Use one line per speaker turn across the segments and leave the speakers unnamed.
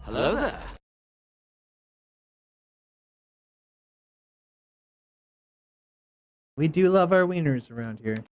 Hello there.
We do love our wieners around here.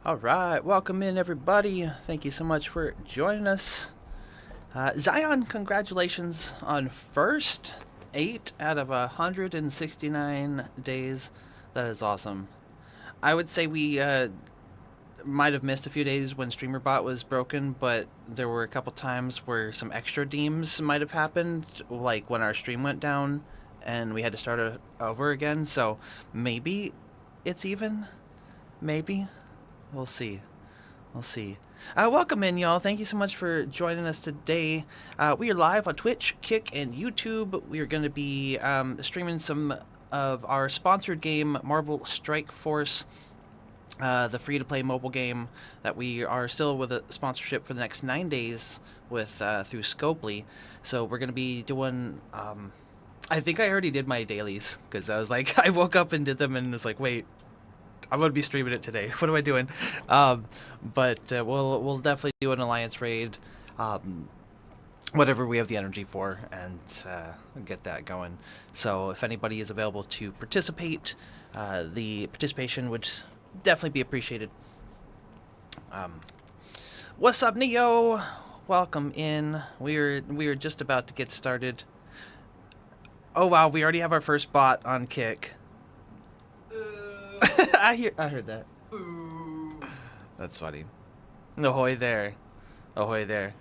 All right, welcome in everybody. Thank you so much for joining us. Zion, congratulations on first 8 out of 169 days. That is awesome. I would say we might have missed a few days when StreamerBot was broken, but there were a couple times where some extra deems might have happened, like when our stream went down and we had to start over again. So maybe it's even. Maybe. We'll see. We'll see. Welcome in, y'all. Thank you so much for joining us today. We are live on Twitch, Kick, and YouTube. We are going to be streaming some of our sponsored game, Marvel Strike Force, the free-to-play mobile game that we are still with a sponsorship for the next 9 days with through Scopely. So we're going to be doing... I think I already did my dailies, because I was like, I woke up and did them and was like, wait, I'm going to be streaming it today. What am I doing? But we'll definitely do an alliance raid, whatever we have the energy for, and get that going. So if anybody is available to participate, the participation would definitely be appreciated. What's up, Neo? Welcome in. We're just about to get started. Oh wow, we already have our first bot on Kick. I heard that. That's funny. Ahoy there. Ahoy there.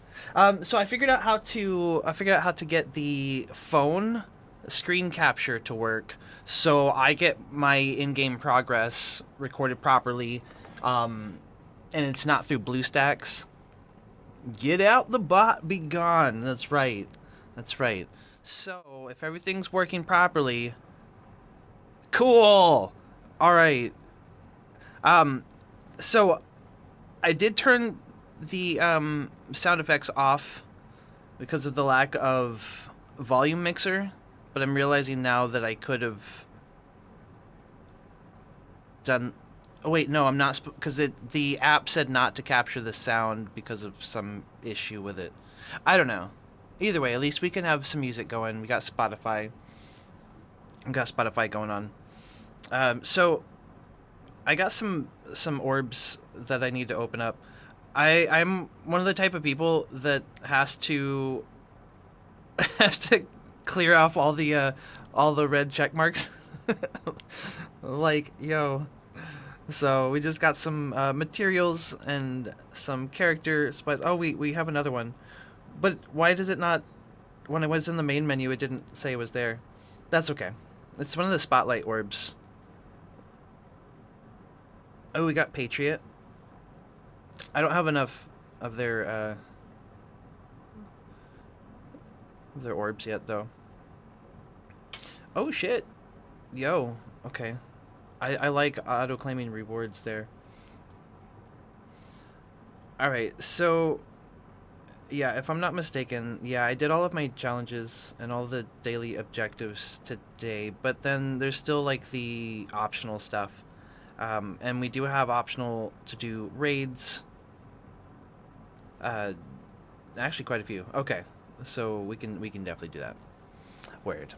So I figured out how to get the phone screen capture to work, so I get my in-game progress recorded properly, and it's not through BlueStacks. Get out the bot, be gone. That's right. That's right. So if everything's working properly, cool. All right. So I did turn the sound effects off because of the lack of volume mixer, but I'm realizing now that I could have done... Oh wait, no, I'm not, because the app said not to capture the sound because of some issue with it. I don't know. Either way, at least we can have some music going. We got Spotify. We got Spotify going on. So I got some orbs that I need to open up. I'm one of the type of people that has to clear off all the red check marks. Like, yo. So we just got some materials and some character supplies. Oh, we have another one. But why does it not, when it was in the main menu, it didn't say it was there? That's okay. It's one of the spotlight orbs. Oh, we got Patriot. I don't have enough of their orbs yet, though. Oh, shit. Yo. Okay. I like auto-claiming rewards there. Alright, so... Yeah, if I'm not mistaken, yeah, I did all of my challenges and all the daily objectives today, but then there's still, like, the optional stuff. And we do have optional to do raids. Actually, quite a few. Okay, so we can definitely do that. Weird.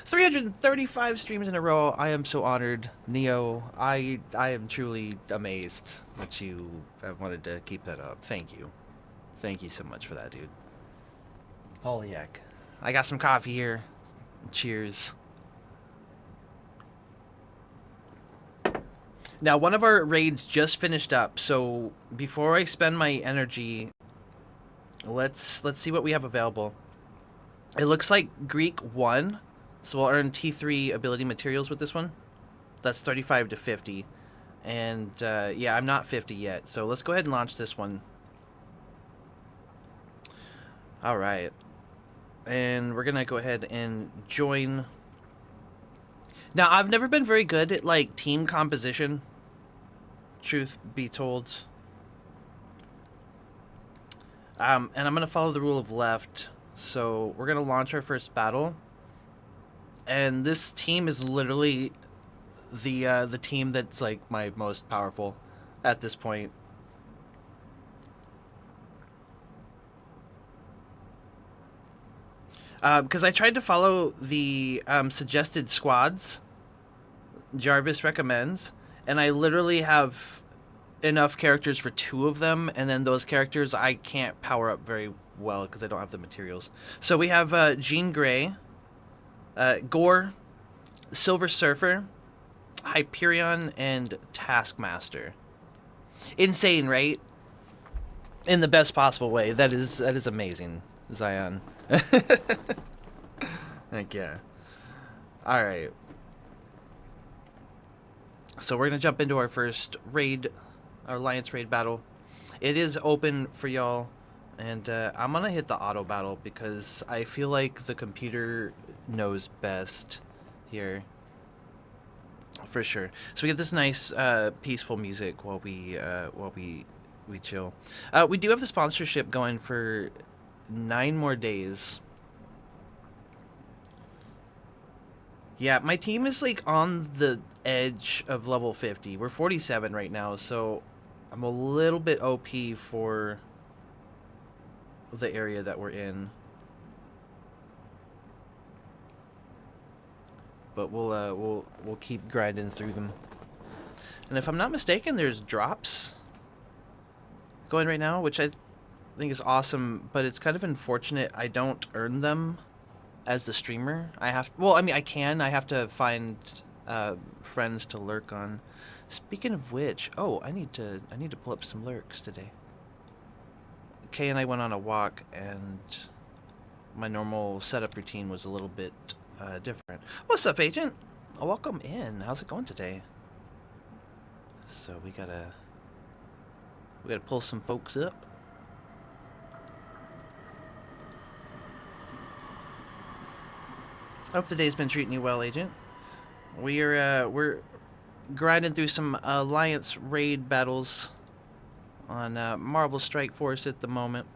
335 streams in a row. I am so honored, Neo. I am truly amazed that you have wanted to keep that up. Thank you. Thank you so much for that, dude. Holy heck. I got some coffee here. Cheers. Now, one of our raids just finished up, so before I spend my energy, let's see what we have available. It looks like Greek 1, so we'll earn T3 ability materials with this one. That's 35 to 50. And, yeah, I'm not 50 yet, so let's go ahead and launch this one. Alright. And we're gonna go ahead and join. Now, I've never been very good at, like, team composition, truth be told. And I'm gonna follow the rule of left. So we're gonna launch our first battle. And this team is literally the team that's, like, my most powerful at this point. Because I tried to follow the suggested squads Jarvis recommends, and I literally have enough characters for 2 of them, and then those characters I can't power up very well because I don't have the materials. So we have Jean Grey, Gore, Silver Surfer, Hyperion, and Taskmaster. Insane, right? In the best possible way. That is amazing, Zion. Heck yeah. All right. So we're gonna jump into our first raid, our alliance raid battle. It is open for y'all, and I'm gonna hit the auto battle because I feel like the computer knows best here. For sure. So we get this nice, peaceful music while we chill. We do have the sponsorship going for 9 more days. Yeah, my team is like on the edge of level 50. We're 47 right now, so I'm a little bit OP for the area that we're in. But we'll keep grinding through them. And if I'm not mistaken, there's drops going right now, which I think is awesome, but it's kind of unfortunate I don't earn them as the streamer. I have, well, I mean, I can. I have to find friends to lurk on. Speaking of which, oh, I need to pull up some lurks today. Kay and I went on a walk, and my normal setup routine was a little bit different. What's up, Agent? Welcome in. How's it going today? So we gotta pull some folks up. Hope the day's been treating you well, Agent. We're grinding through some Alliance raid battles on Marble Strike Force at the moment.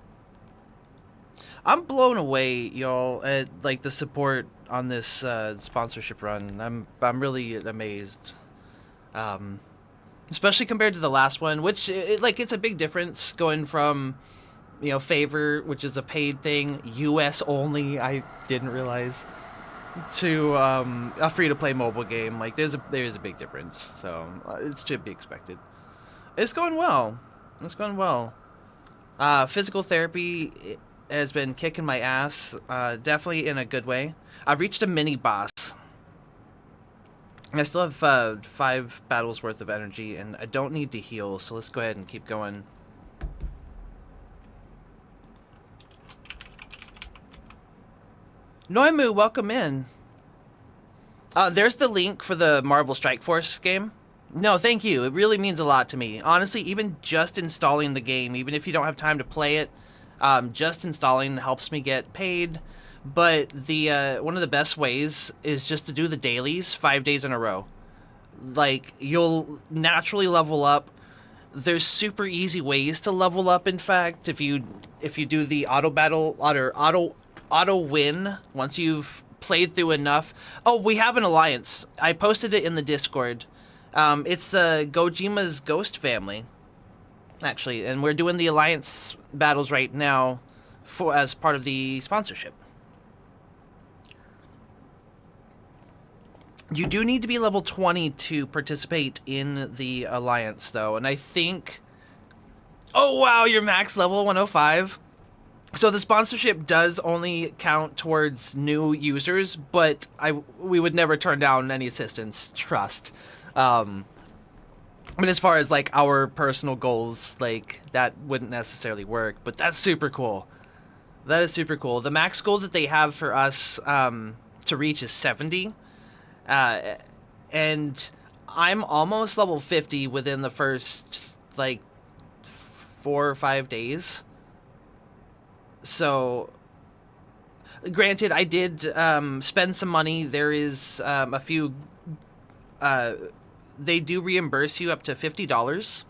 I'm blown away, y'all, at like the support on this sponsorship run. I'm really amazed, especially compared to the last one, which it's a big difference going from, you know, Favor, which is a paid thing, US only. I didn't realize. To a free-to-play mobile game. Like there's a big difference, so it's to be expected. It's going well. It's going well. Physical therapy has been kicking my ass, definitely in a good way. I've reached a mini boss. I still have 5 battles worth of energy, and I don't need to heal, so let's go ahead and keep going. Noimu, welcome in. There's the link for the Marvel Strike Force game. No, thank you. It really means a lot to me. Honestly, even just installing the game, even if you don't have time to play it, just installing helps me get paid. But the one of the best ways is just to do the dailies 5 days in a row. Like, you'll naturally level up. There's super easy ways to level up, in fact, if you do the auto battle, auto win once you've played through enough. Oh, we have an alliance. I posted it in the Discord. It's the Gojima's Ghost family, actually, and we're doing the alliance battles right now as part of the sponsorship. You do need to be level 20 to participate in the alliance, though, and I think... Oh, wow, you're max level 105? So the sponsorship does only count towards new users, but we would never turn down any assistance, trust. But as far as, like, our personal goals, like, that wouldn't necessarily work, but that's super cool. That is super cool. The max goal that they have for us to reach is 70. And I'm almost level 50 within the first, like, 4 or 5 days. So, granted, I did spend some money. There is a few... they do reimburse you up to $50.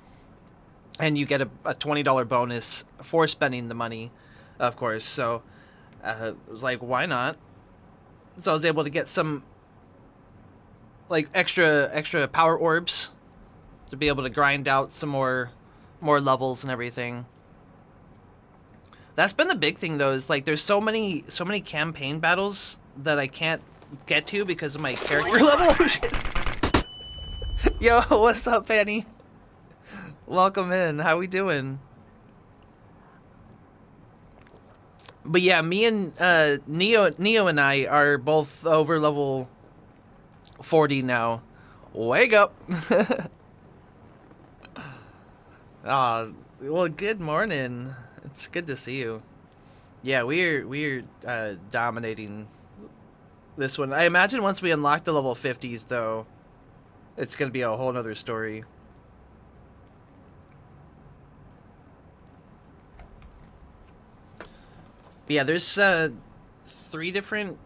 And you get a $20 bonus for spending the money, of course. So, it was like, why not? So I was able to get some... like extra power orbs to be able to grind out some more levels and everything. That's been the big thing, though, is like there's so many campaign battles that I can't get to because of my character level. Yo, what's up, Fanny? Welcome in. How we doing? But yeah, me and Neo and I are both over level 40 now. Wake up. Well, good morning. It's good to see you. Yeah, we're dominating this one. I imagine once we unlock the level 50s, though, it's going to be a whole nother story. But yeah, there's 3 different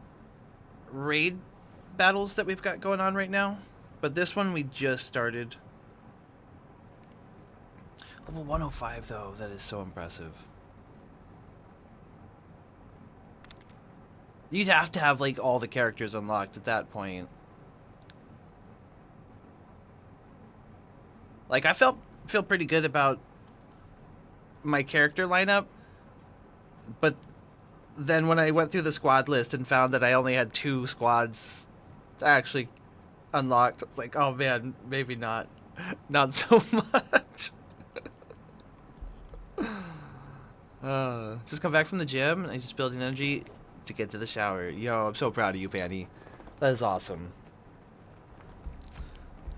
raid battles that we've got going on right now. But this one we just started. Level 105, though. That is so impressive. You'd have to have, like, all the characters unlocked at that point. Like, I feel pretty good about my character lineup. But then when I went through the squad list and found that I only had 2 squads actually unlocked, I was like, oh man, maybe not. Not so much. Just come back from the gym and I just building energy to get to the shower. Yo, I'm so proud of you, Panny. That is awesome.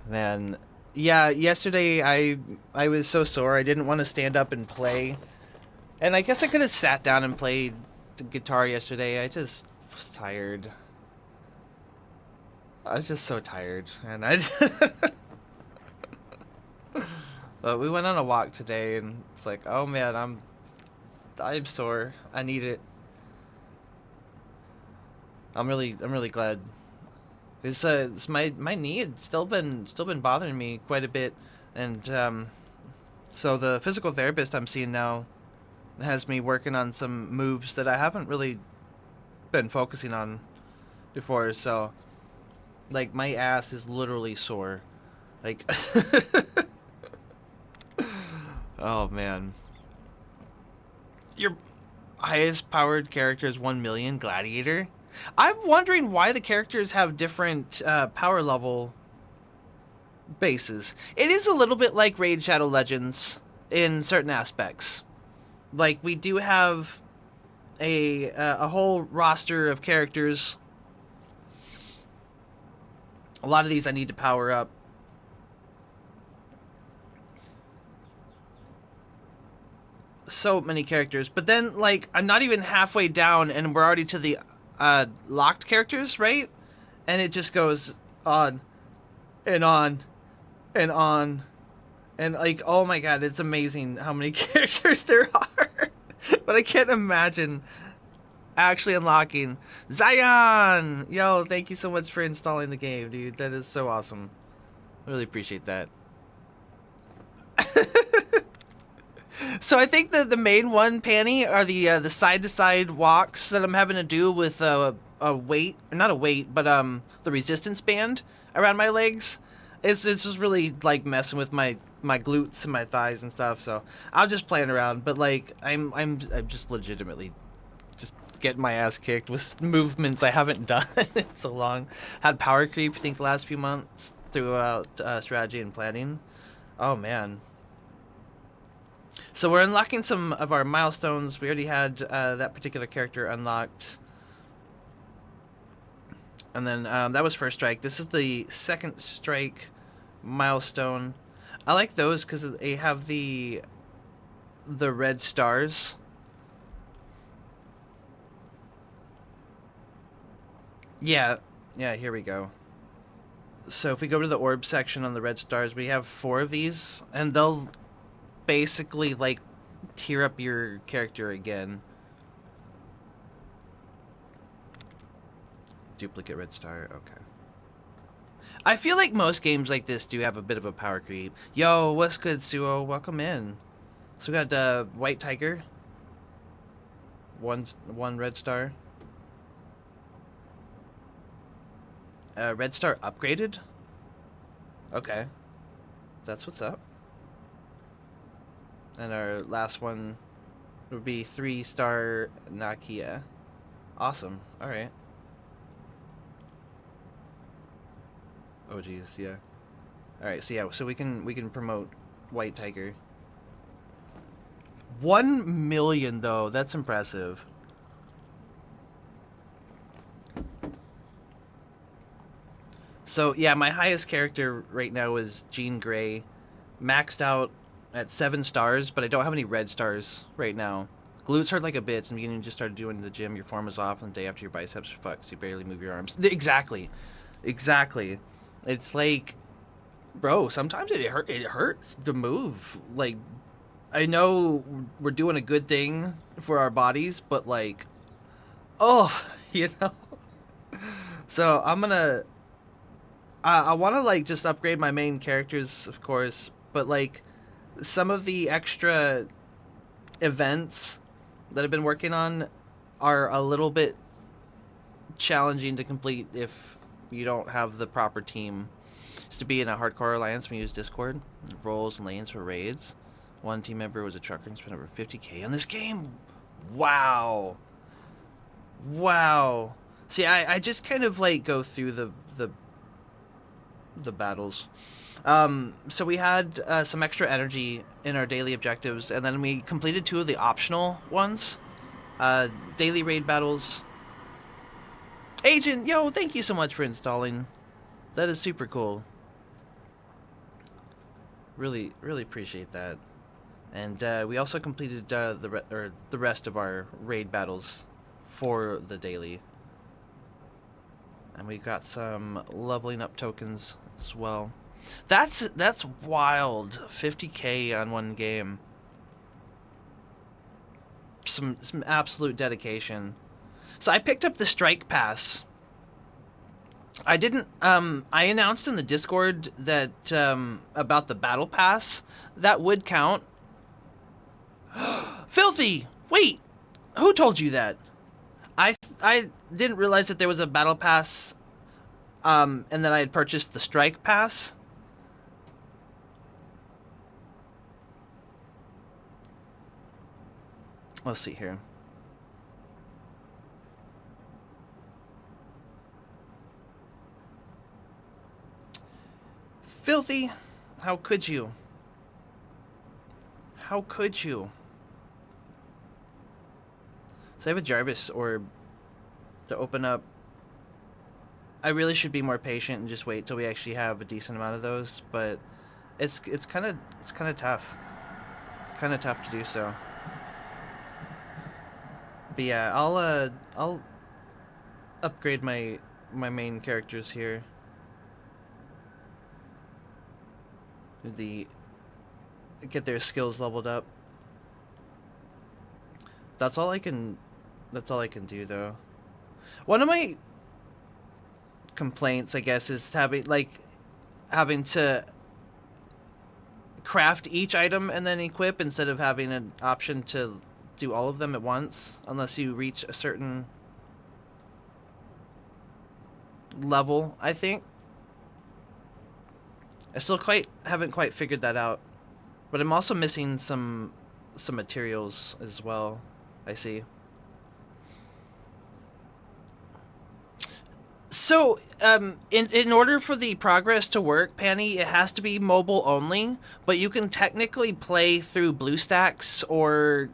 Man, yeah, yesterday I was so sore. I didn't want to stand up and play. And I guess I could have sat down and played the guitar yesterday. I just was tired. I was just so tired. And but we went on a walk today and it's like, oh man, I'm sore. I need it. I'm really glad. It's my knee had still been bothering me quite a bit, and so the physical therapist I'm seeing now has me working on some moves that I haven't really been focusing on before. So, like, my ass is literally sore. Like, oh man. Your highest powered character is 1 million Gladiator. I'm wondering why the characters have different power level bases. It is a little bit like Raid Shadow Legends in certain aspects. Like, we do have a whole roster of characters. A lot of these I need to power up. So many characters. But then, like, I'm not even halfway down and we're already to the locked characters, right? And it just goes on and on and on. And, like, oh my god, it's amazing how many characters there are. But I can't imagine actually unlocking Zion! Yo, thank you so much for installing the game, dude. That is so awesome. I really appreciate that. So I think that the main one, Panny, are the side-to-side walks that I'm having to do with a weight, or not a weight, but the resistance band around my legs. It's just really like messing with my glutes and my thighs and stuff. So I'm just playing around, but like I'm just legitimately just getting my ass kicked with movements I haven't done in so long. Had power creep, I think, the last few months throughout strategy and planning. Oh man. So we're unlocking some of our milestones. We already had that particular character unlocked. And then that was first strike. This is the second strike milestone. I like those because they have the red stars. Yeah, here we go. So if we go to the orb section on the red stars, we have 4 of these, and they'll basically like tier up your character again. Duplicate red star, okay. I feel like most games like this do have a bit of a power creep. Yo, what's good, Suo? Welcome in. So we got White Tiger. One red star. Red star upgraded? Okay. That's what's up. And our last one would be 3-star Nakia. Awesome. Alright. Oh geez, yeah. Alright, so yeah, so we can promote White Tiger. 1 million though, that's impressive. So yeah, my highest character right now is Jean Grey. Maxed out at 7 stars, but I don't have any red stars right now. Glutes hurt like a bitch, and you just started doing the gym. Your form is off, and the day after your biceps fucks, you barely move your arms. Exactly. It's like, bro, sometimes it hurts to move. Like, I know we're doing a good thing for our bodies, but like, oh, you know. So I'm gonna. I want to like just upgrade my main characters, of course, but like some of the extra events that I've been working on are a little bit challenging to complete if you don't have the proper team. Just to be in a hardcore alliance, we use Discord, roles and lanes for raids. One team member was a trucker and spent over 50k on this game. Wow. Wow. See, I just kind of like go through the battles. So we had some extra energy in our daily objectives, and then we completed 2 of the optional ones. Daily raid battles. Agent, yo, thank you so much for installing. That is super cool. Really, really appreciate that. And we also completed the rest of our raid battles for the daily. And we got some leveling up tokens as well. That's wild. 50k on one game. Some absolute dedication. So I picked up the Strike Pass. I didn't I announced in the Discord that about the Battle Pass. That would count. Filthy! Wait! Who told you that? I didn't realize that there was a Battle Pass and that I had purchased the Strike Pass. Let's see here. Filthy! How could you? How could you? So I have a Jarvis orb to open up. I really should be more patient and just wait till we actually have a decent amount of those, but it's kind of tough. Kind of tough to do so. But yeah, I'll upgrade my main characters here. Get their skills leveled up. That's all I can do though. One of my complaints, I guess, is having to craft each item and then equip instead of having an option to do all of them at once, unless you reach a certain level, I think. I still haven't quite figured that out. But I'm also missing some materials as well, I see. So, in order for the progress to work, Panny, it has to be mobile only, but you can technically play through BlueStacks or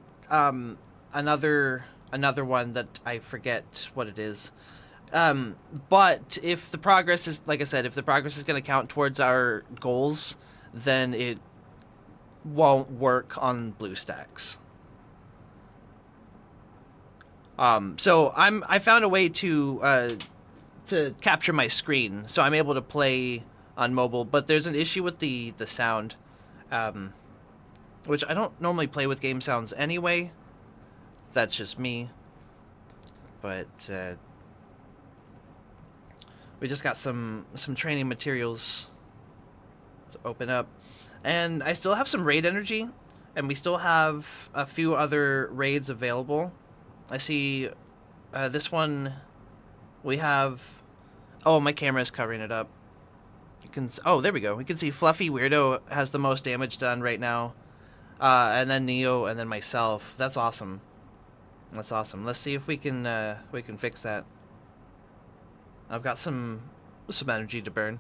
another one that I forget what it is. But if the progress is, like I said, if the progress is going to count towards our goals, then it won't work on BlueStacks. So I found a way to capture my screen, so I'm able to play on mobile, but there's an issue with the sound, which I don't normally play with game sounds anyway. That's just me. But we just got some training materials to open up, and I still have some raid energy, and we still have a few other raids available. I see this one. We have... Oh, my camera is covering it up. You can... Oh, there we go. We can see Fluffy Weirdo has the most damage done right now. And then Neo, and then myself. That's awesome. That's awesome. Let's see if we can fix that. I've got some energy to burn.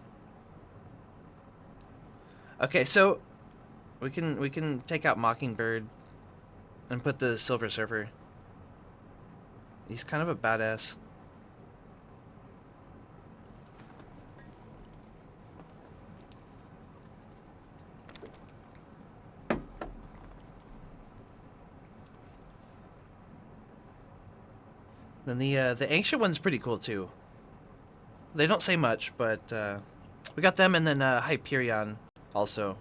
Okay, so we can take out Mockingbird and put the Silver Surfer. He's kind of a badass. Then the ancient one's pretty cool too. They don't say much, but we got them, and then Hyperion also.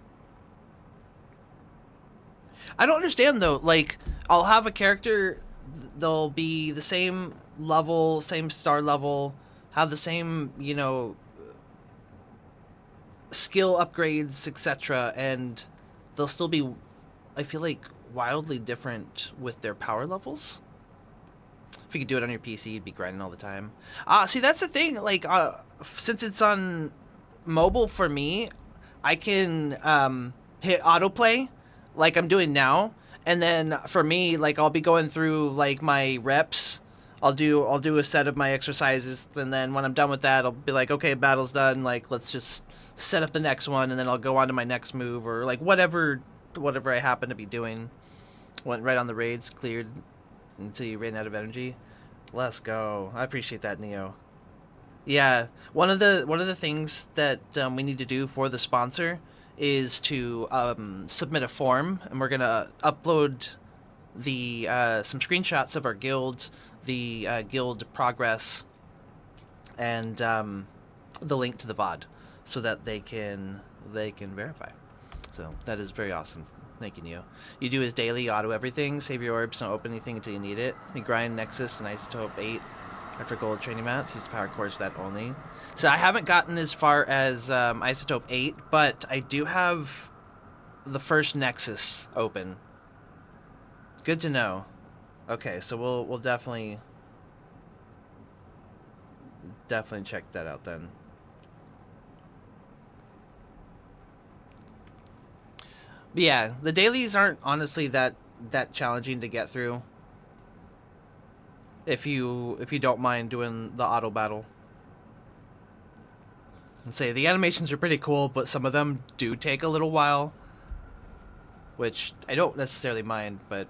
I don't understand though. Like, I'll have a character, they'll be the same level, same star level, have the same, you know, skill upgrades, etc., and they'll still be, I feel like, wildly different with their power levels. If you could do it on your PC, you'd be grinding all the time. See, that's the thing. Like, since it's on mobile for me, I can hit autoplay, like I'm doing now, and then for me, like, I'll be going through like my reps. I'll do a set of my exercises, and then when I'm done with that, I'll be like, okay, battle's done. Like, let's just set up the next one, and then I'll go on to my next move, or like whatever I happen to be doing. Went right on the raids, cleared until you ran out of energy. Let's go. I appreciate that, Neo. Yeah, one of the things that we need to do for the sponsor is to submit a form, and we're gonna upload the some screenshots of our guild, the guild progress, and the link to the VOD, so that they can verify. So that is very awesome. Thank you, Neo. You do his daily auto everything, save your orbs, don't open anything until you need it. You grind Nexus and Isotope 8 after gold training mats, use the power cores for that only. So I haven't gotten as far as Isotope 8, but I do have the first Nexus open. Good to know. Okay, so we'll definitely check that out then. But yeah, the dailies aren't honestly that challenging to get through. If you don't mind doing the auto battle. And say the animations are pretty cool, but some of them do take a little while, which I don't necessarily mind, but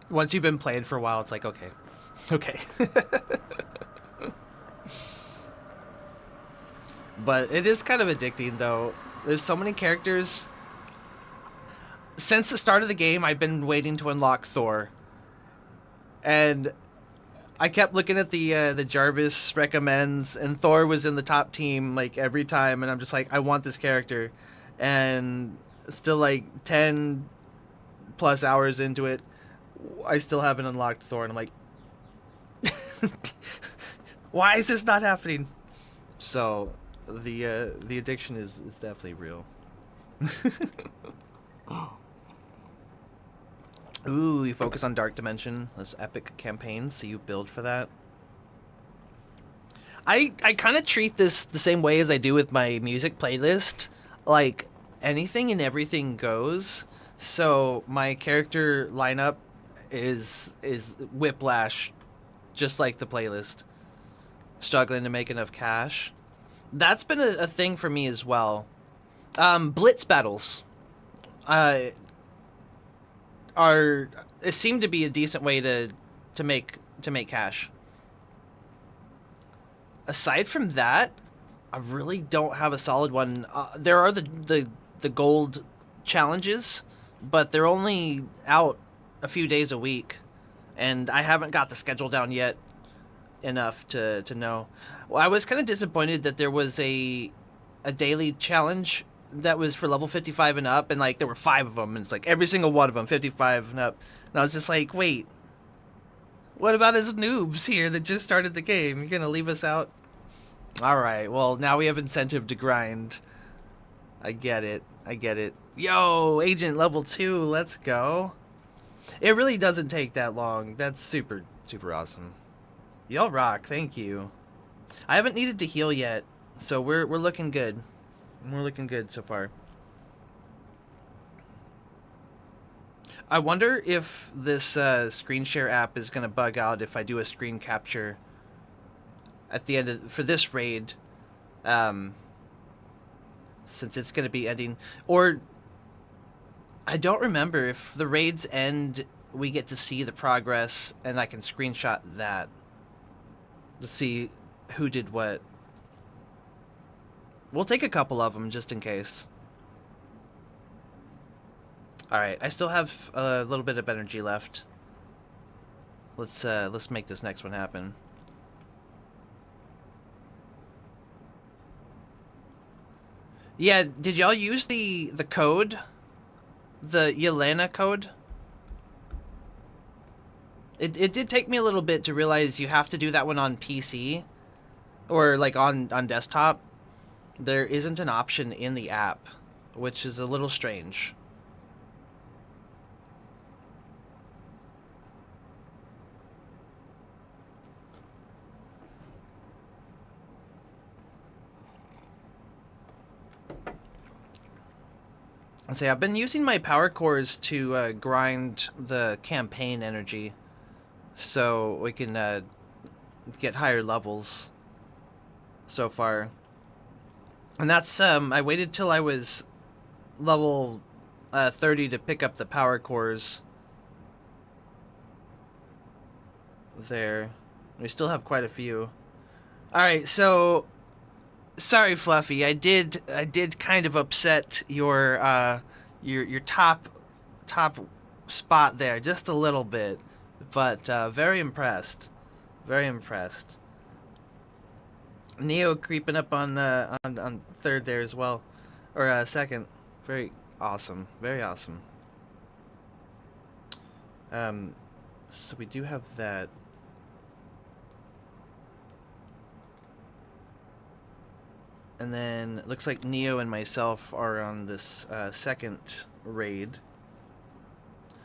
once you've been playing for a while, it's like, okay. Okay. But it is kind of addicting though. There's so many characters. Since the start of the game, I've been waiting to unlock Thor, and I kept looking at the Jarvis recommends, and Thor was in the top team like every time, and I'm just like, I want this character, and still like 10 plus hours into it, I still haven't unlocked Thor, and I'm like, why is this not happening? So the addiction is definitely real. Ooh, you focus on Dark Dimension. Those epic campaigns, so you build for that. I kind of treat this the same way as I do with my music playlist. Like, anything and everything goes. So my character lineup is Whiplash, just like the playlist. Struggling to make enough cash. That's been a thing for me as well. Blitz battles. It seemed to be a decent way to make cash. Aside from that, I really don't have a solid one. There are the gold challenges, but they're only out a few days a week, and I haven't got the schedule down yet enough to know. Well, I was kind of disappointed that there was a daily challenge that was for level 55 and up, and like there were 5 of them, and it's like every single one of them 55 and up, and I was just like, wait, what about us noobs here that just started the game? You're gonna leave us out? All right, well, now we have incentive to grind. I get it. Yo, agent level 2, let's go. It really doesn't take that long. That's super awesome. Y'all rock. Thank you. I haven't needed to heal yet, so we're looking good. We're looking good so far. I wonder if this screen share app is gonna bug out if I do a screen capture at the end for this raid, since it's gonna be ending. Or I don't remember if the raids end, we get to see the progress, and I can screenshot that to see who did what. We'll take a couple of them just in case. Alright, I still have a little bit of energy left. let's make this next one happen. Yeah, did y'all use the code? The Yelena code? It did take me a little bit to realize you have to do that one on PC or like on desktop. There isn't an option in the app, which is a little strange. And say I've been using my power cores to grind the campaign energy, so we can get higher levels. So far, and that's I waited till I was level 30 to pick up the power cores. There, we still have quite a few. All right, so. Sorry, Fluffy. I did kind of upset your top spot there just a little bit, but very impressed, very impressed. Neo creeping up on third there as well, or second. Very awesome, very awesome. So we do have that. And then it looks like Neo and myself are on this second raid.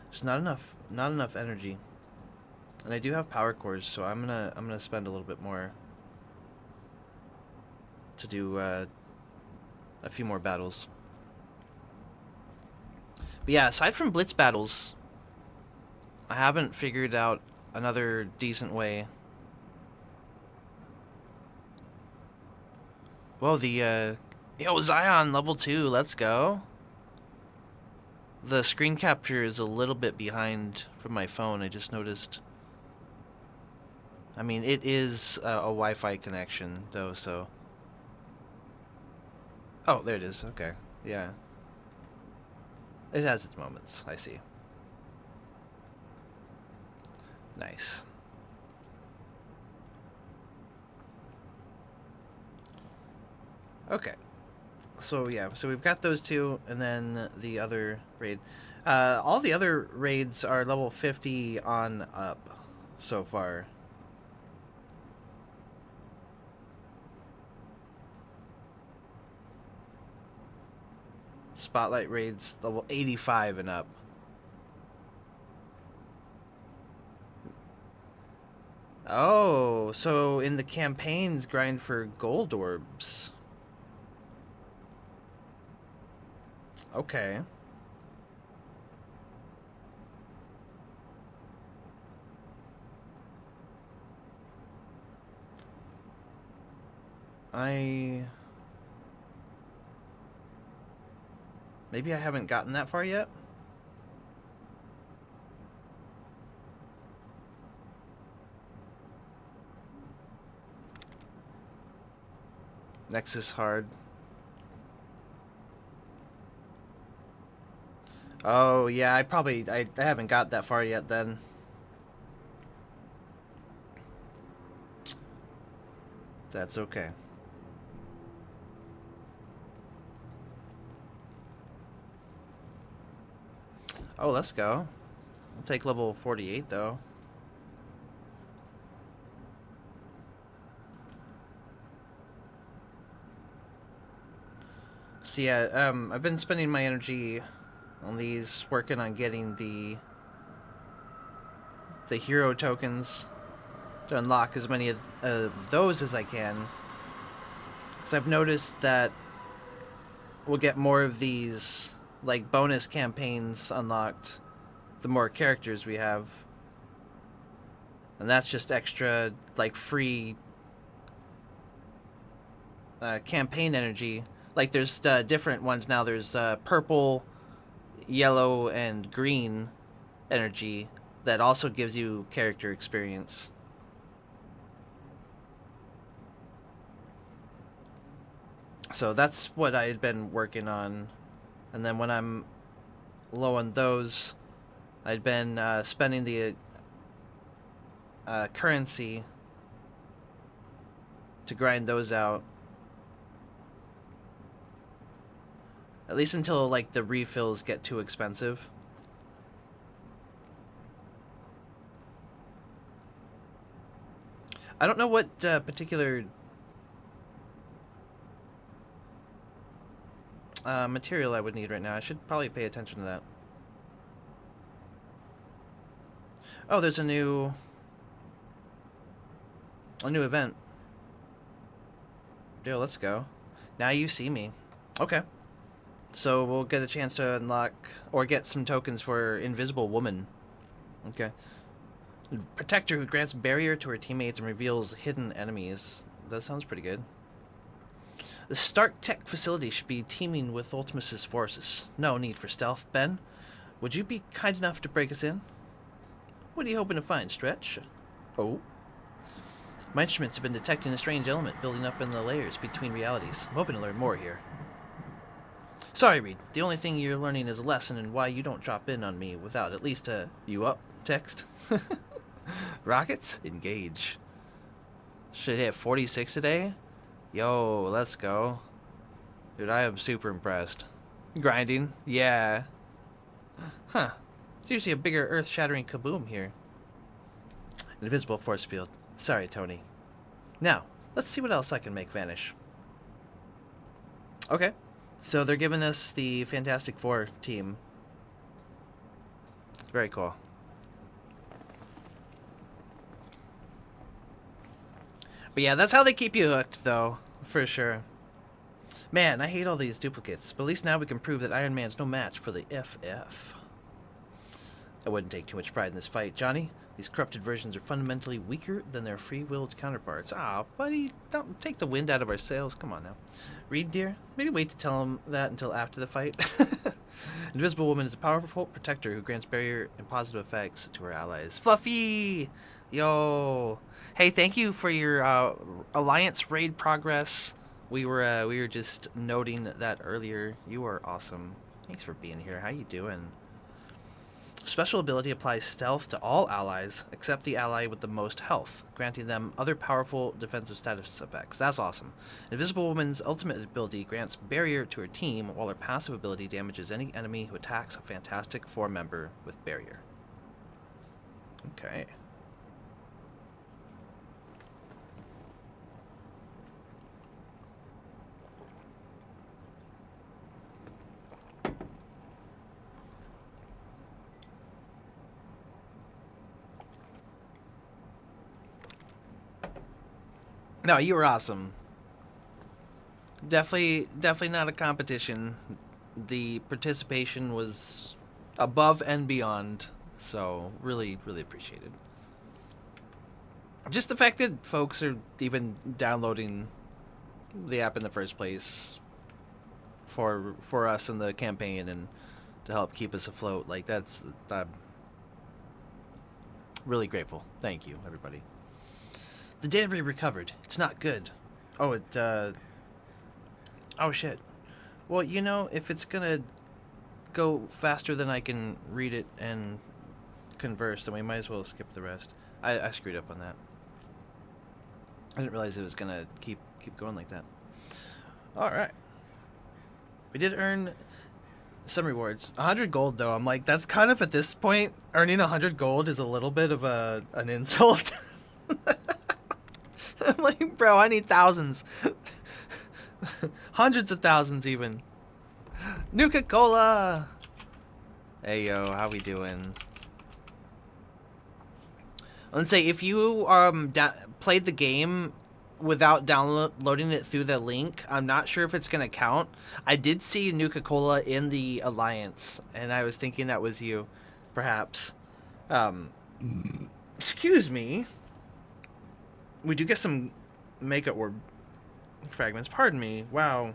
There's not enough energy, and I do have power cores, so I'm gonna spend a little bit more to do a few more battles. But yeah, aside from blitz battles, I haven't figured out another decent way. Whoa, yo, Zion, level 2, let's go. The screen capture is a little bit behind from my phone, I just noticed. I mean, it is a Wi-Fi connection, though, so... Oh, there it is, okay, yeah. It has its moments, I see. Nice. Okay, so yeah, so we've got those two, and then the other raid. All the other raids are level 50 on up so far. Spotlight raids level 85 and up. Oh, so in the campaigns, grind for gold orbs. Okay. Maybe I haven't gotten that far yet? Nexus hard. Oh, yeah, I haven't got that far yet then. That's okay. Oh, let's go. I'll take level 48 though. So yeah, I've been spending my energy on these, working on getting the hero tokens to unlock as many of those as I can. Because I've noticed that we'll get more of these like bonus campaigns unlocked the more characters we have. And that's just extra like free campaign energy. Like there's different ones now. There's purple, yellow, and green energy that also gives you character experience. So that's what I had been working on. And then when I'm low on those, I'd been spending the currency to grind those out. At least until, like, the refills get too expensive. I don't know what particular material I would need right now. I should probably pay attention to that. Oh, there's a new event. Yo, let's go. Now you see me. Okay. So we'll get a chance to unlock or get some tokens for Invisible Woman. Okay. Protector who grants barrier to her teammates and reveals hidden enemies. That sounds pretty good. The Stark Tech facility should be teeming with Ultimus's forces. No need for stealth. Ben, would you be kind enough to break us in? What are you hoping to find, Stretch? Oh. My instruments have been detecting a strange element building up in the layers between realities. I'm hoping to learn more here. Sorry, Reed. The only thing you're learning is a lesson in why you don't drop in on me without at least a "you up" text. Rockets? Engage. Should hit 46 today? Yo, let's go. Dude, I am super impressed. Grinding? Yeah. Huh. It's usually a bigger earth-shattering kaboom here. An invisible force field. Sorry, Tony. Now, let's see what else I can make vanish. Okay. So they're giving us the Fantastic Four team. Very cool. But yeah, that's how they keep you hooked, though, for sure. Man, I hate all these duplicates, but at least now we can prove that Iron Man's no match for the FF. I wouldn't take too much pride in this fight, Johnny. These corrupted versions are fundamentally weaker than their free-willed counterparts. Ah, buddy, don't take the wind out of our sails. Come on now. Reed, dear, maybe wait to tell him that until after the fight. Invisible Woman is a powerful protector who grants barrier and positive effects to her allies. Fluffy! Yo! Hey, thank you for your Alliance raid progress. We were just noting that earlier. You are awesome. Thanks for being here. How you doing? Special ability applies stealth to all allies except the ally with the most health, granting them other powerful defensive status effects. That's awesome. Invisible Woman's ultimate ability grants barrier to her team, while her passive ability damages any enemy who attacks a Fantastic Four member with barrier. Okay. No, you were awesome. Definitely not a competition. The participation was above and beyond, so really appreciated. Just the fact that folks are even downloading the app in the first place for us in the campaign and to help keep us afloat, like that's I'm really grateful. Thank you, everybody. The data we recovered. It's not good. Oh, oh, shit. Well, you know, if it's gonna go faster than I can read it and converse, then we might as well skip the rest. I screwed up on that. I didn't realize it was gonna keep going like that. Alright. We did earn some rewards. 100 gold, though. I'm like, that's kind of, at this point, earning 100 gold is a little bit of an insult. I'm like, bro, I need thousands. Hundreds of thousands, even. Nuka-Cola! Hey, yo, how we doing? Let's say, if you played the game without downloading it through the link, I'm not sure if it's going to count. I did see Nuka-Cola in the Alliance, and I was thinking that was you, perhaps. Excuse me. We do get some Mega Orb fragments. Pardon me. Wow.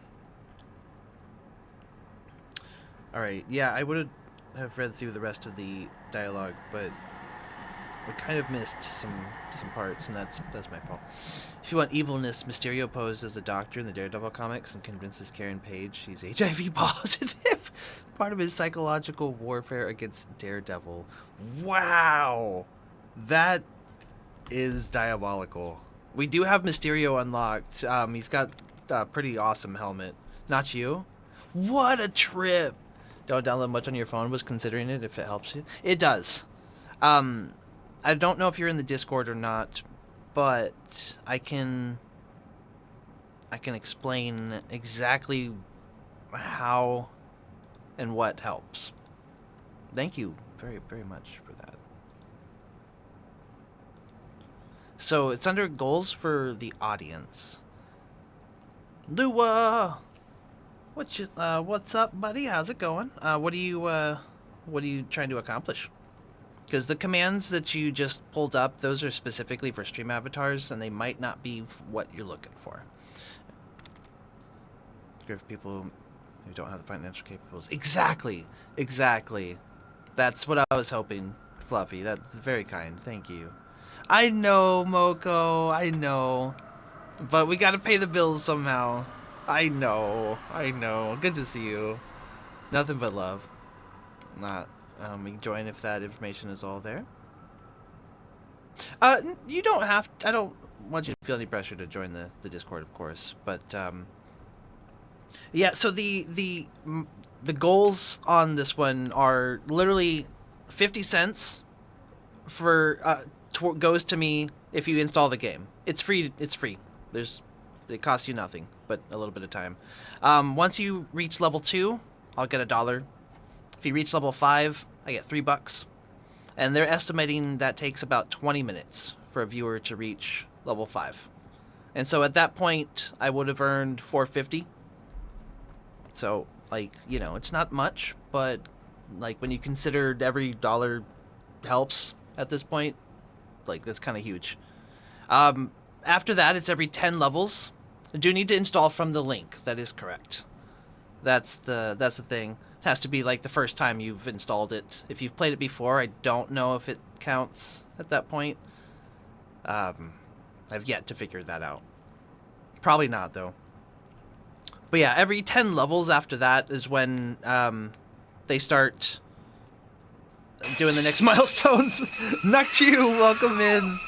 Alright, yeah, I would have read through the rest of the dialogue, but we kind of missed some parts, and that's my fault. If you want evilness, Mysterio posed as a doctor in the Daredevil comics and convinces Karen Page she's HIV positive. Part of his psychological warfare against Daredevil. Wow! That is diabolical. We do have Mysterio unlocked. He's got a pretty awesome helmet. Not you? What a trip! Don't download much on your phone. Was considering it if it helps you. It does. I don't know if you're in the Discord or not, but I can explain exactly how and what helps. Thank you very, very much for that. So it's under goals for the audience. Lua, what's up, buddy? How's it going? What are you trying to accomplish? Because the commands that you just pulled up, those are specifically for stream avatars, and they might not be what you're looking for. Give people who don't have the financial capabilities. Exactly. That's what I was hoping, Fluffy. That's very kind. Thank you. I know, Moko. I know. But we gotta pay the bills somehow. I know. Good to see you. Nothing but love. Not. We can join if that information is all there. You don't have. I don't want you to feel any pressure to join the Discord, of course. But yeah. So the goals on this one are literally 50 cents for goes to me if you install the game. It's free. It's free. It costs you nothing but a little bit of time. Once you reach level 2, I'll get $1. If you reach level 5, I get $3. And they're estimating that takes about 20 minutes for a viewer to reach level 5. And so at that point, I would have earned $4.50. So, like, you know, it's not much, but like when you consider every dollar helps at this point, like that's kind of huge. After that, it's every 10 levels. You do need to install from the link. That is correct. That's the thing. It has to be like the first time you've installed it. If you've played it before, I don't know if it counts at that point. I've yet to figure that out. Probably not, though. But yeah, every 10 levels after that is when they start doing the next milestones. Nukchu, welcome in.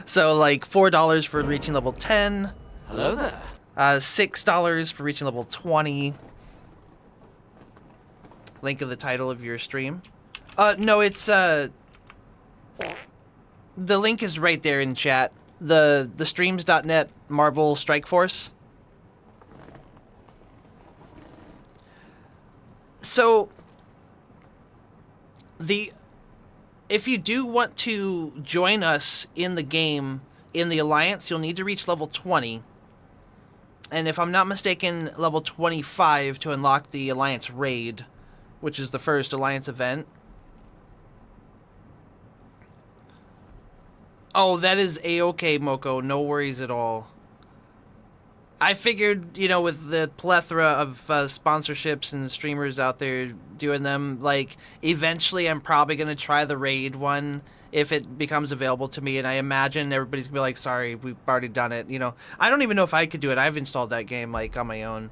So like $4 for reaching level 10.
Hello there.
$6 for reaching level 20. Link of the title of your stream. No, it's the link is right there in chat. The streams.net Marvel Strike Force. So if you do want to join us in the game in the Alliance, you'll need to reach level 20. And if I'm not mistaken, level 25 to unlock the Alliance raid, which is the first Alliance event. Oh, that is A-okay, Moko. No worries at all. I figured, you know, with the plethora of sponsorships and streamers out there doing them, like, eventually I'm probably going to try the raid one if it becomes available to me. And I imagine everybody's going to be like, sorry, we've already done it. You know, I don't even know if I could do it. I've installed that game, like, on my own.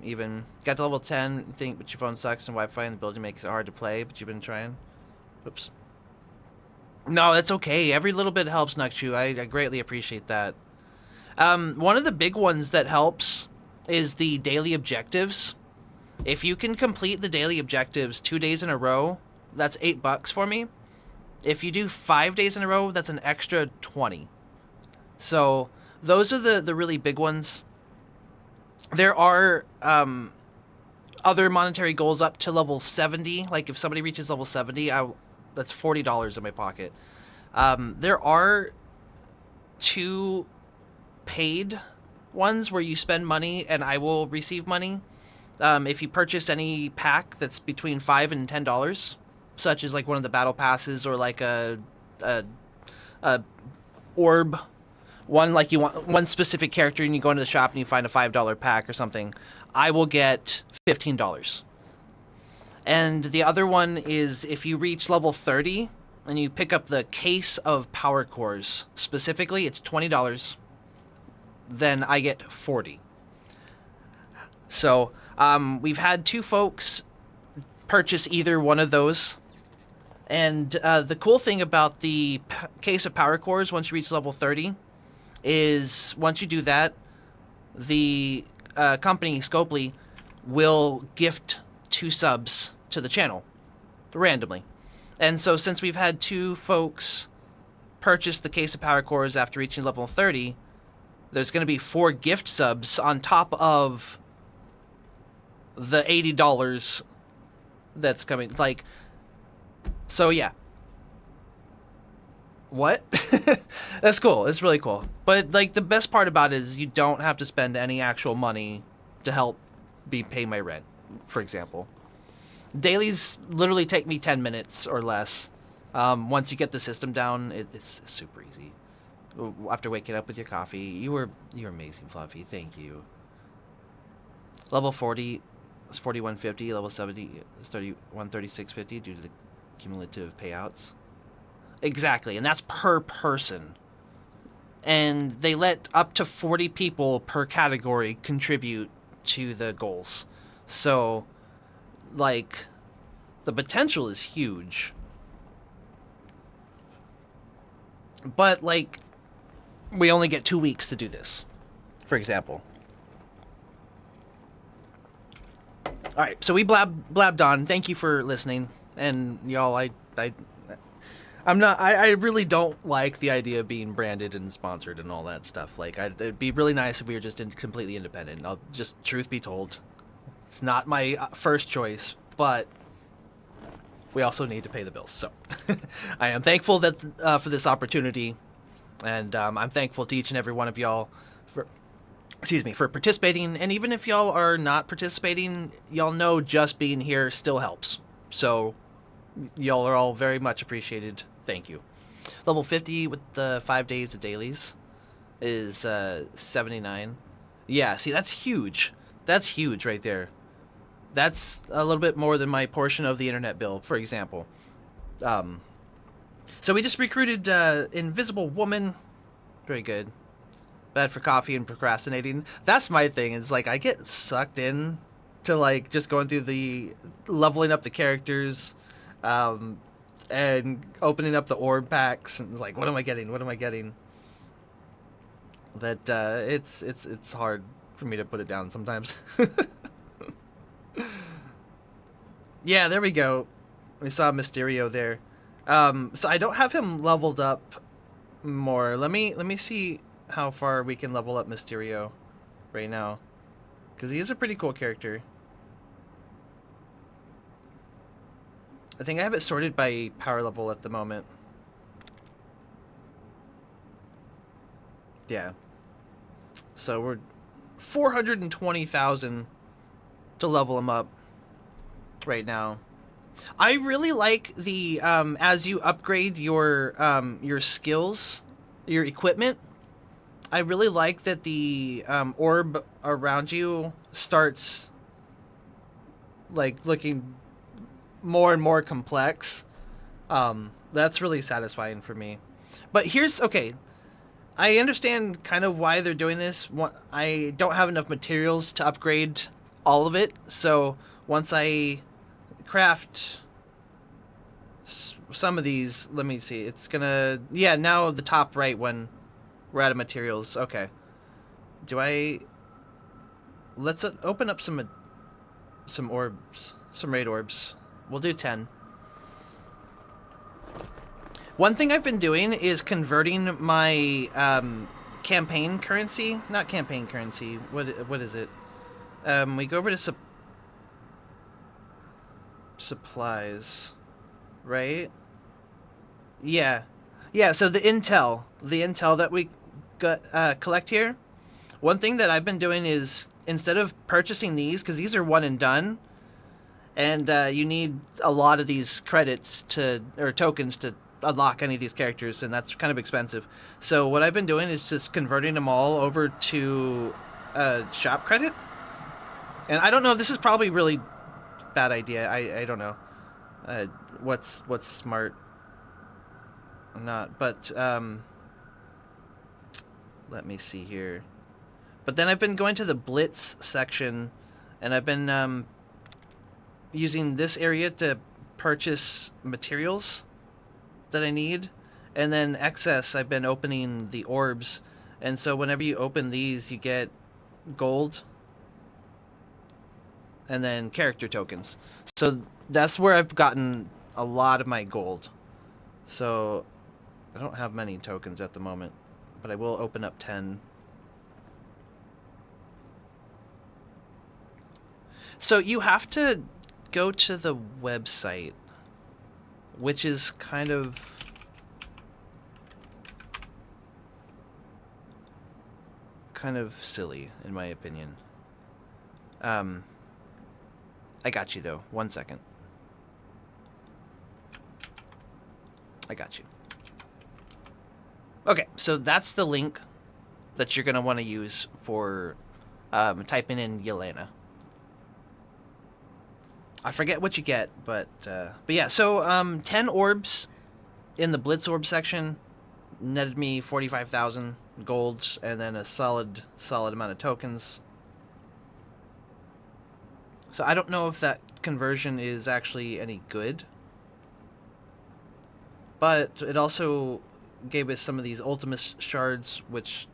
Even got to level 10, think, but your phone sucks and Wi-Fi in the building makes it hard to play, but you've been trying. Oops. No, that's okay. Every little bit helps, Nukchu. I greatly appreciate that. One of the big ones that helps is the daily objectives. If you can complete the daily objectives 2 days in a row, that's $8 for me. If you do 5 days in a row, that's an extra 20. So those are the really big ones. There are other monetary goals up to level 70. Like if somebody reaches level 70, that's $40 in my pocket. There are 2 paid ones where you spend money and I will receive money. If you purchase any pack that's between $5 and $10, such as like one of the battle passes or like a orb one, like you want one specific character and you go into the shop and you find a $5 pack or something, I will get $15. And the other one is if you reach level 30 and you pick up the case of power cores, specifically it's $20, then I get 40. So we've had 2 folks purchase either one of those. And the cool thing about the case of power cores once you reach level 30 is once you do that, the company Scopely will gift 2 subs to the channel randomly. And so since we've had 2 folks purchase the case of power cores after reaching level 30, there's going to be 4 gift subs on top of the $80 that's coming. Like, so yeah. What? That's cool. It's really cool. But like the best part about it is you don't have to spend any actual money to help me pay my rent, for example. Dailies literally take me 10 minutes or less. Once you get the system down, it's super easy. After waking up with your coffee, you're amazing, Fluffy. Thank you. Level 40 is 4150. Level 70 is 313650 due to the cumulative payouts. Exactly, and that's per person. And they let up to 40 people per category contribute to the goals. So, like, the potential is huge. But, like, we only get 2 weeks to do this, for example. Alright, so we blabbed on. Thank you for listening. And, y'all, I really don't like the idea of being branded and sponsored and all that stuff. Like, it'd be really nice if we were just completely independent. I'll just, truth be told, it's not my first choice, but we also need to pay the bills. So I am thankful that for this opportunity, and I'm thankful to each and every one of y'all for participating. And even if y'all are not participating, y'all know just being here still helps. So y'all are all very much appreciated. Thank you. Level 50 with the 5 days of dailies is 79. Yeah, see, that's huge. That's huge right there. That's a little bit more than my portion of the internet bill, for example. So we just recruited Invisible Woman. Very good. Bad for coffee and procrastinating. That's my thing. It's like I get sucked in to like just going through the leveling up the characters. And opening up the orb packs, and it's like, what am I getting? What am I getting? That it's hard for me to put it down sometimes. Yeah, there we go. We saw Mysterio there. So I don't have him leveled up more. Let me see how far we can level up Mysterio right now, because he is a pretty cool character. I think I have it sorted by power level at the moment. Yeah. So we're 420,000 to level him up right now. I really like the as you upgrade your skills, your equipment. I really like that the orb around you starts like looking more and more complex. That's really satisfying for me. But here's, okay, I understand kind of why they're doing this. I don't have enough materials to upgrade all of it, so once I craft some of these, let me see, it's gonna, yeah, now the top right when we're out of materials. Okay, let's open up some orbs, some raid orbs. We'll do 10. One thing I've been doing is converting my campaign currency. Not campaign currency. What is it? We go over to supplies, right? Yeah. Yeah, so the intel that we collect here. One thing that I've been doing is, instead of purchasing these, because these are one and done, and you need a lot of these credits or tokens to unlock any of these characters, and that's kind of expensive. So what I've been doing is just converting them all over to shop credit. And I don't know, this is probably really bad idea. I don't know what's smart or not, but let me see here. But then I've been going to the Blitz section, and I've been using this area to purchase materials that I need. And then excess, I've been opening the orbs. And so whenever you open these, you get gold. And then character tokens. So that's where I've gotten a lot of my gold. So I don't have many tokens at the moment. But I will open up 10. So you have to go to the website, which is kind of silly in my opinion. I got you though. 1 second. I got you. Okay, so that's the link that you're gonna want to use for typing in Yelena. I forget what you get, but yeah. So 10 orbs in the Blitz orb section netted me 45,000 golds, and then a solid amount of tokens. So I don't know if that conversion is actually any good, but it also gave us some of these Ultimus shards, which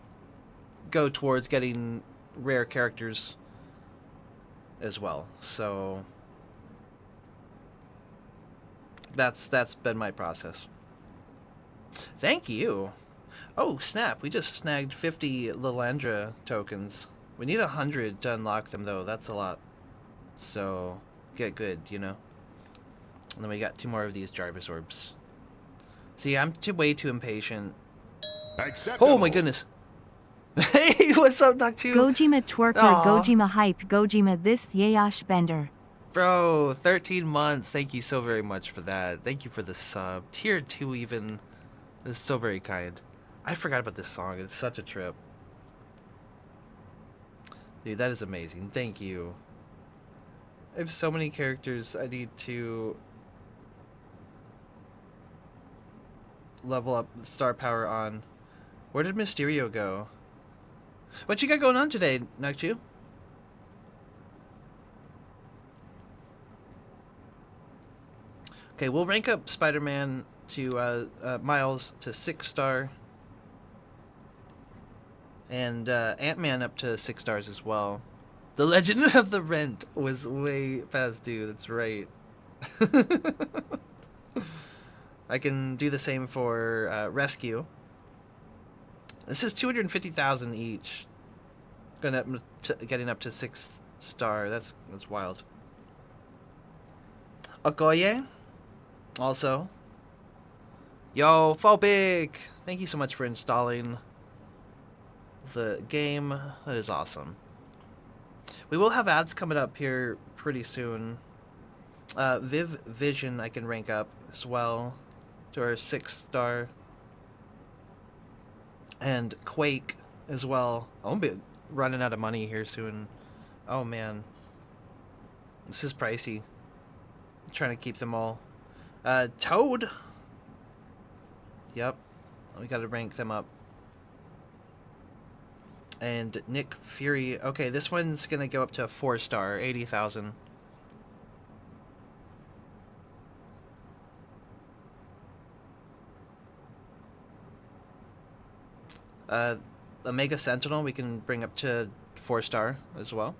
go towards getting rare characters as well. So that's been my process. Thank you. Oh snap! We just snagged 50 Lilandra tokens. We need 100 to unlock them though. That's a lot. So get good, you know. And then we got 2 more of these Jarvis orbs. See, I'm way too impatient.
Acceptable.
Oh my goodness. Hey, what's up, Doc Chu?
Gojima twerker,
Aw.
Gojima hype, Gojima this Yayash Bender.
Bro, 13 months. Thank you so very much for that. Thank you for the sub. Tier 2 even. This is so very kind. I forgot about this song. It's such a trip. Dude, that is amazing. Thank you. I have so many characters I need to level up star power on. Where did Mysterio go? What you got going on today, Nugchu? Okay, we'll rank up Spider-Man to Miles to 6-star. And Ant-Man up to 6 stars as well. The Legend of the Rent was way past due. That's right. I can do the same for Rescue. This is 250,000 each. Getting up to 6th star. That's wild. Okoye. Also. Yo, Phobic! Thank you so much for installing the game. That is awesome. We will have ads coming up here pretty soon. Viv Vision I can rank up as well to our 6th star. And Quake as well. I'm gonna be running out of money here soon. Oh man. This is pricey. I'm trying to keep them all. Toad. Yep. We gotta rank them up. And Nick Fury. Okay, this one's gonna go up to a 4-star, 80,000. Omega Sentinel we can bring up to 4-star as well.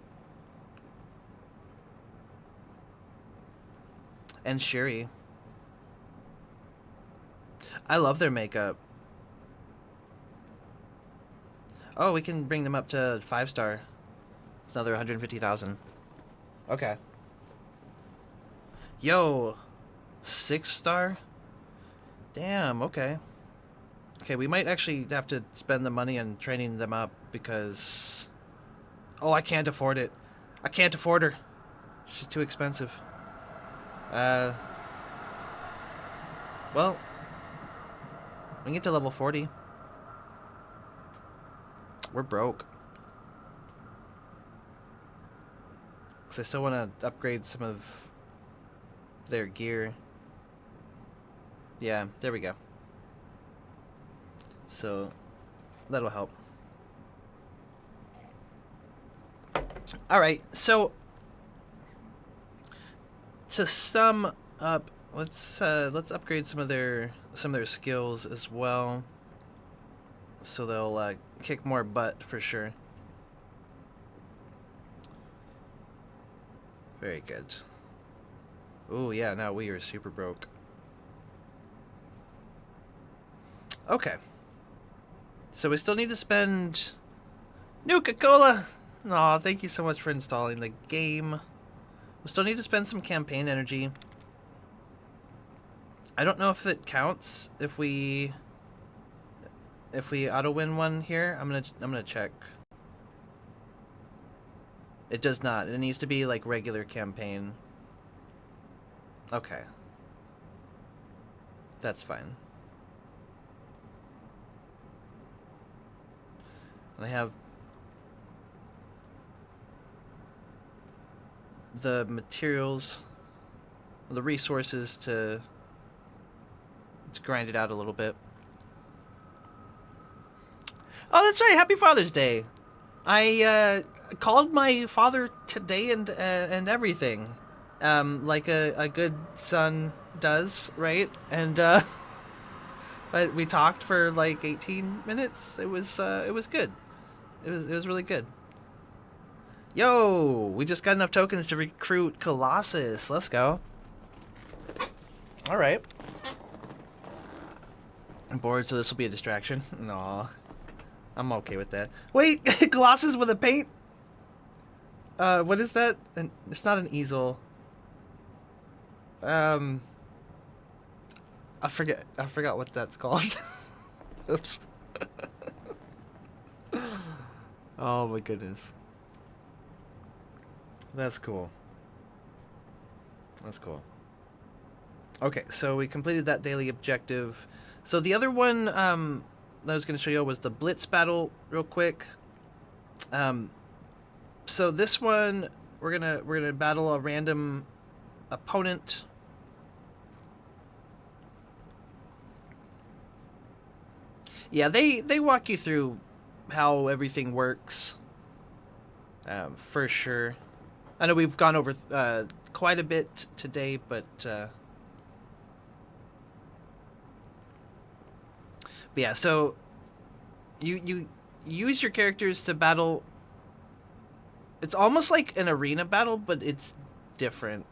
And Shuri. I love their makeup. Oh, we can bring them up to 5-star. It's another 150,000. Okay. Yo, 6-star? Damn, okay. Okay, we might actually have to spend the money on training them up because... Oh, I can't afford it. I can't afford her. She's too expensive. Well, we can get to level 40. We're broke. Because I still want to upgrade some of their gear. Yeah, there we go. So, that'll help. Alright, so to sum up. Let's upgrade some of their skills as well, so they'll kick more butt for sure. Very good. Oh yeah, now we are super broke. Okay. So we still need to spend Nuka-Cola. Aw, thank you so much for installing the game. We still need to spend some campaign energy. I don't know if it counts if we auto win one here. I'm gonna check. It does not. It needs to be like regular campaign. Okay. That's fine. And I have the materials, the resources to grind it out a little bit. Oh, that's right. Happy Father's Day. I called my father today and everything, like a good son does, right? And but we talked for like 18 minutes. It was good. It was really good. Yo, we just got enough tokens to recruit Colossus. Let's go. All right. I'm bored, so this will be a distraction. No, I'm okay with that. Wait, Colossus with a paint? What is that? It's not an easel. I forgot what that's called. Oops. Oh my goodness. That's cool. That's cool. Okay, so we completed that daily objective. So the other one that I was going to show you was the Blitz battle real quick. So this one we're gonna battle a random opponent. Yeah, they walk you through how everything works. For sure. I know we've gone over quite a bit today, but yeah, so you use your characters to battle. It's almost like an arena battle, but it's different.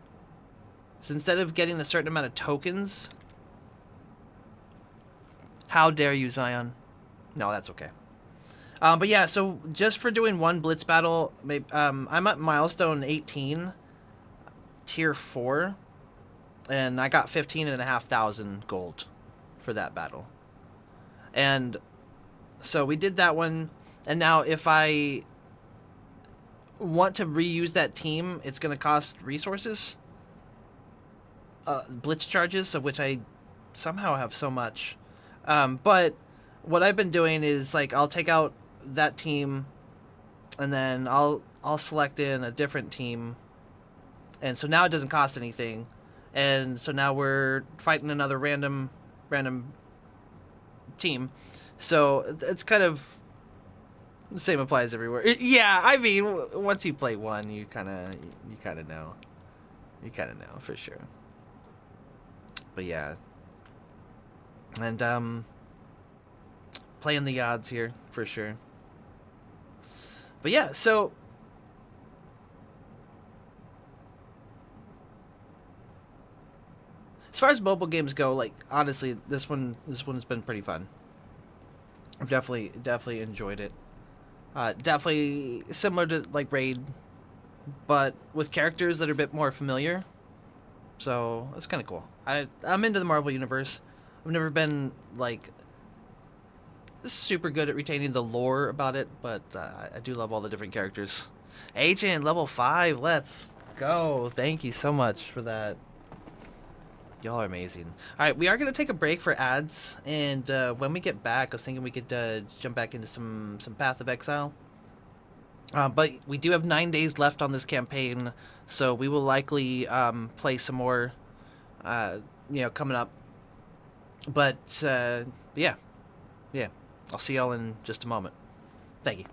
So instead of getting a certain amount of tokens, how dare you, Zion? No, that's okay. But yeah, so just for doing one Blitz battle, I'm at milestone 18, tier 4, and I got 15,500 gold for that battle. And so we did that one, and now if I want to reuse that team, it's going to cost resources, Blitz charges, of which I somehow have so much. But what I've been doing is, like, I'll take out that team, and then I'll select in a different team, and so now it doesn't cost anything, and so now we're fighting another random team. So it's kind of the same applies everywhere. Yeah, I mean, once you play one, you kind of know. You kind of know for sure. But yeah. And playing the odds here for sure. But yeah, so as far as mobile games go, like, honestly, this one's been pretty fun. I've definitely enjoyed it. Definitely similar to like Raid, but with characters that are a bit more familiar. So it's kind of cool. I'm into the Marvel Universe. I've never been like super good at retaining the lore about it, but I do love all the different characters. Agent level 5, let's go. Thank you so much for that. Y'all are amazing. All right, we are going to take a break for ads, and when we get back, I was thinking we could jump back into some Path of Exile. But we do have 9 days left on this campaign, so we will likely play some more, coming up. But yeah, I'll see y'all in just a moment. Thank you.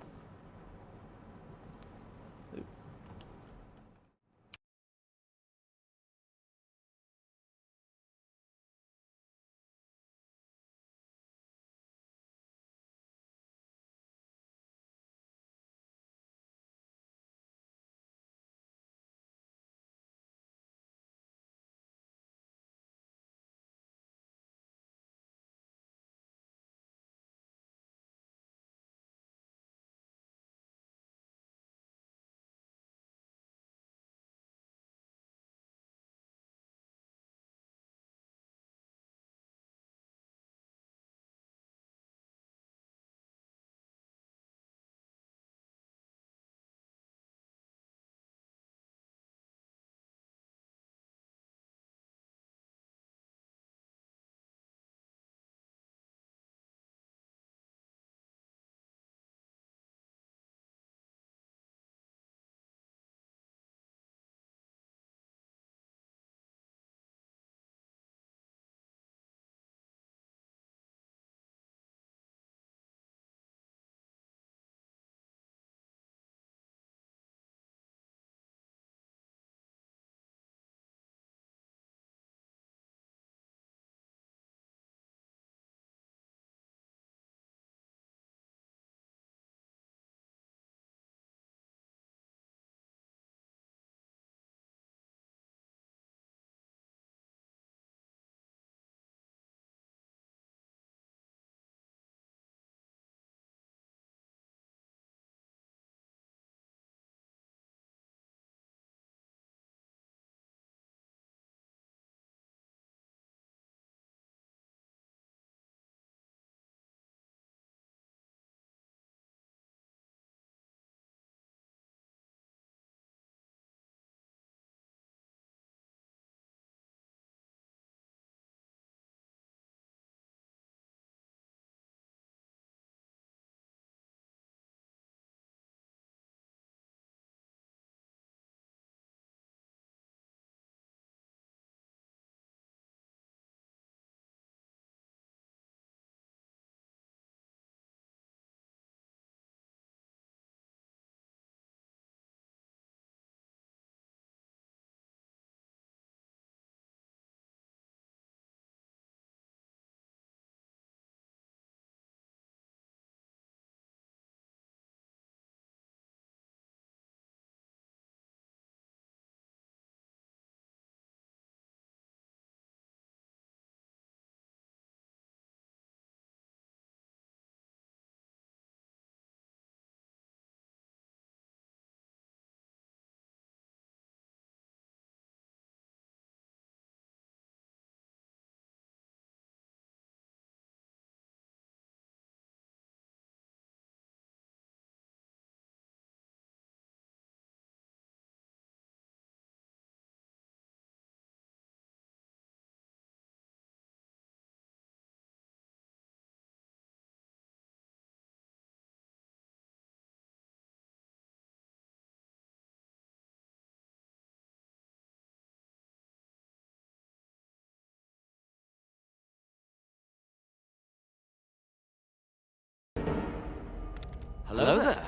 Hello there.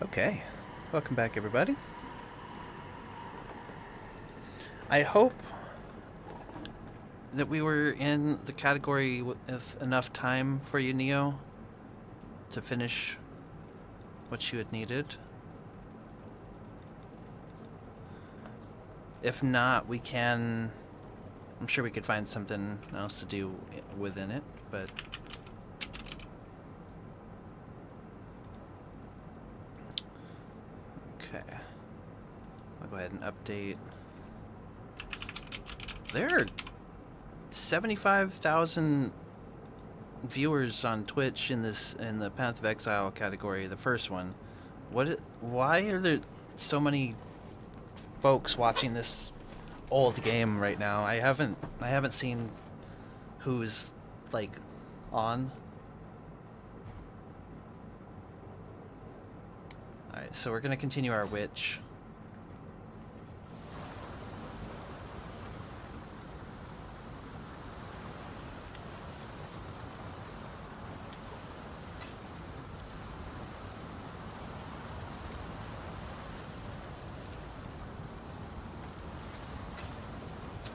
Okay, welcome back, everybody. I hope that we were in the category with enough time for you, Neo, to finish what you had needed. If not, we can... I'm sure we could find something else to do within it, but... Okay. I'll go ahead and update. There are 75,000 viewers on Twitch in the Path of Exile category, the first one. Why are there so many folks watching this old game right now? I haven't seen who's like on. Alright, so we're gonna continue our witch.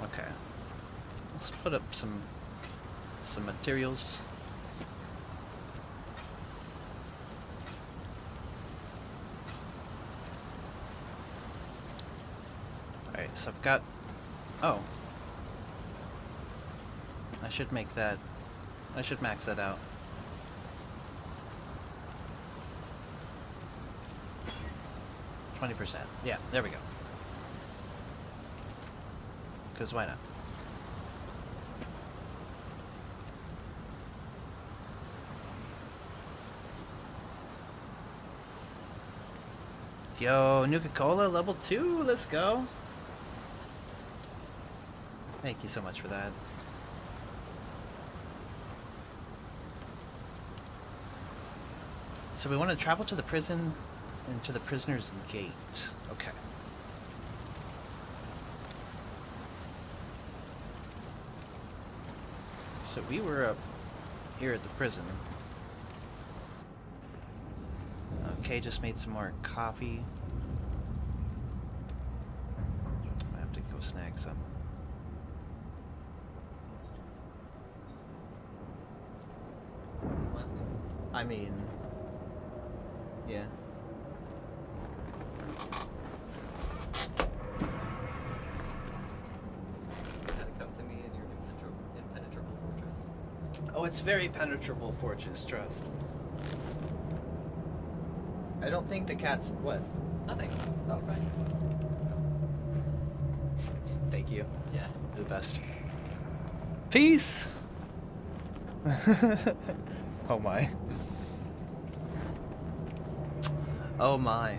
Okay. Let's put up some materials. Alright, so I've got... Oh. I should make that... I should max that out. %. Yeah, there we go. Because why not? Yo, Nuka-Cola level 2, let's go. Thank you so much for that. So we want to travel to the prison and to the prisoner's gate. Okay. So we were up here at the prison. Okay, just made some more coffee. I have to go snag some. I mean, yeah.
Come to me in your impenetrable fortress.
Oh, it's very penetrable fortress, trust. I don't think the cat's... What?
Nothing. Oh, fine.
Thank you.
Yeah.
You're the best. Peace! Oh my. Oh my.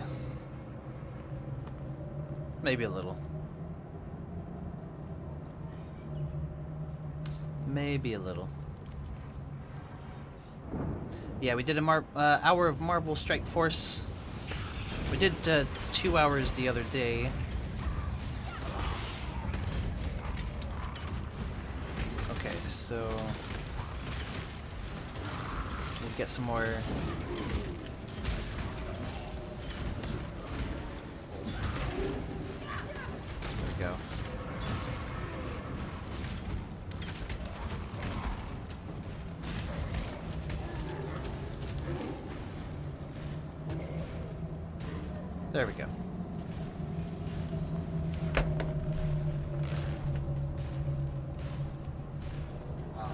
Maybe a little. Maybe a little. Yeah, we did a hour of Marvel Strike Force. We did 2 hours the other day. Okay, so we'll get some more. There we go. There we go.
Wow.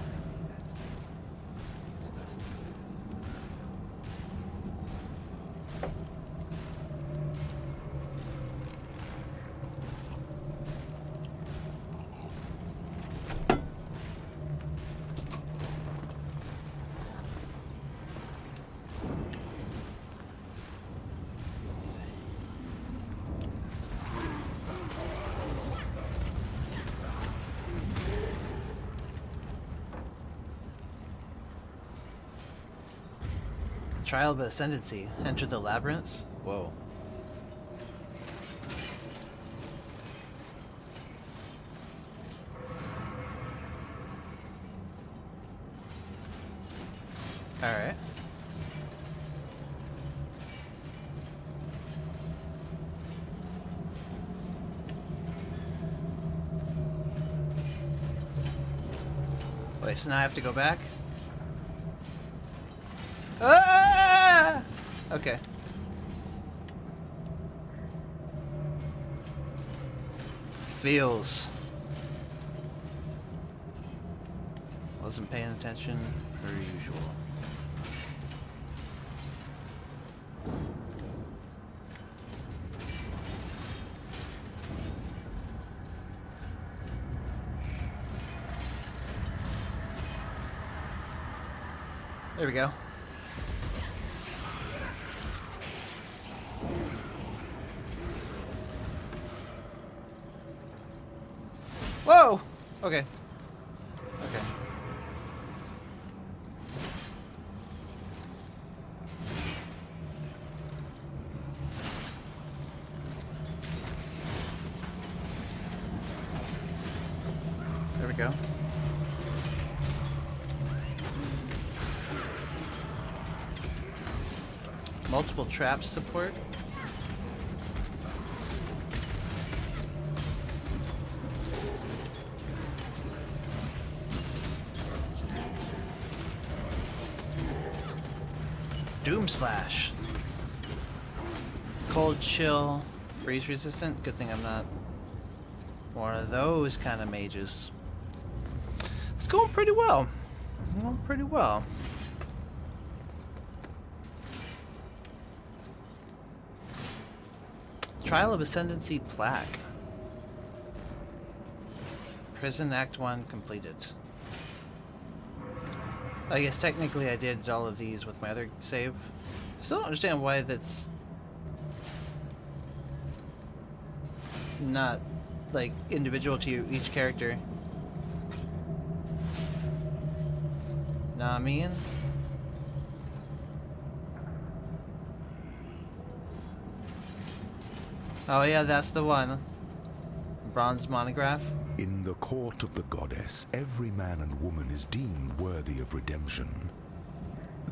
Trial of Ascendancy. Enter the labyrinth. Whoa. Alright. Wait, so now I have to go back? Ah! Okay. Feels. Wasn't paying attention per usual. There we go. Whoa! Okay. Okay. There we go. Multiple traps support. Doom Slash. Cold Chill. Freeze resistant. Good thing I'm not one of those kind of mages. It's going pretty well. Going pretty well. Trial of Ascendancy Plaque. Prison Act 1 completed. I guess technically I did all of these with my other save. I still don't understand why that's not like individual to each character. Know what I mean? Oh yeah, that's the one. Bronze monograph.
In the court of the goddess, every man and woman is deemed worthy of redemption.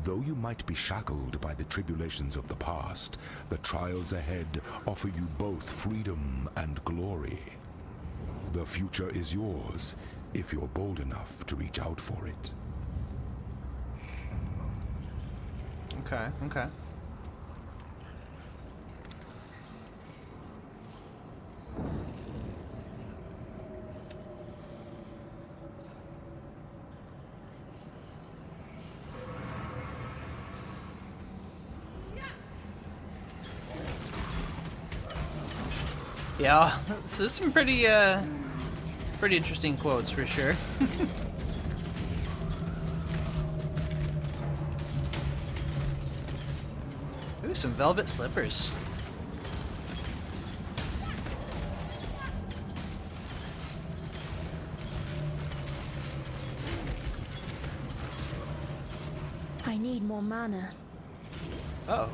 Though you might be shackled by the tribulations of the past, the trials ahead offer you both freedom and glory. The future is yours, if you're bold enough to reach out for it.
Okay, okay. Yeah, so there's some pretty interesting quotes for sure. Ooh, some velvet slippers.
I need more mana.
Oh.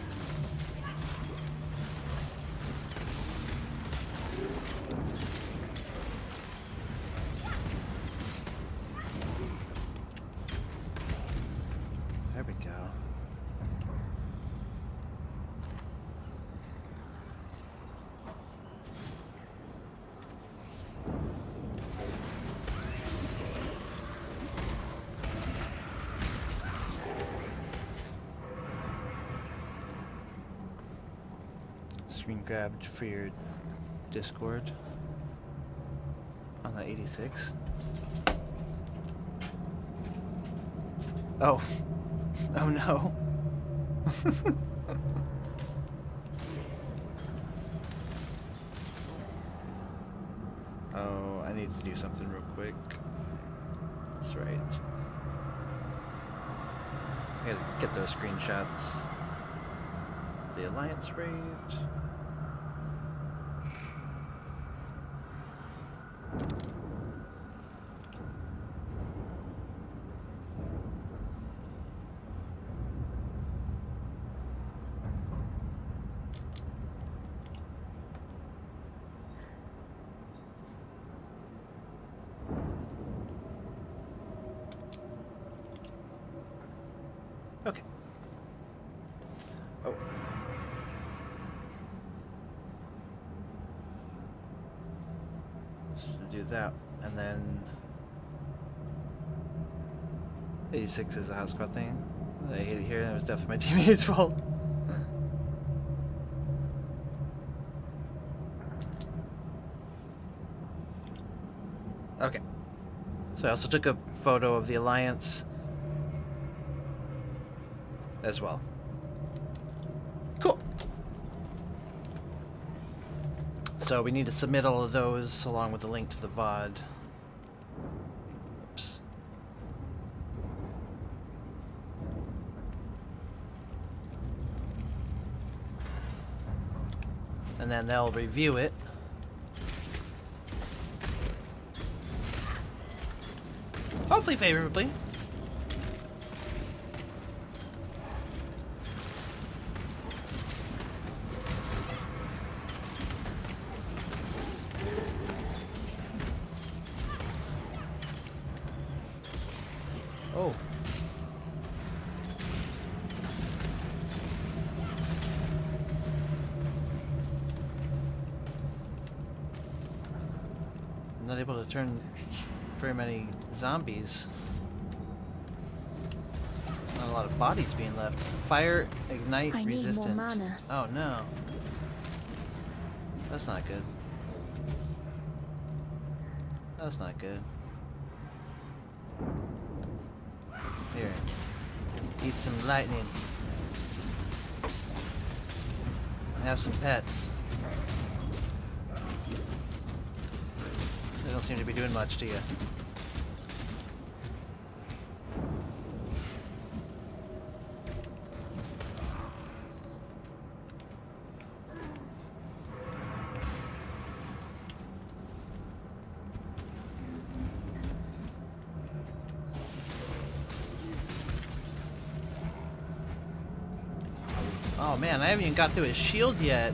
There we go. Screen grabbed for your Discord on the 86. Oh. Oh no. Oh, I need to do something real quick. That's right. I gotta get those screenshots. The Alliance raid. Okay. Oh. So do that, and then 86 is the house squad thing. I hate it here, and it was definitely my teammate's fault. Okay. So I also took a photo of the Alliance as well. Cool. So we need to submit all of those along with the link to the VOD. Oops. And then they'll review it. Hopefully favorably. Oh. I'm not able to turn very many zombies. There's not a lot of bodies being left. Fire, ignite,
I need more
resistant.
mana.
Oh no. That's not good. That's not good. Here. Eat some lightning. Have some pets. They don't seem to be doing much to you. Oh man, I haven't even got through his shield yet.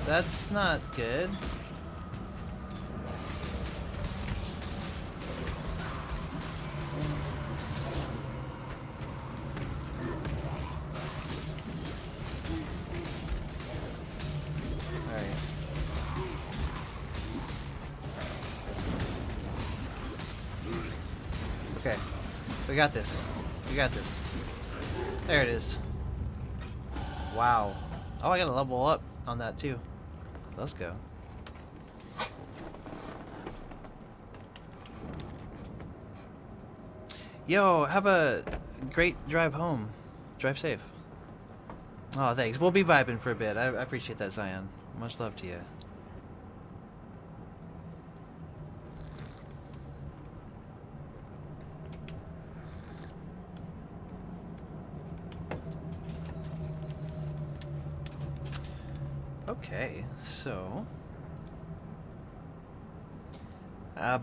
That's not good. Okay. We got this. We got this. There it is. Wow. Oh, I gotta level up on that too. Let's go. Yo, have a great drive home. Drive safe. Oh, thanks. We'll be vibing for a bit. I appreciate that, Zion. Much love to you. Okay, so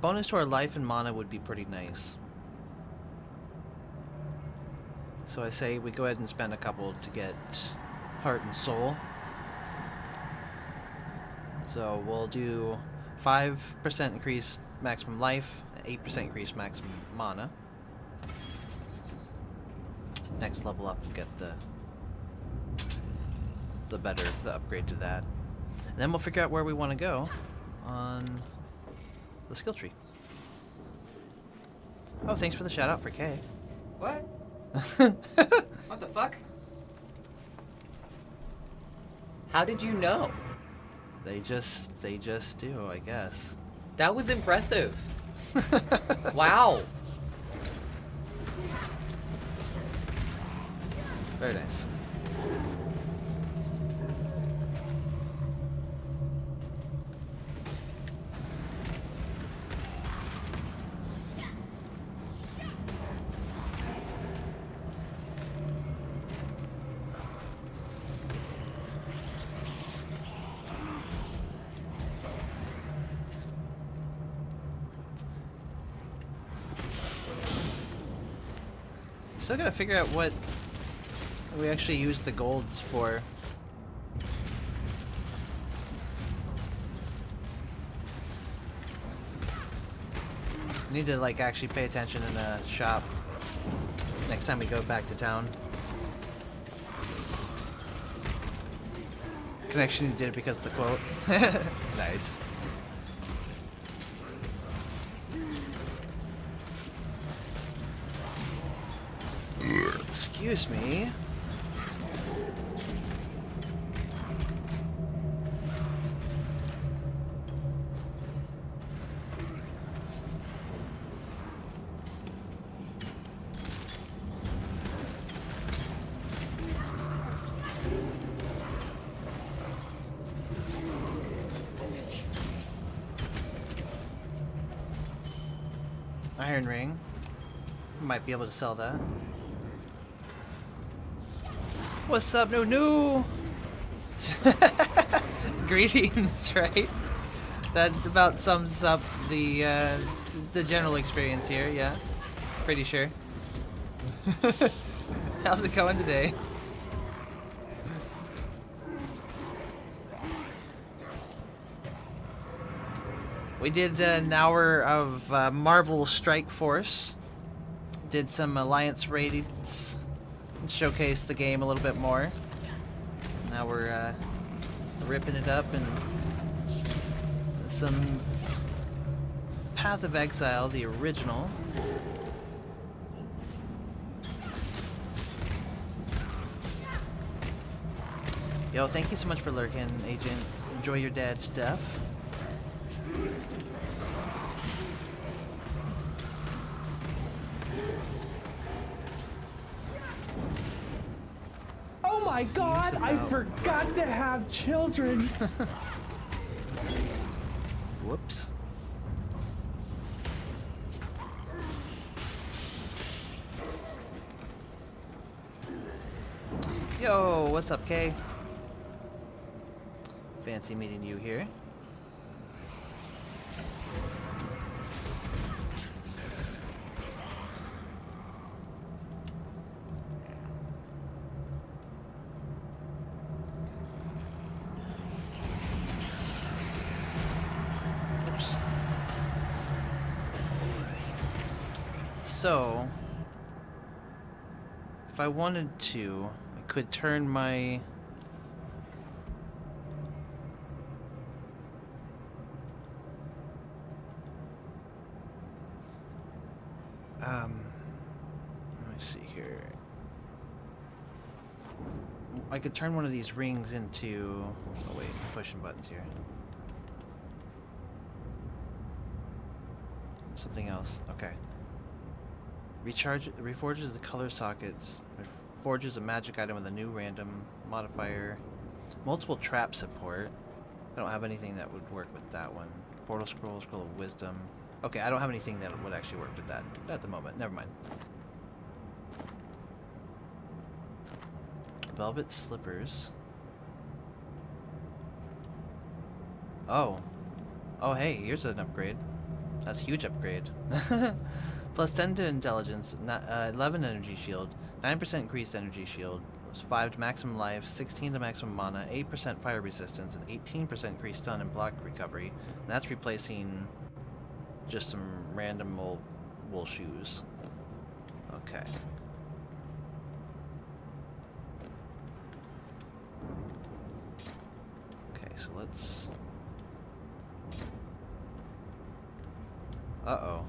bonus to our life and mana would be pretty nice. So I say we go ahead and spend a couple to get heart and soul. So we'll do 5% increase maximum life, 8% increase maximum mana. Next level up, we'll get the upgrade to that. And then we'll figure out where we want to go on the skill tree. Oh, thanks for the shout out for Kay.
What? What the fuck? How did you know?
They just do, I guess.
That was impressive. Wow.
Very nice. Still gotta figure out what we actually use the golds for. Need to like actually pay attention in a shop next time we go back to town. Connection did it because of the quote. Nice. Excuse me. Iron ring. Might be able to sell that. What's up, Nunu? Greetings, right? That about sums up the general experience here, yeah. Pretty sure. How's it going today? We did an hour of Marvel Strike Force. Did some Alliance raids. Showcase the game a little bit more. Now we're ripping it up in some Path of Exile, the original. Yo, thank you so much for lurking, Agent. Enjoy your dad stuff.
Oh my god, I forgot to have children.
Whoops. Yo, what's up, Kay? Fancy meeting you here. Oops. So, if I wanted to, I could turn my Let me see here. I could turn one of these rings into... Oh wait, I'm pushing buttons here. Something else. Okay. Reforges the color sockets. Forges a magic item with a new random modifier. Multiple trap support. I don't have anything that would work with that one. Portal scroll, scroll of wisdom. Okay, I don't have anything that would actually work with that at the moment. Never mind. Velvet slippers. Oh. Oh, hey, here's an upgrade. That's a huge upgrade. Plus 10 to intelligence, 11 energy shield, 9% increased energy shield, 5 to maximum life, 16 to maximum mana, 8% fire resistance, and 18% increased stun and block recovery. And that's replacing just some random old wool shoes. Okay. Okay, so let's... Uh-oh.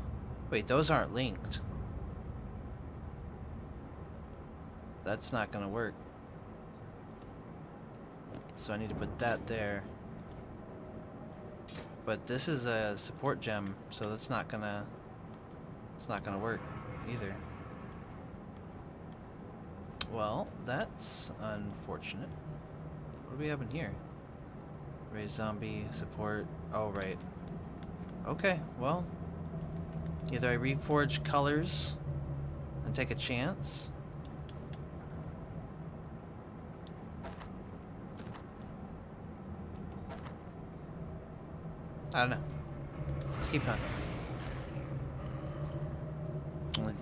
Wait, those aren't linked. That's not gonna work. So I need to put that there. But this is a support gem, so that's not gonna... It's not gonna work either. Well, that's unfortunate. What do we have in here? Raise zombie, support... Oh, right. Okay, well... Either I reforge colors and take a chance. I don't know. Let's keep going. Only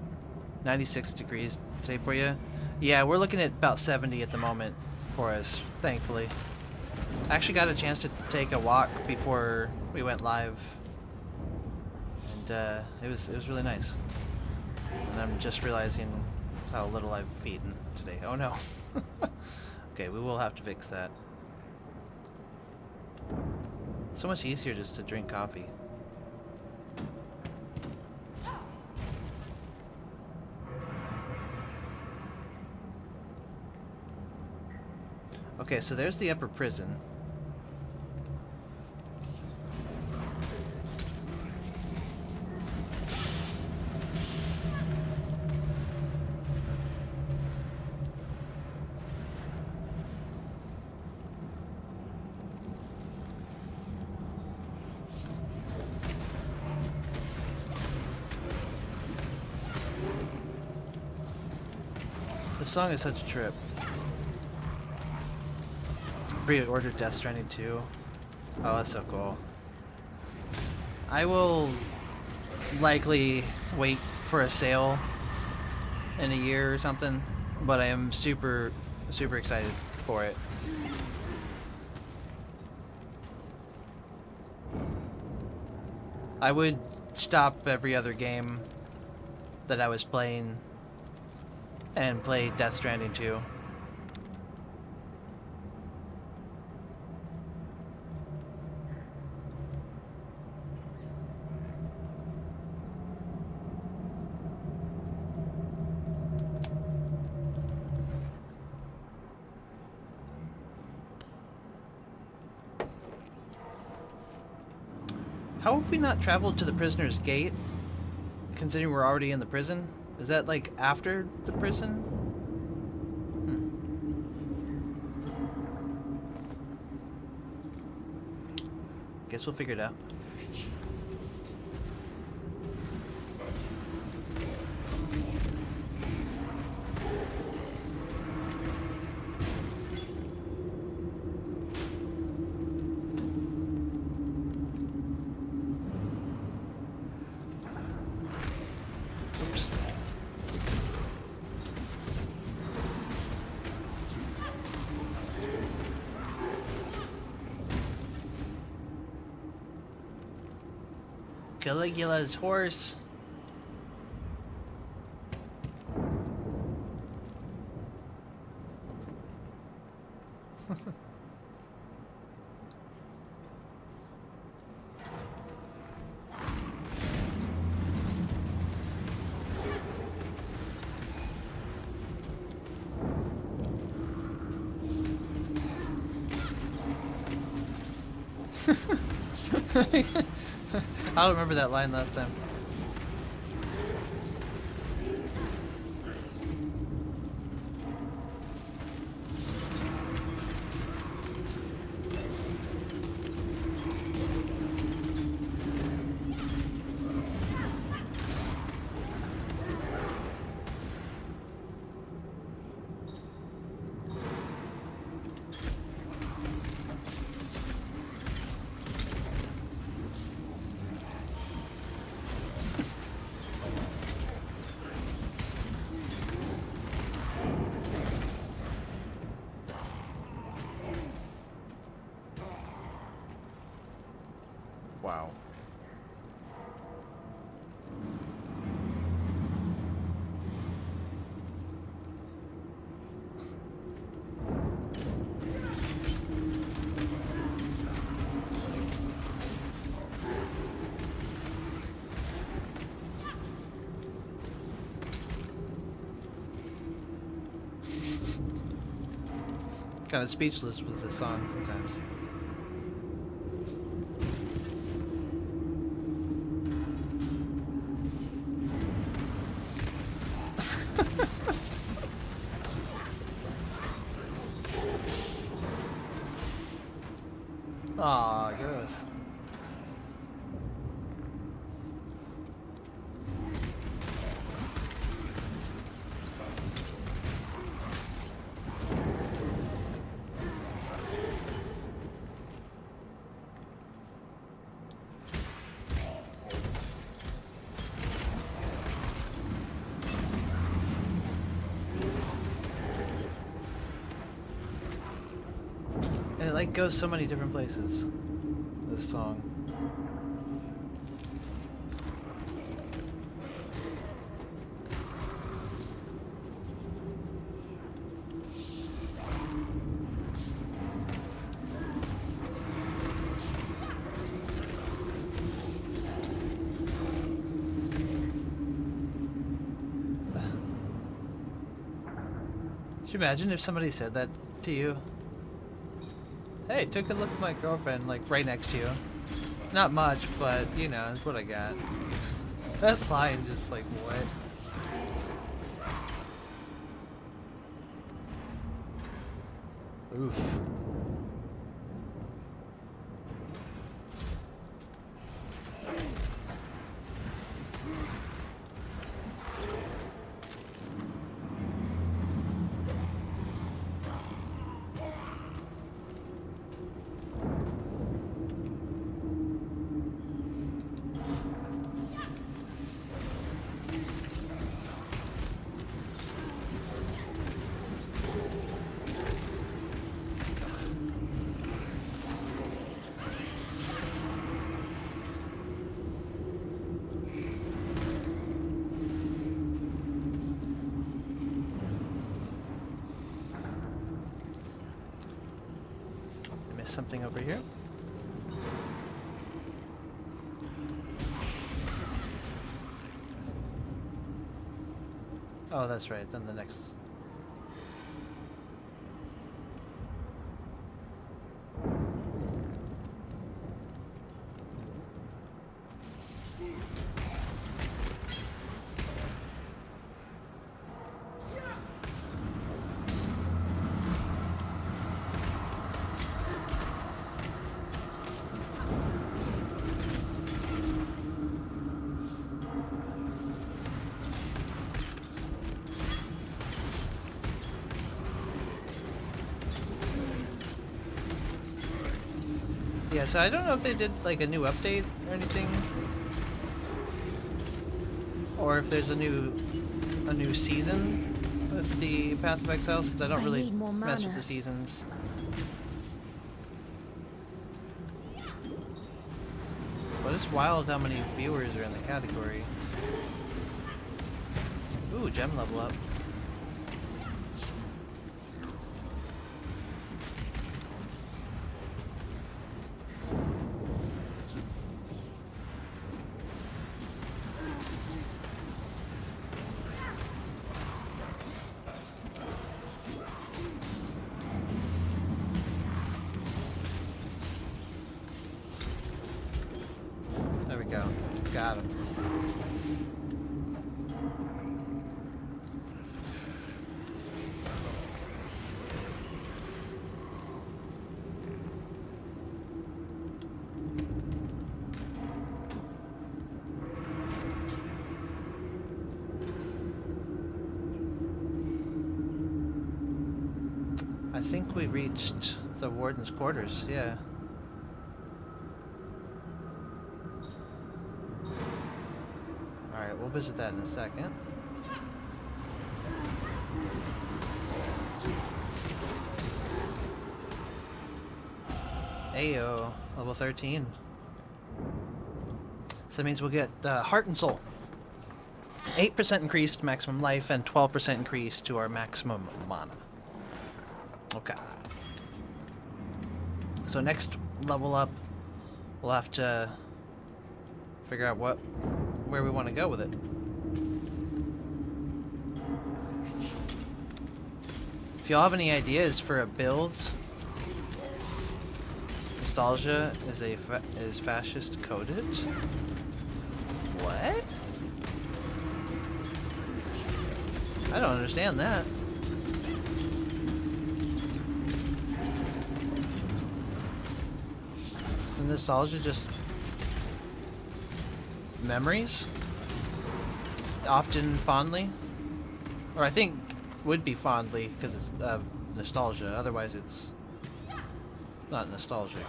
96 degrees today for you. Yeah, we're looking at about 70 at the moment for us, thankfully. I actually got a chance to take a walk before we went live. It was really nice. And I'm just realizing how little I've eaten today. Oh no. Okay, we will have to fix that. So much easier just to drink coffee. Okay, so there's the upper prison. This song is such a trip. Pre-ordered Death Stranding 2. Oh, that's so cool. I will likely wait for a sale in a year or something, but I am super excited for it. I would stop every other game that I was playing and play Death Stranding 2. How have we not traveled to the prisoner's gate, considering we're already in the prison? Is that like after the prison? Guess we'll figure it out. Caligula's horse. I don't remember that line last time. Wow. Kind of speechless with this song sometimes. Aw, gross. And it like goes so many different places, this song. Could you imagine if somebody said that to you? Hey, took a look at my girlfriend, like, right next to you. Not much, but, you know, that's what I got. That line just, like, what? Oof. Something over here. Oh, that's right. Then the next. Yeah, so I don't know if they did like a new update or anything, or if there's a new season with the Path of Exile, since I don't really
need more
mess with
mana.
the seasons. But it's wild how many viewers are in the category. Ooh, gem level up. Got him. I think we reached the warden's quarters, yeah. Alright, we'll visit that in a second. Ayo, level 13. So that means we'll get Heart and Soul. 8% increased maximum life and 12% increase to our maximum mana. Okay. So next level up, we'll have to figure out where we want to go with it. If y'all have any ideas for a build, Nostalgia is fascist coded. What? I don't understand that. Is Nostalgia just memories? Often fondly? Or I think would be fondly because it's nostalgia. Otherwise it's not nostalgic,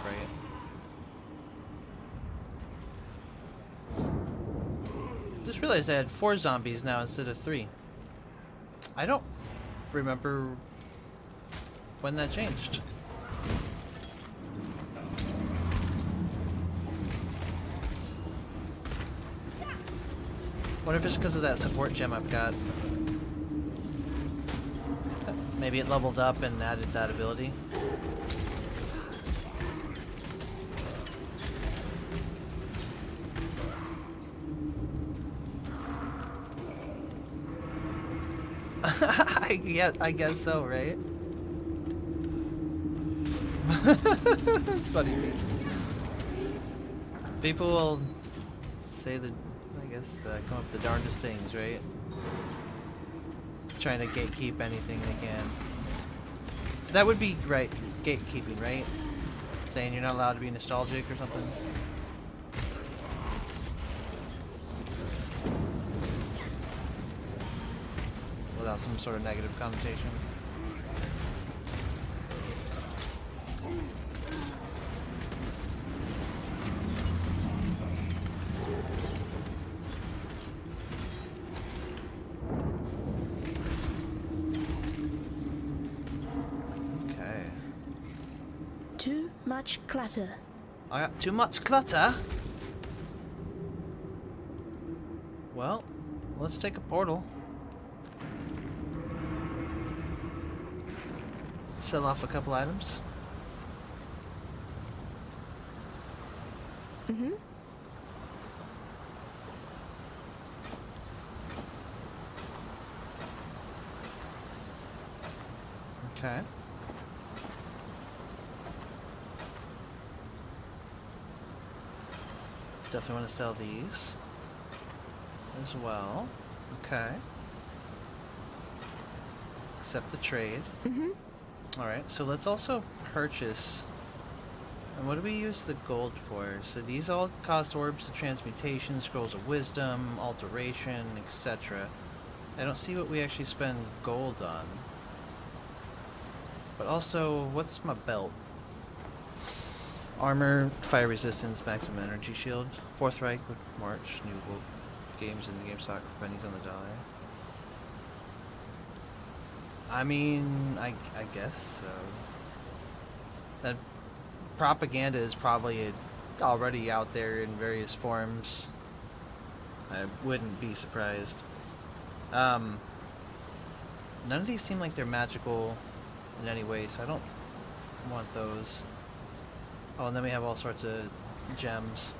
right? Just realized I had 4 zombies now instead of 3. I don't remember when that changed. Wonder if it's because of that support gem I've got. Maybe it leveled up and added that ability. I guess so, right? It's funny, Beast. People will say that, I guess, come up with the darndest things, right? Trying to gatekeep anything they can. That would be right, gatekeeping, right? Saying you're not allowed to be nostalgic or something. Without some sort of negative connotation. Okay.
Too much clutter.
I got too much clutter. Well, let's take a portal. Sell off a couple items.
Mm-hmm.
Okay. Definitely want to sell these as well. Okay. Accept the trade.
Mm-hmm.
Alright, so let's also purchase. And what do we use the gold for? So these all cost orbs of transmutation, scrolls of wisdom, alteration, etc. I don't see what we actually spend gold on. But also, what's my belt? Armor, fire resistance, maximum energy shield. Fourth Reich with March, new gold games in the game stock, pennies on the dollar. I mean, I guess so. That propaganda is probably already out there in various forms. I wouldn't be surprised. None of these seem like they're magical in any way, so I don't want those. Oh, and then we have all sorts of gems.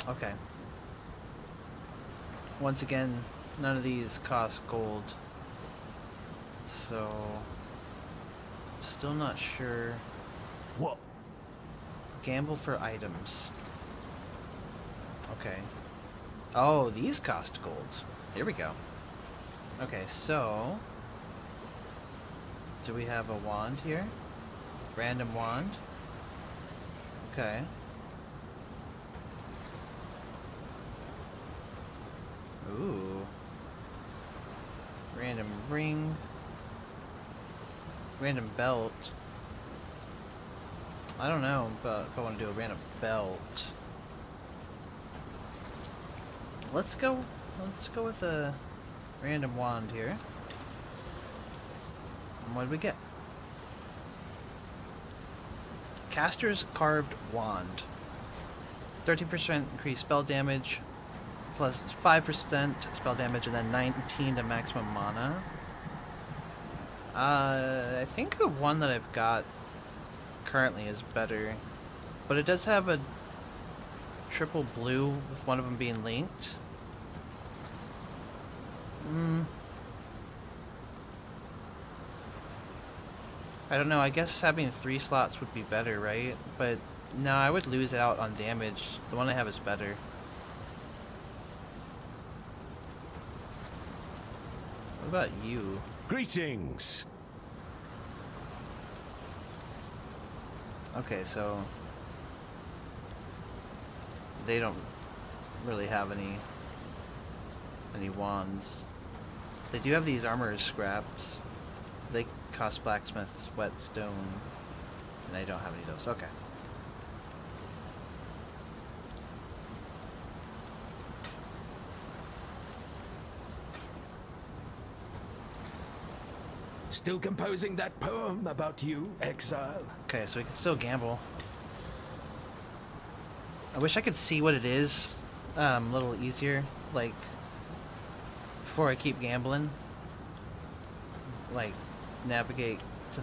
Okay. Once again, none of these cost gold. So, still not sure.
What?
Gamble for items. Okay. Oh, these cost gold. Here we go. Okay, so... do we have a wand here? Random wand? Okay. Ooh. Random ring. Random belt. I don't know, but if I want to do a random belt. Let's go with a random wand here. And what did we get? Caster's Carved Wand. 13% increased spell damage, plus 5% spell damage, and then 19 to maximum mana. I think the one that I've got currently is better, but it does have a triple blue with one of them being linked. I don't know, I guess having 3 slots would be better, right? But no, I would lose out on damage. The one I have is better. What about you?
Greetings.
Okay, so they don't really have any wands. They do have these armor scraps. They cost blacksmith's whetstone, and I don't have any of those. Okay.
Still composing that poem about you, exile?
Okay, so we can still gamble. I wish I could see what it is a little easier, like, before I keep gambling. Like, navigate to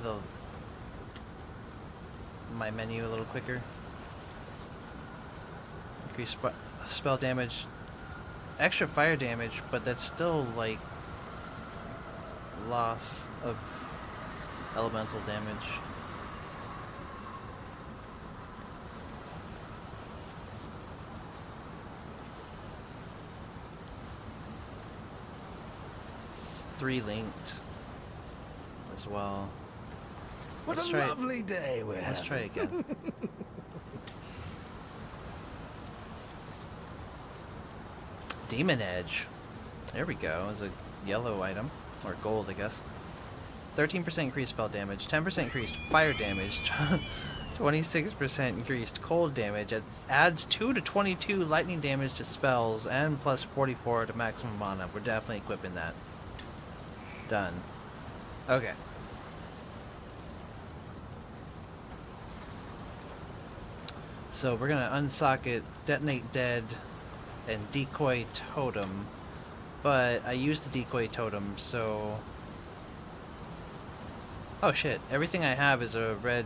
my menu a little quicker. Increase spell damage. Extra fire damage, but that's still, like, loss of elemental damage. It's 3 linked as well.
What
Let's
a
try it.
lovely day we're
Let's
having.
try again. Demon Edge. There we go. It's a yellow item. Or gold, I guess. 13% increased spell damage, 10% increased fire damage, 26% increased cold damage. It adds 2 to 22 lightning damage to spells, and plus 44 to maximum mana. We're definitely equipping that. Done. Okay. So we're gonna unsocket Detonate Dead and Decoy Totem. But I used the Decoy Totem, so... oh shit, everything I have is a red...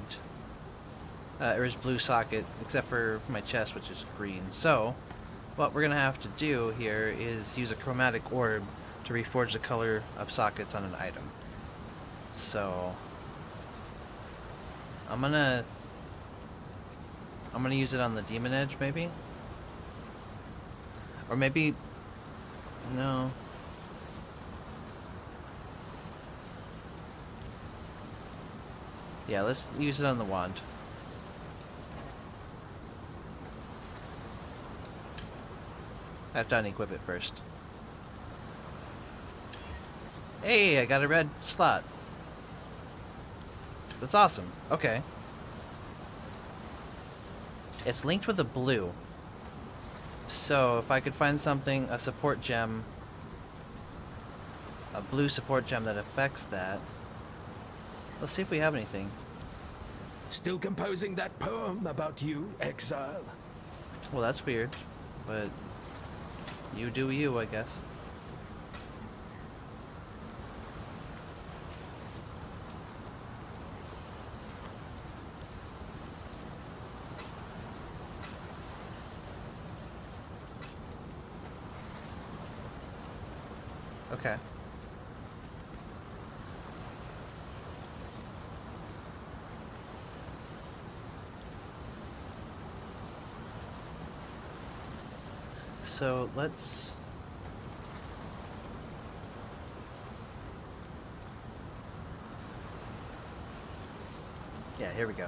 or is blue socket, except for my chest, which is green. So, what we're gonna have to do here is use a chromatic orb to reforge the color of sockets on an item. So... I'm gonna use it on the Demon Edge, maybe? Or maybe... no. Yeah, let's use it on the wand. I have to unequip it first. Hey, I got a red slot. That's awesome. Okay. It's linked with a blue. So if I could find something, a support gem, a blue support gem that affects that. Let's see if we have anything.
Still composing that poem about you, exile?
Well, that's weird, but you do you, I guess. Okay. So let's... Yeah, here we go.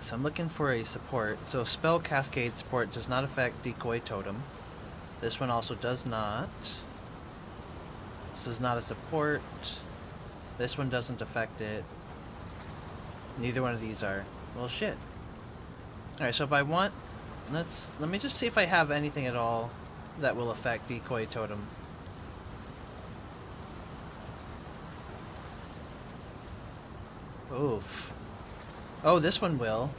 So I'm looking for a support. So spell cascade support does not affect decoy totem. This one also does not. This is not a support. This one doesn't affect it. Neither one of these are. Well, shit. Alright, so if I want... Let me just see if I have anything at all that will affect decoy totem. Oof. Oh, this one will.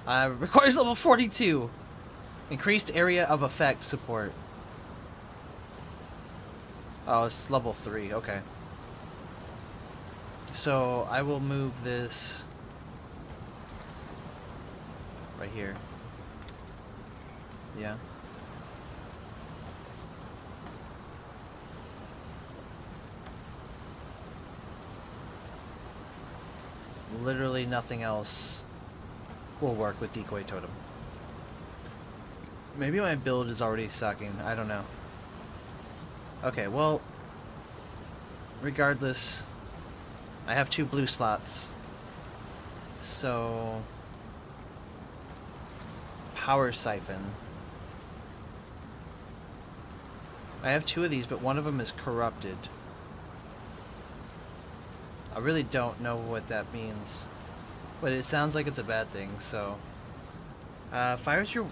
Requires level 42. Increased area of effect support. Oh, it's level 3. Okay. So I will move this right here. Yeah. Literally nothing else will work with decoy totem. Maybe my build is already sucking. I don't know. Okay, well, regardless, I have 2 blue slots. So, power siphon. I have 2 of these, but one of them is corrupted. I really don't know what that means, but it sounds like it's a bad thing, so... fires your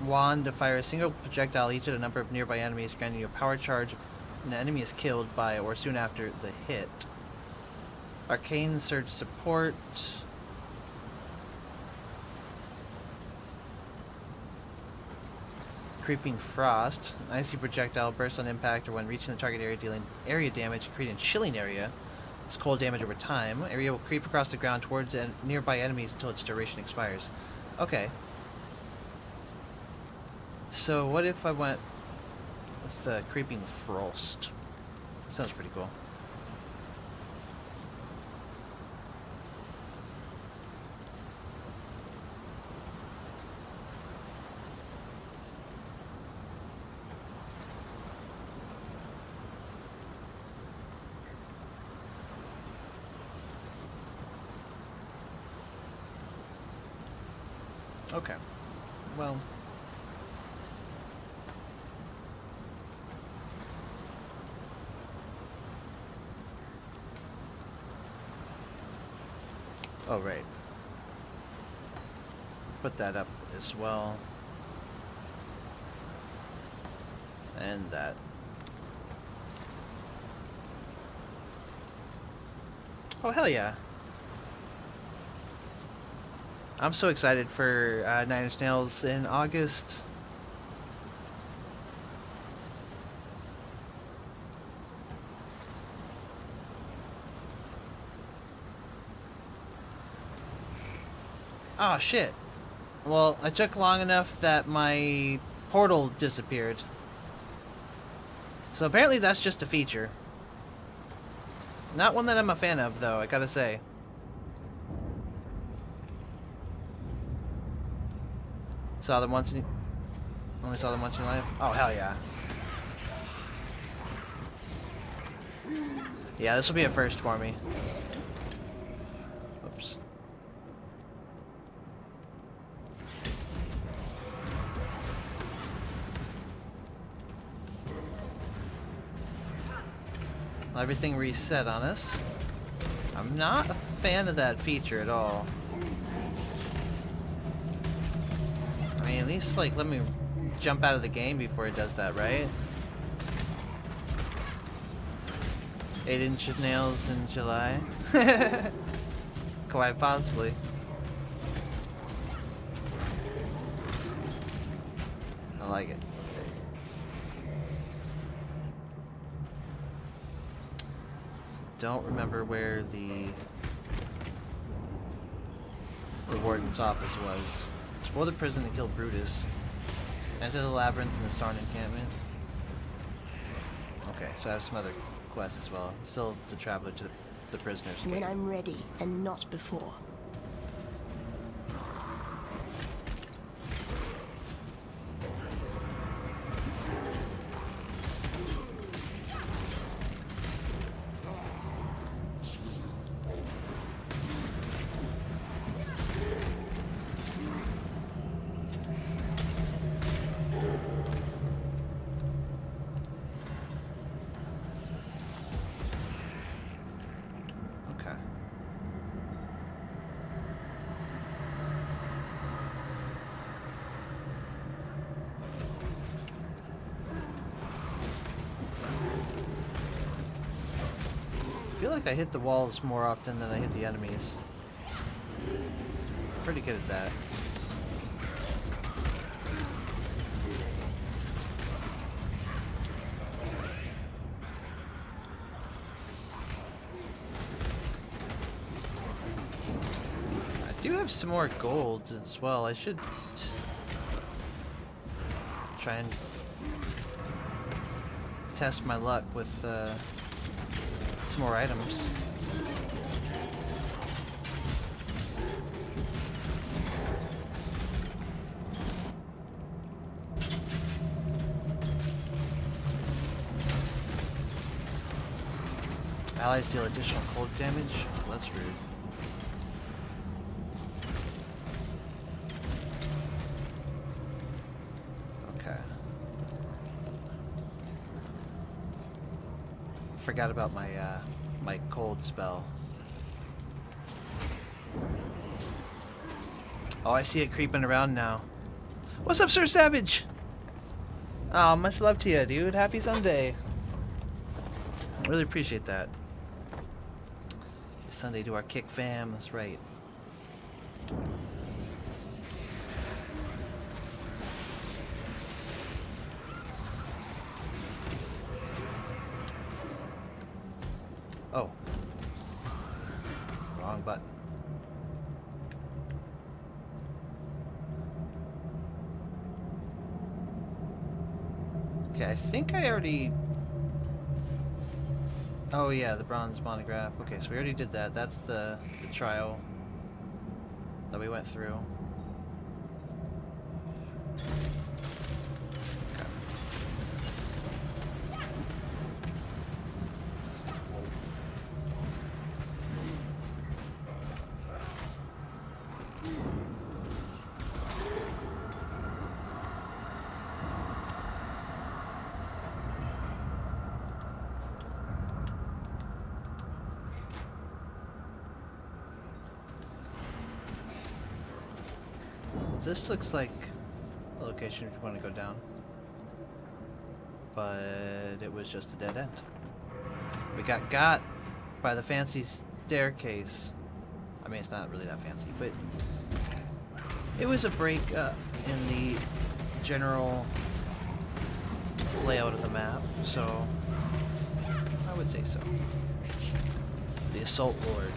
wand to fire a single projectile each at a number of nearby enemies, granting you a power charge when the enemy is killed by or soon after the hit. Arcane Surge support. Creeping Frost. An icy projectile bursts on impact or when reaching the target area, dealing area damage, creating a chilling area. It's cold damage over time. Area will creep across the ground towards nearby enemies until its duration expires. Okay. So what if I went with Creeping Frost? Sounds pretty cool. Okay. Well... Oh, right. Put that up as well. And that. Oh, hell yeah. I'm so excited for Nine Inch Nails in August. Oh shit. Well, I took long enough that my portal disappeared. So apparently that's just a feature. Not one that I'm a fan of, though, I gotta say. Saw them once in... Only saw them once in your life? Oh, hell yeah. Yeah, this will be a first for me. Oops. Well, everything reset on us. I'm not a fan of that feature at all. I mean, at least, like, let me jump out of the game before it does that, right? 8-inch nails in July? Quite possibly. I like it. Don't remember where the warden's office was. Explore the prison to kill Brutus. Enter the labyrinth in the Sarn encampment. Okay, so I have some other quest as well. Still the traveler to the prisoner's
When
cave.
I'm ready, and not before.
Okay. I feel like I hit the walls more often than I hit the enemies. Pretty good at that. I do have some more gold as well. I should try and test my luck with some more items. Allies deal additional cold damage? That's rude. Okay. Forgot about my my cold spell. Oh, I see it creeping around now. What's up, Sir Savage? Oh, much love to you, dude. Happy Sunday. Really appreciate that. Sunday to our kick fam, that's right. Oh. Wrong button. Okay, I think I already... Oh yeah, the bronze monograph. Okay, so we already did that. That's the trial that we went through. Okay. This looks like a location if you want to go down. But it was just a dead end. We got by the fancy staircase. I mean, it's not really that fancy, but it was a break in the general layout of the map, so I would say so. The Assault Lord.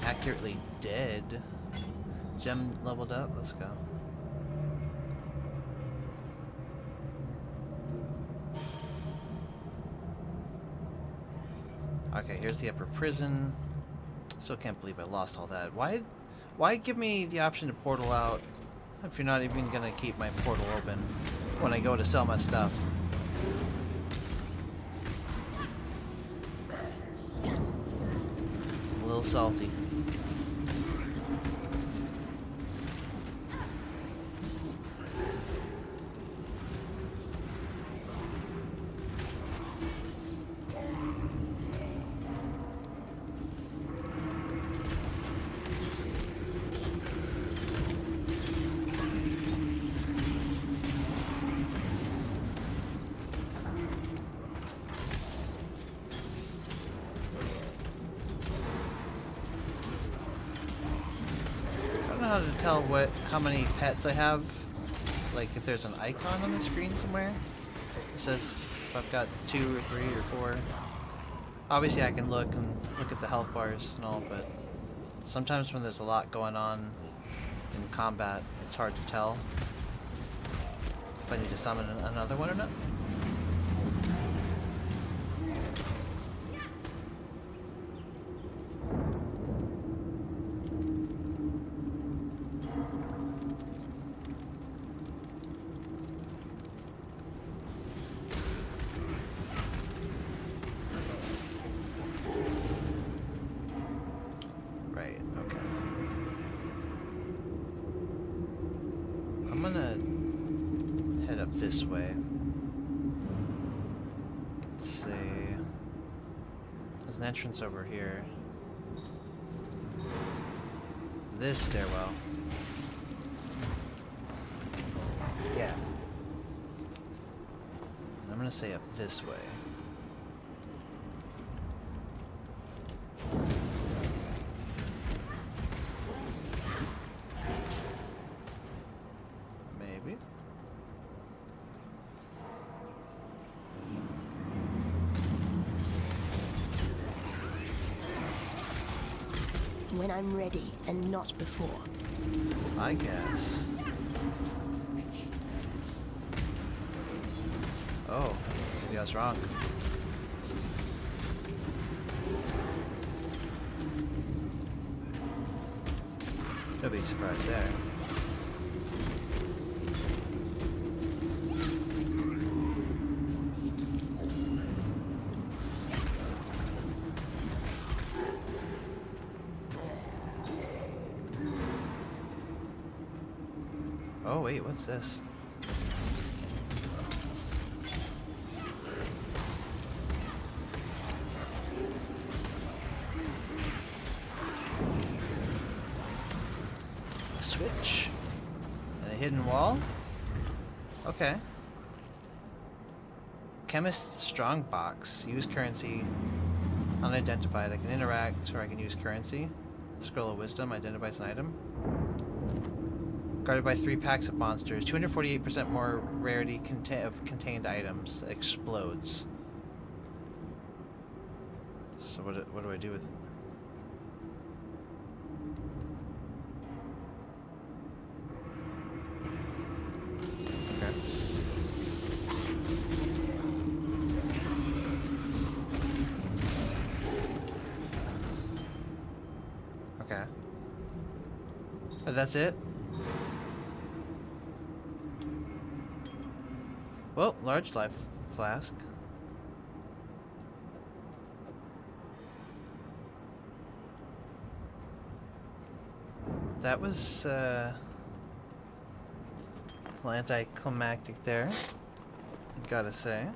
Accurately dead. Gem leveled up, let's go. Okay, here's the upper prison. Still can't believe I lost all that. Why give me the option to portal out if you're not even gonna keep my portal open when I go to sell my stuff? A little salty. How to tell how many pets I have, like if there's an icon on the screen somewhere it says if I've got 2 or 3 or 4. Obviously I can look at the health bars and all, but sometimes when there's a lot going on in combat it's hard to tell if I need to summon another one or not. this way. Let's see. There's an entrance over here. This stairwell. Yeah. I'm gonna say up this way. Maybe.
When I'm ready and not before.
I guess. Oh, maybe I was wrong. No big surprise there. Oh wait, what's this? A switch and a hidden wall? Okay. Chemist's strong box. Use currency. Unidentified. I can interact or I can use currency. Scroll of Wisdom identifies an item. Guarded by 3 packs of monsters. 248% more rarity of contained items. Explodes. So what do I do with it? Okay. Okay. But that's it? Well, large life flask. That was a little anticlimactic there, gotta say.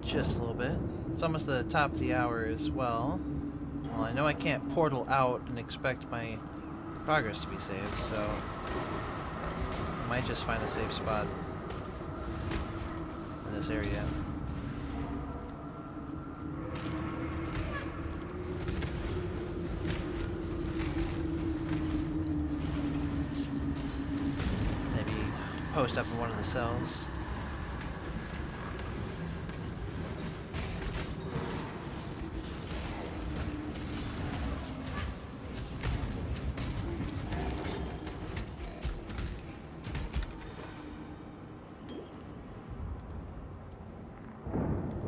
Just a little bit. It's almost the top of the hour as well. Well, I know I can't portal out and expect my progress to be saved, so I might just find a safe spot in this area. Maybe post up in one of the cells.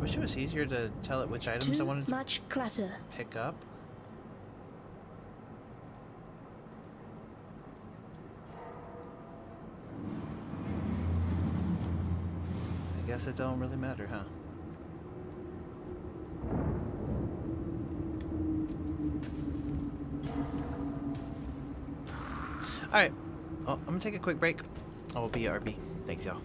Wish it was easier to tell it which items I wanted to
much clutter.
pick up. I guess it don't really matter, huh? Alright. Well, I'm gonna take a quick break. I will be RB. Thanks, y'all.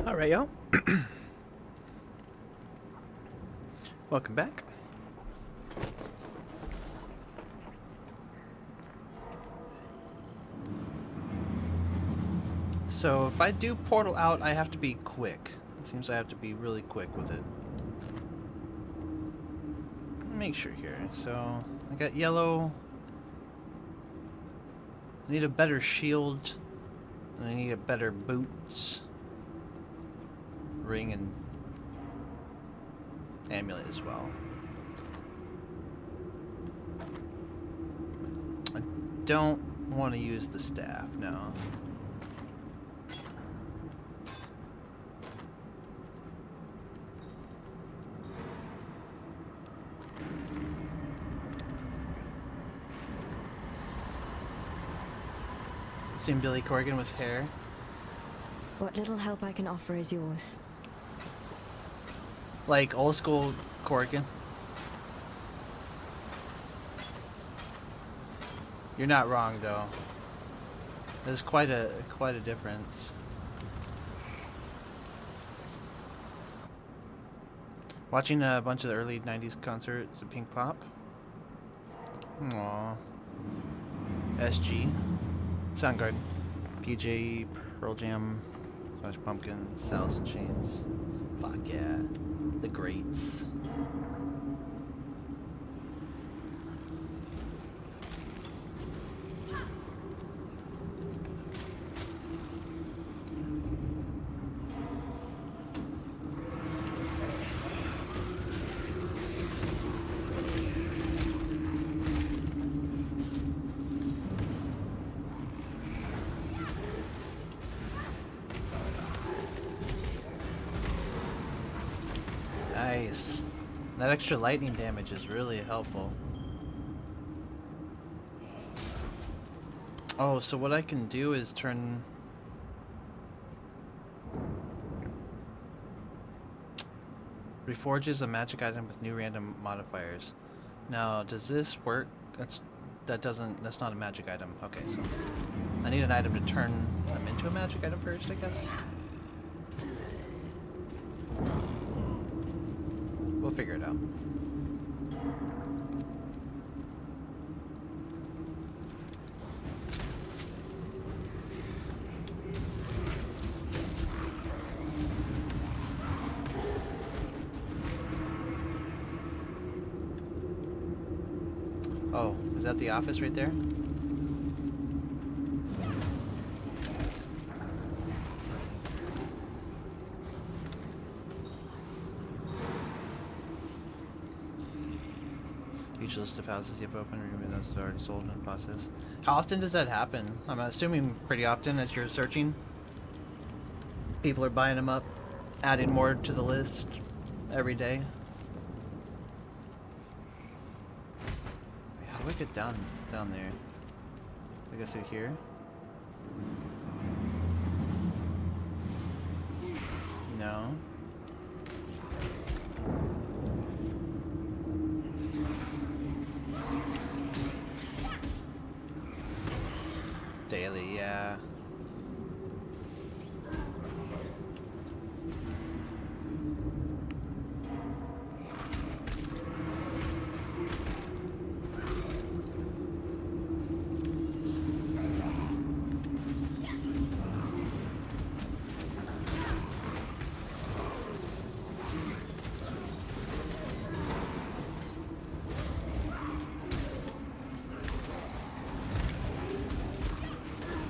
All right, y'all. Welcome back. So if I do portal out, I have to be quick. It seems I have to be really quick with it. Make sure here. So I got yellow. I need a better shield. And I need a better boots. Ring and amulet as well. I don't want to use the staff, no. Seen Billy Corgan with hair.
What little help I can offer is yours.
Like old school Corgan. You're not wrong though. There's quite a difference. Watching a bunch of the early 90s concerts of Pink Pop. Aww. SG. Soundgarden. PJ, Pearl Jam, Smash Pumpkins, Alice in Chains. Fuck yeah. The greats. Nice. That extra lightning damage is really helpful. Oh, so what I can do is turn... Reforges a magic item with new random modifiers. Now, does this work? That's not a magic item. Okay, so I need an item to turn them into a magic item first, I guess. We'll figure it out. Oh, is that the office right there? Each list of houses you have opened, remove those that are already sold in the process. How often does that happen? I'm assuming pretty often as you're searching. People are buying them up, adding more to the list every day. How do I get down there? I go through here? No. Daily, yeah.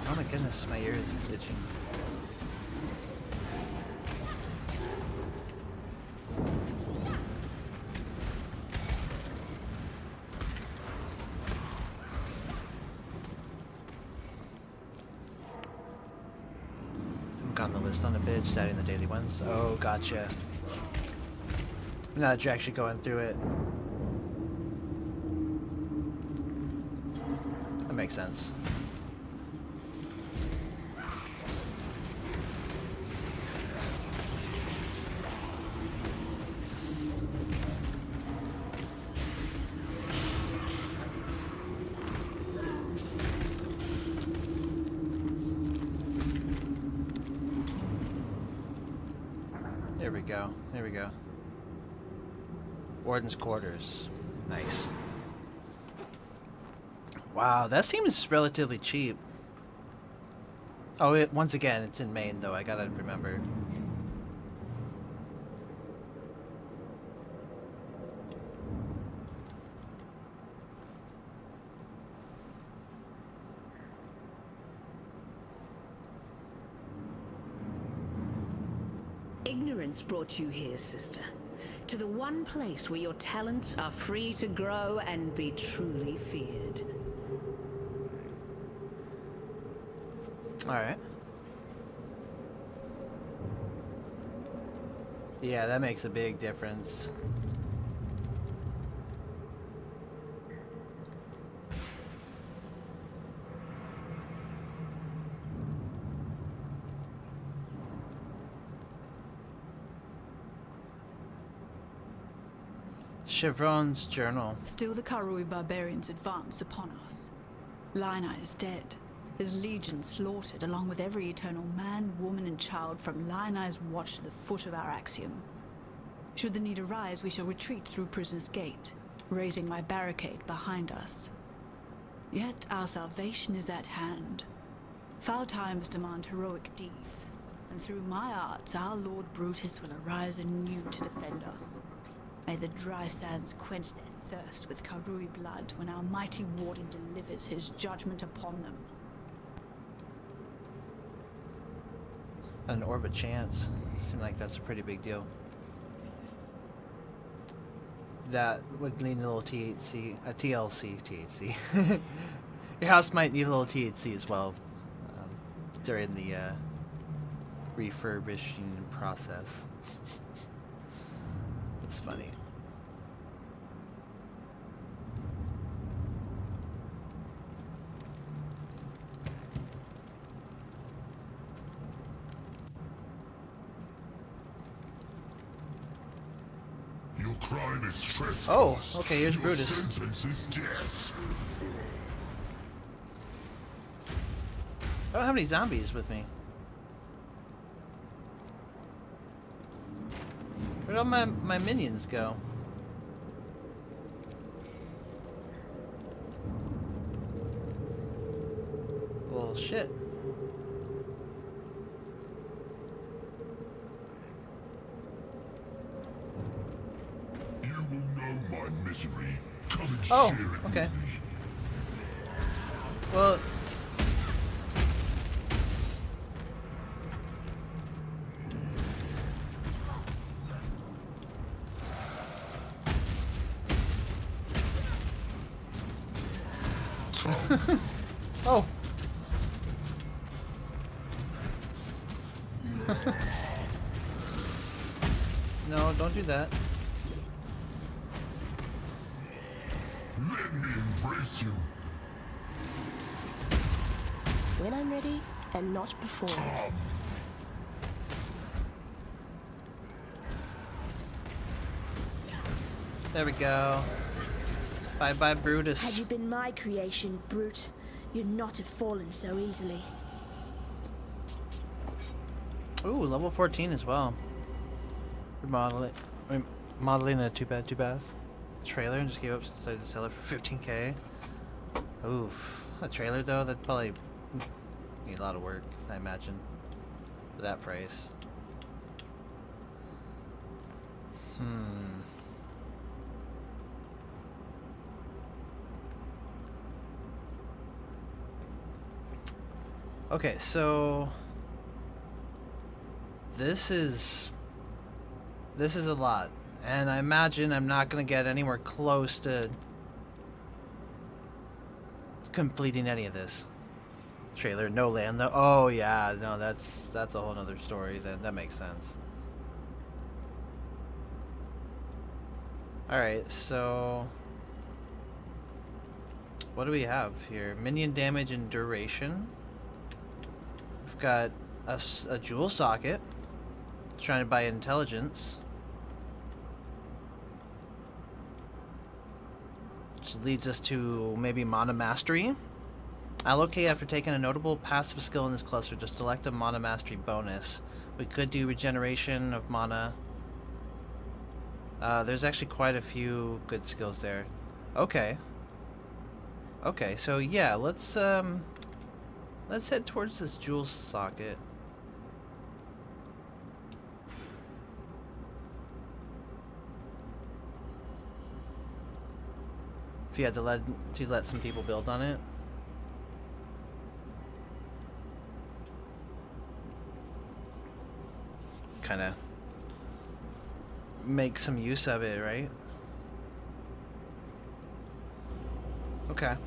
Oh my goodness, my ear is itching. I'm on the list on the bitch, adding the daily ones. Oh, gotcha. Now that you're actually going through it. That makes sense. There we go. There we go. Warden's quarters. Nice. Wow, that seems relatively cheap. Oh, once again, it's in Maine, though. I gotta remember.
Ignorance brought you here, sister. To the one place where your talents are free to grow and be truly feared.
Alright. Yeah, that makes a big difference. Chevron's journal.
Still the Karui barbarians advance upon us. Lionai is dead. His legion slaughtered, along with every eternal man, woman, and child from Lionai's watch to the foot of our axiom. Should the need arise, we shall retreat through Prisoner's Gate, raising my barricade behind us. Yet our salvation is at hand. Foul times demand heroic deeds, and through my arts our Lord Brutus will arise anew to defend us. May the dry sands quench their thirst with Karui blood when our mighty warden delivers his judgment upon them.
An orbit chance. Seems like that's a pretty big deal. That would need a little THC, a TLC THC. Your house might need a little THC as well during the refurbishing process. It's funny.
Your crime is trespass.
Oh, okay, here's Brutus.
Sentence is death.
I don't have any zombies with me. Where'd all my minions go? Well, shit.
You will know my misery. Come and
Oh,
share it
okay.
with me.
Well, oh. No, don't do that.
Let me embrace you.
When I'm ready, and not before.
There we go. Bye bye, Brutus.
Had you been my creation, brute, you'd not have fallen so easily.
Ooh, level 14 as well. Remodeling a two-bed, two-bath trailer and just gave up, decided to sell it for 15K. Oof. A trailer though, that'd probably need a lot of work, I imagine, for that price. Okay, so this is a lot, and I imagine I'm not gonna get anywhere close to completing any of this. Trailer, no land though. Oh yeah, no, that's a whole nother story. Then that makes sense. All right, so what do we have here? Minion damage and duration. We've got a jewel socket. Trying to buy intelligence. Which leads us to maybe mana mastery. Allocate after taking a notable passive skill in this cluster to select a mana mastery bonus. We could do regeneration of mana. There's actually quite a few good skills there. Okay. Okay, so yeah, let's head towards this jewel socket. If you had to let some people build on it. Kind of make some use of it, right? Okay.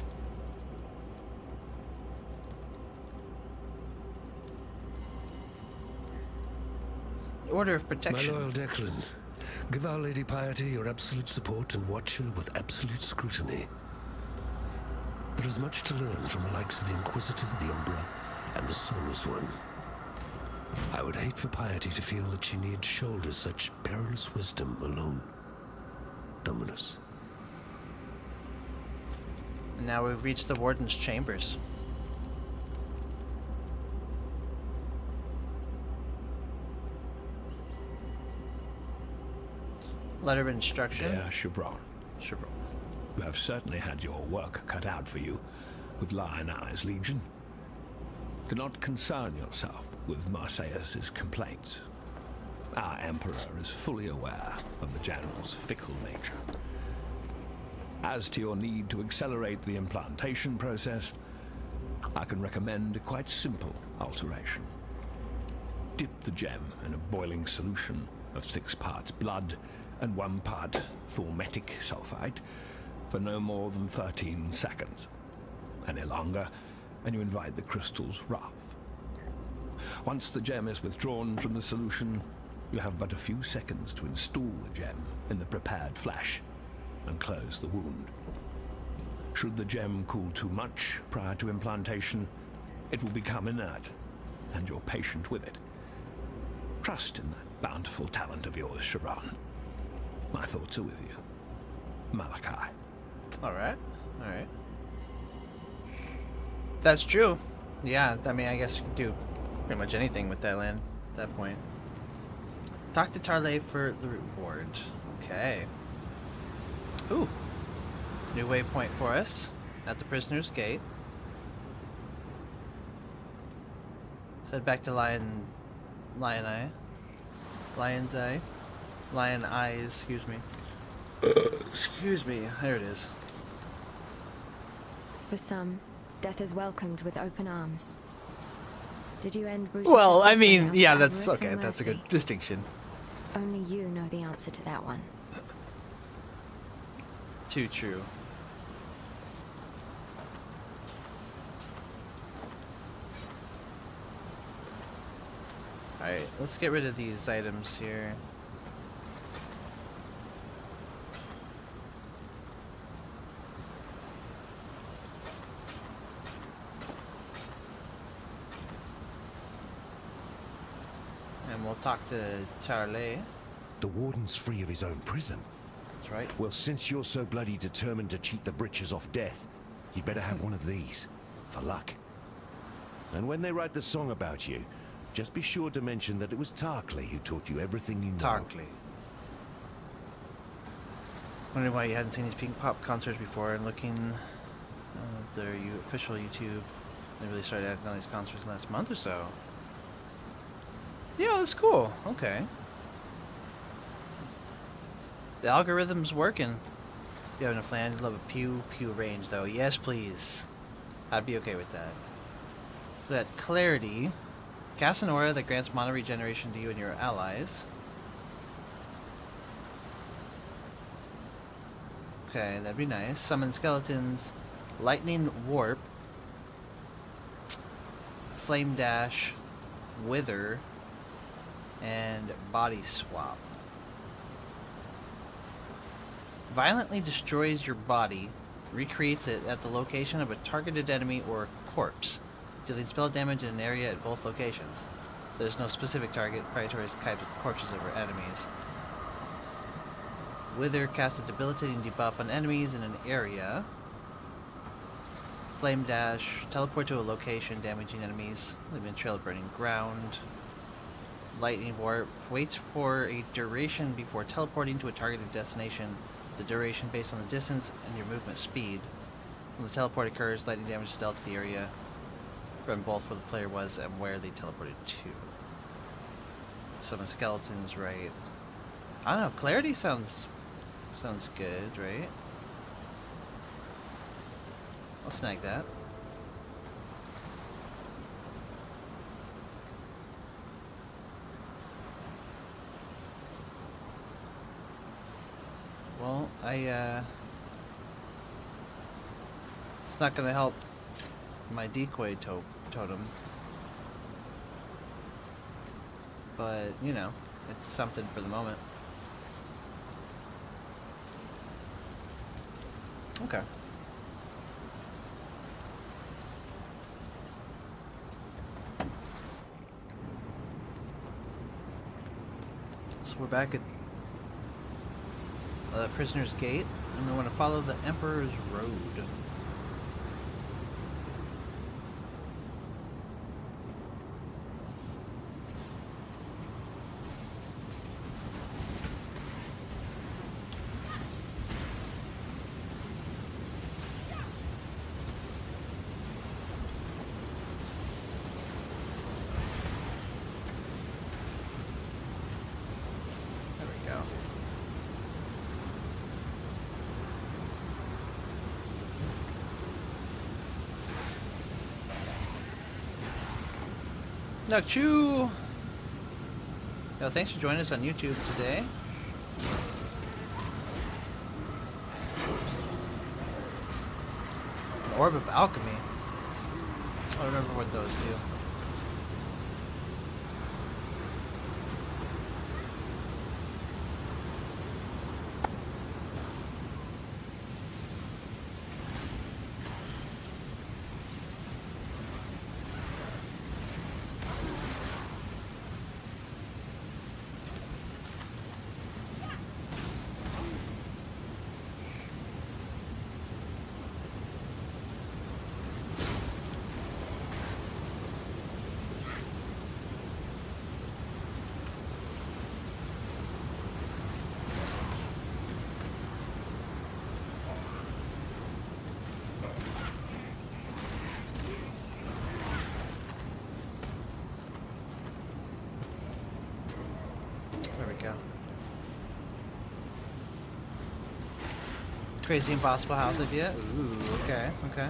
Order of protection.
My loyal Declan, give Our Lady Piety your absolute support and watch her with absolute scrutiny. There is much to learn from the likes of the Inquisitor, the Umbra, and the Soulless One. I would hate for Piety to feel that she need shoulder such perilous wisdom alone. Dominus.
And now we've reached the Warden's chambers. Letter of instruction.
Dear Chevron,
Chevron.
you have certainly had your work cut out for you with Lion Eyes Legion. Do not concern yourself with Marseilles' complaints. Our Emperor is fully aware of the General's fickle nature. As to your need to accelerate the implantation process, I can recommend a quite simple alteration. Dip the gem in a boiling solution of 6 parts blood and 1 part thormetic sulfide for no more than 13 seconds. Any longer, and you invite the crystal's wrath. Once the gem is withdrawn from the solution, you have but a few seconds to install the gem in the prepared flesh and close the wound. Should the gem cool too much prior to implantation, it will become inert, and you're patient with it. Trust in that bountiful talent of yours, Chevron. My thoughts are with you. Malachi.
Alright, alright. That's true. Yeah, I mean, I guess you could do pretty much anything with that land at that point. Talk to Tarley for the reward. Okay. Ooh. New waypoint for us at the Prisoner's Gate. Let's head back to Lion's Eye, excuse me. Excuse me, there it is.
For some, death is welcomed with open arms. Did you end Brutus'
Well, I
suffering
mean,
out
yeah,
of
that's
avarice or
okay, that's a good
mercy?
distinction.
Only you know the answer to that one.
Too true. Alright, let's get rid of these items here. And we'll talk to Charlie.
The Warden's free of his own prison.
That's right.
Well, since you're so bloody determined to cheat the britches off death, you'd better have one of these, for luck. And when they write the song about you, just be sure to mention that it was Tarkley who taught you everything you know.
Tarkley. Wondering why you hadn't seen these Pink Pop concerts before, and looking at their official YouTube. They really started acting on these concerts last month or so. Yeah, that's cool. Okay. The algorithm's working. If you have enough land, you'd love a pew range, though. Yes, please. I'd be okay with that. So that clarity. Cast an aura that grants mana regeneration to you and your allies. Okay, that'd be nice. Summon skeletons. Lightning warp. Flame dash. Wither. And body swap. Violently destroys your body. Recreates it at the location of a targeted enemy or corpse, dealing spell damage in an area at both locations. There's no specific target. Prioritizes types of corpses over enemies. Wither casts a debilitating debuff on enemies in an area. Flame dash. Teleport to a location, damaging enemies. Leaving a trail of burning ground. Lightning warp. Waits for a duration before teleporting to a targeted destination. The duration based on the distance and your movement speed. When the teleport occurs, lightning damage is dealt to the area from both where the player was and where they teleported to. Summon skeletons, right? I don't know. Clarity sounds good, right? I'll snag that. Well, it's not gonna help my decoy totem. But, you know, it's something for the moment. Okay. So we're back at Prisoner's Gate, and we want to follow the Emperor's Road. There we go. Nukchu! Yo, thanks for joining us on YouTube today. An Orb of Alchemy. I don't remember what those do. There we go. Crazy Impossible House idea? Ooh, okay, okay.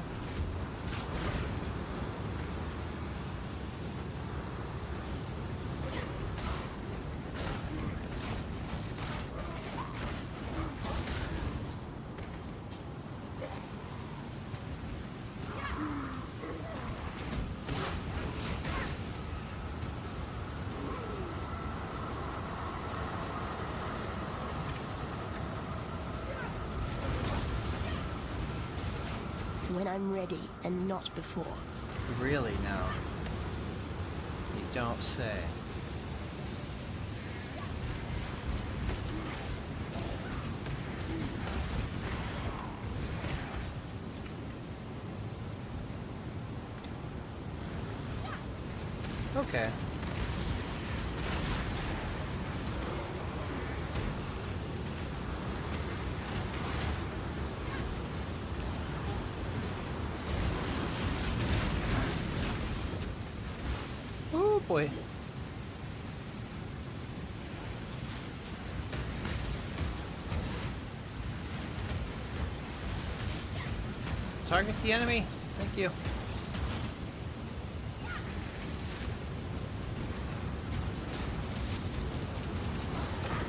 When I'm ready, and not before.
Really now? You don't say. Okay. Oh boy. Target the enemy. Thank you.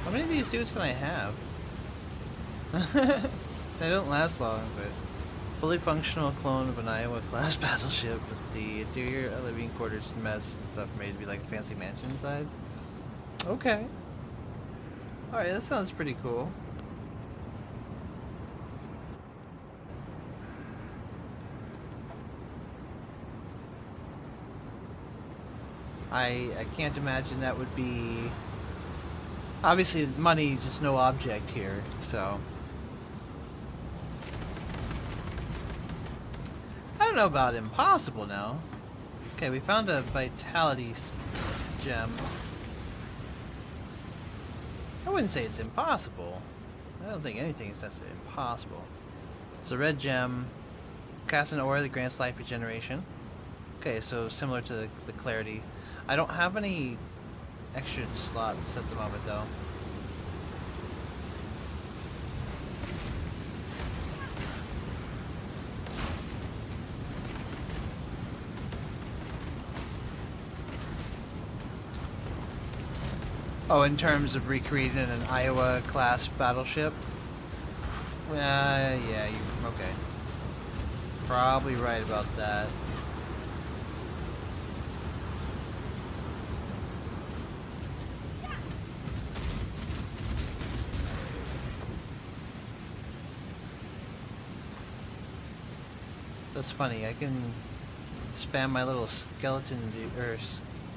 How many of these dudes can I have? They don't last long, but fully functional clone of an Iowa class battleship with the interior living quarters mess and stuff made to be like a fancy mansion inside. Okay. Alright, that sounds pretty cool. I can't imagine that would be... Obviously, money is just no object here, so... I don't know about impossible now. Okay, we found a vitality gem. I wouldn't say it's impossible. I don't think anything is necessarily impossible. It's a red gem. Cast an aura that grants life regeneration. Okay, so similar to the clarity. I don't have any extra slots at the moment though. Oh, in terms of recreating an Iowa class battleship? Yeah, you okay. Probably right about that. That's funny, I can spam my little skeleton or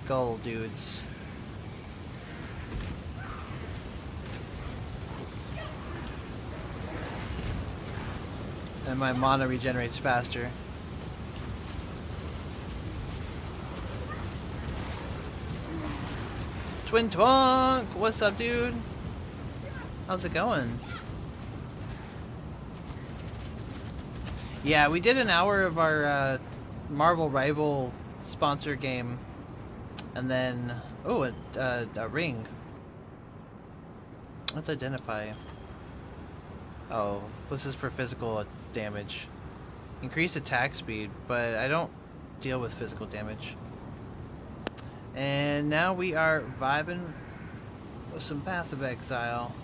skull dudes. And my mana regenerates faster. Twin Twonk! What's up, dude? How's it going? Yeah, we did an hour of our Marvel Rival sponsor game. And then... oh, a ring. Let's identify. Oh, this is for physical damage. Increase attack speed, but I don't deal with physical damage. And now we are vibing with some Path of Exile.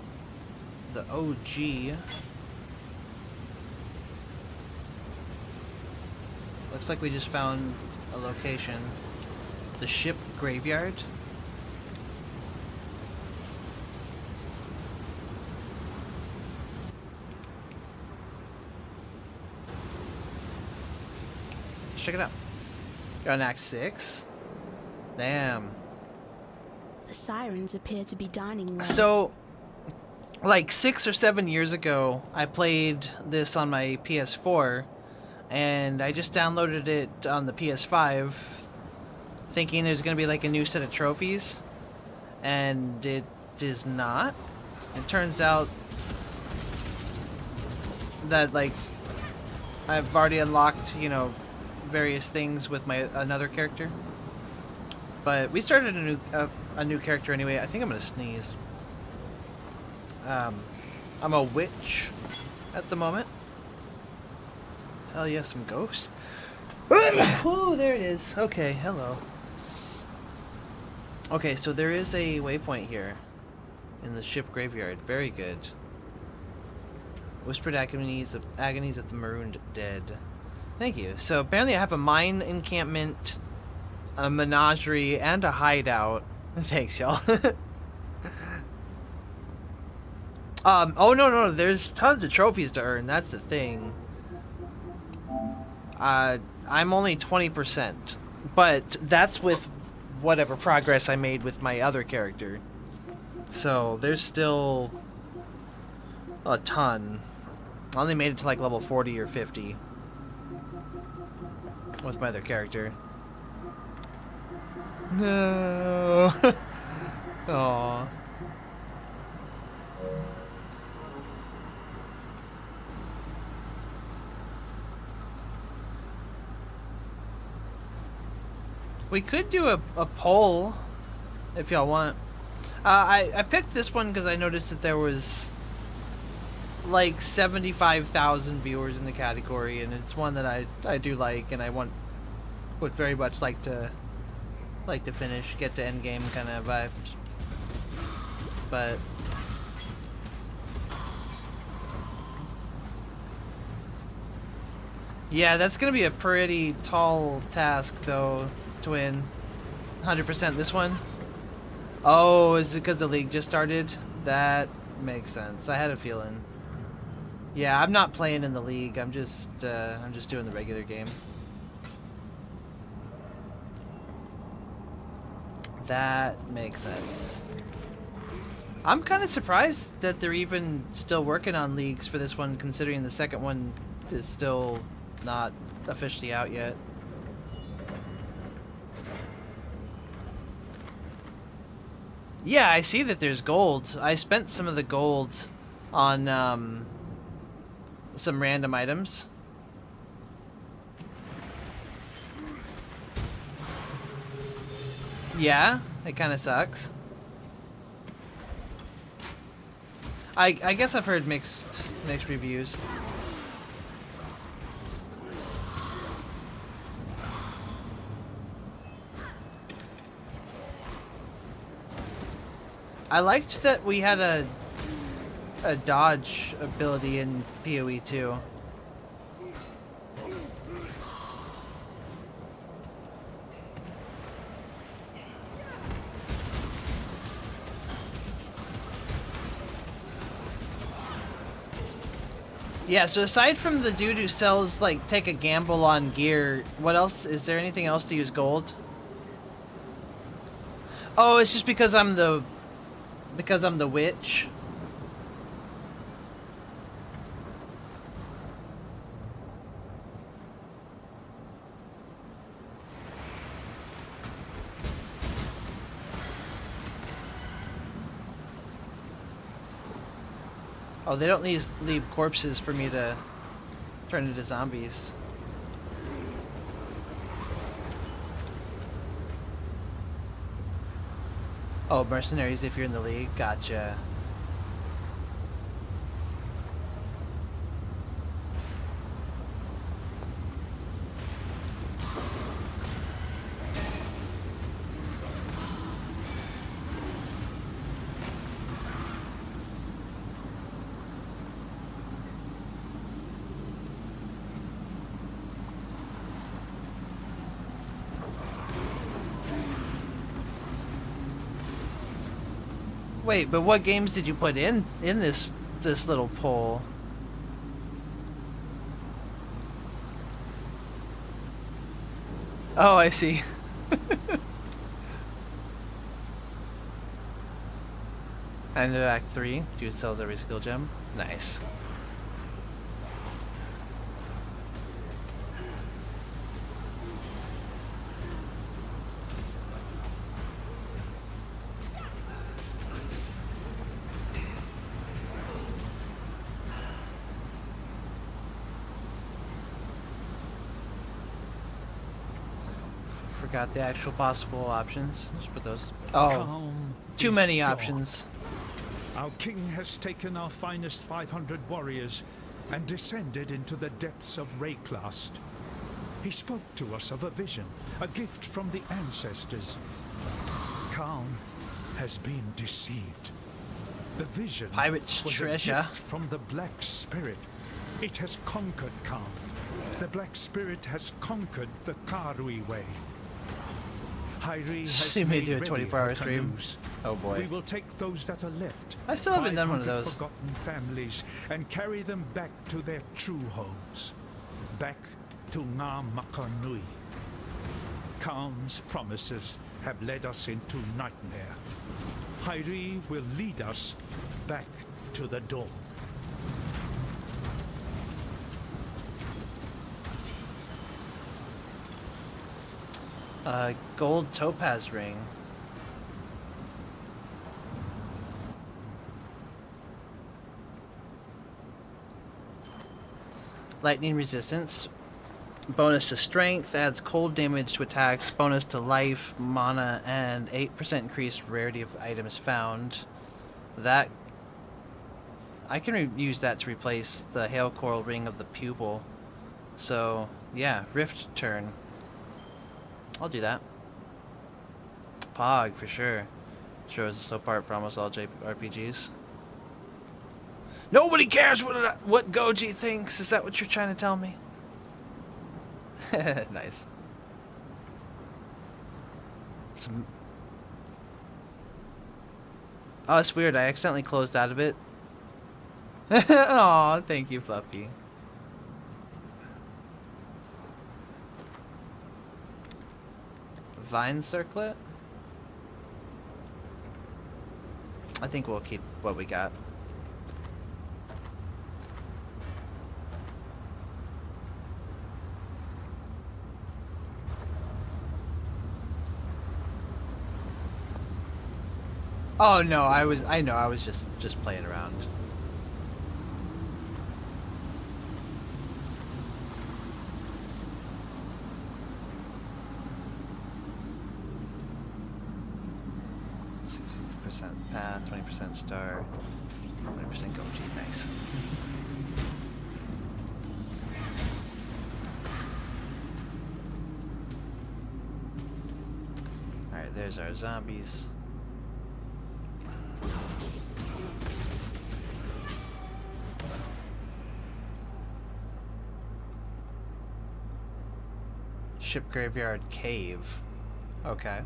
The OG. Looks like we just found a location. The ship graveyard. Let's check it out. Got an Act 6. Damn.
The sirens appear to be dining well.
So, like 6 or 7 years ago, I played this on my PS4, and I just downloaded it on the PS5, thinking there's going to be like a new set of trophies, and it is not. It turns out that, like, I've already unlocked, you know, various things with my another character. But we started a new character anyway. I think I'm gonna sneeze. I'm a witch at the moment. Hell yeah, some ghost. Oh, there it is. Okay, hello. Okay, so there is a waypoint here in the ship graveyard. Very good. Whispered agonies of the marooned dead. Thank you. So apparently I have a mine encampment, a menagerie, and a hideout. Thanks, y'all. Oh no, there's tons of trophies to earn. That's the thing. I'm only 20%, but that's with whatever progress I made with my other character. So there's still a ton. I only made it to like level 40 or 50 with my other character. No. Aww. We could do a poll if y'all want. I picked this one because I noticed that there was like 75,000 viewers in the category, and it's one that I do like, and I would very much like to finish, get to end game kind of vibes. But yeah, that's gonna be a pretty tall task though, Twin. 100% this one. Oh, is it because the league just started? That makes sense. I had a feeling. Yeah, I'm not playing in the league. I'm just doing the regular game. That makes sense. I'm kind of surprised that they're even still working on leagues for this one, considering the second one is still not officially out yet. Yeah, I see that there's gold. I spent some of the gold on some random items. Yeah, it kind of sucks. I guess I've heard mixed reviews. I liked that we had a dodge ability in PoE 2. Yeah, so aside from the dude who sells, like, take a gamble on gear, what else? Is there anything else to use gold? Oh, it's just because I'm the witch. Oh, they don't leave corpses for me to turn into zombies. Oh, mercenaries if you're in the league. Gotcha. Wait, but what games did you put in this little poll? Oh, I see. End of Act 3. Dude sells every skill gem. Nice. Forgot the actual possible options. Just put those. Oh,
Calm
too
is
many
gone.
options.
Our king has taken our finest 500 warriors and descended into the depths of Rayclast. He spoke to us of a vision, a gift from the ancestors. Khan has been deceived. The vision
Pirate's
was
treasure.
a gift from the Black Spirit. It has conquered Khan. The Black Spirit has conquered the Karui way. Hyri has
See me
made
do a
ready
24-hour
her
stream.
canoes.
Oh boy.
We will take those that are left.
I still haven't done one of
500
those.
forgotten families and carry them back to their true homes. Back to Ngā Makanui. Khan's promises have led us into nightmare. Hyri will lead us back to the dawn.
Gold topaz ring. Lightning resistance. Bonus to strength, adds cold damage to attacks, bonus to life, mana, and 8% increased rarity of items found. That... I can use that to replace the Hail Coral Ring of the Pupil. So, yeah, Rift turn. I'll do that. Pog, for sure. Sure is a slow part for almost all JRPGs. Nobody cares what Goji thinks. Is that what you're trying to tell me? Nice. Some... Oh, it's weird. I accidentally closed out of it. Aw, thank you, Fluffy. Vine circlet? I think we'll keep what we got. Oh no, I know, I was just playing around. Path, 20% star, 20% Goji, nice. Alright, there's our zombies. Ship graveyard cave. Okay.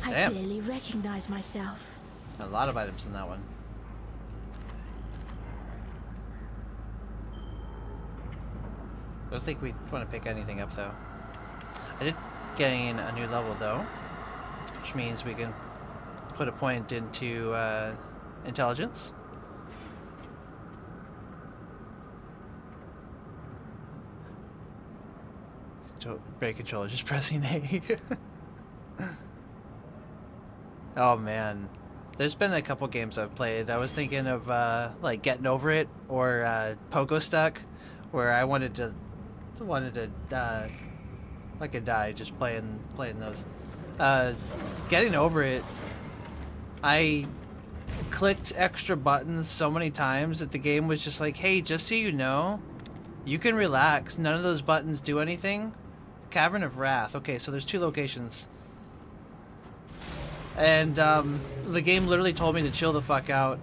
I
Damn.
barely recognize myself.
A lot of items in that one. I don't think we want to pick anything up though. I did gain a new level though, which means we can put a point into intelligence. Break controller, just pressing A. Oh man, there's been a couple games I've played. I was thinking of like Getting Over It or Pogo Stuck, where I wanted to like die just playing those. Getting Over It, I clicked extra buttons so many times that the game was just like, hey, just so you know, you can relax. None of those buttons do anything. Cavern of Wrath. Okay, so there's 2 locations. And the game literally told me to chill the fuck out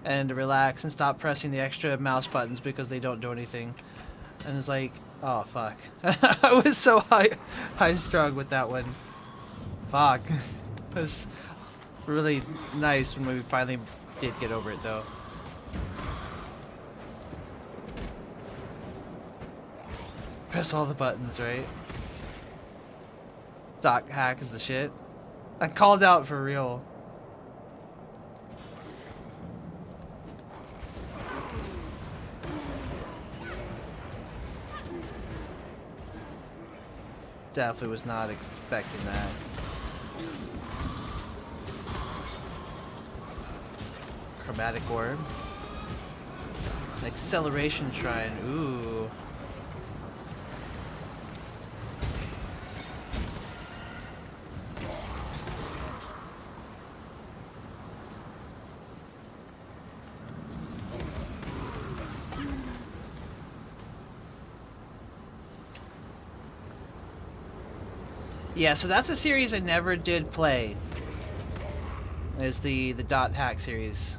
and to relax and stop pressing the extra mouse buttons because they don't do anything. And it's like, oh fuck. I was so high strung with that one. Fuck. It was really nice when we finally did get over it though. Press all the buttons, right? Doc hack is the shit. I called out for real. Definitely was not expecting that. Chromatic orb. An acceleration shrine. Ooh. Yeah, so that's a series I never did play. Is the Dot Hack series.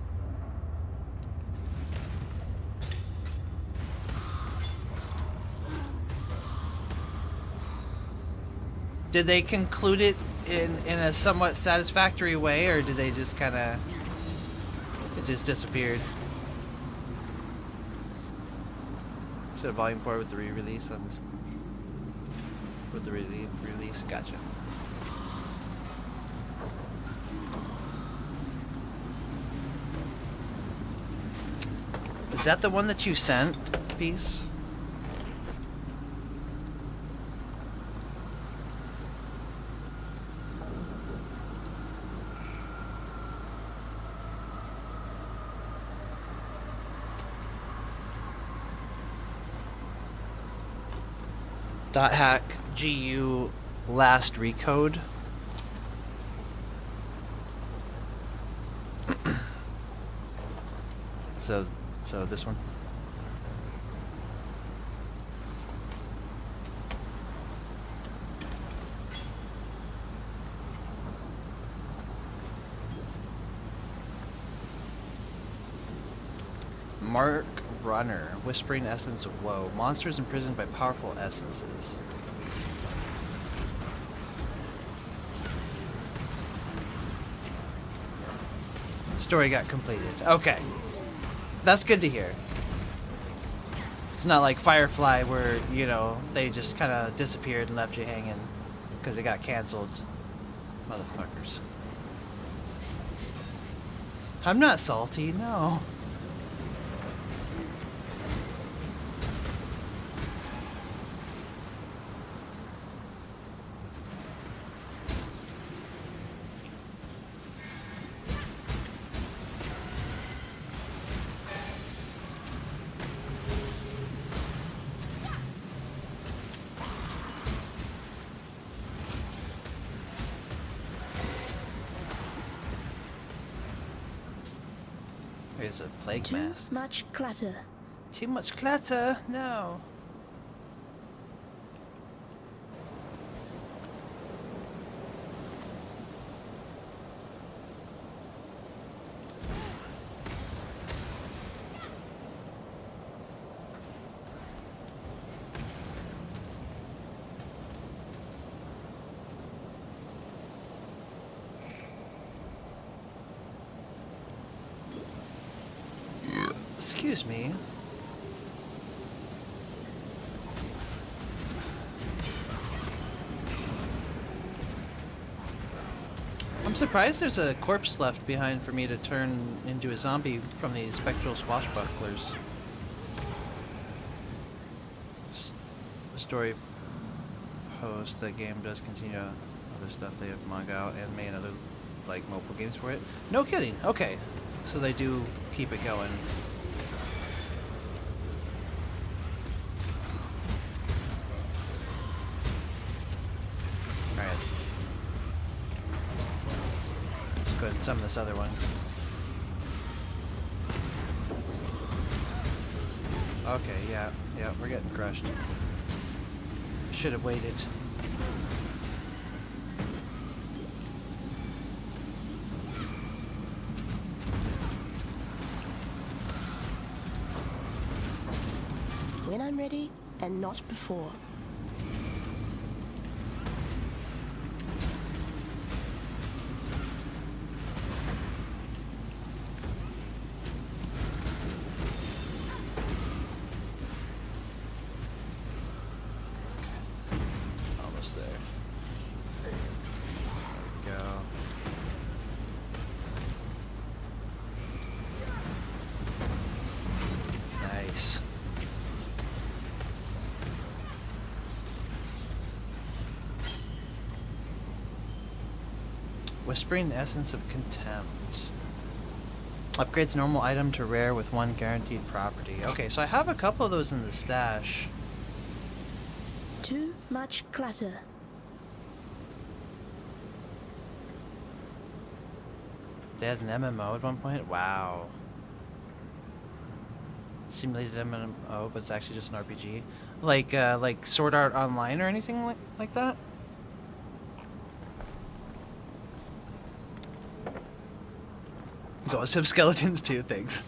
Did they conclude it in a somewhat satisfactory way, or did they just kind of... it just disappeared? Instead of Volume 4 with the re-release, I'm just... with the release, gotcha. Is that the one that you sent, Peace? Dot hack GU last recode. So this one. Mark Runner, Whispering Essence of Woe. Monsters imprisoned by powerful essences. Story got completed. Okay. That's good to hear. It's not like Firefly where, you know, they just kind of disappeared and left you hanging because it got canceled. Motherfuckers. I'm not salty, no. has a plague
Too
mask.
much clutter.
Too much clutter? No. Excuse me. I'm surprised there's a corpse left behind for me to turn into a zombie from these spectral swashbucklers. Story post, the game does continue other stuff. They have manga out, anime, and other like mobile games for it. No kidding. Okay, so they do keep it going. Alright. Let's go ahead and summon this other one. Okay, yeah, we're getting crushed. Should have waited.
When I'm ready, and not before.
Almost there. There we go. Nice. Whispering Essence of Contempt. Upgrades normal item to rare with 1 guaranteed property. Okay, so I have a couple of those in the stash.
Too much clutter.
They had an MMO at one point? Wow. Simulated MMO, but it's actually just an RPG. Like Sword Art Online or anything like that? Ghosts have skeletons too, thanks.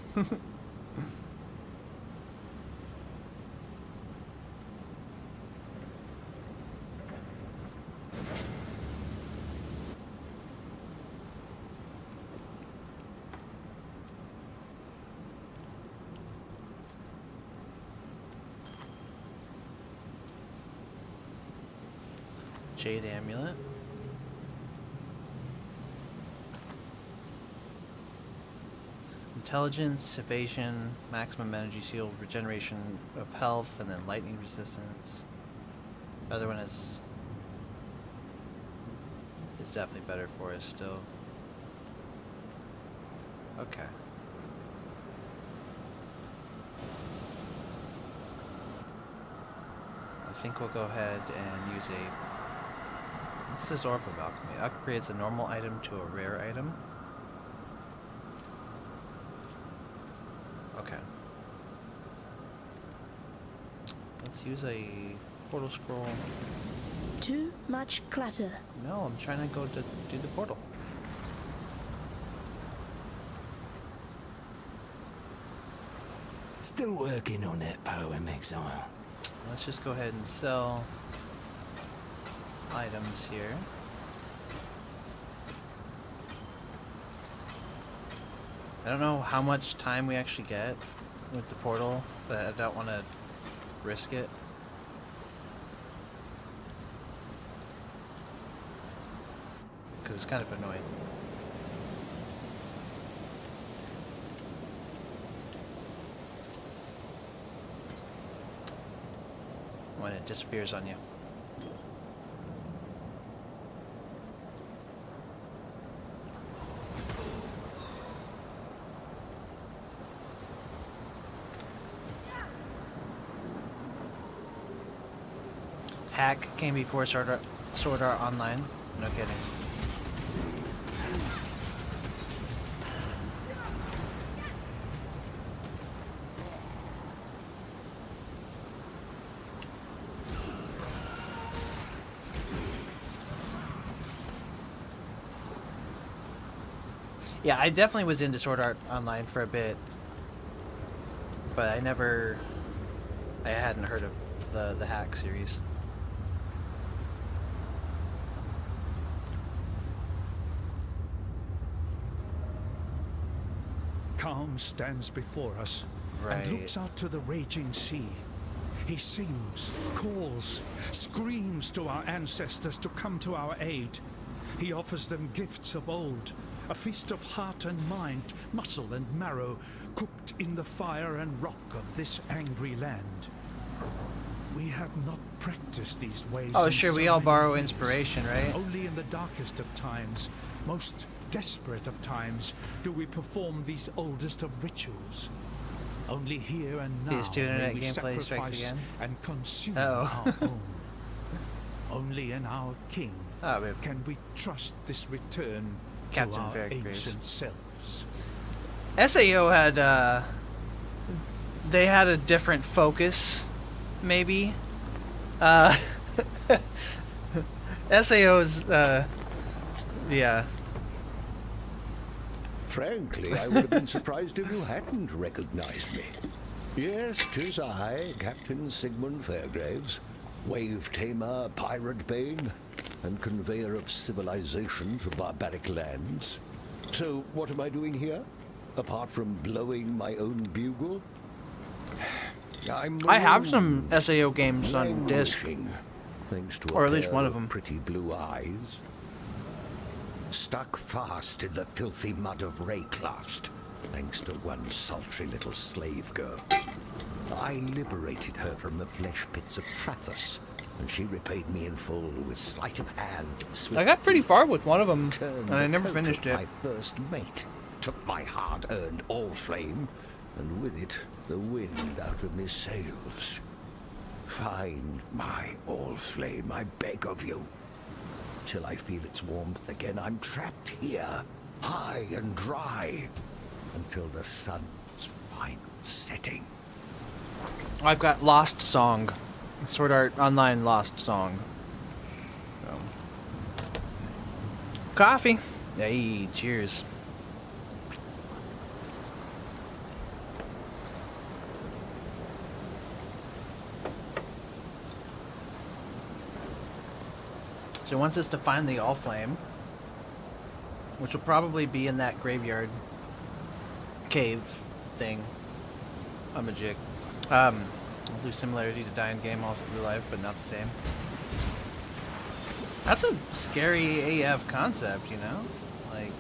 Jade Amulet. Intelligence, evasion, maximum energy shield, regeneration of health, and then lightning resistance. The other one is definitely better for us still. Okay. I think we'll go ahead and use a... What's this Orb of Alchemy? Upgrades a normal item to a rare item. Okay. Let's use a portal scroll.
Too much clutter.
No, I'm trying to go to do the portal.
Still working on that poem, Exile.
Let's just go ahead and sell items here. I don't know how much time we actually get with the portal, but I don't want to risk it. Because it's kind of annoying. When it disappears on you. Hack came before Sword Art Online. No kidding. Yeah, I definitely was into Sword Art Online for a bit, but I hadn't heard of the Hack series.
Calm stands before us and looks out to the raging sea. He sings, calls, screams to our ancestors to come to our aid. He offers them gifts of old, a feast of heart and mind, muscle and marrow, cooked in the fire and rock of this angry land. We have not practiced these ways.
Oh,
in
sure,
so
we all
many
borrow
years.
inspiration, right?
Only in the darkest of times, most desperate of times, do we perform these oldest of rituals. Only here and now
PS2 internet
may we
gameplay strikes
sacrifice
again.
and consume
Uh-oh.
our own. Only in our king can we trust this return
Captain
to our
Veracruz.
ancient selves.
SAO had they had a different focus, maybe. SAO's yeah.
Frankly, I would have been surprised if you hadn't recognized me. Yes, 'tis I, Captain Sigmund Fairgraves, wave tamer, pirate bane, and conveyor of civilization to barbaric lands. So, what am I doing here? Apart from blowing my own bugle?
I have some SAO games on disc,
thanks to
or
a
at least
pair
one of them.
pretty blue eyes. Stuck fast in the filthy mud of Rayclast, thanks to one sultry little slave girl. I liberated her from the flesh pits of Trathos, and she repaid me in full with sleight of hand and swift
I got pretty
feet.
far with one of them,
Turned
and I
the
never
coat
finished
of
it.
My first mate took my hard-earned all-flame, and with it, the wind out of my sails. Find my all-flame, I beg of you. Till I feel its warmth again, I'm trapped here, high and dry, until the sun's final setting.
I've got Lost Song, Sword Art Online Lost Song. So. Coffee. Hey, cheers. So it wants us to find the All-Flame, which will probably be in that graveyard cave thing. I'm a jig. I'll do similarity to Dying Game, also Blue Life, but not the same. That's a scary AF concept, you know? Like,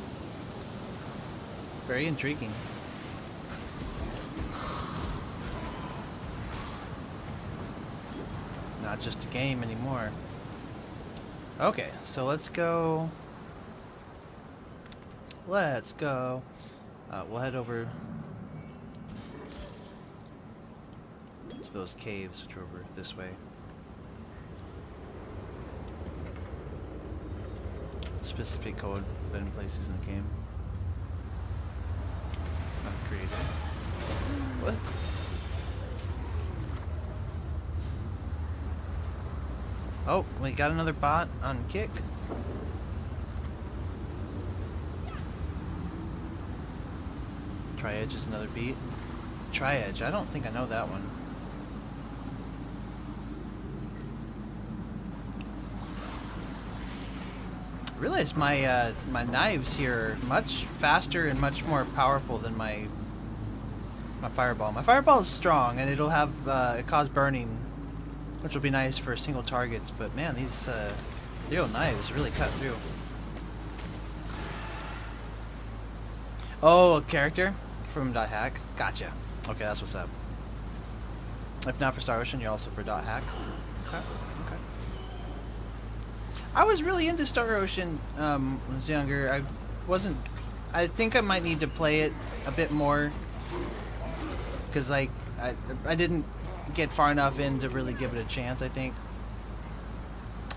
very intriguing. Not just a game anymore. Okay, so let's go. Let's go. We'll head over to those caves, which are over this way. Specific code hidden places in the game. Not created. What? Oh, we got another bot on Kick. Tri-Edge is another beat. Tri-Edge, I don't think I know that one. I realize my my knives here are much faster and much more powerful than my fireball. My fireball is strong and it'll have it cause burning, which will be nice for single targets. But man, these Leo knives really cut through. Oh, a character from .hack. Gotcha. Okay, that's what's up. If not for Star Ocean, you're also for .hack. Okay. Okay. I was really into Star Ocean when I was younger. I wasn't. I think I might need to play it a bit more because like I didn't get far enough in to really give it a chance. I think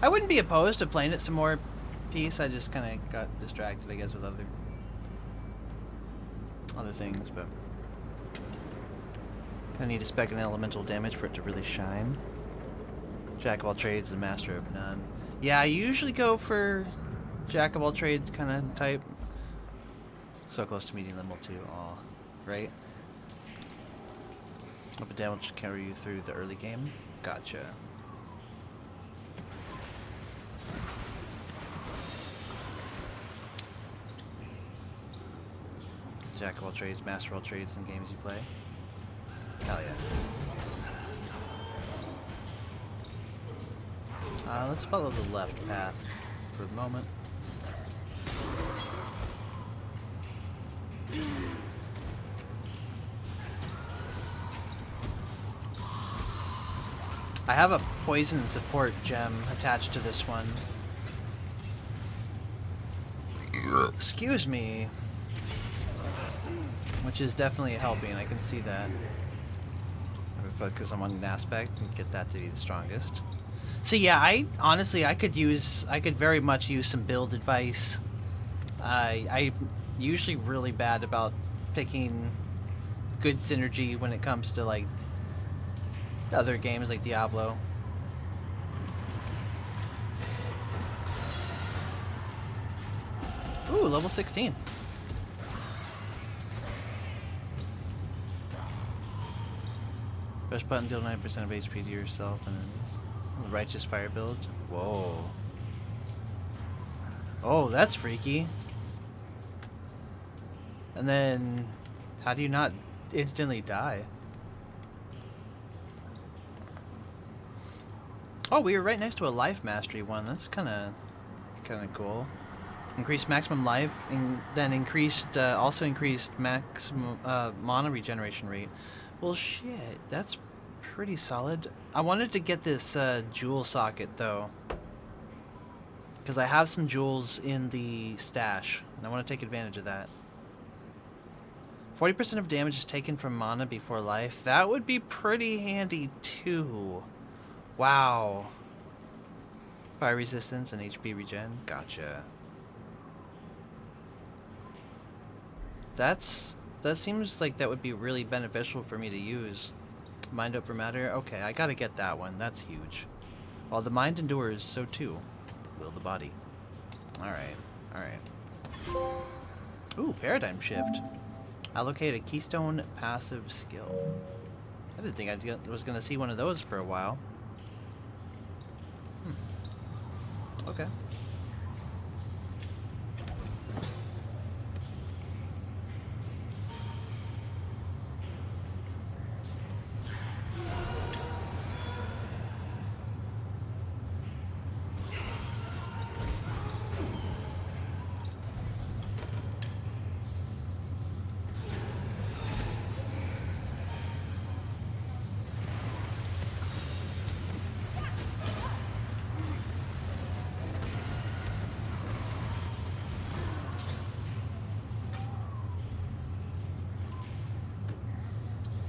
I wouldn't be opposed to playing it some more. Piece. I just kind of got distracted, I guess, with other things, but kind of need to spec an elemental damage for it to really shine. Jack of all trades, the master of none. Yeah, I usually go for Jack of all trades kind of type. So close to meeting level 2. Aw, right? But damage carry you through the early game. Gotcha. Jack of all trades, master of all trades in games you play. Hell yeah. Let's follow the left path for the moment. I have a poison support gem attached to this one. Excuse me. Which is definitely helping, I can see that. I'm gonna focus on one aspect and get that to be the strongest. So yeah, I could very much use some build advice. I'm usually really bad about picking good synergy when it comes to like other games like Diablo. Ooh, level 16. Push button, deal 9% of HP to yourself, and then righteous fire build. Whoa. Oh, that's freaky. And then, how do you not instantly die? Oh, we were right next to a life mastery one. That's kind of cool. Increased maximum life, and then also increased maximum mana regeneration rate. Well, shit, that's pretty solid. I wanted to get this jewel socket though, because I have some jewels in the stash, and I want to take advantage of that. 40% of damage is taken from mana before life. That would be pretty handy too. Wow. Fire resistance and HP regen. Gotcha. That seems like that would be really beneficial for me to use. Mind over matter. Okay, I gotta get that one. That's huge. While the mind endures, so too will the body. Alright. Alright. Ooh, paradigm shift. Allocate a keystone passive skill. I didn't think I was gonna see one of those for a while. Okay.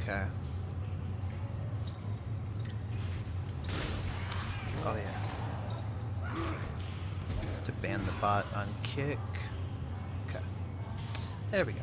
Okay. Oh yeah. To ban the bot on kick. Okay. There we go.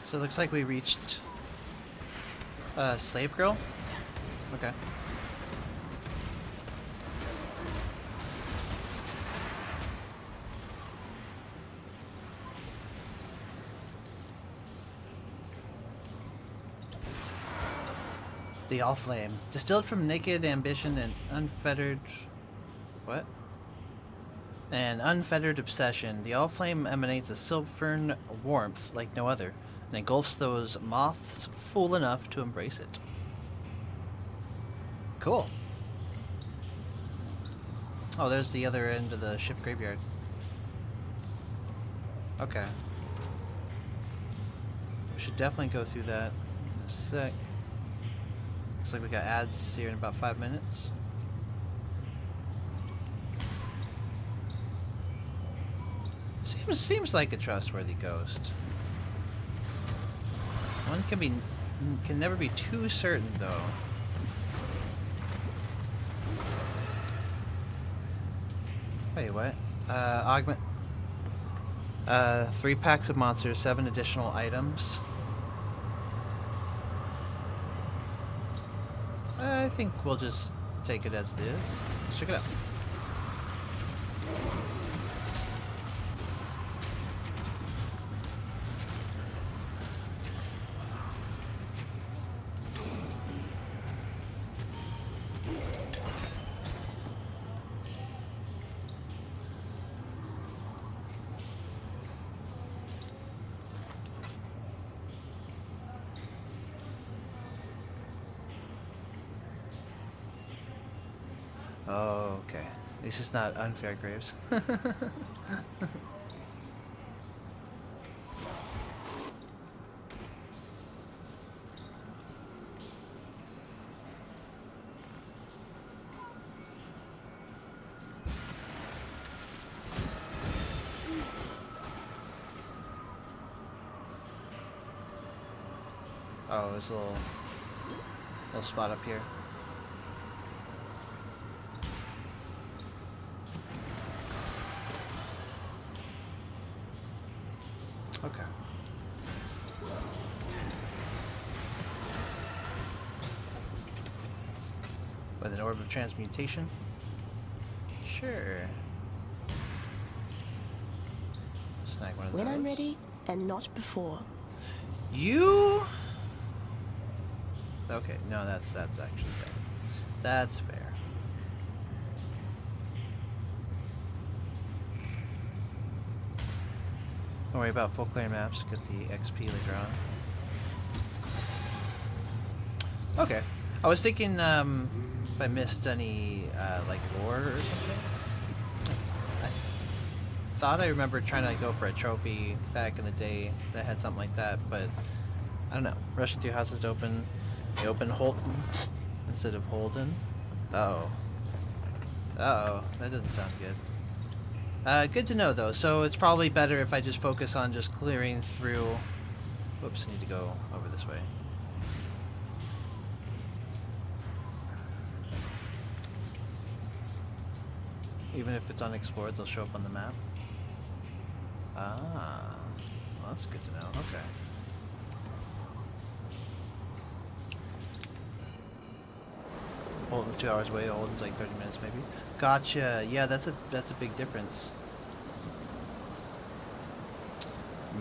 So it looks like we reached Slave Girl. Okay. The All Flame. Distilled from naked ambition and unfettered... What? An unfettered obsession, the All Flame emanates a silvern warmth like no other, and engulfs those moths fool enough to embrace it. Cool. Oh, there's the other end of the ship graveyard. Okay. We should definitely go through that in a sec. Looks like we got ads here in about 5 minutes. Seems like a trustworthy ghost. One can never be too certain though. Wait, what? Augment. 3 packs of monsters, 7 additional items. I think we'll just take it as it is. Let's check it out. Oh, okay. This is not unfair graves. Oh, there's a little spot up here. Okay. With an orb of transmutation? Sure. Snag one of those.
When I'm ready, and not before.
You? Okay, no, that's actually fair. That's fair. Don't worry about full clear maps. Get the XP later on. Okay. I was thinking if I missed any like lore or something. I thought I remembered trying to go for a trophy back in the day that had something like that, but I don't know. Rushing through houses to open. They open Holton instead of Holden. Uh-oh. Uh-oh. That doesn't sound good. Good to know though, so it's probably better if I just focus on just clearing through. Whoops, I need to go over this way. Even if it's unexplored, they'll show up on the map. Ah, well, that's good to know. Okay. Holden's 2 hours away, Holden's like 30 minutes maybe. Gotcha. Yeah, that's a big difference.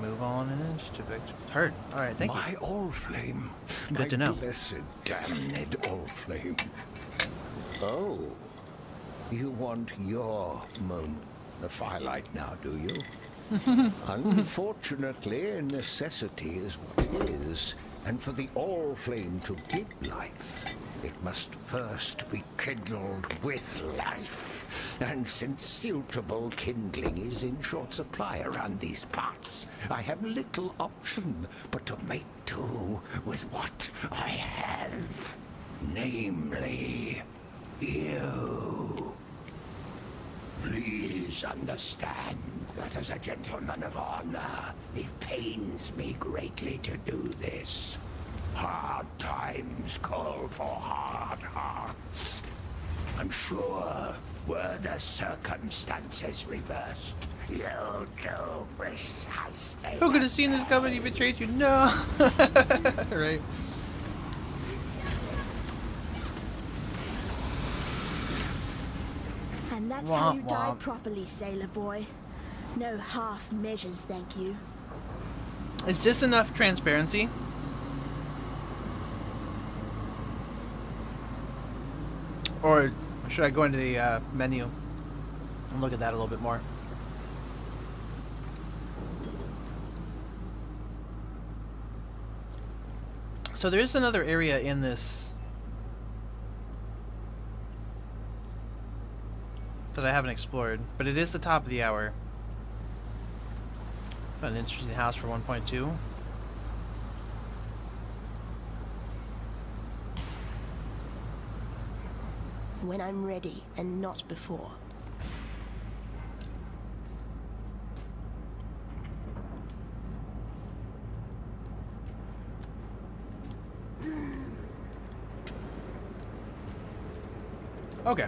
Move on and just too big. Heard. Alright, thank you.
My Allflame.
Good to know.
Blessed damned Allflame. Oh. You want your moment, the firelight now, do you? Unfortunately, necessity is what it is, and for the Allflame to give life, it must first be kindled with life. And since suitable kindling is in short supply around these parts, I have little option but to make do with what I have. Namely, you. Please understand that as a gentleman of honor, it pains me greatly to do this. Hard times call for hard hearts. I'm sure, were the circumstances reversed, you'll do precisely.
Who could have seen this coming? He betrayed you. No. Right.
And that's how you die properly, sailor boy. No half measures, thank you.
Is this enough transparency? Or should I go into the menu and look at that a little bit more? So there is another area in this that I haven't explored, but it is the top of the hour. An interesting house for 1.2.
When I'm ready, and not before.
Okay.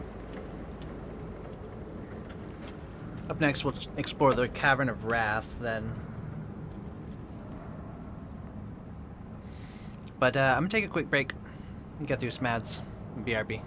Up next, we'll explore the Cavern of Wrath, then. But I'm gonna take a quick break and get through some ads. BRB.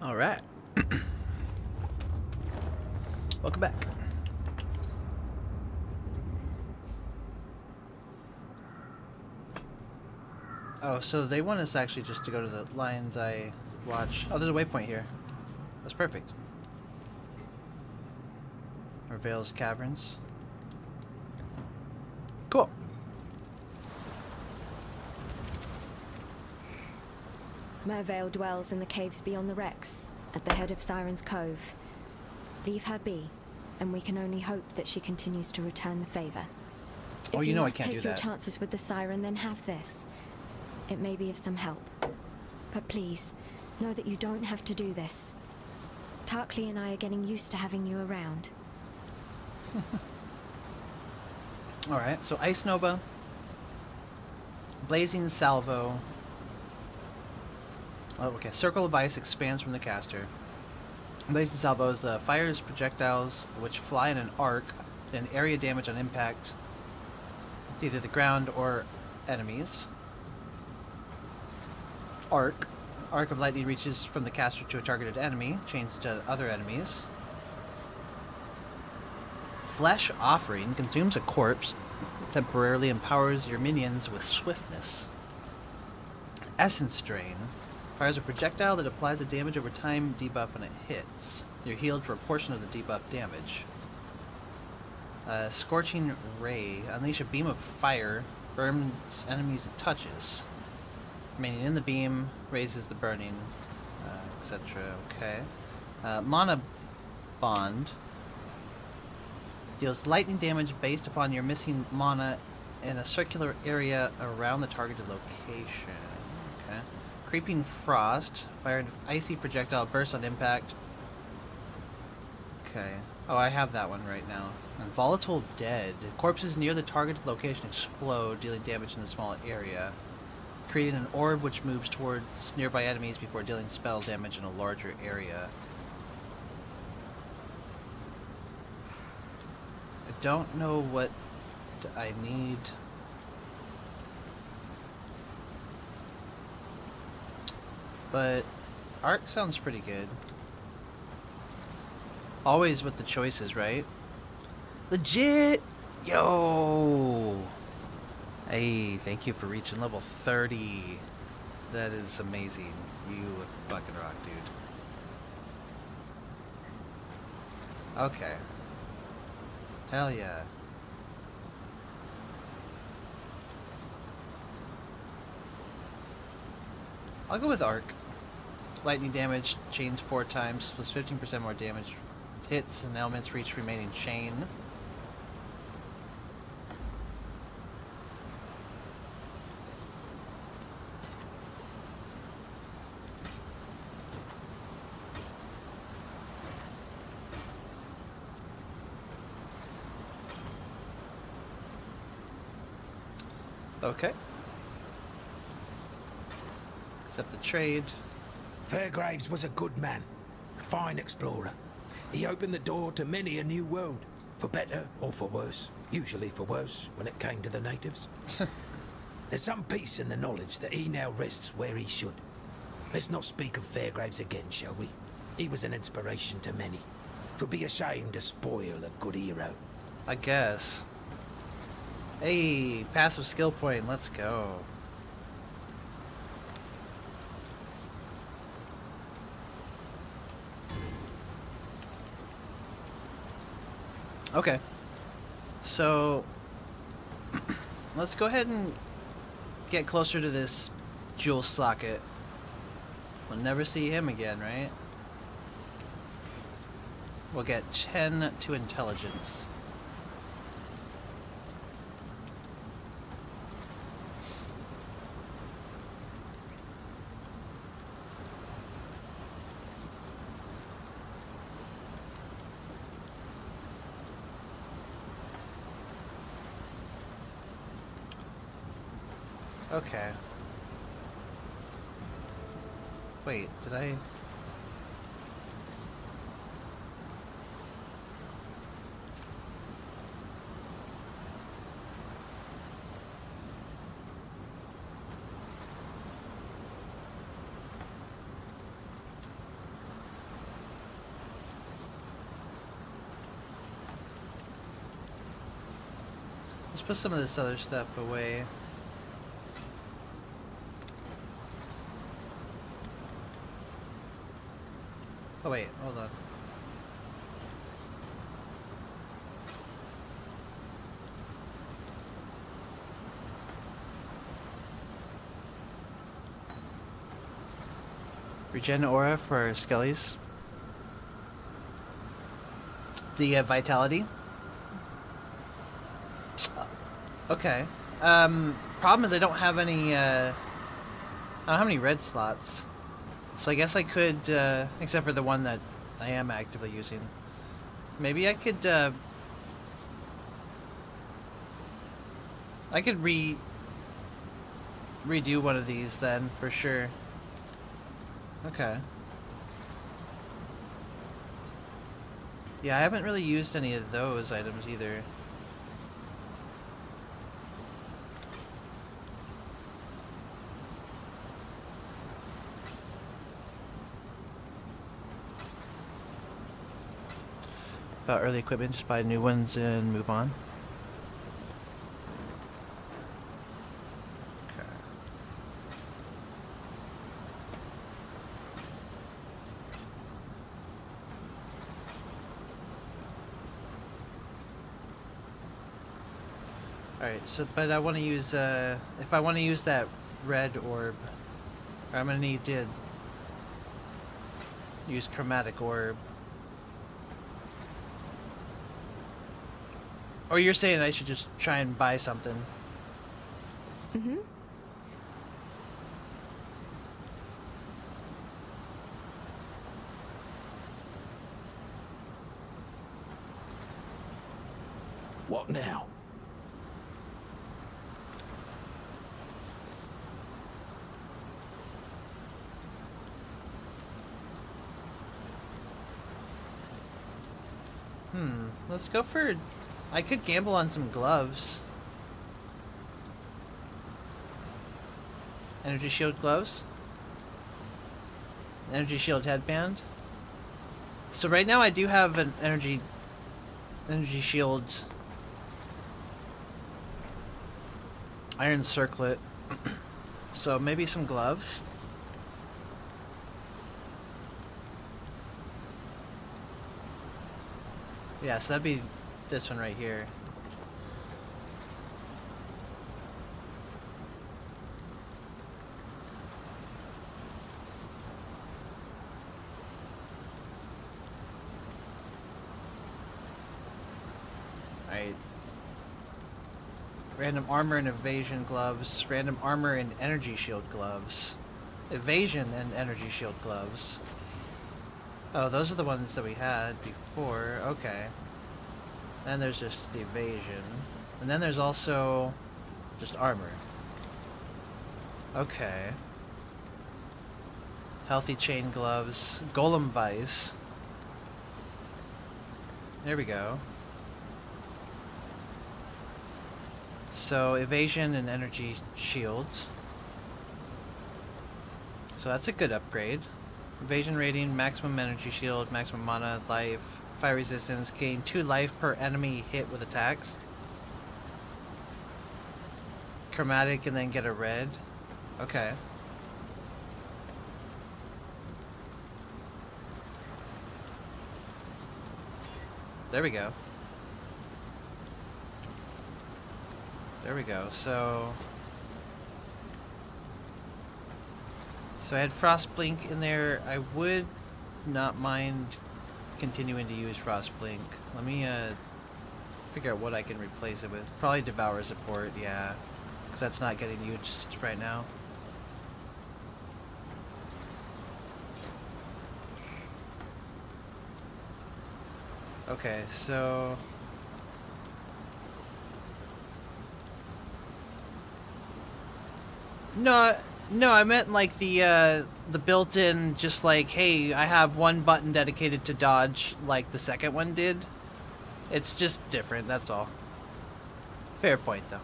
All right. Welcome back. Oh, so they want us actually just to go to the Lion's Eye Watch. Oh, there's a waypoint here. That's perfect. Or Vale's Caverns. Cool.
Mervale dwells in the caves beyond the wrecks, at the head of Siren's Cove. Leave her be, and we can only hope that she continues to return the favor.
Oh,
If
you know I
must
can't
take
do
your
that.
chances with the Siren, then have this. It may be of some help. But please, know that you don't have to do this. Tarkley and I are getting used to having you around.
Alright, so Ice Nova, Blazing Salvo. Oh, okay. Circle of Ice expands from the caster. Blazing Salvo fires projectiles which fly in an arc and area damage on impact with either the ground or enemies. Arc. Arc of Lightning reaches from the caster to a targeted enemy, chains to other enemies. Flesh Offering consumes a corpse, temporarily empowers your minions with swiftness. Essence Drain fires a projectile that applies a damage over time debuff when it hits. You're healed for a portion of the debuff damage. Scorching Ray. Unleash a beam of fire, burns enemies it touches. Remaining in the beam raises the burning, etc. Okay. Mana Bond deals lightning damage based upon your missing mana in a circular area around the targeted location. Okay. Creeping Frost. Fire an icy projectile burst on impact. Okay. Oh, I have that one right now. And Volatile Dead. Corpses near the targeted location explode, dealing damage in a small area. Creating an orb which moves towards nearby enemies before dealing spell damage in a larger area. I don't know what I need. But Arc sounds pretty good. Always with the choices, right? Legit! Yo! Hey, thank you for reaching level 30. That is amazing. You fucking rock, dude. Okay. Hell yeah. I'll go with Arc. Lightning damage, chains 4 times, plus 15% more damage. Hits and elements for each remaining chain. Okay. Accept the trade.
Fairgraves was a good man, a fine explorer. He opened the door to many a new world, for better or for worse. Usually for worse, when it came to the natives. There's some peace in the knowledge that he now rests where he should. Let's not speak of Fairgraves again, shall we? He was an inspiration to many. 'Twould be a shame to spoil a good hero.
I guess. Hey, passive skill point, let's go. Okay. So, let's go ahead and get closer to this jewel socket. We'll never see him again, right? We'll get 10 to intelligence. Okay. Wait, did I... put some of this other stuff away. Oh wait, hold on. Regen aura for Skellies. The vitality. Okay. Problem is I don't have any. I don't have any red slots, so I guess I could, except for the one that I am actively using. Maybe I could. I could redo one of these then for sure. Okay. Yeah, I haven't really used any of those items either. About early equipment, just buy new ones and move on. Alright, so, but I want to use, if I want to use that red orb, I'm going to need to use chromatic orb. Or you're saying I should just try and buy something?
Mm-hmm.
What now?
Let's go for... I could gamble on some gloves. Energy shield gloves. Energy shield headband. So right now I do have an energy shield iron circlet. So maybe some gloves. Yeah, so that'd be this one right here. Alright. Random armor and evasion gloves. Random armor and energy shield gloves. Evasion and energy shield gloves. Oh, those are the ones that we had before. Okay. Then there's just the evasion. And then there's also just armor. Okay. Healthy chain gloves. Golem vice. There we go. So evasion and energy shields. So that's a good upgrade. Evasion rating, maximum energy shield, maximum mana, life, fire resistance, gain 2 life per enemy hit with attacks. Chromatic and then get a red. Okay. There we go. There we go. So I had Frost Blink in there. I would not mind continuing to use Frost Blink. Let me figure out what I can replace it with. Probably Devour support, yeah. Because that's not getting used right now. Okay, so... No, I meant like the built-in, just like, hey, I have one button dedicated to dodge, like the second one did. It's just different, that's all. Fair point, though.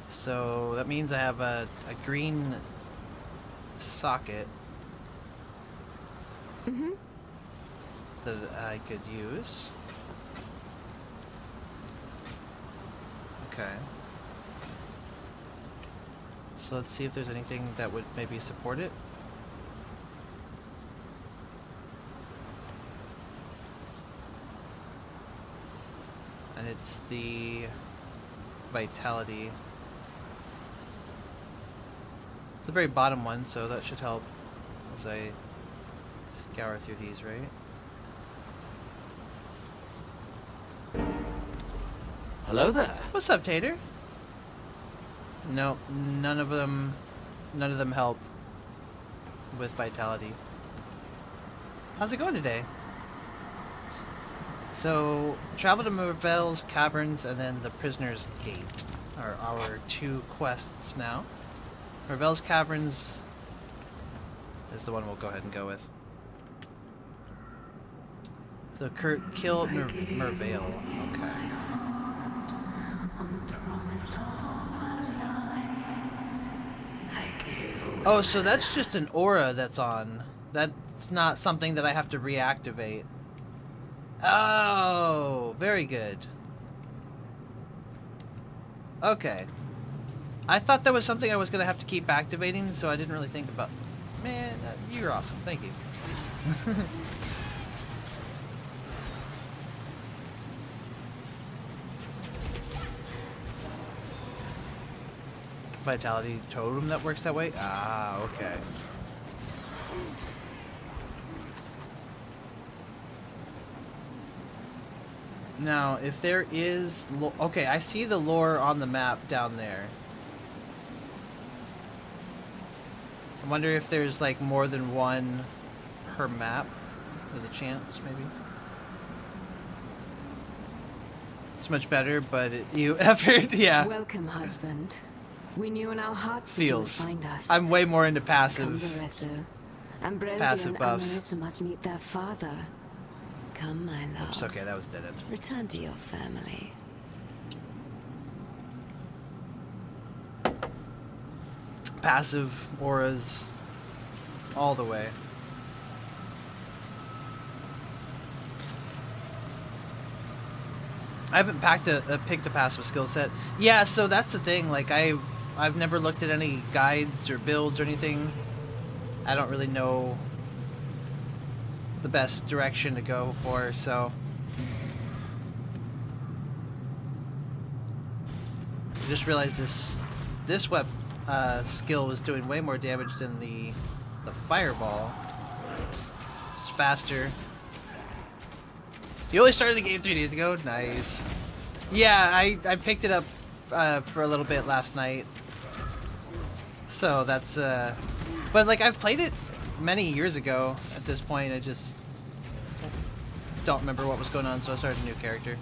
So that means I have a green socket.
Mm-hmm.
that I could use. Okay. So let's see if there's anything that would maybe support it. And it's the vitality. It's the very bottom one, so that should help as I scour through these, right?
Hello there.
What's up, Tater? No, none of them help with vitality. How's it going today? So, travel to Mervell's Caverns and then the Prisoner's Gate are our two quests now. Mervell's Caverns is the one we'll go ahead and go with. So, kill Mervell. Okay. Oh, so that's just an aura that's on. That's not something that I have to reactivate. Oh, very good. Okay. I thought that was something I was going to have to keep activating, so I didn't really think about... Man, you're awesome. Thank you. Vitality totem that works that way? Ah, okay. Now, if there is... Okay, I see the lore on the map down there. I wonder if there's, like, more than one per map. There's a chance, maybe. It's much better, but you effort, yeah.
Welcome, husband. We knew in our hearts
Feels.
that you would find us.
I'm way more into passive.
Come, Beresso. Ambrosio
passive
and
buffs.
Amarissa must meet their father. Come, my love.
Oops, okay, that was dead end.
Return to your family.
Passive auras all the way. I haven't picked a passive skill set. Yeah, so that's the thing. Like I've never looked at any guides or builds or anything. I don't really know the best direction to go for, so I just realized this skill was doing way more damage than the fireball. It's faster. You only started the game 3 days ago? Nice. Yeah, I picked it up for a little bit last night. So that's but like I've played it many years ago at this point. I just don't remember what was going on, so I started a new character.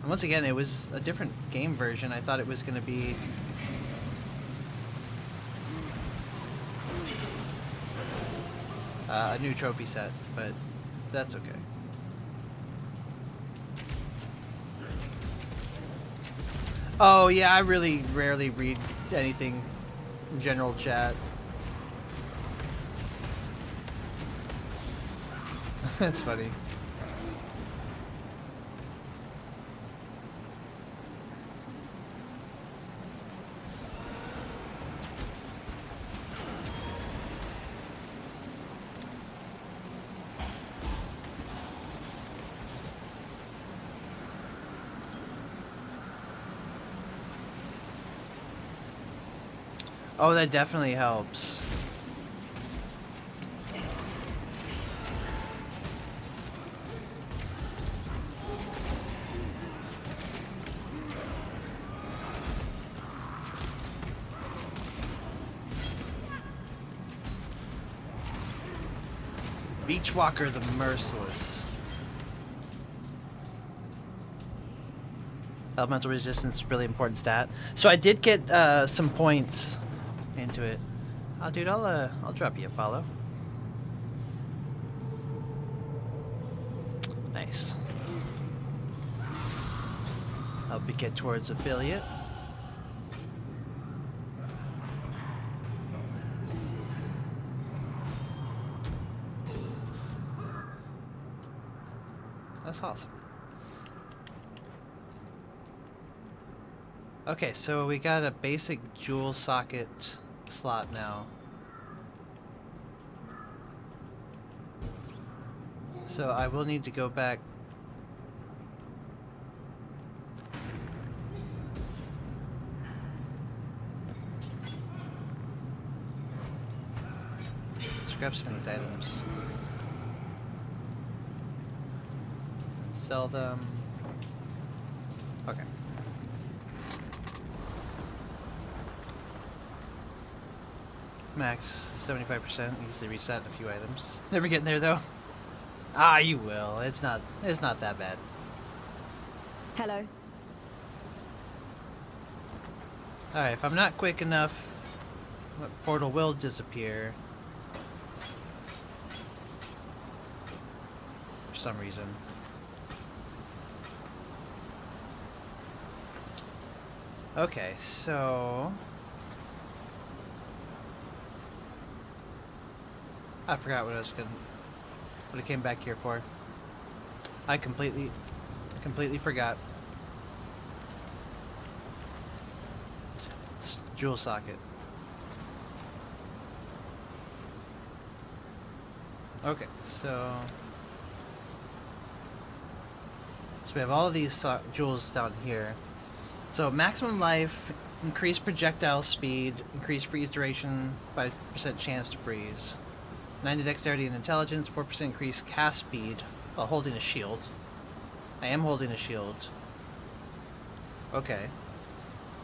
And once again, it was a different game version. I thought it was going to be a new trophy set, but that's okay. Oh yeah, I really rarely read anything in general chat. That's funny. Oh, that definitely helps. Beachwalker the Merciless. Elemental resistance, really important stat. So I did get some points into it. Oh, dude, I'll drop you a follow. Nice. Help you get towards affiliate. That's awesome. Okay, so we got a basic jewel socket slot now. So I will need to go back. Scrap some of these items. Sell them. Okay. Max 75%. Easily reset a few items. Never getting there though. Ah, you will. It's not that bad.
Hello.
Alright, if I'm not quick enough, the portal will disappear. For some reason. Okay, so... I forgot what I was gonna... what I came back here for. I completely forgot. Jewel socket. Okay, so we have all of these jewels down here. So maximum life, increased projectile speed, increased freeze duration, 5% chance to freeze. 9 to dexterity and intelligence, 4% increased cast speed while holding a shield. I am holding a shield. Okay.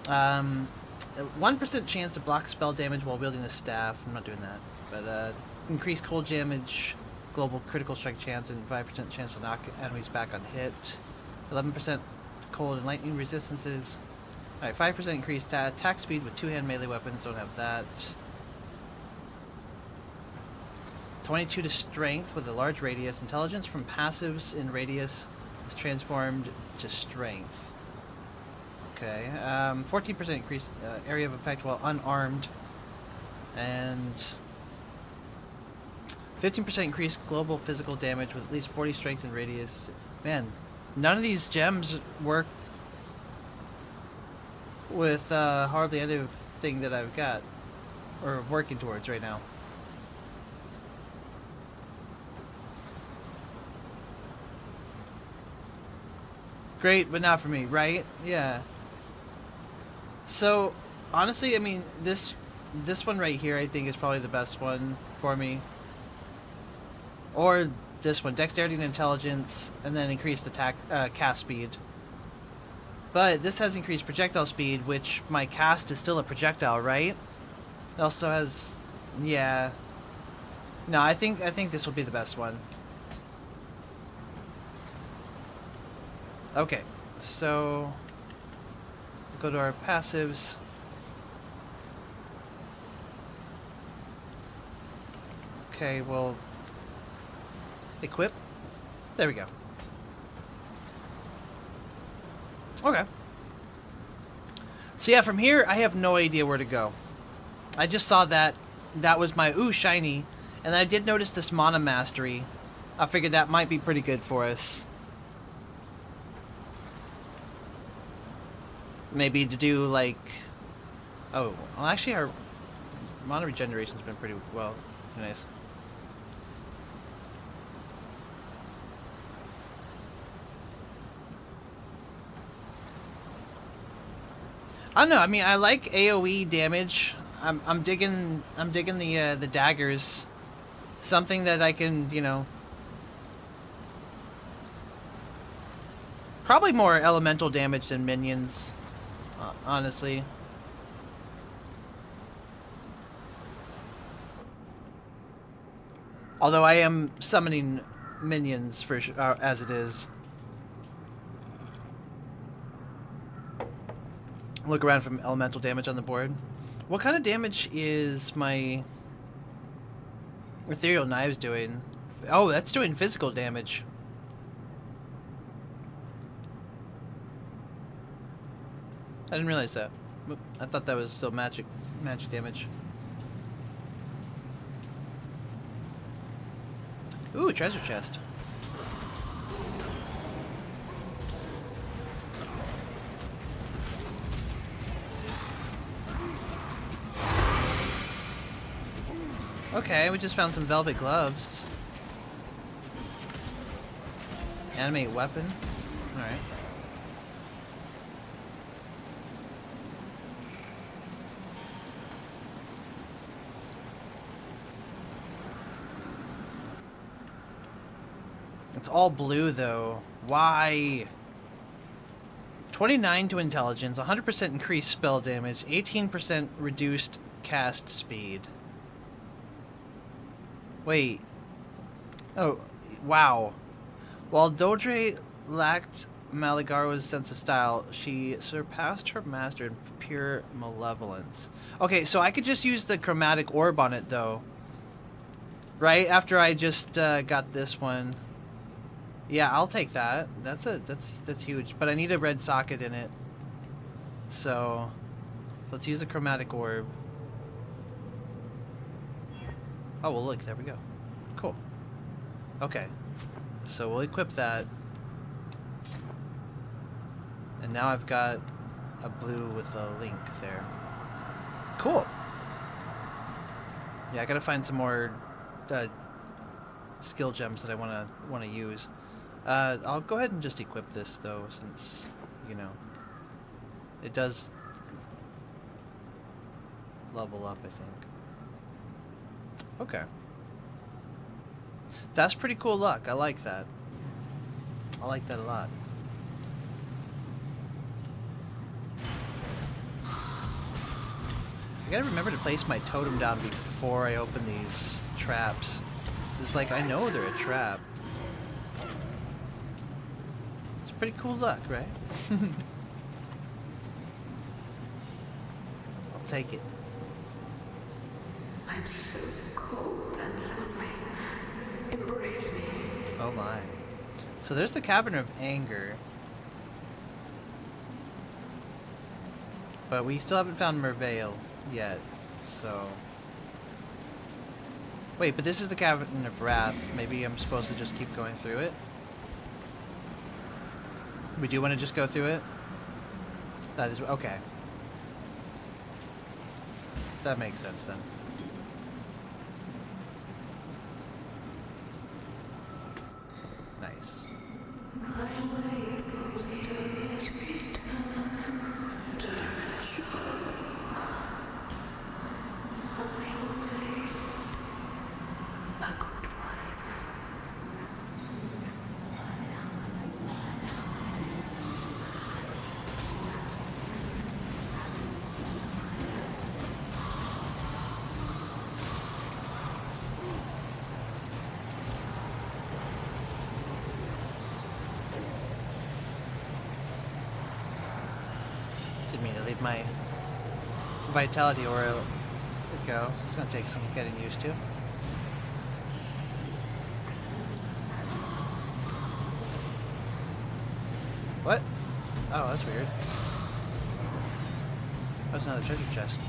1% chance to block spell damage while wielding a staff. I'm not doing that. But increased cold damage, global critical strike chance, and 5% chance to knock enemies back on hit. 11% cold and lightning resistances. Alright, 5% increased attack speed with two-hand melee weapons. Don't have that. 22 to strength with a large radius. Intelligence from passives in radius is transformed to strength. Okay. 14% increased area of effect while unarmed. And 15% increased global physical damage with at least 40 strength and radius. Man, none of these gems work with hardly anything that I've got or working towards right now. Great, but not for me, right? Yeah. So, honestly, I mean, this one right here, I think, is probably the best one for me. Or this one, dexterity and intelligence, and then increased attack, cast speed. But this has increased projectile speed, which my cast is still a projectile, right? It also has, yeah. No, I think this will be the best one. Okay, so go to our passives. Okay, well, equip. There we go. Okay. So yeah, from here, I have no idea where to go. I just saw that. That was my, ooh, shiny. And I did notice this Mana Mastery. I figured that might be pretty good for us. Maybe to do, like... Oh, well, actually, our Mana Regeneration's been pretty well. Nice. I don't know. I mean, I like AOE damage. I'm digging the daggers. Something that I can, you know, probably more elemental damage than minions, honestly. Although I am summoning minions for as it is. Look around for elemental damage on the board. What kind of damage is my Ethereal Knives doing? Oh, that's doing physical damage. I didn't realize that. I thought that was still magic damage. Ooh, treasure chest. Okay, we just found some velvet gloves. Animate weapon. Alright. It's all blue though. Why? 29 to intelligence, 100% increased spell damage, 18% reduced cast speed. Wait. Oh, wow. While Dodre lacked Maligarwa's sense of style, she surpassed her master in pure malevolence. Okay, so I could just use the chromatic orb on it though. Right after I just got this one. Yeah, I'll take that. That's huge. But I need a red socket in it. So let's use the chromatic orb. Oh well, look, there we go. Cool. Okay. So we'll equip that. And now I've got a blue with a link there. Cool. Yeah, I gotta find some more skill gems that I wanna use. I'll go ahead and just equip this though, since you know it does level up, I think. Okay. That's pretty cool luck. I like that. I like that a lot. I gotta remember to place my totem down before I open these traps. It's like, I know they're a trap. It's pretty cool luck, right? I'll take it.
I'm so cold and lonely. Embrace me.
Oh my. So there's the Cavern of Anger. But we still haven't found Merveil yet, so... Wait, but this is the Cavern of Wrath. Maybe I'm supposed to just keep going through it? We do want to just go through it? That is... okay. That makes sense then. Nice. Didn't mean to leave my vitality aura go. It's gonna take some getting used to. What? Oh, that's weird. That's another treasure chest.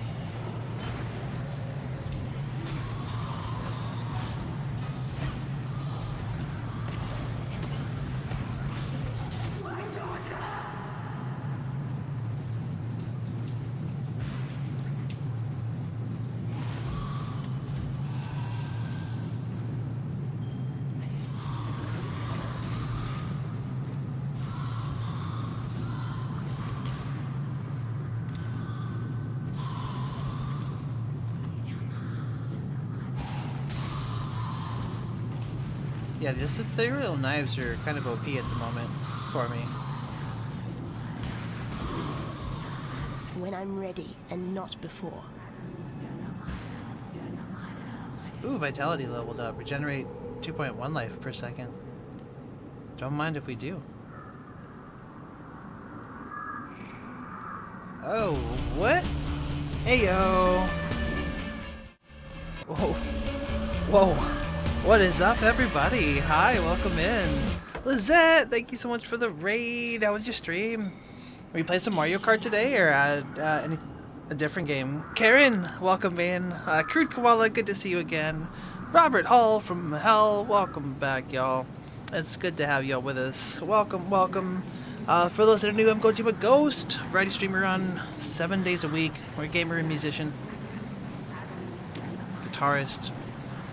Yeah, these ethereal knives are kind of OP at the moment for me.
When I'm ready and not before.
Ooh, vitality leveled up. Regenerate 2.1 life per second. Don't mind if we do. Oh, what? Heyo! Whoa. Whoa. What is up, everybody? Hi, welcome in. Lizette, thank you so much for the raid. How was your stream? We played some Mario Kart today, or a different game? Karen, welcome in. Crude Koala, good to see you again. Robert Hall from Hell, welcome back, y'all. It's good to have y'all with us. Welcome, welcome. For those that are new, I'm Gojima Ghost, variety streamer on 7 days a week. We're a gamer and musician, guitarist,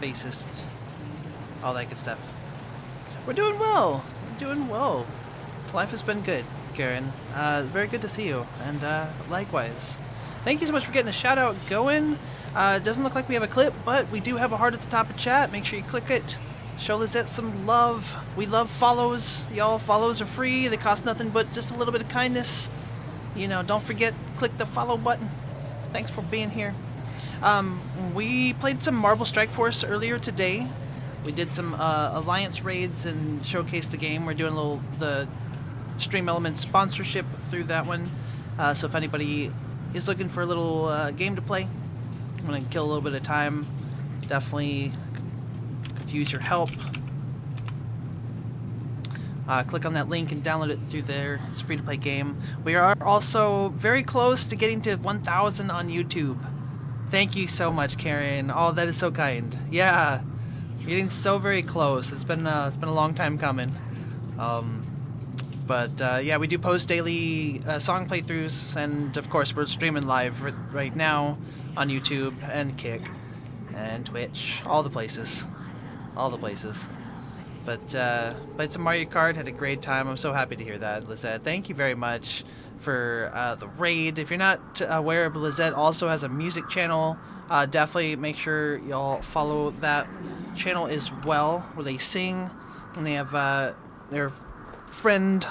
bassist, all that good stuff. We're doing well. Doing well. Life has been good, Karen. Very good to see you, and likewise. Thank you so much for getting a shout out going. It doesn't look like we have a clip, but we do have a heart at the top of chat. Make sure you click it. Show Lizette some love. We love follows. Y'all, follows are free. They cost nothing but just a little bit of kindness. You know, don't forget, click the follow button. Thanks for being here. We played some Marvel Strike Force earlier today. We did some Alliance raids and showcased the game. We're doing the Stream Elements sponsorship through that one. So if anybody is looking for a little game to play, I'm gonna kill a little bit of time. Definitely could use your help. Click on that link and download it through there. It's a free-to-play game. We are also very close to getting to 1,000 on YouTube. Thank you so much, Karen. Oh, that is so kind. Yeah, you're getting so very close. It's been a long time coming. Yeah, we do post daily song playthroughs, and of course we're streaming live right now on YouTube and Kick and Twitch, all the places. But played some Mario Kart, had a great time. I'm so happy to hear that, Lizette. Thank you very much for the raid. If you're not aware of, Lizette also has a music channel. Definitely make sure y'all follow that channel as well, where they sing, and they have their friend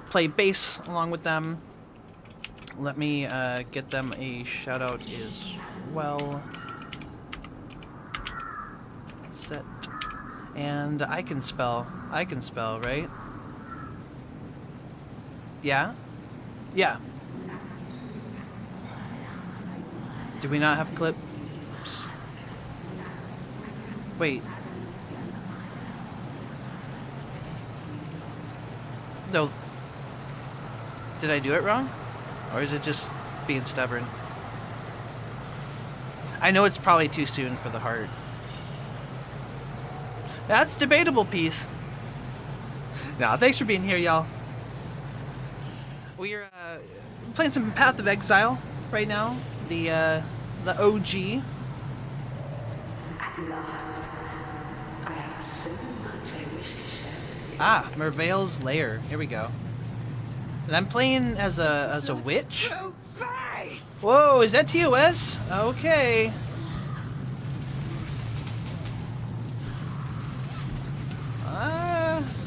play bass along with them. Let me get them a shout out as well. Set. And I can spell, right? Yeah? Yeah. Do we not have a clip? Wait. No. Did I do it wrong? Or is it just being stubborn? I know it's probably too soon for the heart. That's debatable, piece. Now, thanks for being here, y'all. We're playing some Path of Exile right now. The OG.
At last, I have so much I wish to share with you.
Ah, Merveil's Lair. Here we go. And I'm playing as a witch. Whoa, is that TOS? Okay.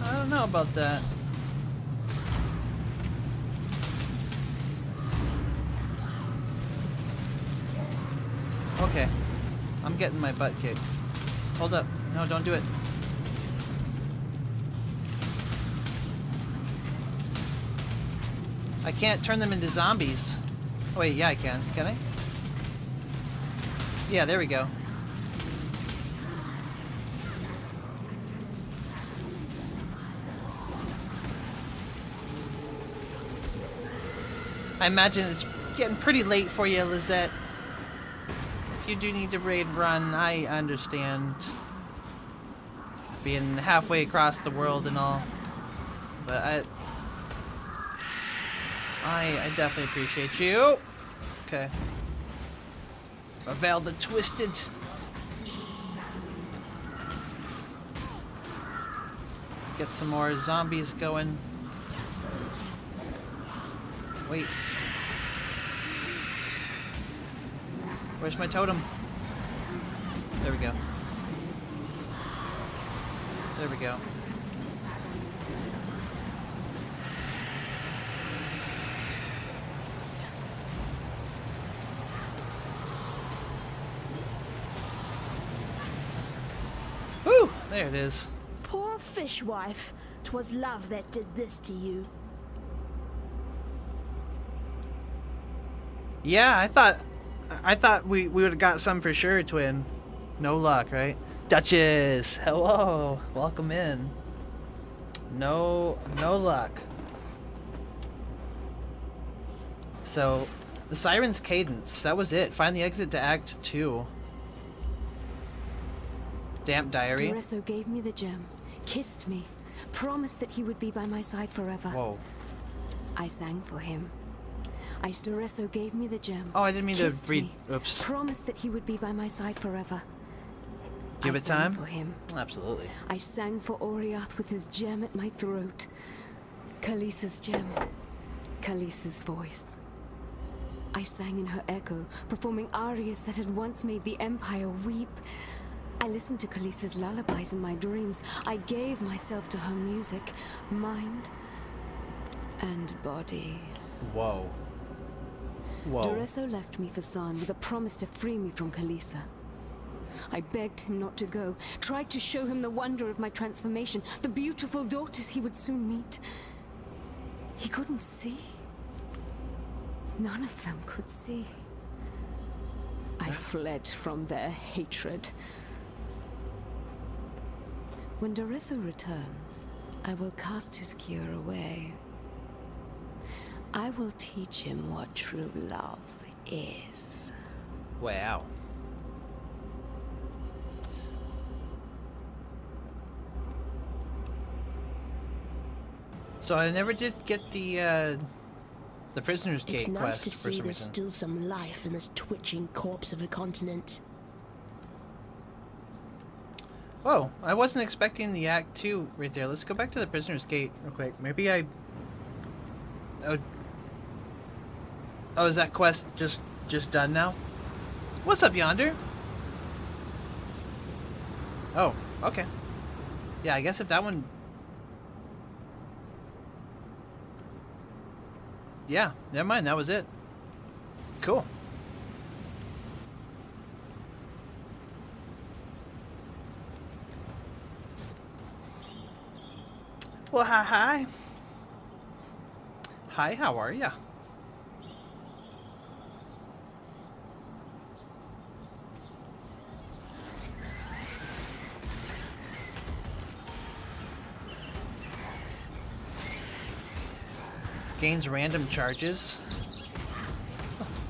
I don't know about that. Okay. I'm getting my butt kicked. Hold up. No, don't do it. I can't turn them into zombies. Oh, wait, yeah, I can. Can I? Yeah, there we go. I imagine it's getting pretty late for you, Lizette. If you do need to raid run, I understand. Being halfway across the world and all. But I definitely appreciate you. Okay. Merveil the Twisted. Get some more zombies going. Wait. Where's my totem? There we go. There we go. Woo! There it is.
Poor fishwife. 'Twas love that did this to you.
Yeah, I thought we would have got some for sure, twin. No luck, right? Duchess, hello, welcome in. No luck. So, the Siren's Cadence, that was it. Find the exit to Act 2. Damp Diary.
Doresso gave me the gem, kissed me, promised that he would be by my side forever.
Whoa.
I sang for him. Doresso gave me the gem.
Oh, I didn't mean to read.
Me,
Oops.
promised that he would be by my side forever.
Give
I
it
sang
time?
for him.
Absolutely.
I sang for Oriath with his gem at my throat. Khaleesi's gem. Khaleesi's voice. I sang in her echo, performing arias that had once made the Empire weep. I listened to Khaleesi's lullabies in my dreams. I gave myself to her music, mind and body.
Whoa. Whoa.
Doreso left me for San with a promise to free me from Khaleesi. I begged him not to go, tried to show him the wonder of my transformation, the beautiful daughters he would soon meet. He couldn't see. None of them could see. I fled from their hatred. When Doreso returns, I will cast his cure away. I will teach him what true love is.
Wow. So I never did get the Prisoner's Gate
It's nice
quest
to
for
see
some
there's
reason.
still some life in this twitching corpse of a continent.
Whoa, I wasn't expecting the Act 2 right there. Let's go back to the Prisoner's Gate real quick. Maybe I... Oh, is that quest just done now? What's up, Yonder? Oh, okay. Yeah, I guess if that one... Yeah, never mind, that was it. Cool. Well, hi. Hi, how are ya? Gains random charges.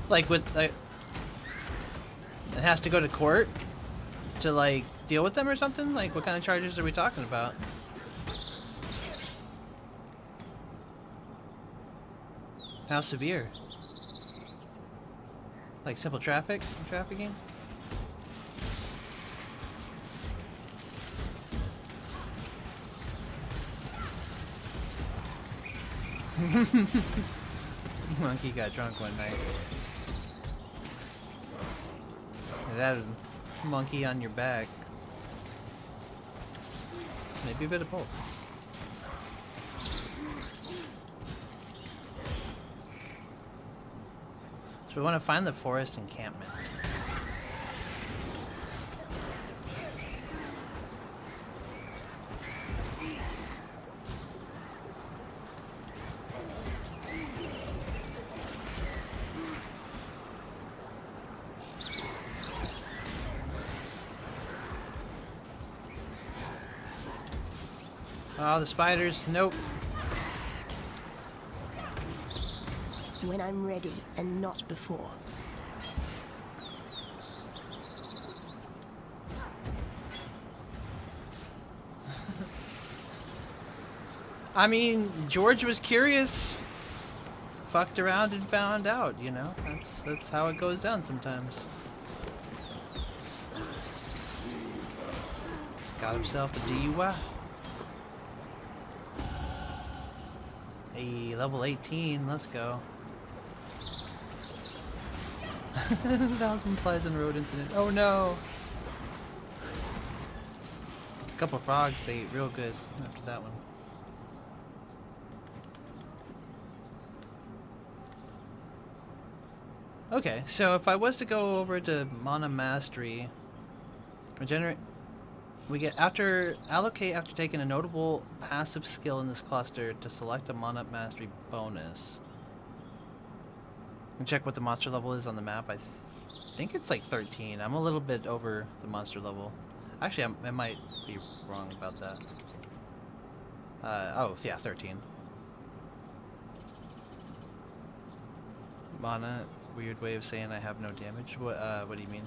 Like with it has to go to court to like deal with them or something? Like what kind of charges are we talking about? How severe? Like simple trafficking? Monkey got drunk one night. That monkey on your back. Maybe a bit of both. So we want to find the forest encampment. Oh, the spiders. Nope.
When I'm ready, and not before.
I mean, George was curious. Fucked around and found out, you know? That's how it goes down sometimes. Got himself a DUI. Hey, level 18, let's go. 1,000 flies on the road incident. Oh no! A couple frogs ate real good after that one. Okay, so if I was to go over to Mana Mastery, regenerate, we get allocate after taking a notable passive skill in this cluster to select a Mana Mastery bonus. And check what the monster level is on the map. I think it's like 13. I'm a little bit over the monster level. Actually, I might be wrong about that. Oh, yeah, 13. Mana, weird way of saying I have no damage. What do you mean?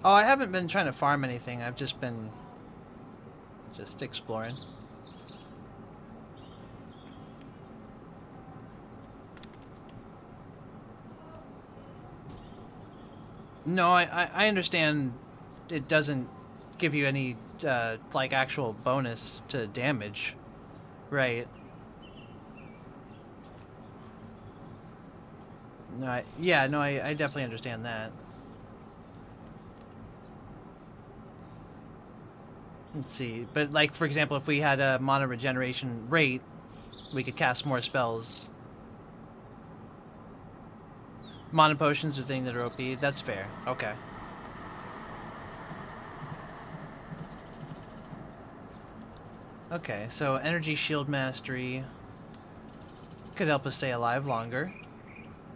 Oh, I haven't been trying to farm anything. I've just been exploring. No, I understand it doesn't give you any, like, actual bonus to damage. Right. No, I definitely understand that. Let's see. But, like, for example, if we had a mana regeneration rate, we could cast more spells. Mana potions are things that are OP. That's fair. Okay. Okay, so energy shield mastery could help us stay alive longer.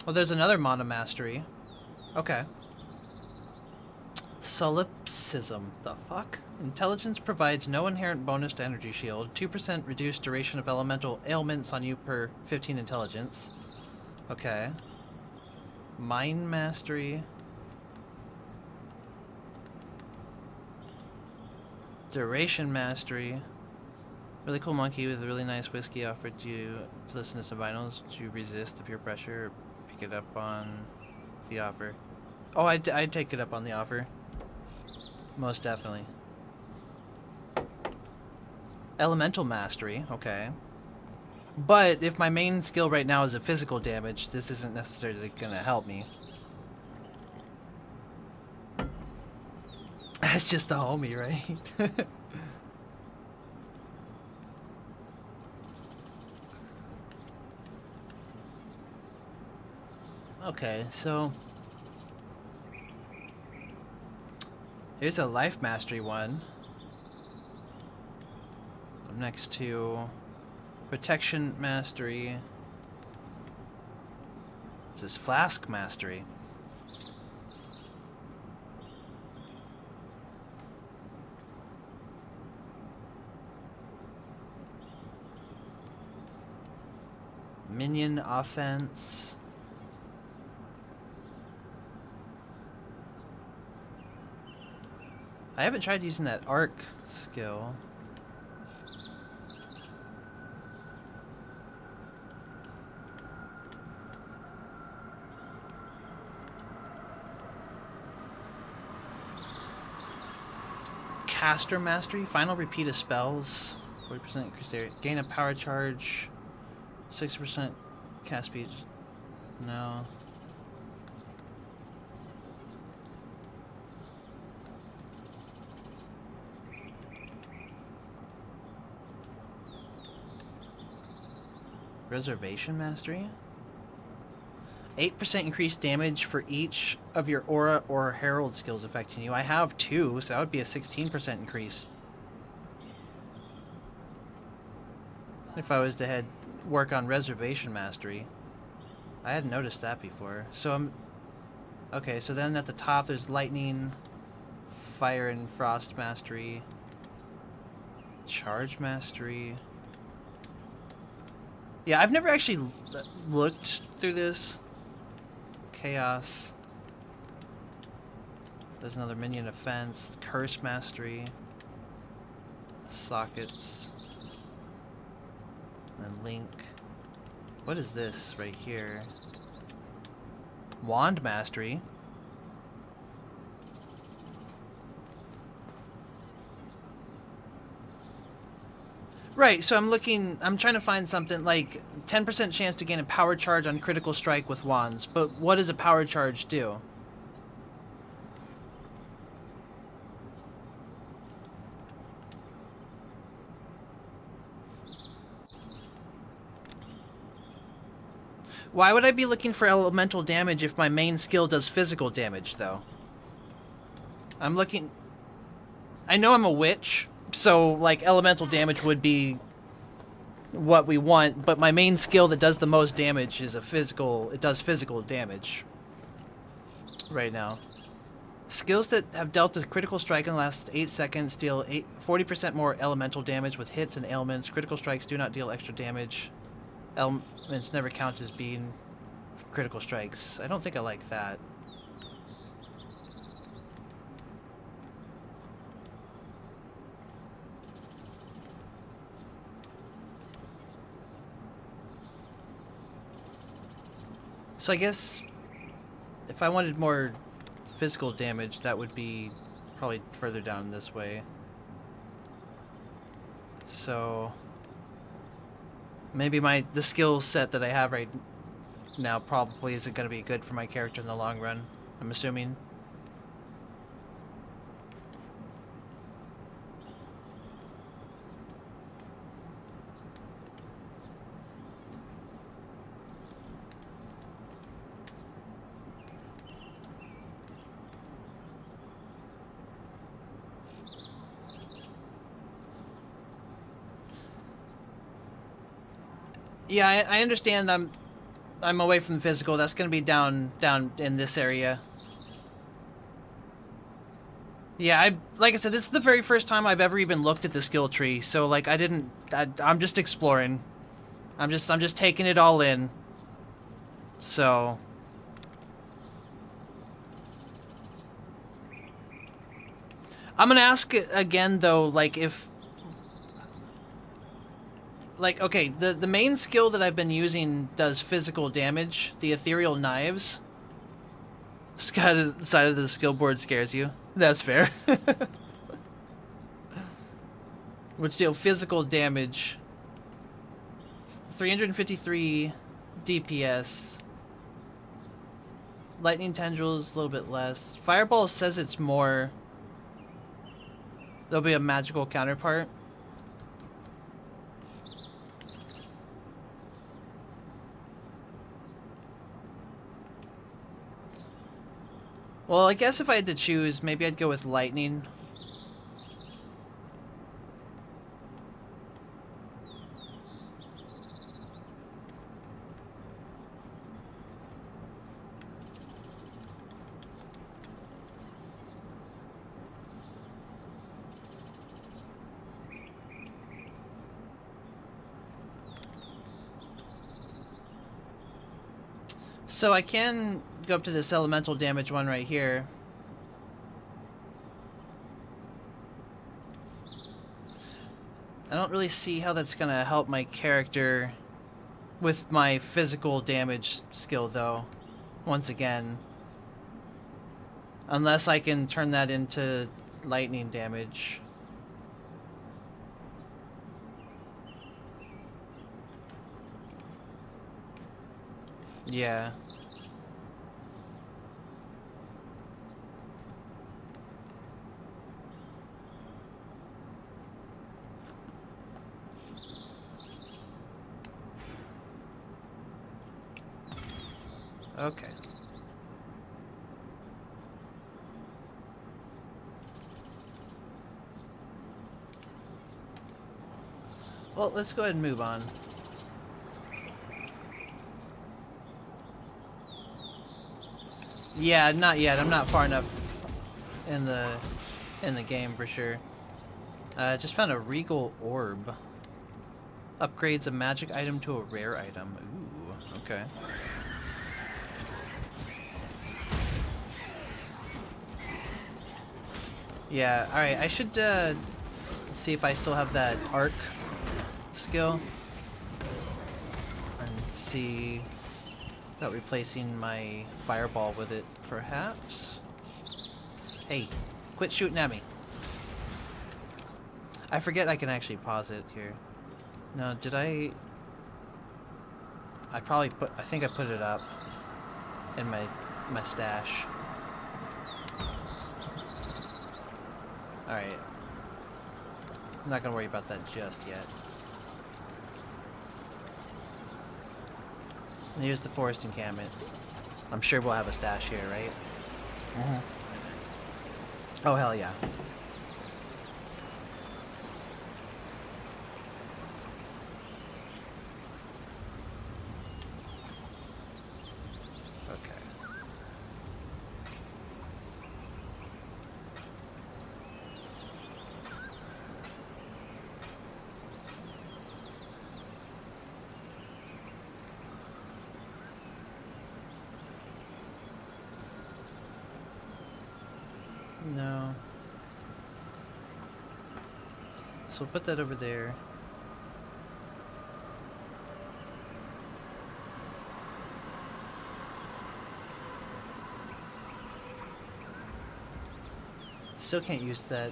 Well, there's another mana mastery. Okay. Solipsism. The fuck? Intelligence provides no inherent bonus to energy shield. 2% reduced duration of elemental ailments on you per 15 intelligence. Okay. Mind mastery. Duration mastery. Really cool monkey with a really nice whiskey offered you to listen to some vinyls. Did you resist the peer pressure or pick it up on the offer? Oh, I'd take it up on the offer. Most definitely. Elemental mastery, okay. But if my main skill right now is a physical damage, this isn't necessarily gonna help me. That's just the homie, right? Okay, so here's a life mastery one. I'm next to protection mastery. This is flask mastery. Minion offense. I haven't tried using that arc skill. Caster mastery, final repeat of spells, 40% increase area, gain a power charge, 6% cast speed. No. Reservation mastery? 8% increased damage for each of your aura or herald skills affecting you. I have 2, so that would be a 16% increase. If I was to work on reservation mastery. I hadn't noticed that before. So okay, so then at the top there's lightning, fire and frost mastery, charge mastery. Yeah, I've never actually looked through this. Chaos. There's another minion offense. Curse mastery. Sockets. And link. What is this right here? Wand mastery. Right, so I'm trying to find something like 10% chance to gain a power charge on critical strike with wands, but what does a power charge do? Why would I be looking for elemental damage if my main skill does physical damage, though? I know I'm a witch, so, like, elemental damage would be what we want, but my main skill that does the most damage is it does physical damage right now. Skills that have dealt a critical strike in the last 8 seconds deal 40% more elemental damage with hits and ailments. Critical strikes do not deal extra damage. Ailments never count as being critical strikes. I don't think I like that. So I guess if I wanted more physical damage, that would be probably further down this way. So maybe the skill set that I have right now probably isn't going to be good for my character in the long run, I'm assuming. Yeah, I understand. I'm away from the physical. That's gonna be down in this area. Yeah, like I said, this is the very first time I've ever even looked at the skill tree. So like, I'm just exploring. I'm just taking it all in. So. I'm gonna ask again though, like if. Like, okay, the main skill that I've been using does physical damage. The ethereal knives. The side of the skill board scares you. That's fair. Which deal physical damage. 353 DPS. Lightning tendrils, a little bit less. Fireball says it's more. There'll be a magical counterpart. Well, I guess if I had to choose, maybe I'd go with lightning. So I can go up to this elemental damage one right here. I don't really see how that's gonna help my character with my physical damage skill though, once again. Unless I can turn that into lightning damage. Yeah. Okay. Well, let's go ahead and move on. Yeah, not yet. I'm not far enough in the game for sure. Just found a regal orb. Upgrades a magic item to a rare item. Ooh, okay. Yeah, alright, I should see if I still have that arc skill. And see about replacing my fireball with it, perhaps? Hey, quit shooting at me. I forget I can actually pause it here. No, did I think I put it up in my stash. Alright. I'm not gonna worry about that just yet. And here's the forest encampment. I'm sure we'll have a stash here, right? Mm-hmm. Oh, hell yeah. No. So we'll put that over there. still can't use that.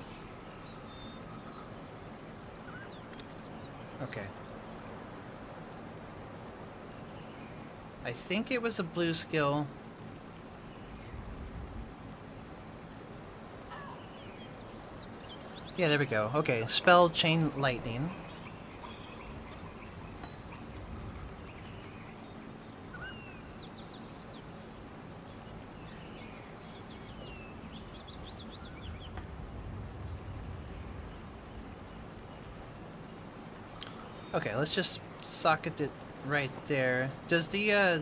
Okay. I think it was a blue skill. Yeah, there we go. Okay, spell Chain Lightning. Okay, let's just socket it right there. Does the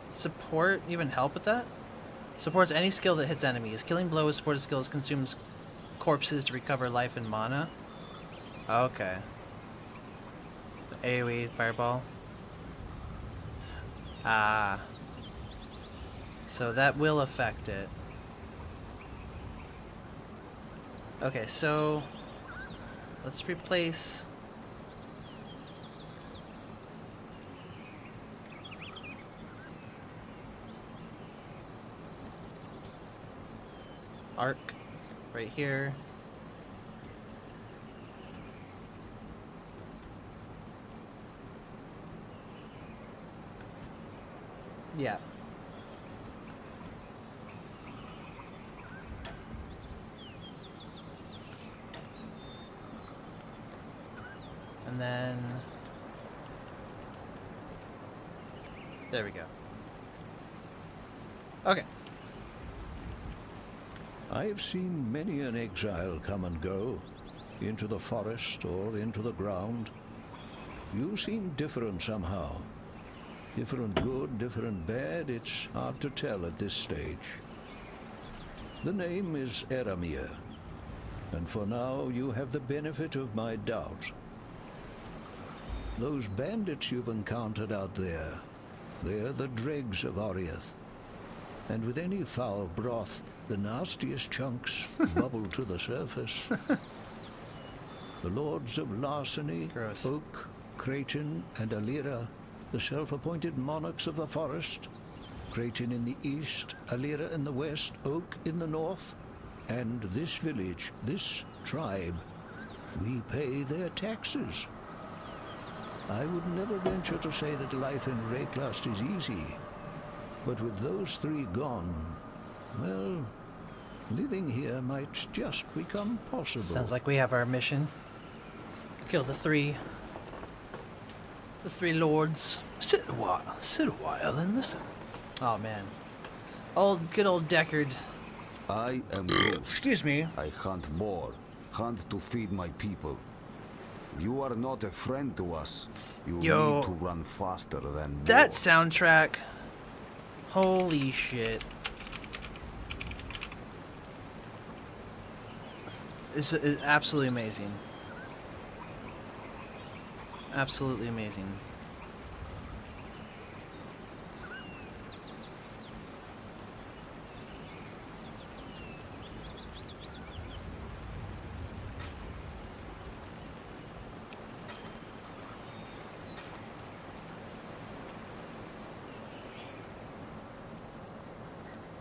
support even help with that? Supports any skill that hits enemies. Killing blow with supported skills consumes corpses to recover life and mana. Okay. AoE, fireball. Ah. So that will affect it. Okay, so let's replace arc right here. Yeah. And then there we go. Okay.
I have seen many an exile come and go, into the forest or into the ground. You seem different somehow. Different good, different bad, it's hard to tell at this stage. The name is Eramir, and for now you have the benefit of my doubt. Those bandits you've encountered out there, they're the dregs of Oriath. And with any foul broth, the nastiest chunks bubble to the surface. The lords of Larceny, Oak, Creighton, and Alira, the self-appointed monarchs of the forest. Creighton in the east, Alira in the west, Oak in the north. And this village, this tribe, we pay their taxes. I would never venture to say that life in Wraeclast is easy. But with those three gone, well, living here might just become possible.
Sounds like we have our mission. Kill the three lords. Sit a while and listen. Oh man. Good old Deckard.
I am Ghost.
Excuse me.
I hunt boar, hunt to feed my people. You are not a friend to us. You need to run faster than boar.
That soundtrack. Holy shit. It's absolutely amazing. Absolutely amazing.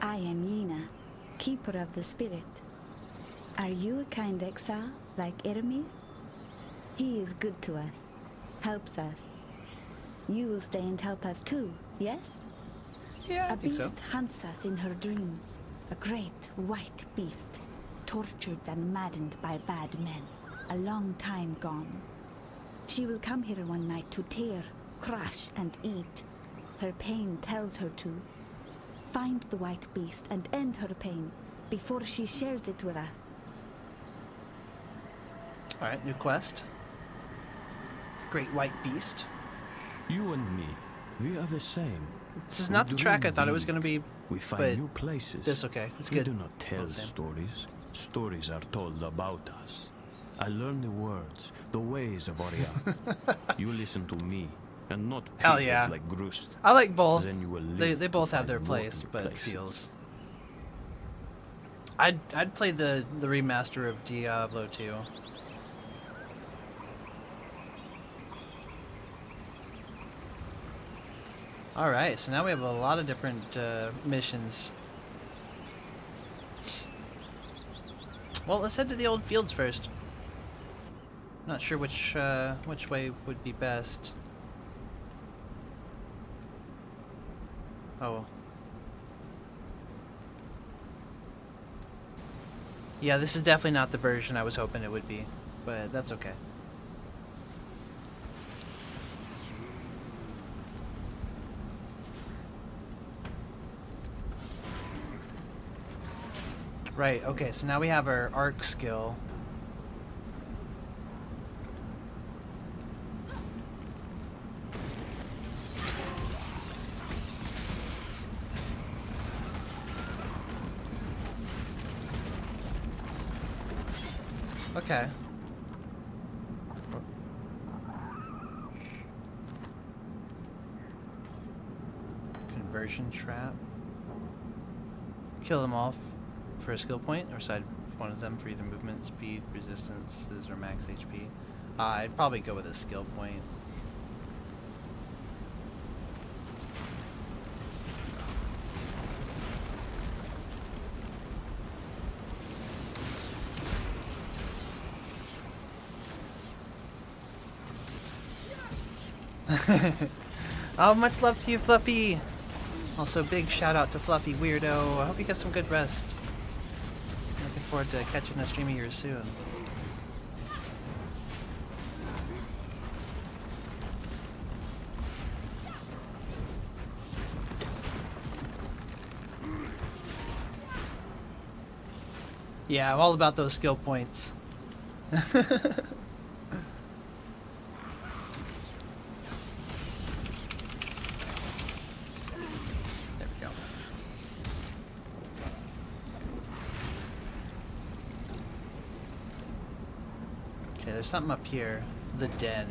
I am Yena, keeper of the spirit. Are you a kind exile like Eramir? He is good to us, helps us. You will stay and help us too, yes?
Yeah, I
a
think
beast
so.
hunts us in her dreams. A great white beast, tortured and maddened by bad men, a long time gone. She will come here one night to tear, crush, and eat. Her pain tells her to. Find the white beast and end her pain before she shares it with us.
Alright, new quest. Great white beast.
You and me, we are the same.
This is not the track I thought it was going to be.
We find
but
new places.
That's okay. It's
We
good.
do not tell stories. Stories are told about us. I learn the words, the ways of Oriath. You listen to me, and not
Hell
people
yeah.
like Grust.
I like both.
Then you will
They
live
both
to
have their
find more
place,
new
but it
places.
feels. I'd play the remaster of Diablo 2. Alright, so now we have a lot of different missions. Well, let's head to the old fields first. Not sure which way would be best. Oh. Yeah, this is definitely not the version I was hoping it would be, but that's okay. Right, okay, so now we have our arc skill. Okay. Conversion trap. Kill them all for a skill point, or side one of them for either movement, speed, resistances, or max HP. I'd probably go with a skill point. Oh, much love to you, Fluffy! Also, big shout out to Fluffy Weirdo. I hope you get some good rest. Looking forward to catching a stream of yours soon. Yeah, I'm all about those skill points. There's something up here. The den.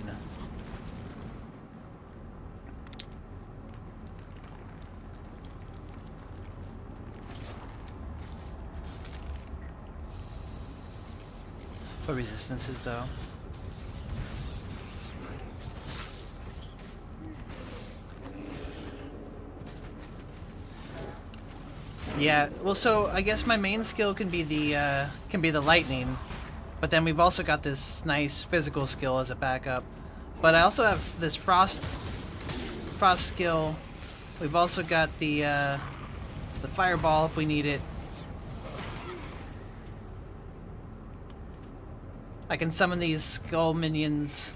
What resistances though? Yeah, well, so I guess my main skill can be the lightning. But then we've also got this nice physical skill as a backup. But I also have this frost skill. We've also got the fireball if we need it. I can summon these skull minions.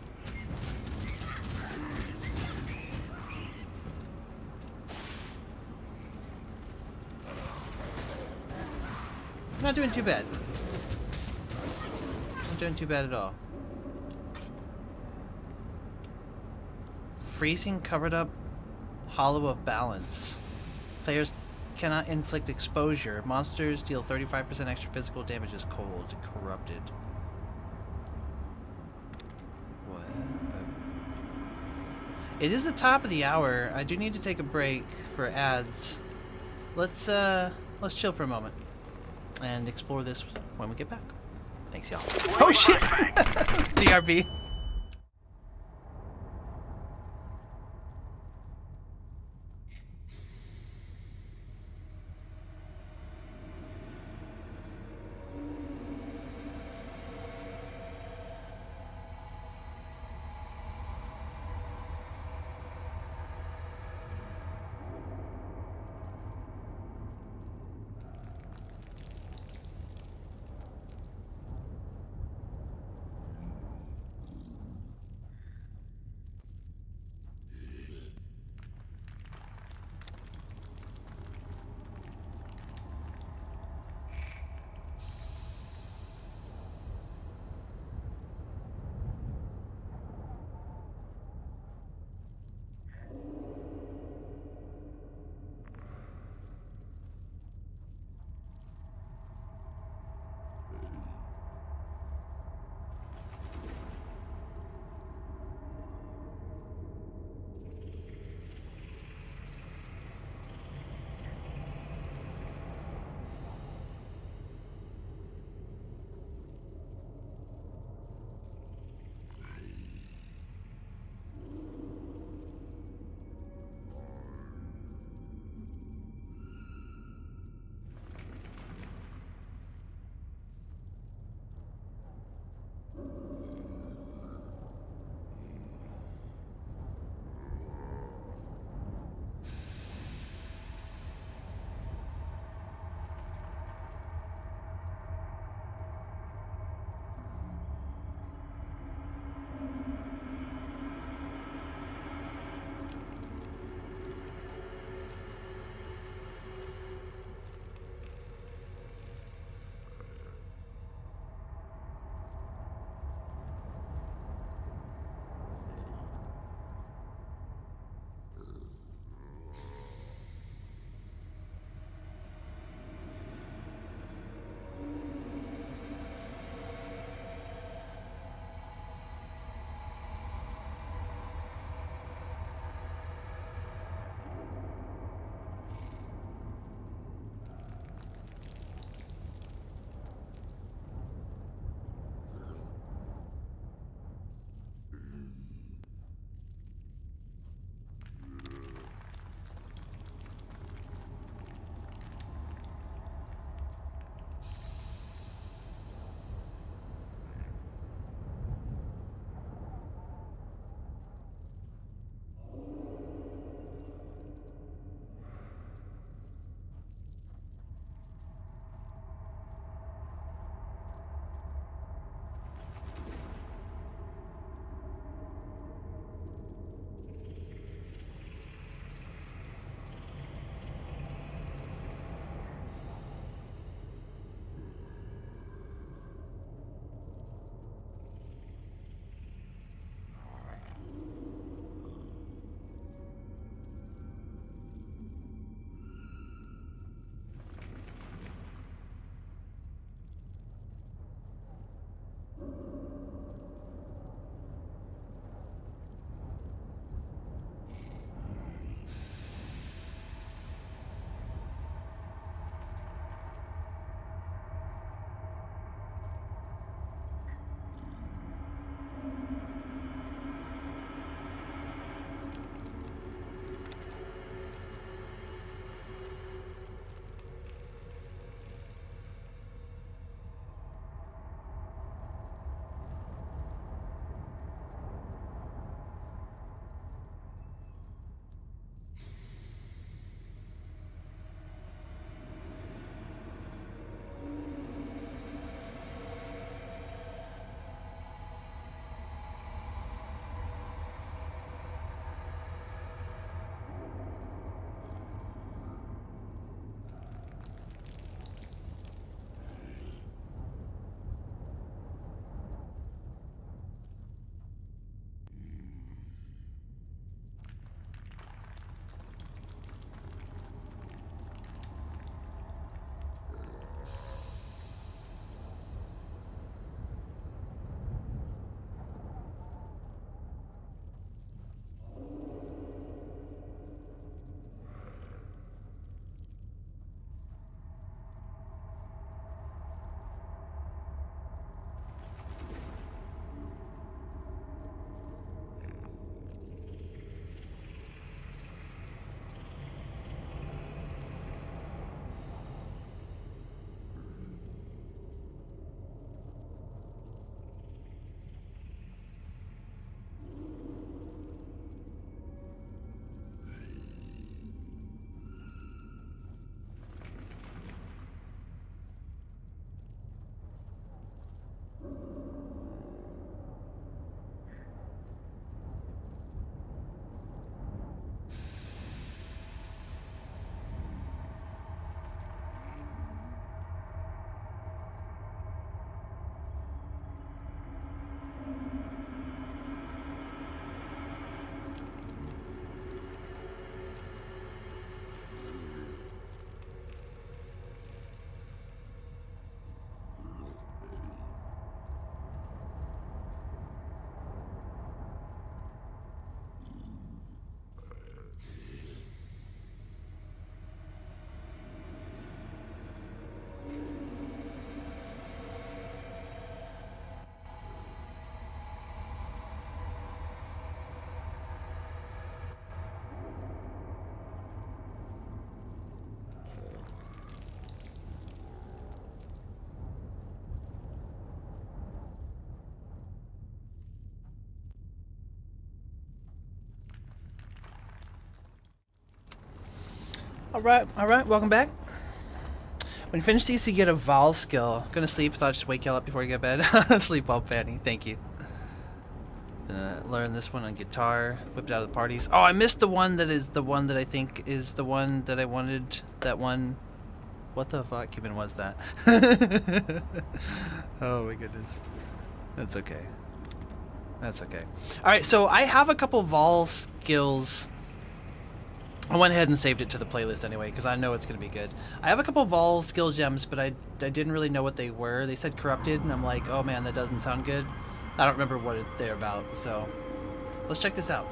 I'm not doing too bad. Doing too bad at all. Freezing covered up hollow of balance. Players cannot inflict exposure. Monsters deal 35% extra physical damage as cold. Corrupted. What? It is the top of the hour. I do need to take a break for ads. Let's chill for a moment and explore this when we get back. Thanks, y'all. Oh shit! DRB. Alright, welcome back. When you finish these, you get a Vol skill. Gonna sleep, thought I'd just wake y'all up before you get bed. Sleep well, Fanny. Thank you. Learn this one on guitar. Whipped out of the parties. Oh, I missed the one that is the one that I think is the one that I wanted. That one. What the fuck even was that? Oh my goodness. That's okay. That's okay. Alright, so I have a couple Vol skills. I went ahead and saved it to the playlist anyway, because I know it's going to be good. I have a couple Vol skill gems, but I didn't really know what they were. They said corrupted, and I'm like, oh man, that doesn't sound good. I don't remember what they're about, so let's check this out.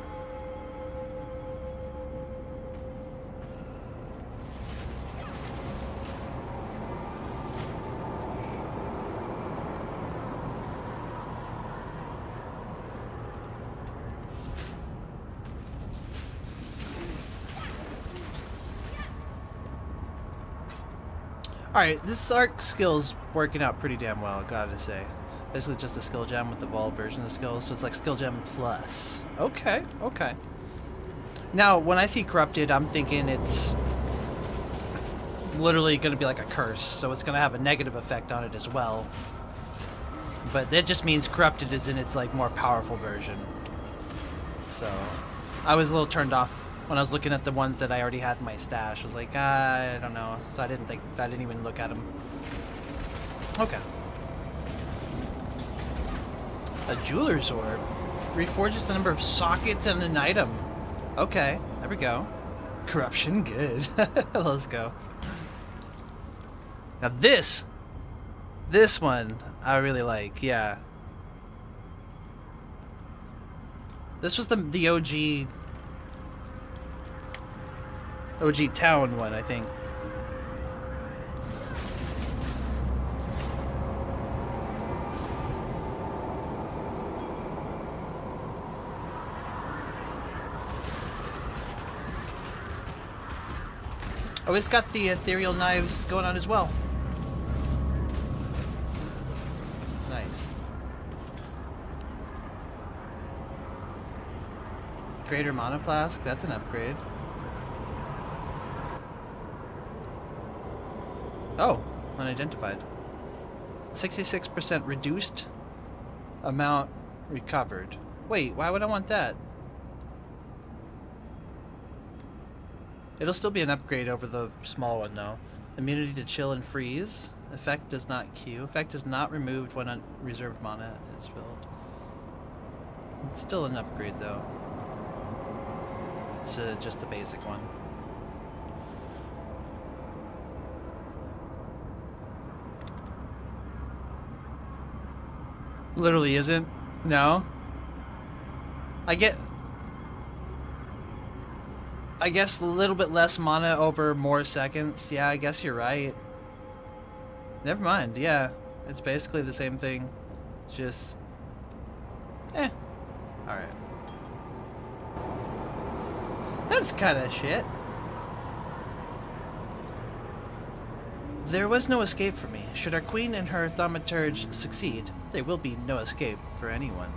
Alright, this arc skill's working out pretty damn well, gotta say. Basically just a skill gem with the Vol version of skills, so it's like skill gem plus. Okay, okay. Now, when I see corrupted, I'm thinking it's literally gonna be like a curse, so it's gonna have a negative effect on it as well. But that just means corrupted is in its like more powerful version. So, I was a little turned off when I was looking at the ones that I already had in my stash. I was like, I don't know. So I didn't even look at them. Okay. A jeweler's orb. Reforges the number of sockets in an item. Okay, there we go. Corruption, good. Let's go. Now this one I really like, yeah. This was the OG town one, I think. Oh, it's got the ethereal knives going on as well. Nice. Greater mana flask, that's an upgrade. Oh, unidentified. 66% reduced amount recovered. Wait, why would I want that? It'll still be an upgrade over the small one though. Immunity to chill and freeze. Effect does not queue. Effect is not removed when unreserved mana is filled. It's still an upgrade though. It's just the basic one. Literally isn't? No? I guess a little bit less mana over more seconds. Yeah, I guess you're right. Never mind, yeah. It's basically the same thing. It's just... Alright. That's kinda shit. There was no escape for me. Should our queen and her thaumaturge succeed, there will be no escape for anyone.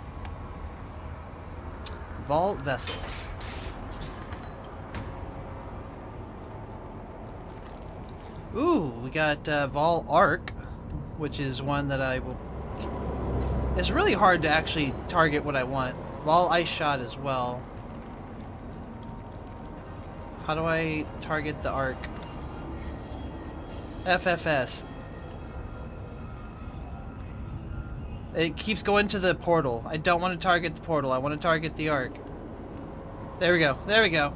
Vol Vessel. Ooh, we got Vol Arc, which is one that I will... It's really hard to actually target what I want. Vol Ice Shot as well. How do I target the arc? FFS. It keeps going to the portal. I don't want to target the portal. I want to target the arc. There we go. There we go.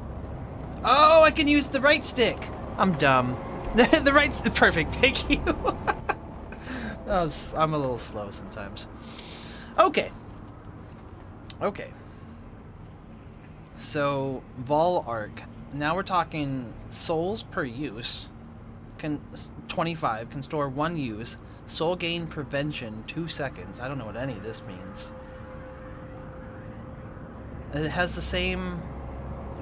Oh, I can use the right stick. I'm dumb. The right... Perfect. Thank you. I'm a little slow sometimes. Okay. Okay. So, Vol Arc. Now we're talking souls per use. 25 can store 1 use. Soul gain prevention 2 seconds. I don't know what any of this means. It has the same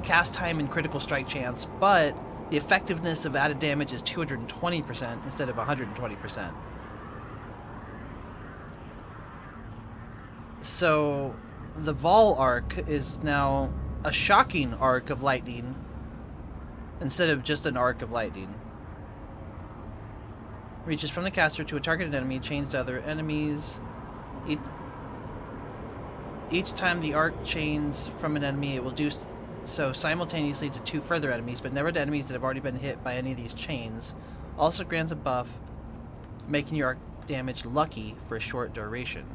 cast time and critical strike chance, but the effectiveness of added damage is 220% instead of 120%. So the Vol Arc is now a shocking arc of lightning instead of just an arc of lightning. Reaches from the caster to a targeted enemy, chains to other enemies. Each time the arc chains from an enemy, it will do so simultaneously to 2 further enemies, but never to enemies that have already been hit by any of these chains. Also grants a buff, making your arc damage lucky for a short duration.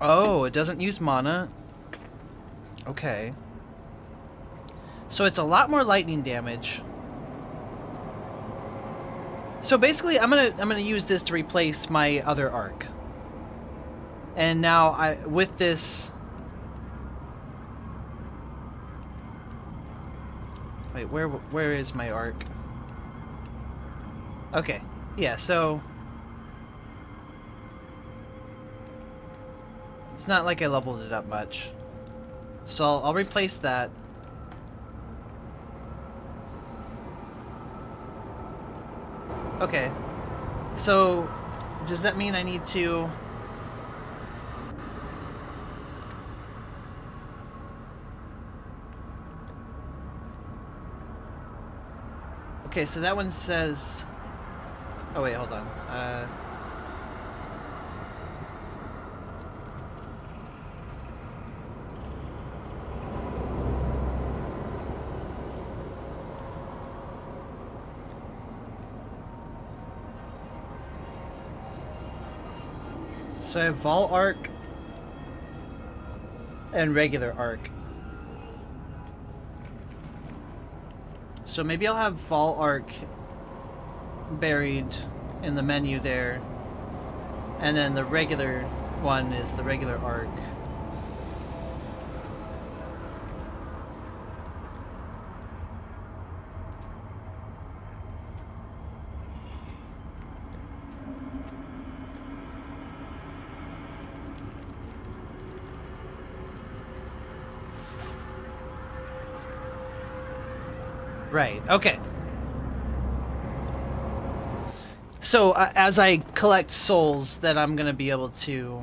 Oh, it doesn't use mana. Okay. So it's a lot more lightning damage. So basically, I'm gonna use this to replace my other arc. And now with this. Wait, where is my arc? Okay, yeah. So it's not like I leveled it up much. So I'll replace that. Okay. So does that mean I need to... Okay, so that one says... Oh wait, hold on. So I have Vol Arc and regular Arc. So maybe I'll have Vol Arc buried in the menu there, and then the regular one is the regular Arc. Right, okay. So, as I collect souls, then I'm gonna be able to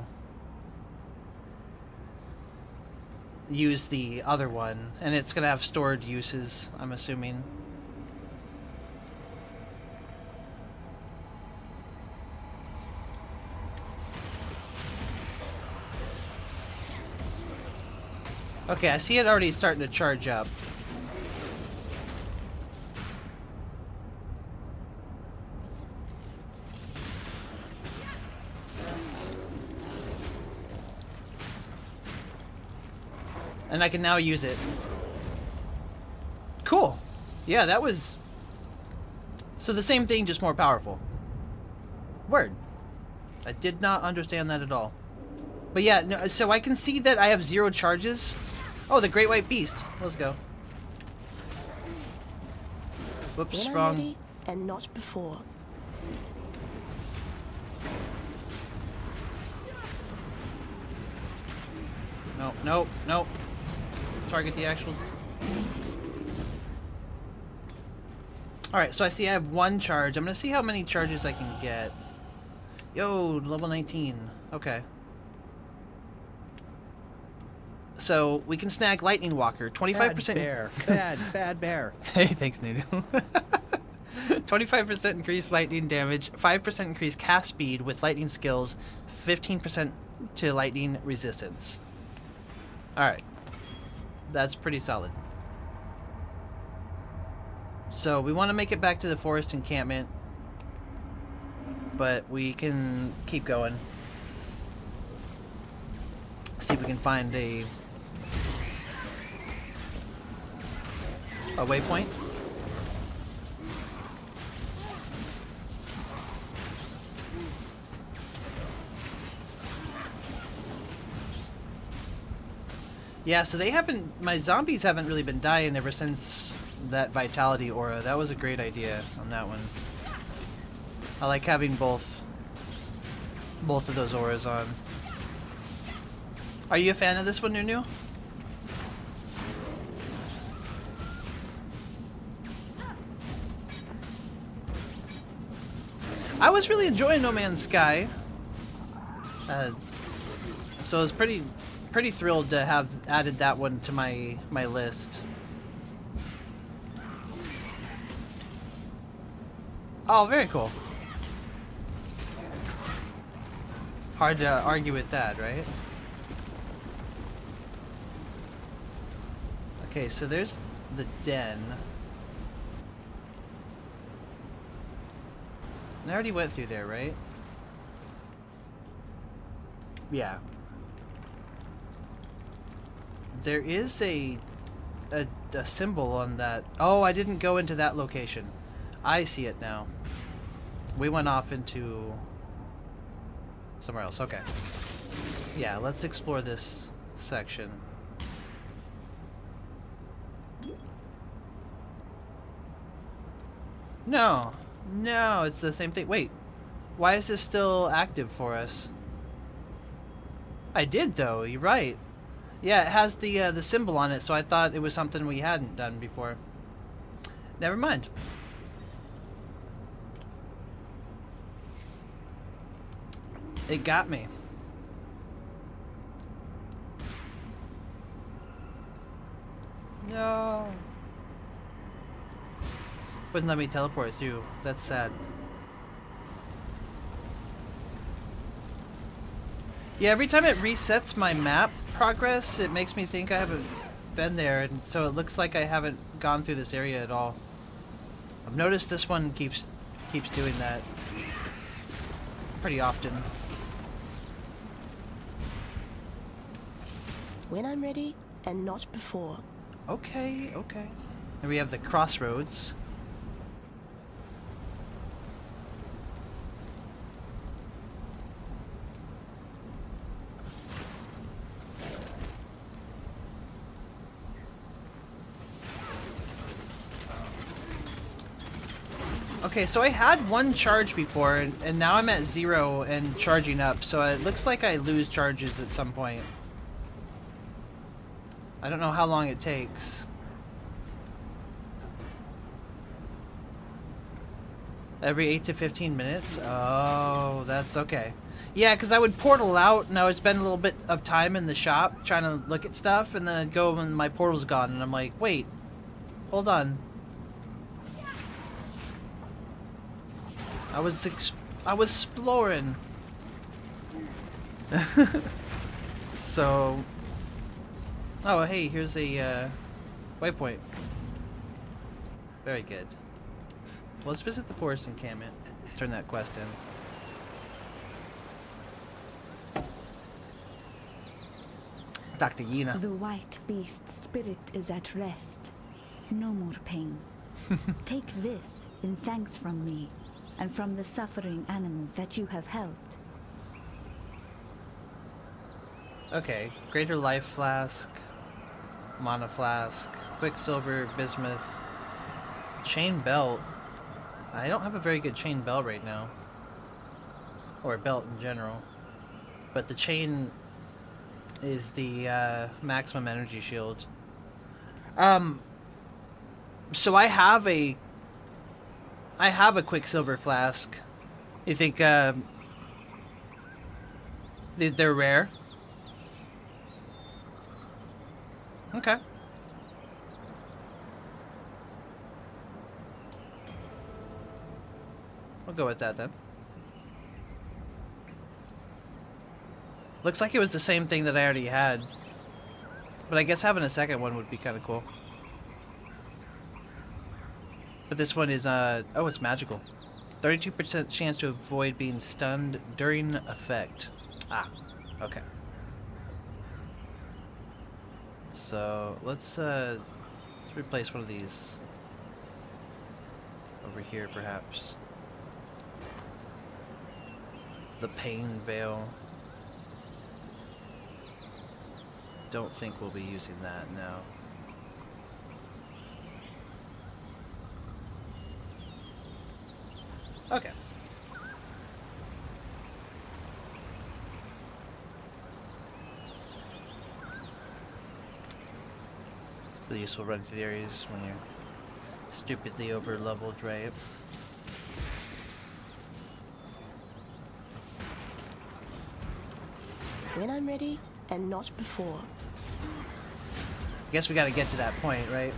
use the other one, and it's gonna have stored uses, I'm assuming. Okay, I see it already starting to charge up. And I can now use it. Cool. Yeah, that was... So the same thing, just more powerful. Word. I did not understand that at all. But yeah, no, so I can see that I have 0 charges. Oh, the Great White Beast. Let's go. Whoops,
When I'm
wrong.
ready, and not before.
No, no, no. Target the actual... Alright, so I see I have 1 charge. I'm gonna see how many charges I can get. Yo, level 19. Okay. So, we can snag Lightning Walker. 25%...
Bad bear. Bad bear.
Hey, thanks, Nudu. 25% increased lightning damage, 5% increased cast speed with lightning skills, 15% to lightning resistance. Alright. That's pretty solid. So we want to make it back to the forest encampment, but we can keep going. See if we can find a waypoint. Yeah, so they haven't... My zombies haven't really been dying ever since that Vitality Aura. That was a great idea on that one. I like having both of those auras on. Are you a fan of this one, Nunu? I was really enjoying No Man's Sky. So I was pretty thrilled to have added that one to my list. Oh, very cool. Hard to argue with that, right? Okay, so there's the den. I already went through there, right? Yeah. There is a symbol on that. Oh, I didn't go into that location. I see it now. We went off into somewhere else. Okay. Yeah, let's explore this section. No. No, it's the same thing. Wait. Why is this still active for us? I did though, you're right. Yeah, it has the symbol on it, so I thought it was something we hadn't done before. Never mind. It got me. No. Wouldn't let me teleport through. That's sad. Yeah, every time it resets my map progress, it makes me think I haven't been there, and so it looks like I haven't gone through this area at all. I've noticed this one keeps doing that pretty often.
When I'm ready, and not before.
Okay, okay. And we have the crossroads. Okay, so I had one charge before, and now I'm at 0 and charging up, so it looks like I lose charges at some point. I don't know how long it takes. Every 8 to 15 minutes? Oh, that's okay. Yeah, because I would portal out, and I would spend a little bit of time in the shop trying to look at stuff, and then I'd go when my portal's gone, and I'm like, wait, hold on. I was exploring. So, oh hey, here's a waypoint. Very good. Well, let's visit the forest encampment. Turn that quest in. Dr. Yina.
The white beast's spirit is at rest. No more pain. Take this in thanks from me, and from the suffering animal that you have helped.
Okay, Greater Life Flask, Mana Flask, Quicksilver, Bismuth, Chain Belt. I don't have a very good chain belt right now. Or belt in general. But the chain is the maximum energy shield. So I have a Quicksilver Flask. You think they're rare? Okay. We'll go with that then. Looks like it was the same thing that I already had. But I guess having a second one would be kind of cool. But this one is, oh, it's magical. 32% chance to avoid being stunned during effect. Ah, okay. So, let's replace one of these. Over here, perhaps. The Pain Veil. Don't think we'll be using that now. Okay. Really useful running through the areas when you're stupidly over-leveled, right?
When I'm ready, and not before.
I guess we gotta get to that point, right?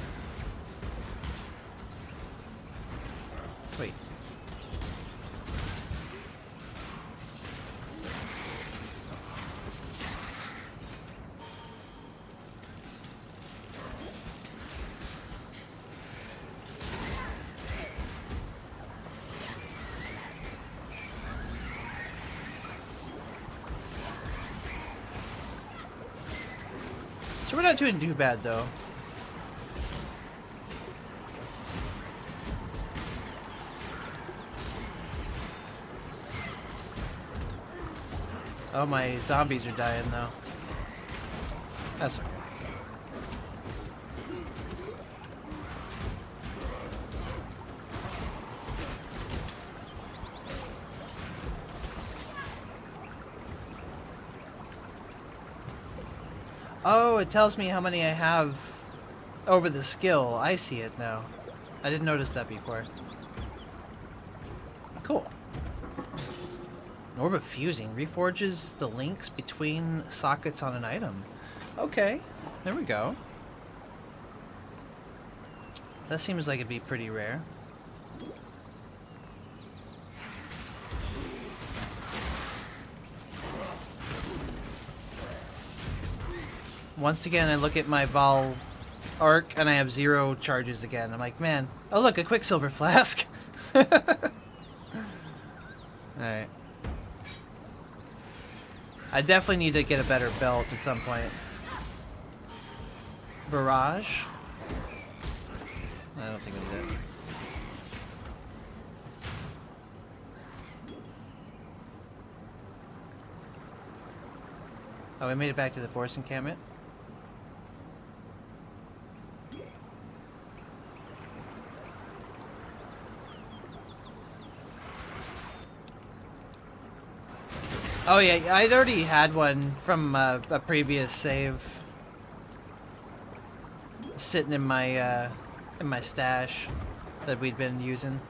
Wait. So we're not doing too bad though. Oh, my zombies are dying though. That's okay. Oh, it tells me how many I have over the skill. I see it now. I didn't notice that before. Cool. Orb of Fusing reforges the links between sockets on an item. Okay, there we go. That seems like it'd be pretty rare. Once again, I look at my Vol arc and I have 0 charges again. I'm like, man, oh look, a Quicksilver flask. Alright. I definitely need to get a better belt at some point. Barrage? I don't think I need that. Oh, we made it back to the forest encampment. Oh yeah, I'd already had one from a previous save sitting in my stash that we'd been using.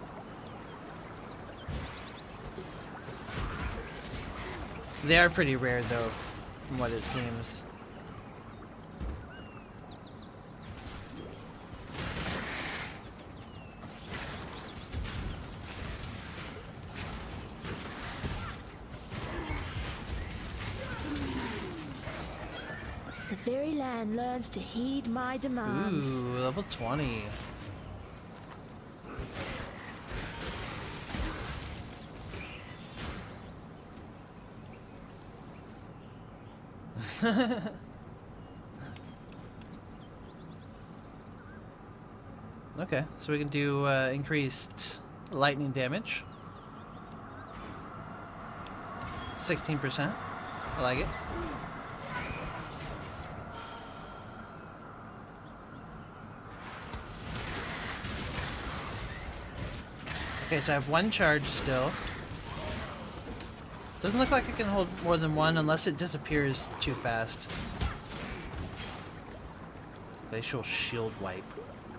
They are pretty rare though, from what it seems.
The very land learns to heed my demands.
Ooh, level 20. Okay, so we can do increased lightning damage. 16%. I like it. Okay, so I have 1 charge still. Doesn't look like I can hold more than 1 unless it disappears too fast. Glacial shield wipe.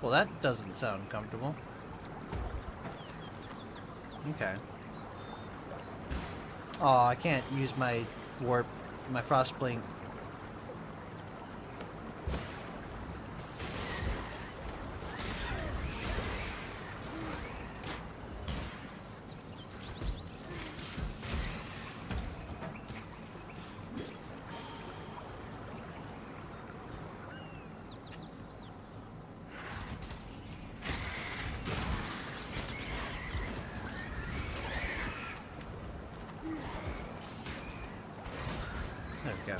Well, that doesn't sound comfortable. Okay. Oh, I can't use my warp, my frost blink. There we go.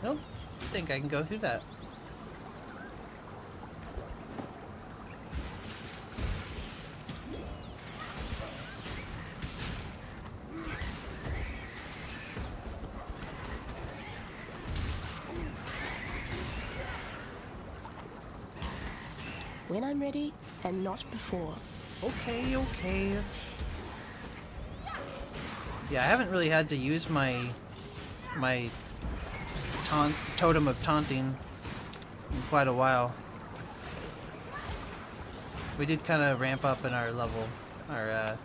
Nope. I think I can go through that.
When I'm ready, and not before.
Okay, okay. Yeah, I haven't really had to use my totem of taunting in quite a while. We did kind of ramp up in our level, our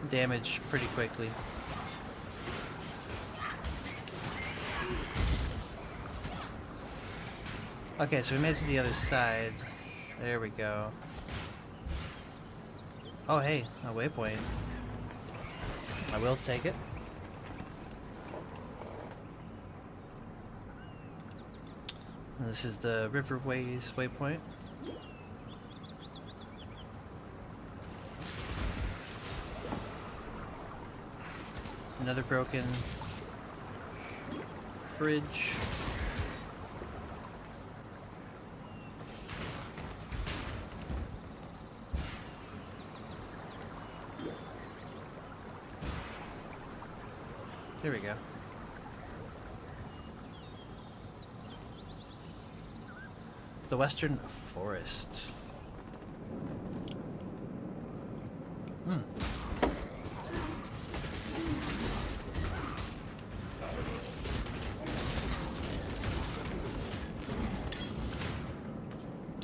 damage pretty quickly. Okay, so we made it to the other side. There we go. Oh hey, a waypoint. I will take it. And this is the Riverways waypoint. Another broken bridge. There we go. The Western Forest. Hmm.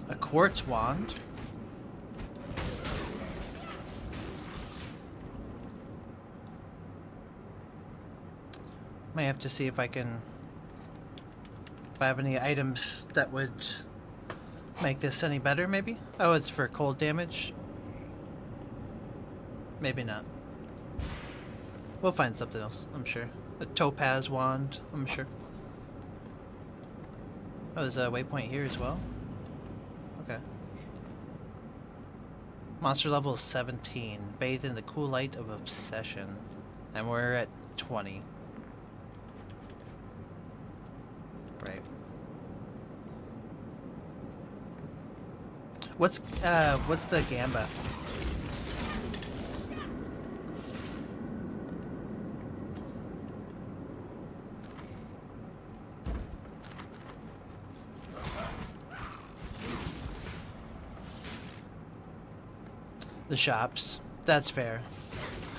A quartz wand. Might have to see if I have any items that would make this any better, maybe? Oh, it's for cold damage? Maybe not. We'll find something else, I'm sure. A topaz wand, I'm sure. Oh, there's a waypoint here as well? Okay. Monster level is 17. Bathe in the cool light of obsession. And we're at 20. Right. What's the gamba? The shops. That's fair.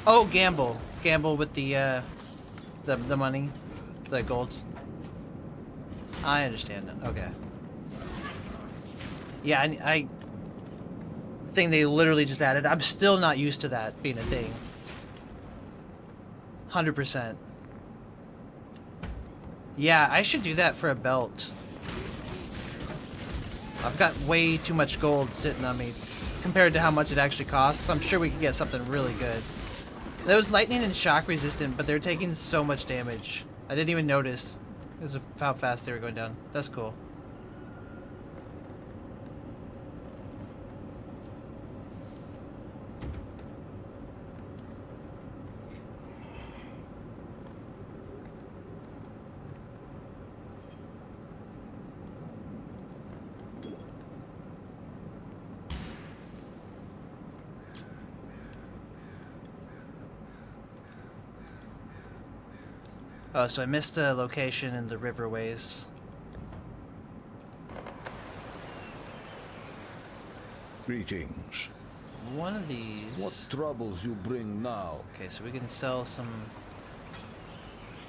Oh, gamble. Gamble with the money. The gold. I understand it. Okay. Yeah, I thing they literally just added. I'm still not used to that being a thing. 100%. Yeah, I should do that for a belt. I've got way too much gold sitting on me compared to how much it actually costs. I'm sure we could get something really good. Those lightning and shock resistant, but they're taking so much damage. I didn't even notice because of how fast they were going down. That's cool. Oh, so I missed a location in the Riverways.
Greetings.
One of these.
What troubles you bring now?
Okay, so we can sell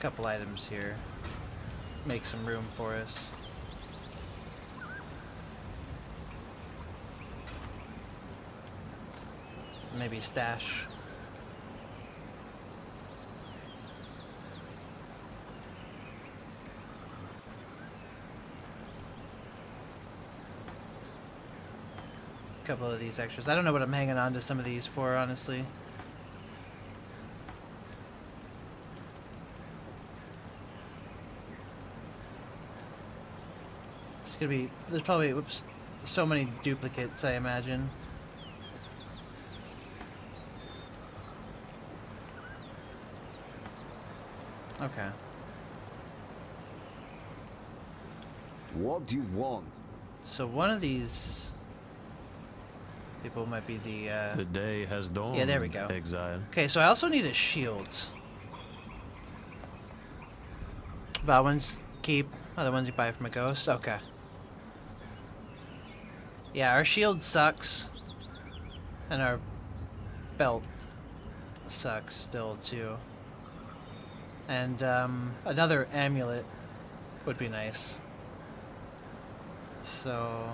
couple items here. Make some room for us. Maybe stash. Couple of these extras. I don't know what I'm hanging on to some of these for, honestly. It's gonna be, there's probably, whoops, so many duplicates, I imagine. Okay.
What do you want?
So one of these people might be
The day has dawned.
Yeah, there we go.
Exile.
Okay, so I also need a shield. That one's keep. Other ones you buy from a ghost. Okay. Yeah, our shield sucks, and our belt sucks still too. And another amulet would be nice. So.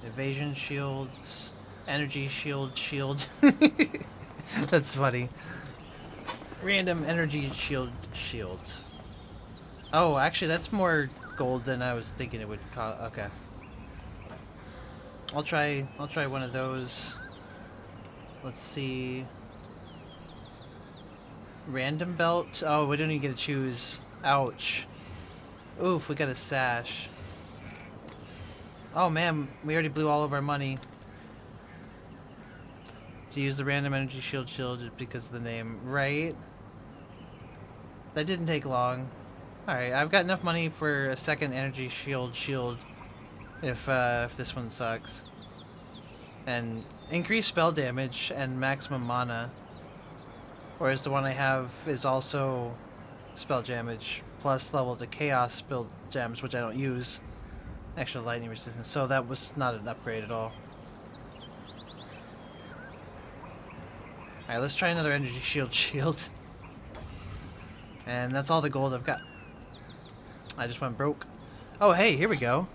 Evasion shields, energy shield. That's funny. Random energy shields. Oh, actually, that's more gold than I was thinking it would cost. Okay. I'll try one of those. Let's see. Random belt. Oh, we don't even get to choose. Ouch. Oof, we got a sash. Oh man, we already blew all of our money. To use the random energy shield just because of the name. Right? That didn't take long. Alright, I've got enough money for a second energy shield if this one sucks. And increased spell damage and maximum mana. Whereas the one I have is also spell damage plus level to chaos spell gems, which I don't use. Extra lightning resistance, so that was not an upgrade at all. Alright, let's try another energy shield. And that's all the gold I've got. I just went broke. Oh hey, here we go.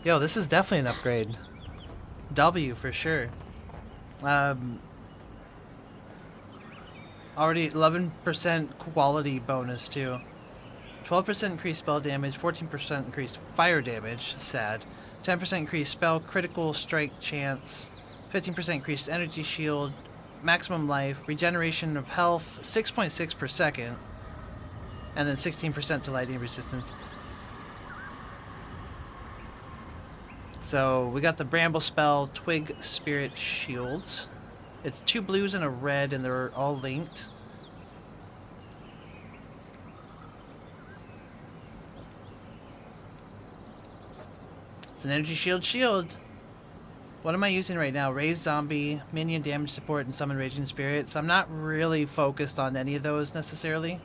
Yo, this is definitely an upgrade. W for sure. Already 11% quality bonus too. 12% increased spell damage, 14% increased fire damage, sad. 10% increased spell critical strike chance, 15% increased energy shield, maximum life, regeneration of health, 6.6 per second, and then 16% to lightning resistance. So we got the Bramble spell, Twig Spirit Shields. It's 2 blues and a red, and they're all linked. It's an energy shield. What am I using right now? Raise zombie, minion damage support, and summon raging spirits. I'm not really focused on any of those necessarily.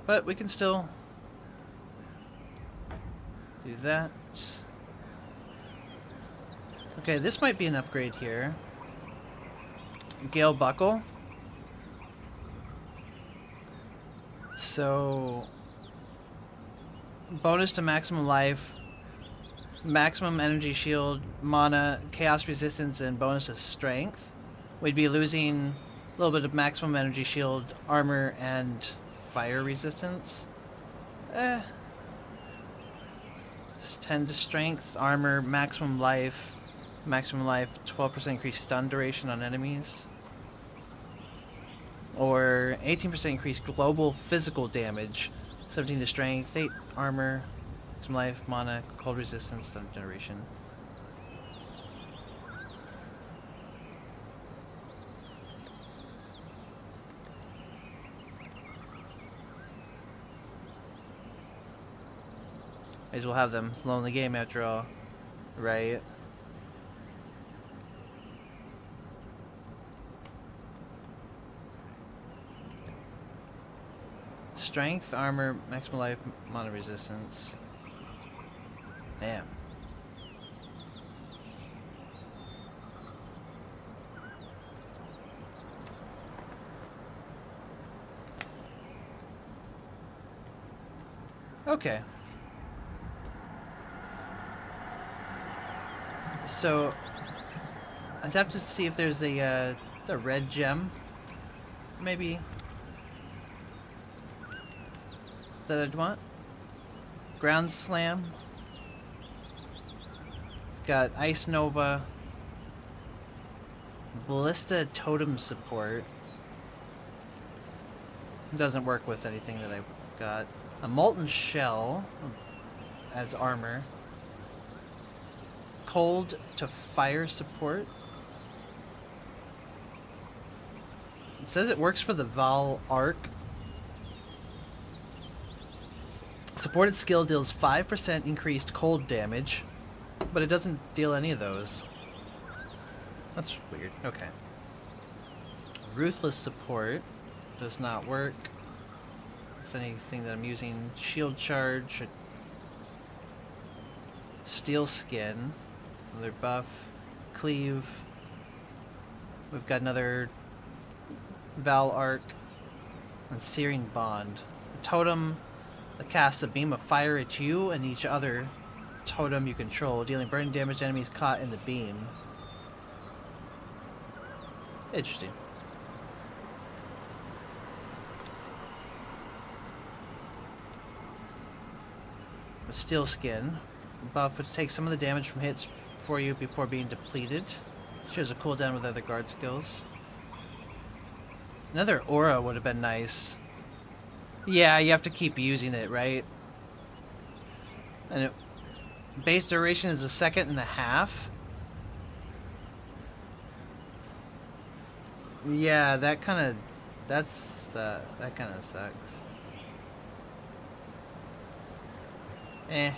But we can still do that. Okay, this might be an upgrade here. Gale Buckle. So, bonus to maximum life, maximum energy shield, mana, chaos resistance, and bonus to strength. We'd be losing a little bit of maximum energy shield, armor, and fire resistance. It's 10 to strength, armor, maximum life, 12% increased stun duration on enemies. Or 18% increased global physical damage, 17 to strength, 8 armor, maximum life, mana, cold resistance, stun generation. May as well have them. It's a lonely game after all, right? Strength, armor, maximum life, mana resistance. Damn. Okay. So, I'd have to see if there's a red gem, maybe, that I'd want. Ground Slam. Got Ice Nova. Ballista Totem Support. Doesn't work with anything that I've got. A Molten Shell adds armor. Cold to fire support. It says it works for the Val Arc. Supported skill deals 5% increased cold damage, but it doesn't deal any of those. That's weird. Okay. Ruthless support does not work with anything that I'm using. Shield charge. Steel skin. Another buff. Cleave. We've got another Val Arc. And Searing Bond. A totem that casts a beam of fire at you and each other totem you control, dealing burning damage to enemies caught in the beam. Interesting. with Steel Skin. Buff which takes some of the damage from hits for you before being depleted. Shows a cooldown with other guard skills. Another aura would have been nice. Yeah, you have to keep using it, right? And base duration is 1.5 seconds. Yeah, that kind of sucks. I'm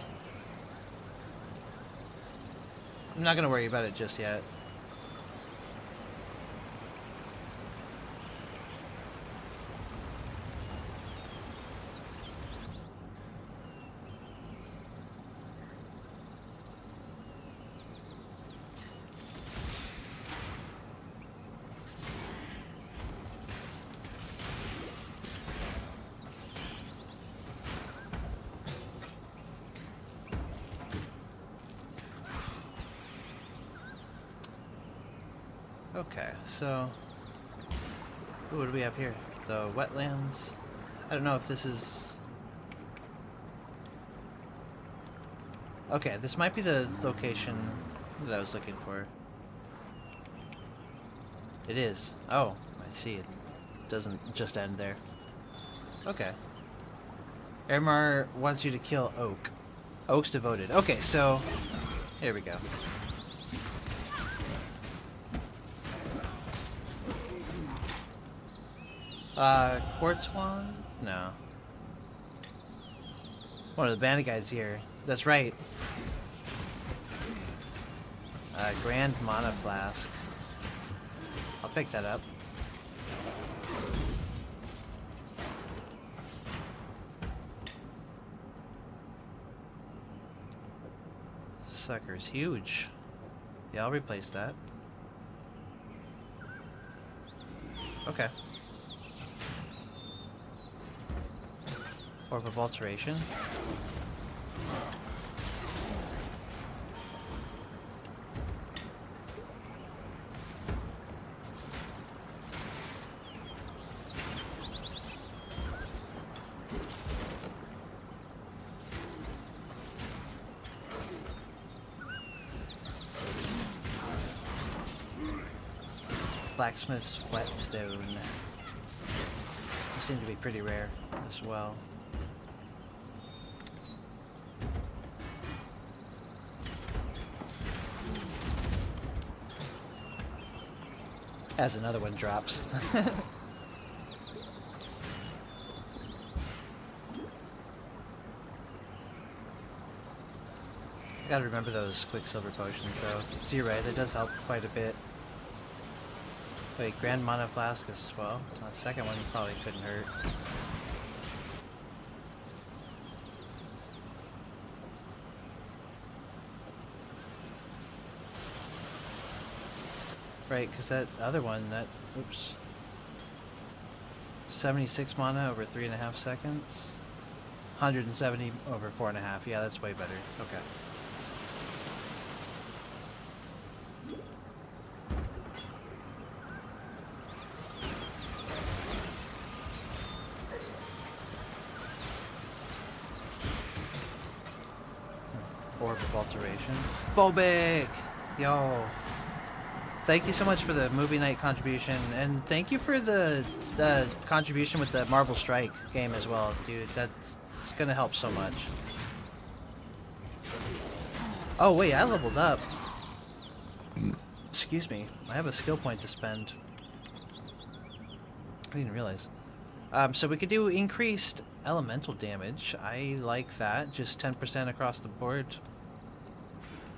not gonna worry about it just yet. Okay, so what do we have here? The wetlands. I don't know if this is... Okay, this might be the location that I was looking for. It is. Oh, I see. It doesn't just end there. Okay. Ermar wants you to kill Oak. Oak's devoted. Okay, so here we go. Quartz Wand? No. One of the bandit guys here. That's right. Grand Mana Flask. I'll pick that up. Sucker's huge. Yeah, I'll replace that. Okay. Orb of Alteration. Blacksmith's Whetstone. They seem to be pretty rare as well. As another one drops. I gotta remember those Quicksilver potions though. So you're right, that does help quite a bit. Wait, Grand Mana Flask as well? The second one probably couldn't hurt. Right, because that other one, that, oops. 76 mana over 3.5 seconds. 170 over 4.5. Yeah, that's way better. Okay. Orb of Alteration. Phobic! Yo. Thank you so much for the movie night contribution, and thank you for the contribution with the Marvel Strike game as well, dude. That's gonna help so much. Oh wait, I leveled up. Excuse me, I have a skill point to spend. I didn't realize. So we could do increased elemental damage. I like that, just 10% across the board.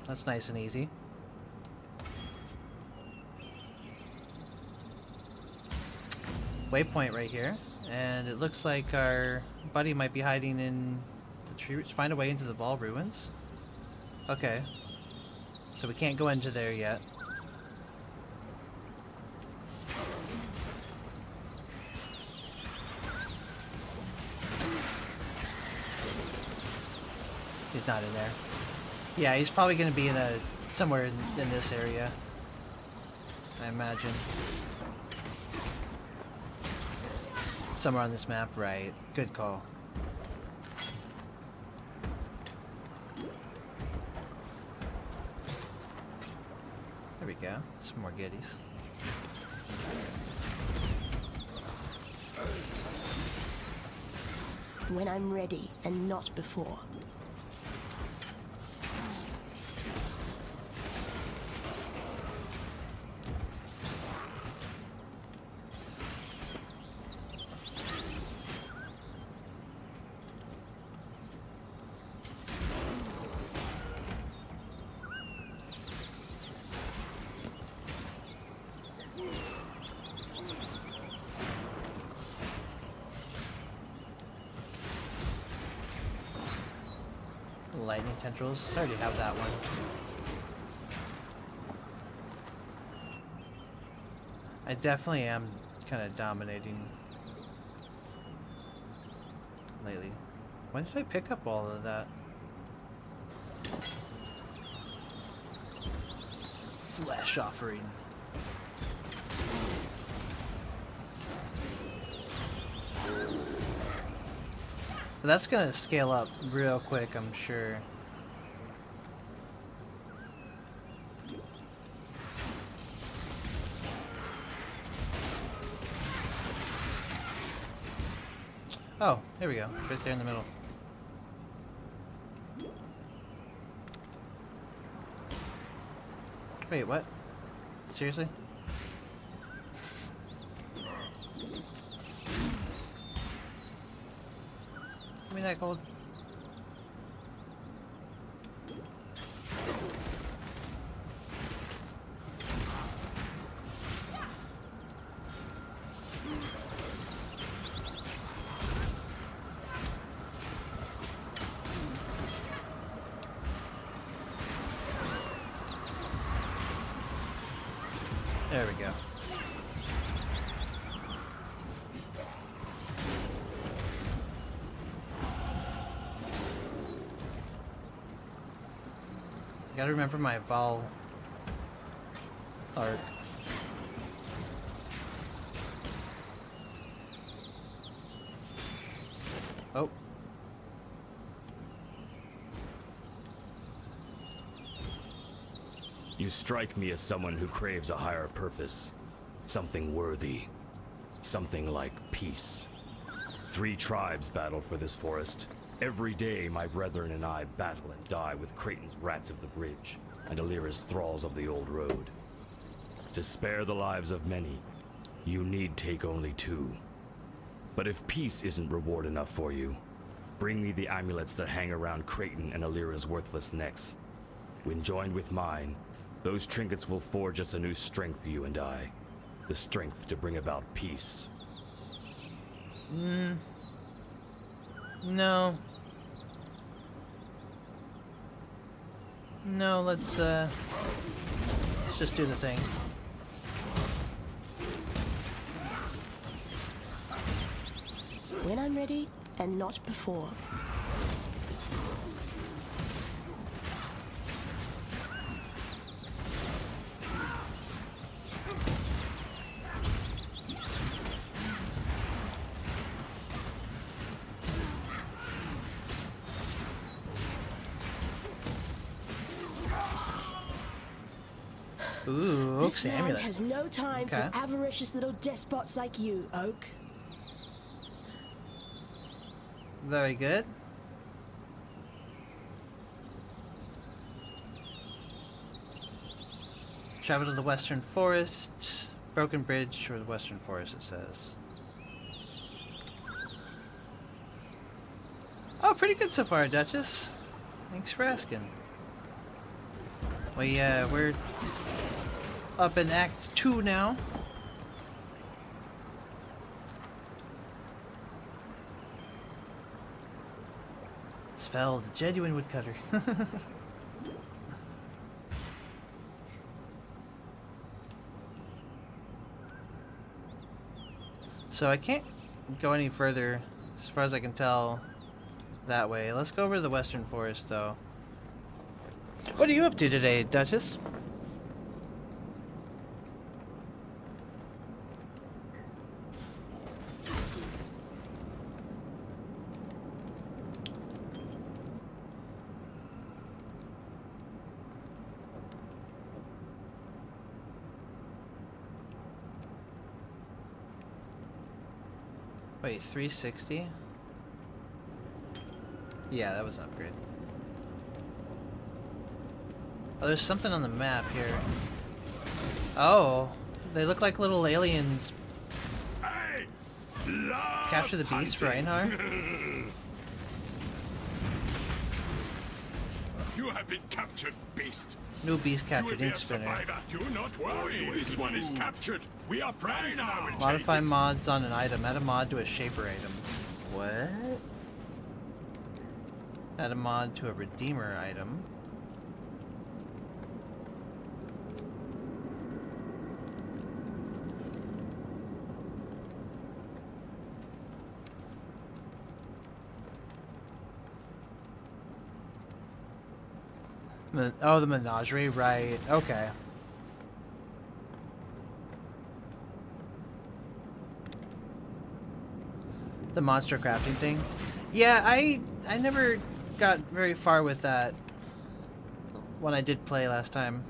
That's nice and easy. Waypoint right here, and it looks like our buddy might be hiding in the tree roots. Find a way into the Ball Ruins. Okay, so we can't go into there yet. He's not in there. Yeah, he's probably going to be in somewhere in this area, I imagine. Somewhere on this map, right. Good call. go. Some more goodies.
When I'm ready, and not before.
Lightning tendrils. I already have that one. I definitely am kind of dominating lately. When did I pick up all of that? Flesh offering. But that's gonna scale up real quick, I'm sure. Oh, here we go. Right there in the middle. Wait, what? Seriously? Give me that gold. There we go. Gotta remember my Val arc. Oh.
You strike me as someone who craves a higher purpose. Something worthy. Something like peace. 3 tribes battle for this forest. Every day my brethren and I battle and die with Creighton's rats of the bridge, and Alira's thralls of the old road. To spare the lives of many, you need take only 2. But if peace isn't reward enough for you, bring me the amulets that hang around Creighton and Alira's worthless necks. When joined with mine, those trinkets will forge us a new strength, you and I. The strength to bring about peace.
No. No, let's just do the thing.
When I'm ready, and not before.
Ooh,
This land
amulet.
has no time
Okay.
for avaricious little despots like you, Oak.
Very good. Travel to the Western Forest. Broken Bridge or the Western Forest, it says. Oh, pretty good so far, Duchess. Thanks for asking. We're up in Act 2 now. Svel, the genuine woodcutter. So I can't go any further, as far as I can tell, that way. Let's go over to the Western Forest, though. What are you up to today, Duchess? Wait, 360? Yeah, that was an upgrade. Oh, there's something on the map here. Oh, they look like little aliens.
Hey,
Capture the beast for Einar?
You have been captured, beast.
New beast captured,
You will be
ink
a
spinner.
survivor. Do not worry. This one is captured. We are friends now.
Modify mods on an item. Add a mod to a shaper item. What? Add a mod to a redeemer item. Oh, the menagerie, right. Okay. The monster crafting thing. Yeah, I never got very far with that when I did play last time.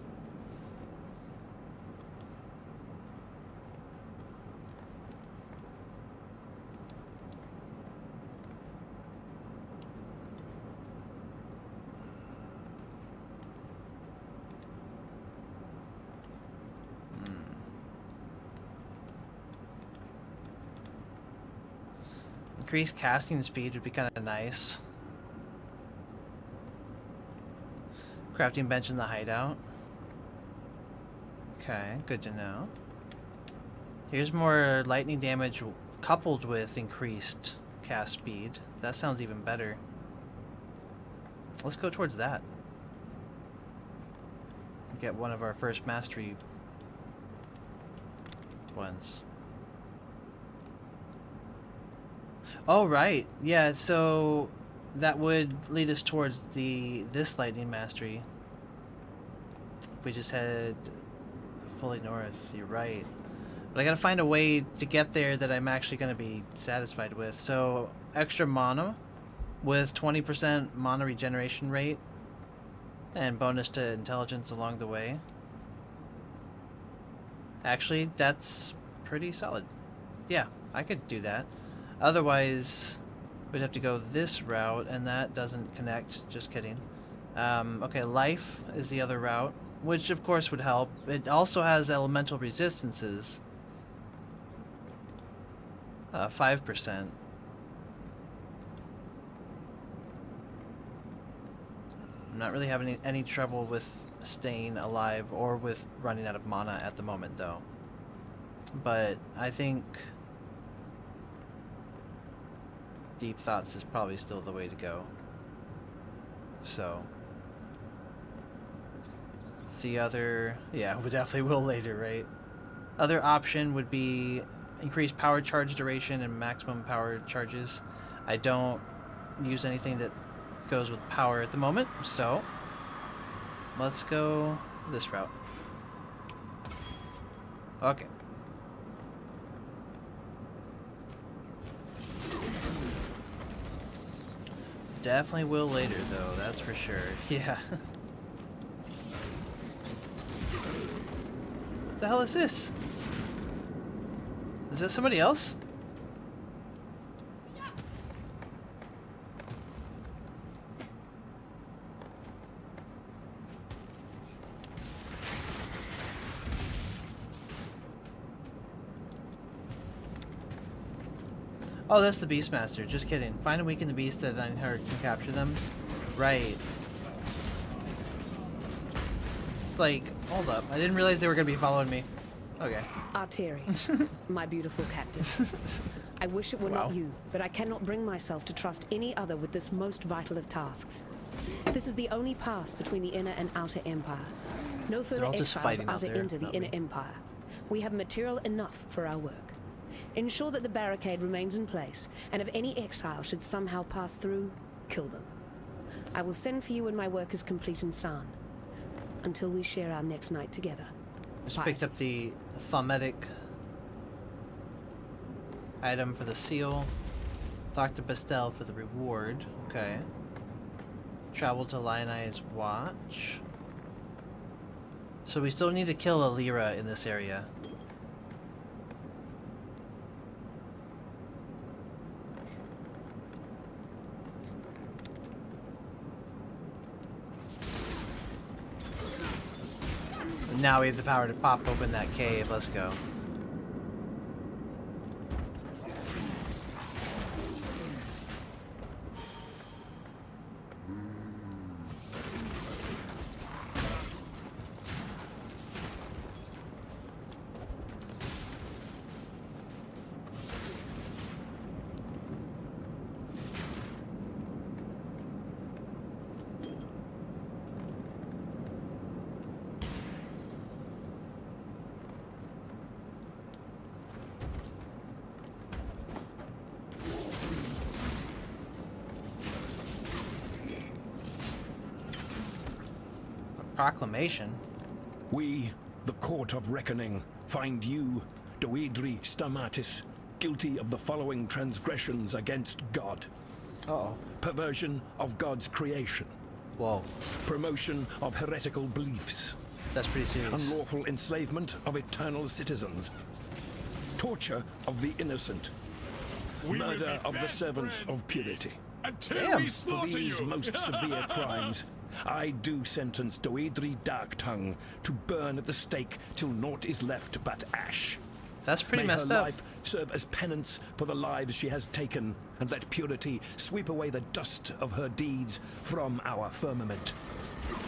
Increased casting speed would be kind of nice. Crafting bench in the hideout. Okay, good to know. Here's more lightning damage coupled with increased cast speed. That sounds even better. Let's go towards that. Get one of our first mastery ones. Oh, right. Yeah, so that would lead us towards this lightning mastery. If we just head fully north, you're right. But I gotta find a way to get there that I'm actually gonna be satisfied with. So, extra mana with 20% mana regeneration rate and bonus to intelligence along the way. Actually, that's pretty solid. Yeah, I could do that. Otherwise, we'd have to go this route, and that doesn't connect. Just kidding. Okay, life is the other route, which of course would help. It also has elemental resistances. 5%. I'm not really having any trouble with staying alive or with running out of mana at the moment, though. But I think Deep Thoughts is probably still the way to go. So the other, yeah, we definitely will later, right? Other option would be increased power charge duration and maximum power charges. I don't use anything that goes with power at the moment, so let's go this route. Okay. Definitely will later, though, that's for sure. Yeah. What the hell is this? Is that somebody else? Oh, that's the Beastmaster. Just kidding. Find and weaken the beast that Einhard can capture them. Right. It's like, hold up. I didn't realize they were going to be following me. Okay.
Arteri, my beautiful captive. I wish it were
Wow.
not you, but I cannot bring myself to trust any other with this most vital of tasks. This is the only pass between the inner and outer empire. No further
all just
exiles
fighting
are
out
to
there,
enter the
not
inner
me.
empire. We have material enough for our work. Ensure that the barricade remains in place, and if any exile should somehow pass through, kill them. I will send for you when my work is complete in San. Until we share our next night together.
Just picked up the Fometic item for the seal. Talk to Bestel for the reward. Okay. Travel to Lionai's Watch. So we still need to kill a Lyra in this area. now we have the power to pop open that cave. Let's go. Proclamation.
We, the Court of Reckoning, find you, Doedri Stamatis, guilty of the following transgressions against God.
Uh-oh.
Perversion of God's creation.
Whoa.
Promotion of heretical beliefs.
That's pretty serious.
Unlawful enslavement of eternal citizens. Torture of the innocent. Murder of the servants of purity.
Damn.
For these most severe crimes, I do sentence Doedri Darktongue to burn at the stake till naught is left but ash.
That's pretty
May
messed
her
up.
life serve as penance for the lives she has taken, and let purity sweep away the dust of her deeds from our firmament.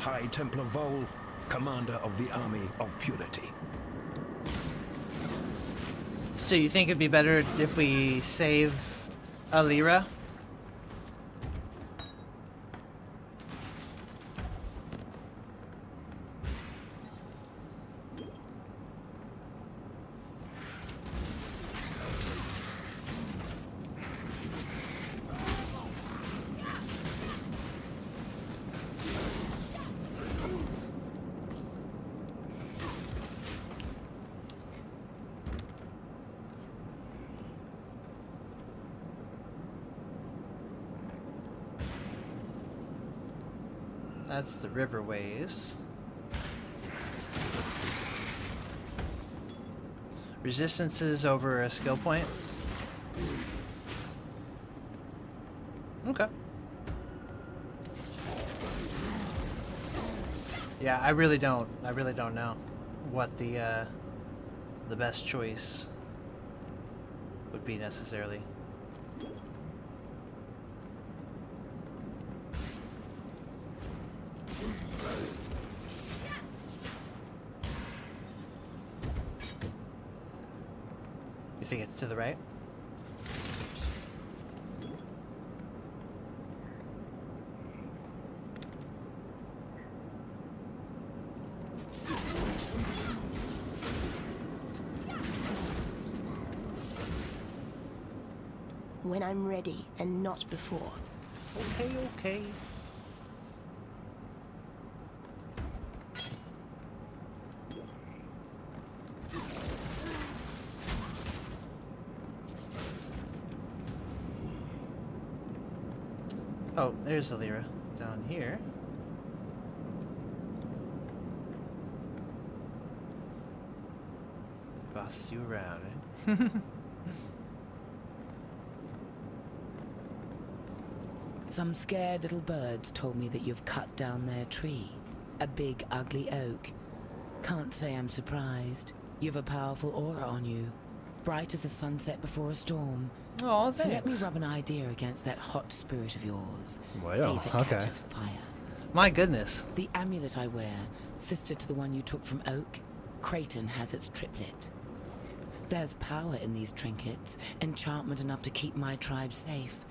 High Templar Vol, Commander of the Army of Purity.
So you think it'd be better if we save Alira? That's the riverways. Resistances over a skill point. Okay. Yeah, I really don't know what the best choice would be necessarily. You think it's to the right?
When I'm ready, and not before.
Okay, okay. Oh, there's Alira down here. Bosses you around, eh?
Some scared little birds told me that you've cut down their tree. A big, ugly oak. Can't say I'm surprised. You've a powerful aura on you. Bright as a sunset before a storm.
Oh,
So let me
thanks.
rub an idea against that hot spirit of yours.
Well,
See if it
okay.
catches fire.
My goodness.
The amulet I wear, sister to the one you took from Oak, Creighton has its triplet. There's power in these trinkets, enchantment enough to keep my tribe safe.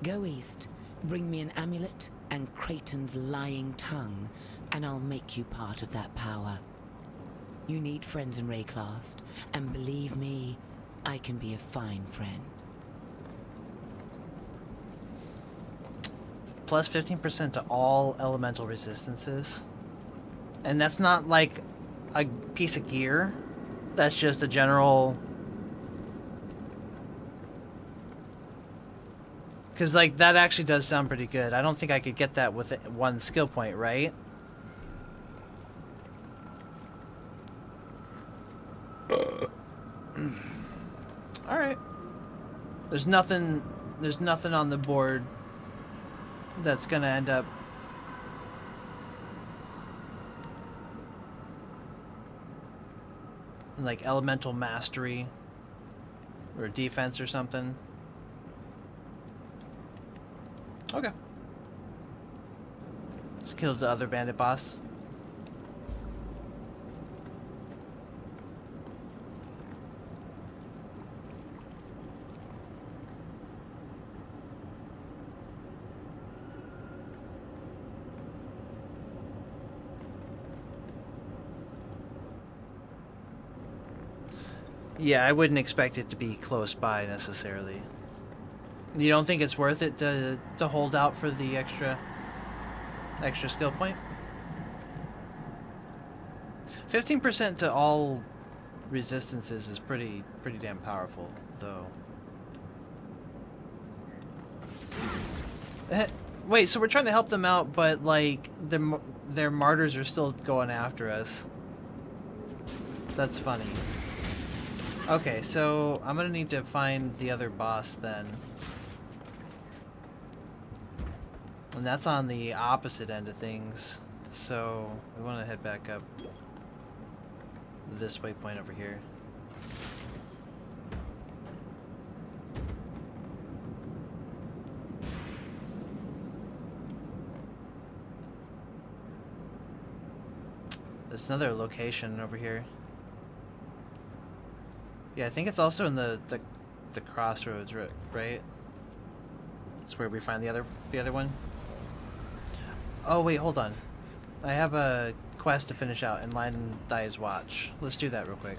Go east, bring me an amulet and Creighton's lying tongue, and I'll make you part of that power. You need friends in Rayclast, and believe me, I can be a fine friend.
Plus 15% to all elemental resistances. And that's not like a piece of gear. That's just a general... Because, like, that actually does sound pretty good. I don't think I could get that with one skill point, right? Alright. There's nothing on the board that's gonna end up like elemental mastery or defense or something. Okay. Let's kill the other bandit boss. Yeah, I wouldn't expect it to be close by necessarily. You don't think it's worth it to hold out for the extra skill point? 15% to all resistances is pretty damn powerful, though. Wait, so we're trying to help them out, but like their martyrs are still going after us. That's funny. Okay, so I'm gonna need to find the other boss then. And that's on the opposite end of things. So we want to head back up this waypoint over here. There's another location over here. Yeah, I think it's also in the crossroads, right? That's where we find the other one. Oh wait, hold on. I have a quest to finish out in Line Dai's Watch. Let's do that real quick.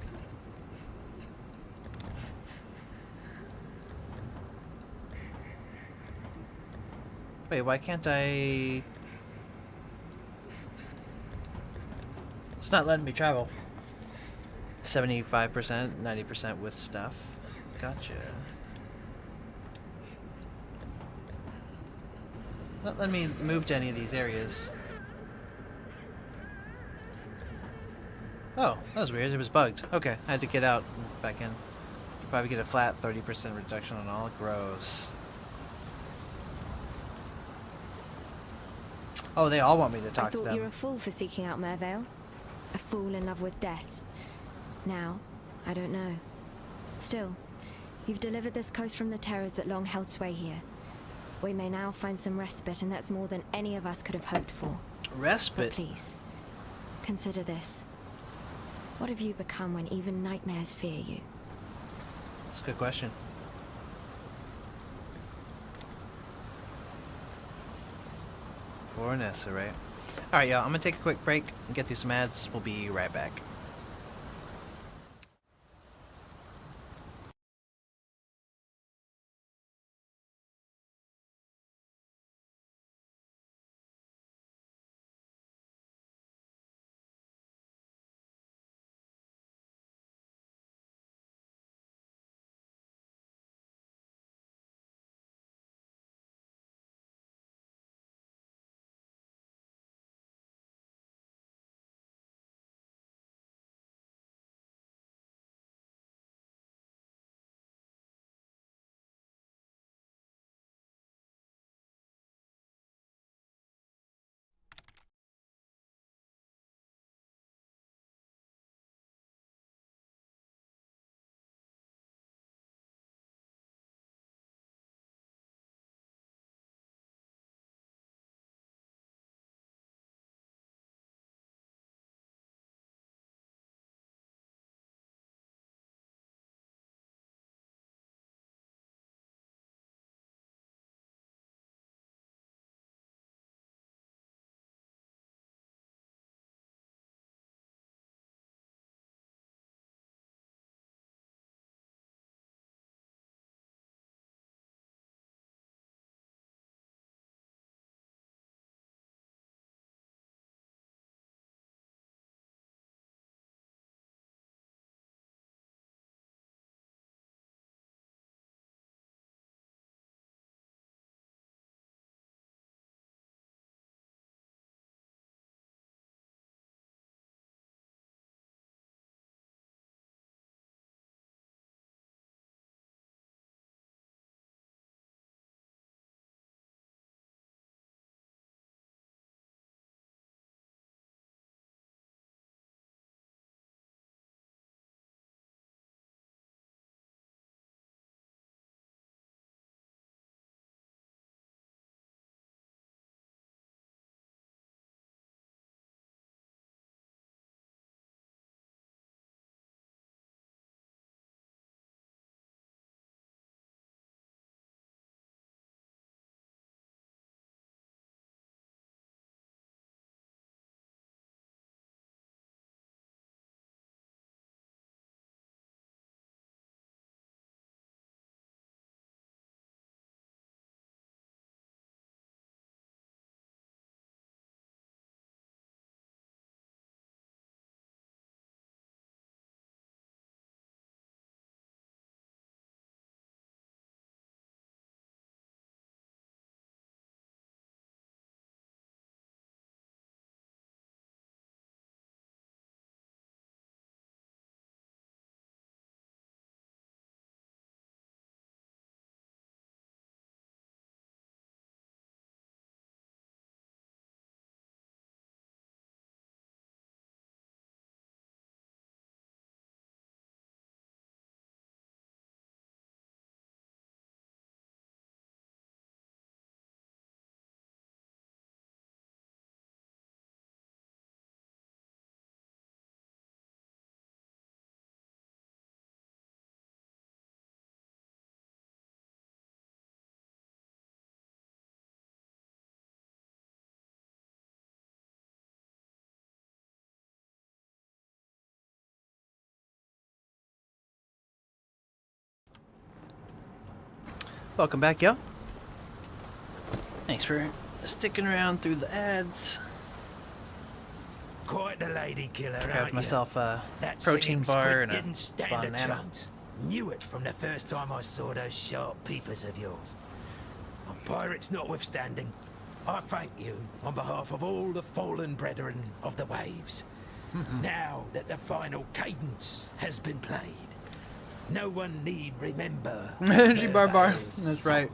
Wait, why can't I? It's not letting me travel. 75%, 90% with stuff. Gotcha. Not letting me move to any of these areas. Oh, that was weird. It was bugged. Okay, I had to get out and back in. Probably get a flat 30% reduction on all. Gross. Oh, they all want me to talk to them.
I thought you were a fool for seeking out Mervale. A fool in love with death. Now, I don't know. Still, you've delivered this coast from the terrors that long held sway here. We may now find some respite, and that's more than any of us could have hoped for.
Respite?
But please, consider this. What have you become when even nightmares fear you?
That's a good question. Poor Nessa, right? Alright, y'all, I'm gonna take a quick break and get through some ads. We'll be right back. Welcome back, yo. Thanks for sticking around through the ads.
Quite the lady killer,
Grabbed
aren't
myself
you?
a
That
protein
singing
bar
squid
and a
didn't stand a
banana.
chance. Knew it from the first time I saw those sharp peepers of yours. Pirates notwithstanding, I thank you on behalf of all the fallen brethren of the waves. Now that the final cadence has been played, no one need remember.
Energy bar. That's right.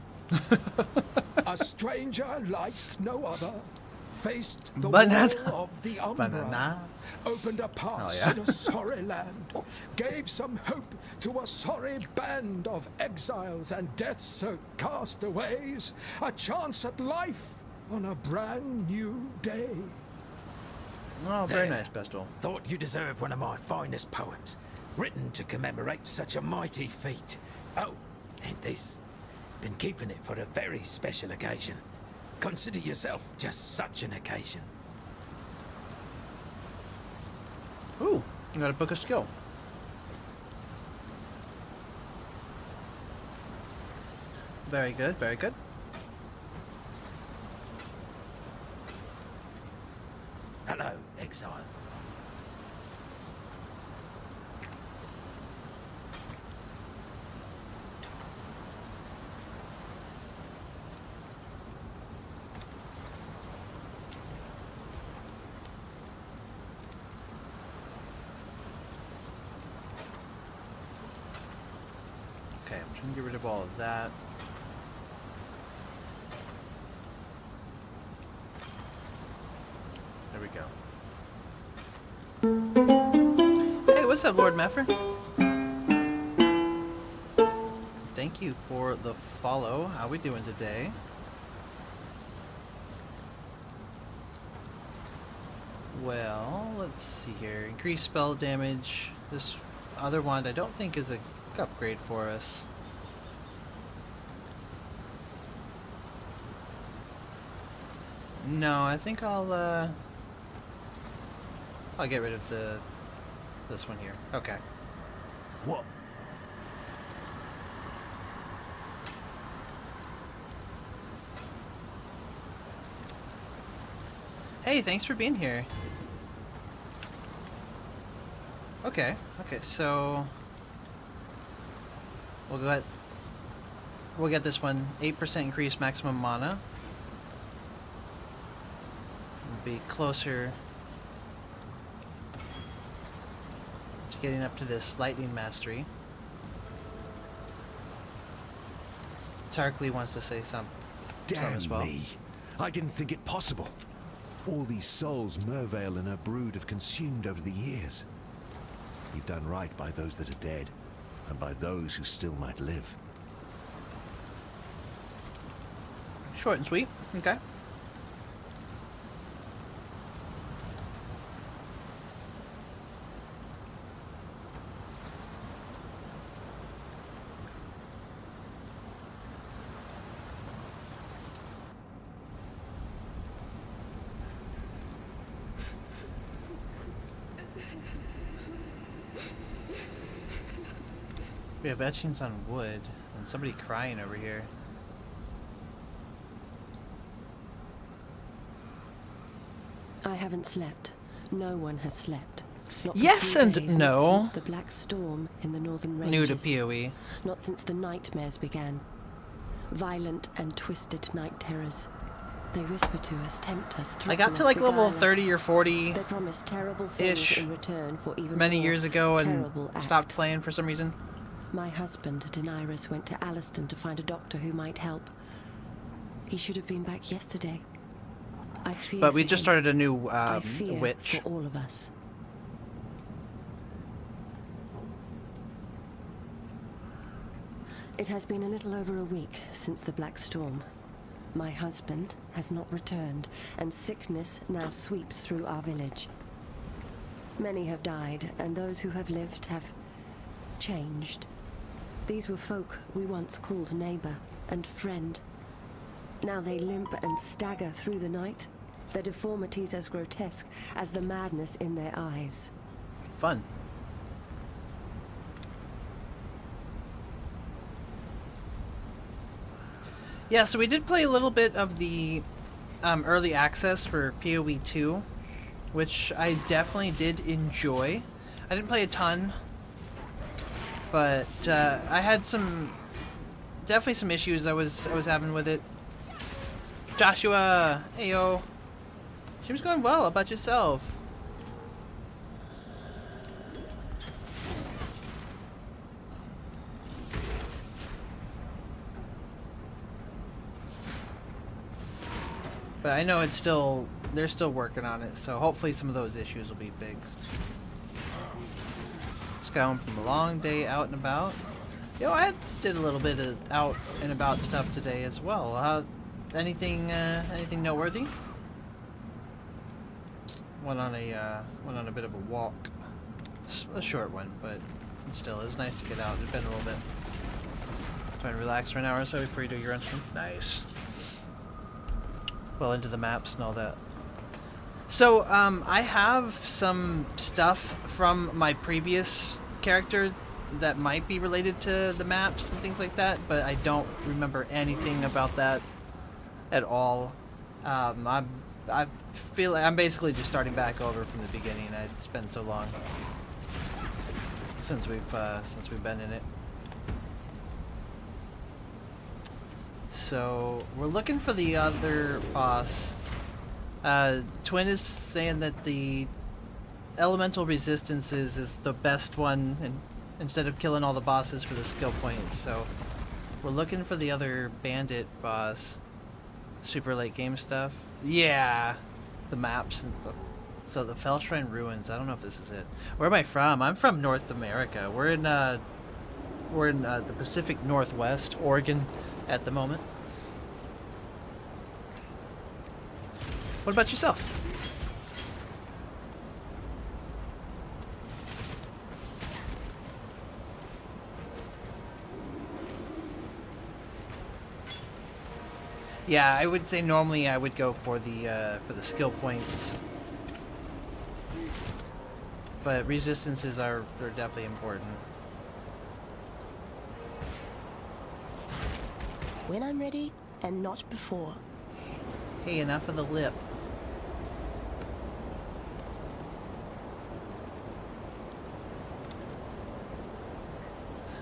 A stranger like no other faced the
Banana.
wall of the Umbra,
Banana.
opened a pass
Oh, yeah.
in a sorry land, gave some hope to a sorry band of exiles and death-soaked castaways, a chance at life on a brand new day.
Oh, very
There.
nice, Pestle.
Thought you deserved one of my finest poems, written to commemorate such a mighty feat. Oh, and this. Been keeping it for a very special occasion. Consider yourself just such an occasion.
Ooh, you got a book of skill. Very good, very good.
Hello, exile.
Okay, I'm trying to get rid of all of that. There we go. Hey, what's up, Lord Meffrin? Thank you for the follow. How we doing today? Well, let's see here. Increased spell damage. This other wand I don't think is a upgrade for us. No, I think I'll get rid of this one here. Okay.
What?
Hey, thanks for being here. Okay, so we'll get this one. 8% increased maximum mana. We'll be closer to getting up to this lightning mastery. Tarkly wants to say some as well.
Damn me. I didn't think it possible. All these souls Mervale and her brood have consumed over the years. You've done right by those that are dead, and by those who still might live.
Short and sweet. Okay. We have etchings on wood, and somebody crying over here.
I haven't slept. No one has slept. Not for
Yes
3
and
days,
no.
Not since the black storm in the northern ranges.
New to PoE.
Not since the nightmares began. Violent and twisted night terrors. They whisper to us, tempt us,
I
threaten
got to
us,
like
beguile
level
us.
30 or 40
They promise terrible things
ish
in return for even
many
more
years ago and
terrible
stopped
acts.
playing for some reason.
My husband, Daenerys, went to Alliston to find a doctor who might help. He should have been back yesterday. I fear
But we
for
just
him.
started a new
I fear
witch.
for all of us. It has been a little over a week since the Black Storm. My husband has not returned, and sickness now sweeps through our village. Many have died, and those who have lived have changed. These were folk we once called neighbor and friend. Now they limp and stagger through the night, their deformities as grotesque as the madness in their eyes.
Fun. Yeah, so we did play a little bit of the early access for PoE 2, which I definitely did enjoy. I didn't play a ton, but I had definitely some issues I was having with it. Joshua, heyo. Stream's going well. How about yourself? But I know they're still working on it, so hopefully some of those issues will be fixed. Just got home from a long day out and about. Yo, I did a little bit of out and about stuff today as well. Anything noteworthy? Went on a bit of a walk. A short one, but still, it was nice to get out. It's been a little bit. Trying to relax for an hour or so before you do your run stream. Nice. Well into the maps and all that. So, I have some stuff from my previous character that might be related to the maps and things like that, but I don't remember anything about that at all. I feel like I'm basically just starting back over from the beginning. It's been so long since we've been in it. So we're looking for the other boss. Twin is saying that the elemental resistances is the best one, and instead of killing all the bosses for the skill points. So we're looking for the other bandit boss. Super late game stuff. Yeah, the maps and stuff. So the Fellshrine Ruins. I don't know if this is it. Where am I from? I'm from North America. We're in the Pacific Northwest, Oregon, at the moment. What about yourself? Yeah, I would say normally I would go for the skill points, but resistances are definitely important.
When I'm ready, and not before.
Hey, enough of the lip.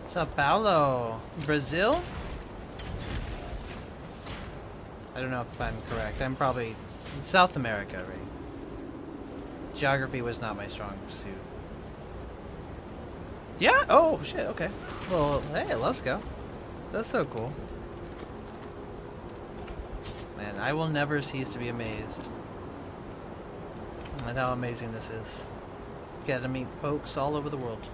Sao Paulo, Brazil? I don't know if I'm correct. I'm probably in South America, right? Geography was not my strong suit. Yeah? Oh, shit, okay. Well, hey, let's go. That's so cool. Man, I will never cease to be amazed at how amazing this is. Get to meet folks all over the world.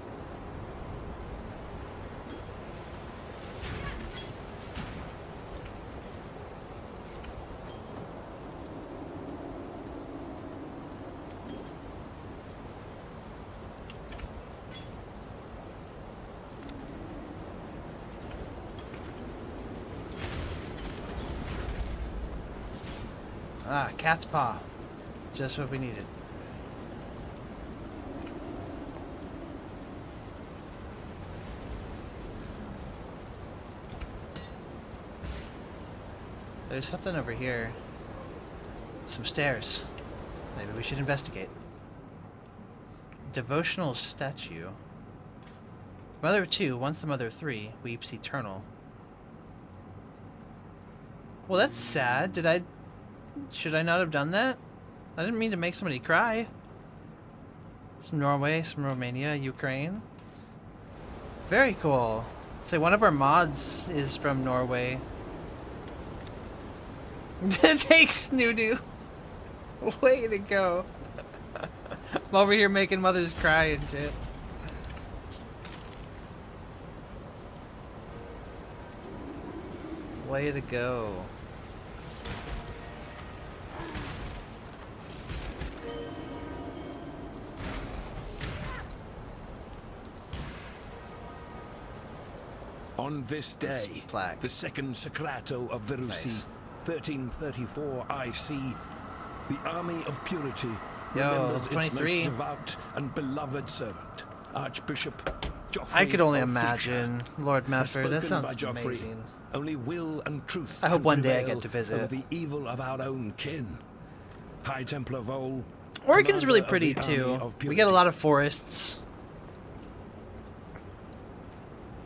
Ah, cat's paw. Just what we needed. There's something over here. Some stairs. Maybe we should investigate. Devotional statue. Mother of 2, once the mother of 3, weeps eternal. Well, that's sad. Should I not have done that? I didn't mean to make somebody cry. Some Norway, some Romania, Ukraine. Very cool. Say one of our mods is from Norway. Thanks, Snoo-Doo. Way to go. I'm over here making mothers cry and shit. Way to go.
On this day, the second Sacrato of Verusi, 1334 IC, the army of purity remembers its most devout and beloved servant, Archbishop
I could only
of
imagine, Lord
As
Mepher. That
spoken by
sounds
Joffrey,
amazing.
Only will and truth.
I hope
can
one day I
prevail
get to visit.
over the evil of our own kin. High Templar Vol.
Oregon's really
commander
pretty
of the Army
too.
of
We get a lot of forests,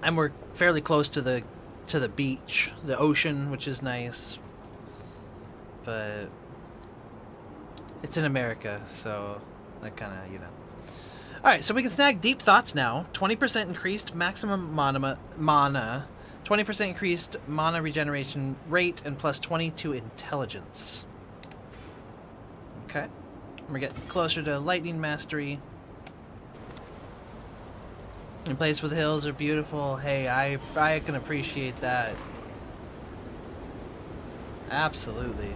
and we're fairly close to the beach, the ocean, which is nice. But it's in America, so that kind of, you know. All right, so we can snag Deep Thoughts now. 20% increased maximum mana, 20% increased mana regeneration rate, and plus 20 to intelligence. Okay. We're getting closer to lightning mastery. And place with hills are beautiful. Hey, I can appreciate that. Absolutely.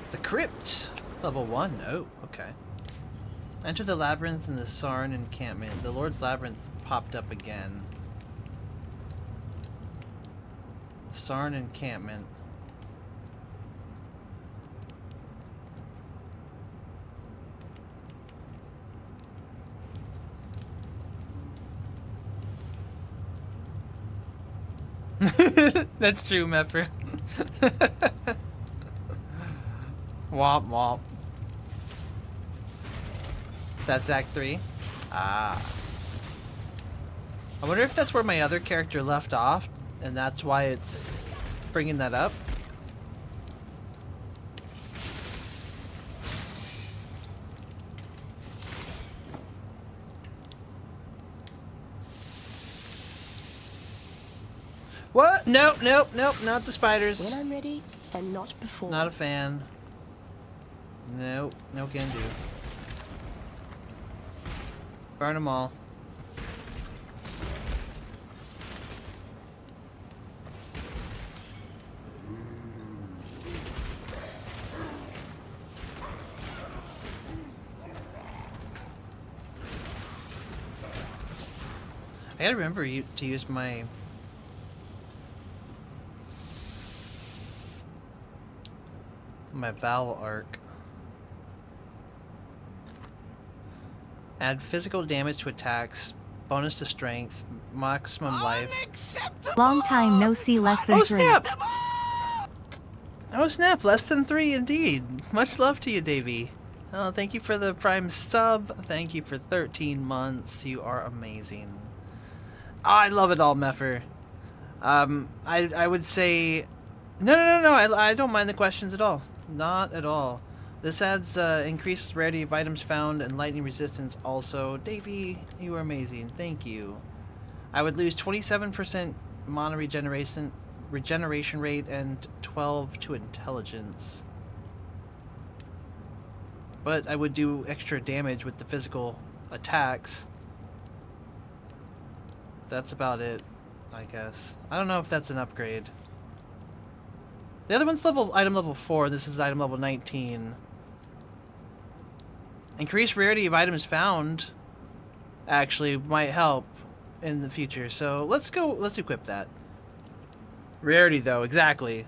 The Crypt. Level 1. Oh, okay. Enter the labyrinth in the Sarn encampment. The Lord's Labyrinth popped up again. Sarn encampment. That's true, Mepper. Womp womp. That's Act 3. Ah. I wonder if that's where my other character left off, and that's why it's bringing that up. What? Nope, nope, nope, not the spiders.
When I'm ready, and not before.
Not a fan. Nope, no can do. Burn them all. I gotta remember to use my Val arc. Add physical damage to attacks, bonus to strength, maximum life.
Long time no see, less than 3.
Snap! Oh snap, less than 3 indeed. Much love to you, Davey. Oh, thank you for the Prime sub. Thank you for 13 months. You are amazing. Oh, I love it all, Mepher. I would say... No, I don't mind the questions at all. Not at all. This adds increased rarity of items found and lightning resistance also. Davey, you are amazing. Thank you. I would lose 27% mana regeneration rate and 12 to intelligence. But I would do extra damage with the physical attacks. That's about it, I guess. I don't know if that's an upgrade. The other one's item level 4. This is item level 19. Increased rarity of items found actually might help in the future. So let's equip that. Rarity though, exactly.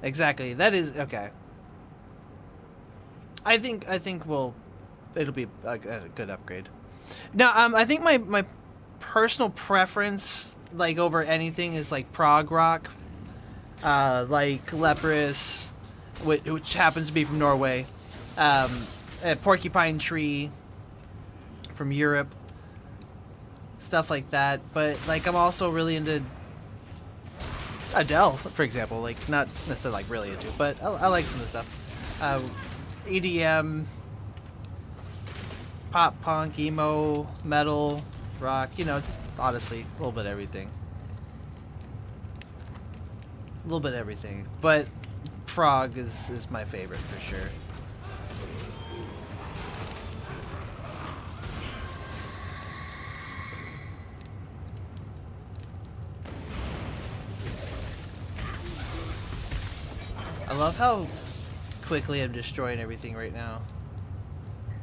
That is okay. I think it'll be a good upgrade. Now, I think my personal preference, like over anything, is like prog rock, like Leprous, which happens to be from Norway, Porcupine Tree from Europe, stuff like that. But like I'm also really into Adele, for example. Like not necessarily like really into, but I like some of the stuff. EDM, pop punk, emo, metal, rock, you know, just honestly, a little bit of everything. A little bit of everything. But prog is my favorite for sure. I love how quickly I'm destroying everything right now.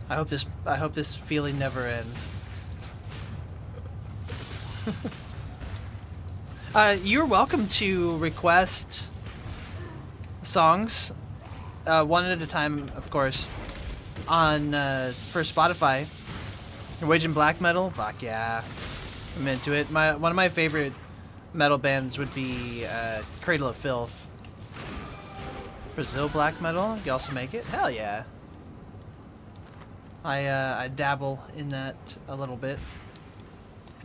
I hope this feeling never ends. You're welcome to request songs one at a time, of course, on for Spotify. Norwegian black metal, fuck yeah, I'm into it. One of my favorite metal bands would be Cradle of Filth. Brazil black metal, you also make it? Hell yeah. I dabble in that a little bit.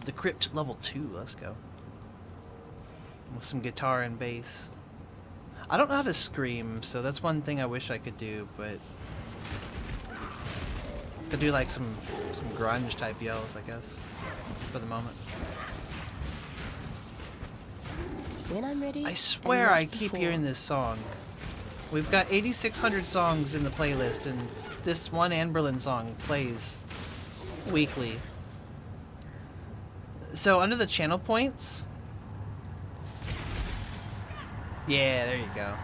The Crypt level 2, let's go. With some guitar and bass. I don't know how to scream, so that's one thing I wish I could do, but could do like some grunge type yells, I guess, for the moment.
When I'm ready.
I swear I keep hearing this song. We've got 8,600 songs in the playlist, and this one Anberlin song plays weekly. So under the channel points, yeah, there you go.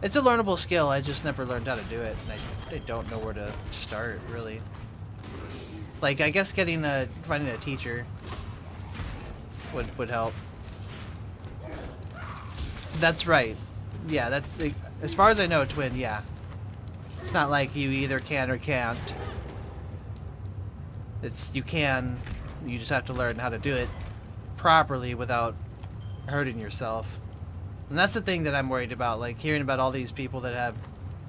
It's a learnable skill, I just never learned how to do it, and I don't know where to start, really. Like, I guess finding a teacher would help. That's right. Yeah, that's, as far as I know, Twin, yeah. It's not like you either can or can't. You can, you just have to learn how to do it properly without hurting yourself. And that's the thing that I'm worried about, like hearing about all these people that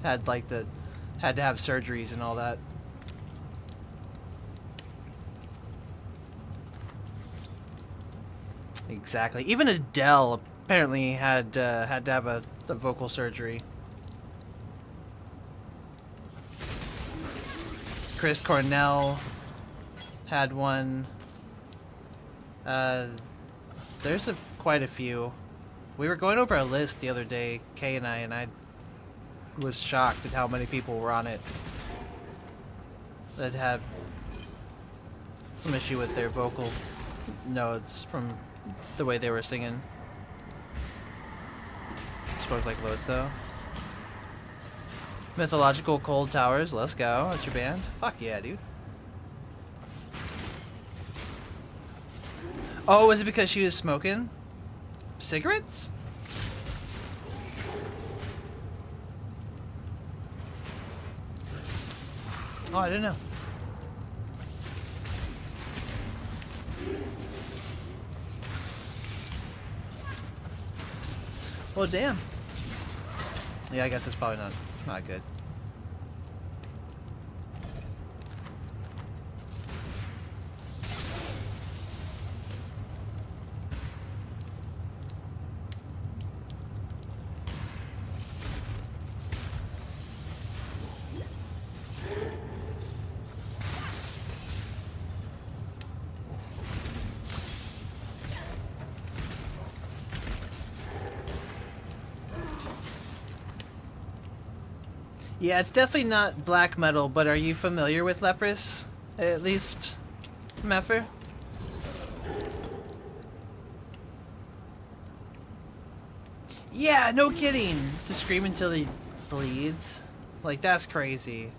had to have surgeries and all that. Exactly. Even Adele apparently had to have a vocal surgery. Chris Cornell had one. There's quite a few. We were going over a list the other day, Kay and I was shocked at how many people were on it that had some issue with their vocal notes from the way they were singing. Spoke like Lois though. Mythological Cold Towers, let's go. That's your band? Fuck yeah, dude. Oh, is it because she was smoking cigarettes? Oh, I didn't know. Well, damn. Yeah, I guess it's probably not good. Yeah, it's definitely not black metal, but are you familiar with Leprous? At least, Meffer? Yeah, no kidding. It's to scream until he bleeds. Like, that's crazy.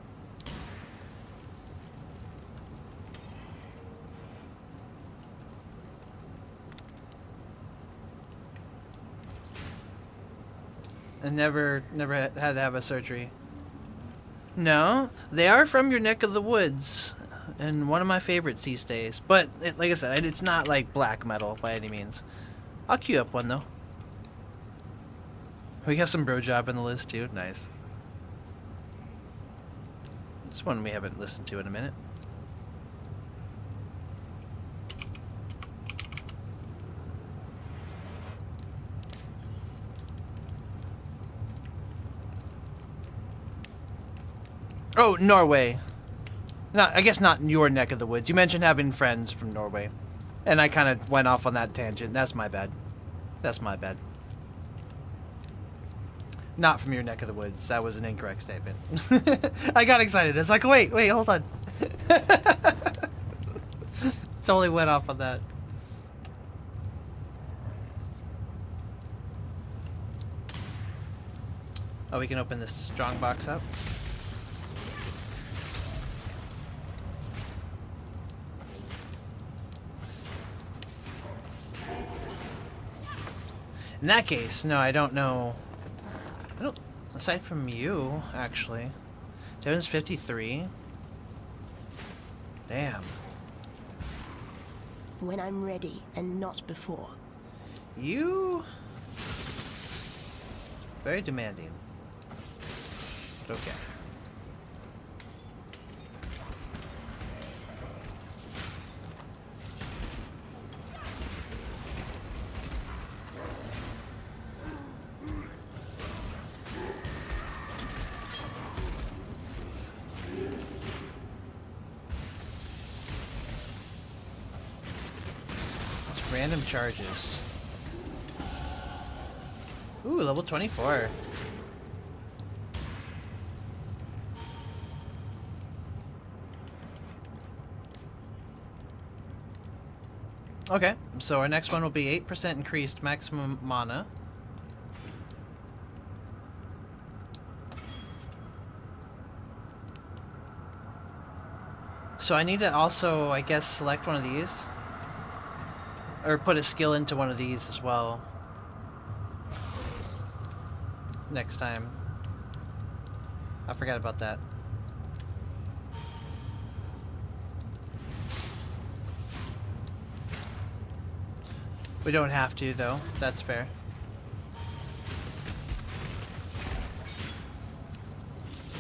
And never had to have a surgery. No, they are from your neck of the woods, and one of my favorites these days. But like I said, it's not like black metal by any means. I'll queue up one though. We got some Bro Job in the list too. Nice. This one we haven't listened to in a minute. Oh, Norway. I guess not your neck of the woods. You mentioned having friends from Norway. And I kind of went off on that tangent. That's my bad. That's my bad. Not from your neck of the woods. That was an incorrect statement. I got excited. It's like, wait, hold on. Totally went off on that. Oh, we can open this strong box up. In that case, no, I don't know. I don't. Aside from you, actually, Devon's 53. Damn.
When I'm ready, and not before.
You. Very demanding. But okay. Random charges. Ooh, level 24. Okay, so our next one will be 8% increased maximum mana. So I need to also, I guess, select one of these. Or put a skill into one of these as well. Next time. I forgot about that. We don't have to, though. That's fair.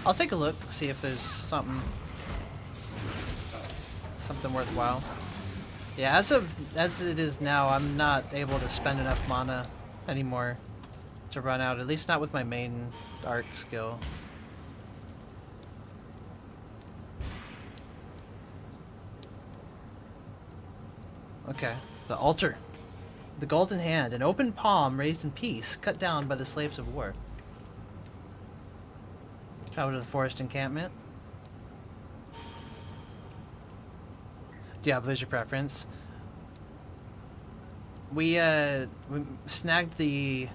I'll take a look, see if there's something worthwhile. Yeah, as it is now, I'm not able to spend enough mana anymore to run out, at least not with my main arc skill. Okay, the altar. The golden hand, an open palm raised in peace, cut down by the slaves of war. Travel to the forest encampment. Diablo's your preference. We snagged the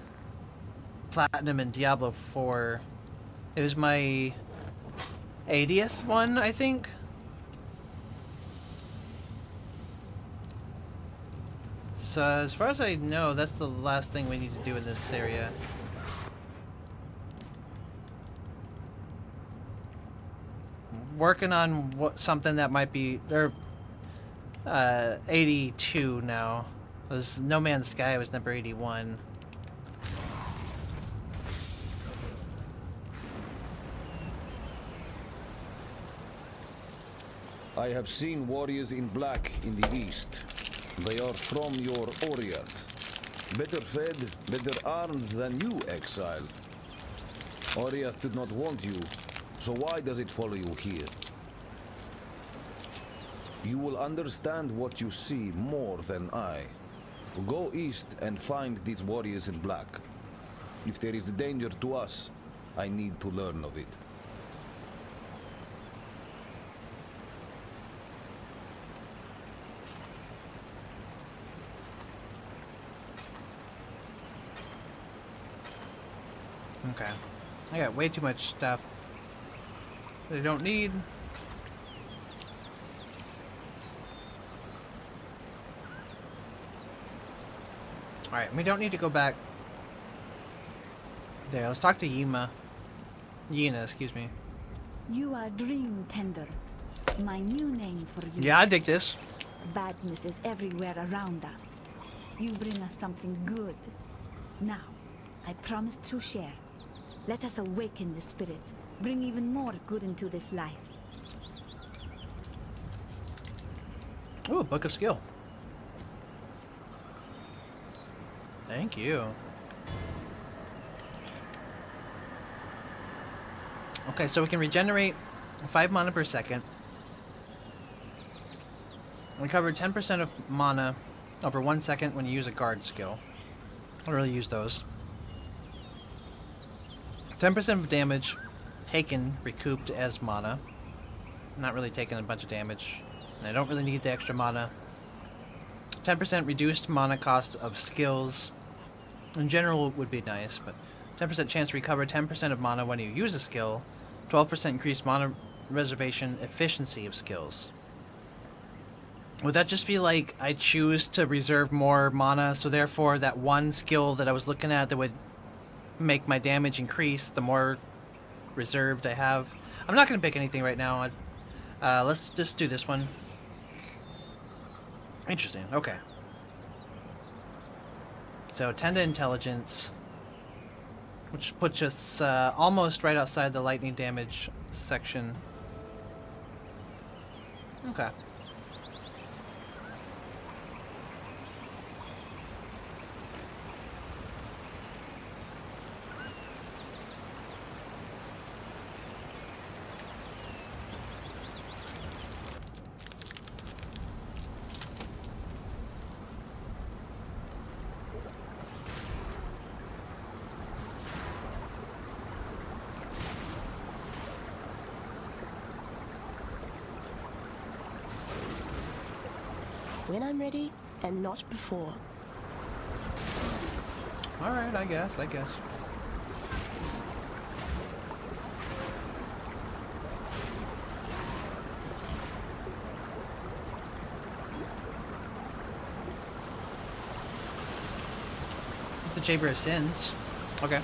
platinum in Diablo 4. It was my 80th one, I think. So as far as I know, that's the last thing we need to do in this area. Working on something that might be there. 82 now. It was No Man's Sky was number 81.
I have seen warriors in black in the east. They are from your Oriath. Better fed, better armed than you, exile. Oriath did not want you, so why does it follow you here? You will understand what you see more than I. Go east and find these warriors in black. If there is danger to us, I need to learn of it.
Okay. I got way too much stuff that I don't need. Alright, we don't need to go back there. Let's talk to Yena, excuse me.
You are Dream Tender. My new name for you.
Yeah, I dig this.
Badness is everywhere around us. You bring us something good. Now, I promise to share. Let us awaken the spirit. Bring even more good into this life.
Ooh, Book of Skill. Thank you. Okay, so we can regenerate 5 mana per second. Recover 10% of mana over 1 second when you use a guard skill. I don't really use those. 10% of damage taken recouped as mana. I'm not really taking a bunch of damage, and I don't really need the extra mana. 10% reduced mana cost of skills. In general would be nice, but 10% chance to recover 10% of mana when you use a skill. 12% increased mana reservation efficiency of skills. Would that just be like I choose to reserve more mana, so therefore that one skill that I was looking at that would make my damage increase the more reserved I have? I'm not going to pick anything right now. Let's just do this one. Interesting. Okay. So 10 to intelligence, which puts us almost right outside the lightning damage section. Okay.
When I'm ready, and not before.
Alright, I guess. The Chamber of Sins. Okay.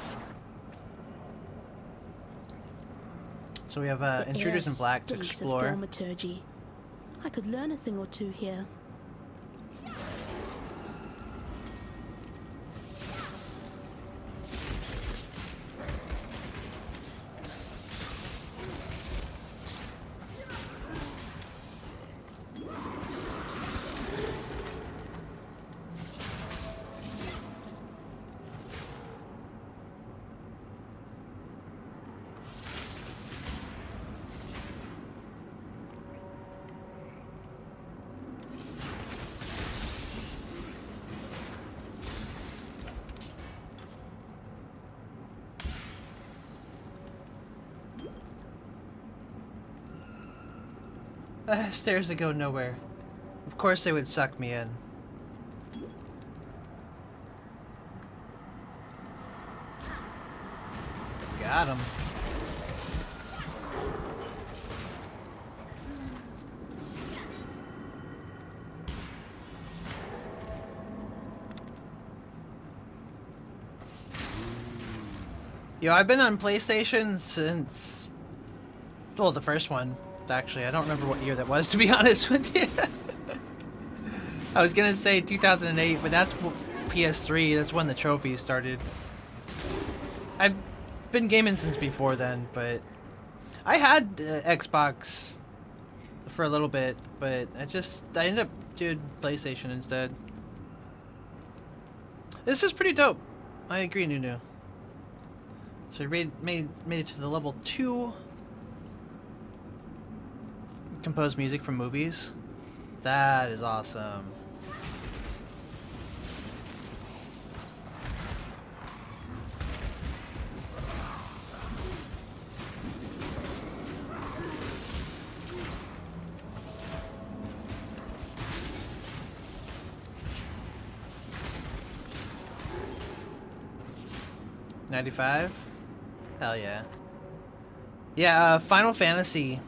So we have Intruders in Black to explore.
Thaumaturgy. I could learn a thing or two here. Stairs that go nowhere. Of course they would suck me in. Got him. Yo, I've been on PlayStation since, well, the first one. Actually, I don't remember what year that was, to be honest with you. I was gonna say 2008, but that's PS3. That's when the trophies started. I've been gaming since before then, but I had Xbox for a little bit, but I ended up doing PlayStation instead. This is pretty dope. I agree, Nunu. So we made it to the level 2. Compose music from movies. That is awesome. $95? Hell yeah. Yeah, Final Fantasy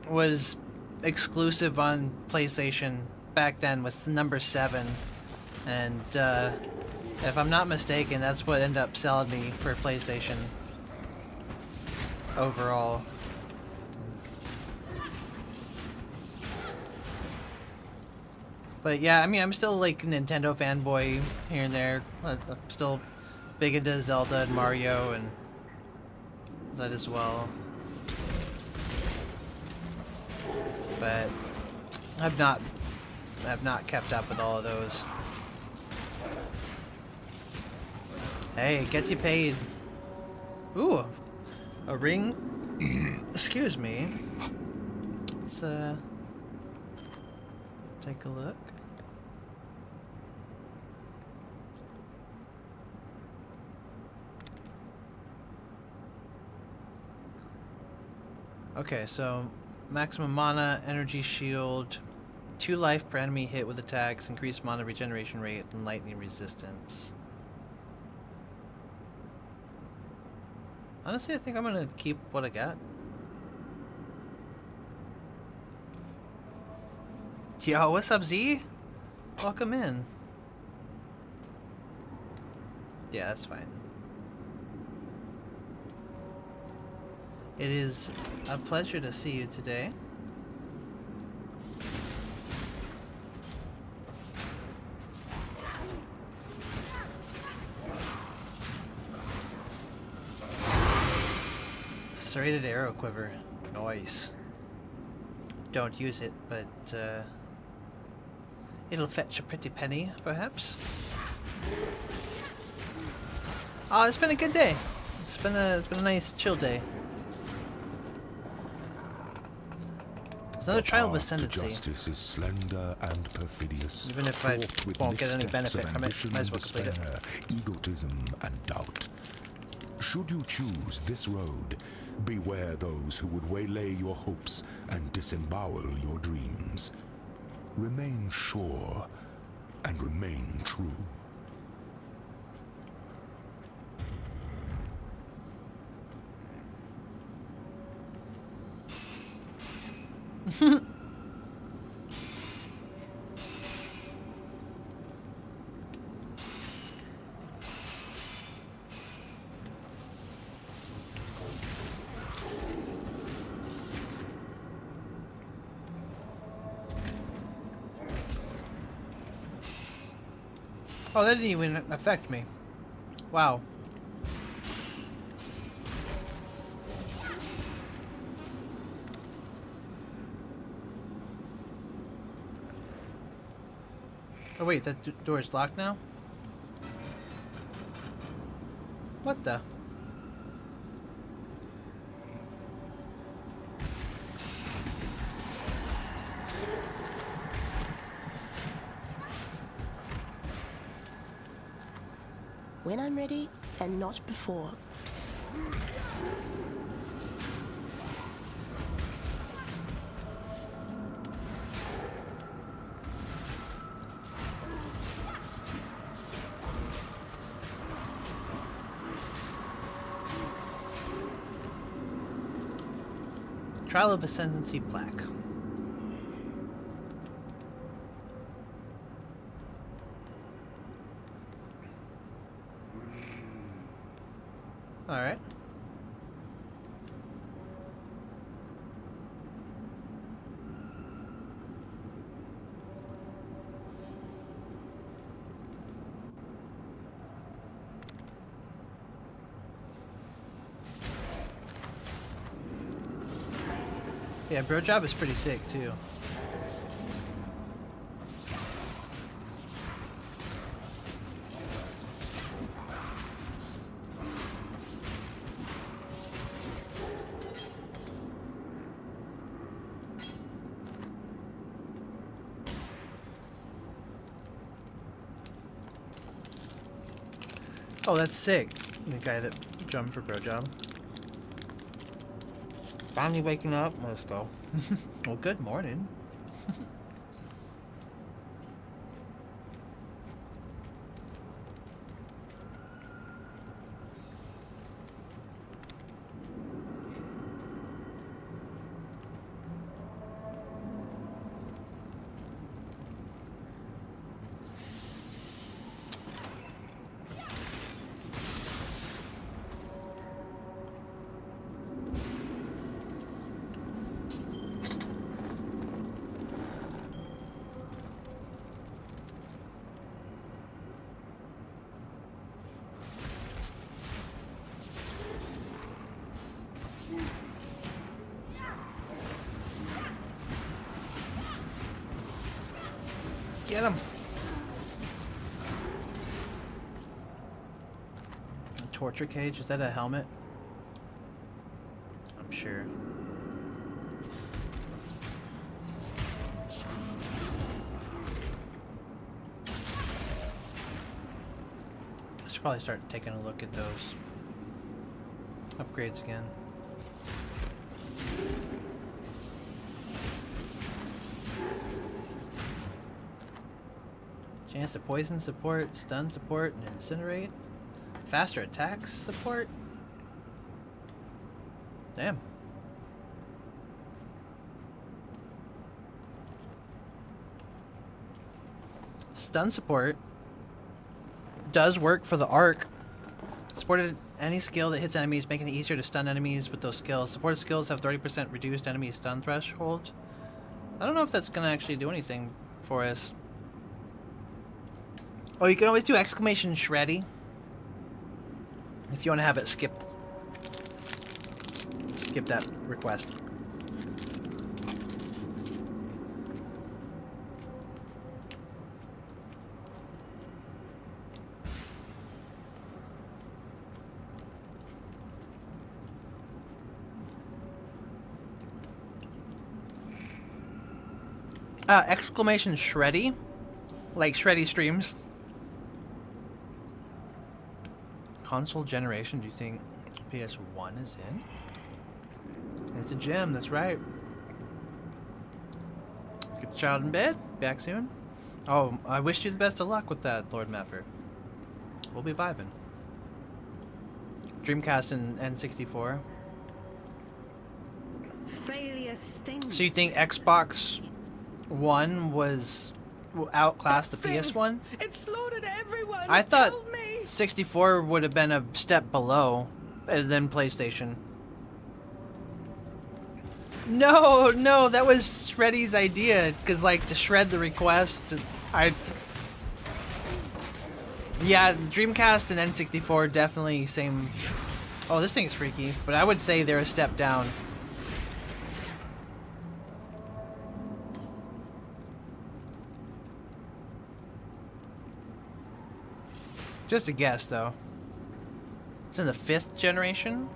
was exclusive on PlayStation back then with number 7, and if I'm not mistaken, that's what ended up selling me for PlayStation overall. But yeah, I mean, I'm still like a Nintendo fanboy here and there. I'm still big into Zelda and Mario and that as well. But I've not kept up with all of those. Hey, it gets you paid. Ooh, a ring. Excuse me. Let's take a look. Okay, so maximum mana, energy shield, 2 life per enemy hit with attacks, increased mana regeneration rate, and lightning resistance. Honestly, I think I'm gonna keep what I got.
Yo, what's up, Z? Welcome in. Yeah, that's fine. It is a pleasure to see you today. Serrated arrow quiver. Nice. Don't use it, but it'll fetch a pretty penny, perhaps. Oh, it's been a good day. It's been a nice chill day. There's another trial of ascendancy.
Justice is slender and perfidious.
Even if I
fraught with
won't get any
missteps
benefit
of
from it,
ambition
might as
and
well complete it.
despair, egotism and doubt. Should you choose this road, beware those who would waylay your hopes and disembowel your dreams. Remain sure and remain true.
Oh, that didn't even affect me. Wow. Oh wait, that door is locked now? What the?
When I'm ready, and not before.
Trial of Ascendancy plaque. Alright. Yeah, bro job is pretty sick too. Oh, that's sick. The guy that drummed for bro job. Finally waking up. Let's go. Well, good morning. Get him. A torture cage? Is that a helmet? I'm sure. I should probably start taking a look at those upgrades again. Chance to poison support, stun support, and incinerate. Faster attacks support. Damn.
stun support does work for the arc. Supported any skill that hits enemies, making it easier to stun enemies with those skills. Supported skills have 30% reduced enemy stun threshold. I don't know if that's going to actually do anything for us. Oh, you can always do exclamation shreddy if you want to have it skip that request. Exclamation shreddy, like shreddy streams. Console generation, do you think PS1 is in? It's a gem, that's right. Get the child in bed, back soon. Oh, I wish you the best of luck with that, Lord Mapper. We'll be vibing. Dreamcast and N64.
Failure stings.
So you think Xbox One was outclassed the PS1?
It slaughtered everyone.
I thought 64 would have been a step below than PlayStation. No, that was Shreddy's idea, because like to shred the request, yeah, Dreamcast and N64 definitely same. Oh, this thing's freaky, but I would say they're a step down. Just a guess, though. It's in the 5th generation.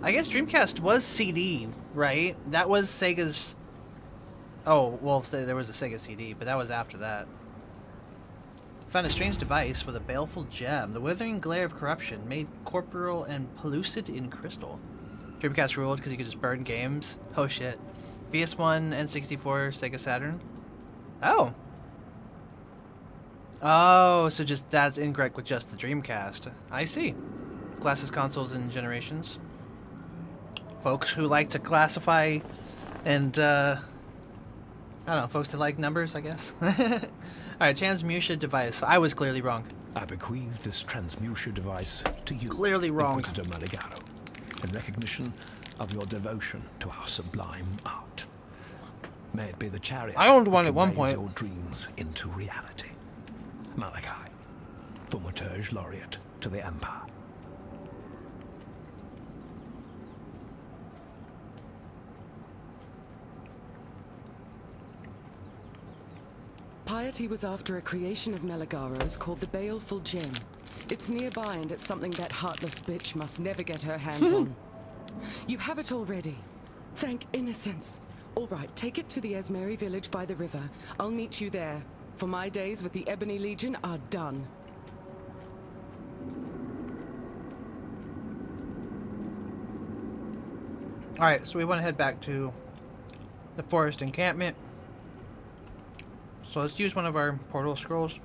I guess Dreamcast was CD, right? That was Sega's... Oh, well, there was a Sega CD, but that was after that. Found a strange device with a baleful gem. The withering glare of corruption, made corporeal and pellucid in crystal. Dreamcast ruled because you could just burn games. Oh, shit. PS1, N64, Sega Saturn. Oh. Oh, so just that's incorrect with just the Dreamcast. I see. Classes, consoles, and generations. Folks who like to classify and, I don't know, folks that like numbers, I guess. Alright, transmutation device. I was clearly wrong.
I bequeath this transmutation device to you,
Clearly wrong.
Inquisitor Maligaro, in recognition of your devotion to our sublime art. May it be the chariot
I owned one
that
at one
conveys
point.
your dreams into reality. Malachi, Thaumaturge Laureate to the Empire.
Piety was after a creation of Meligaro's called the Baleful Gem. It's nearby and it's something that heartless bitch must never get her hands on. You have it already. Thank innocence. All right, take it to the Esmeri village by the river. I'll meet you there. For my days with the Ebony Legion are done.
Alright, so we want to head back to the forest encampment. So let's use one of our portal scrolls.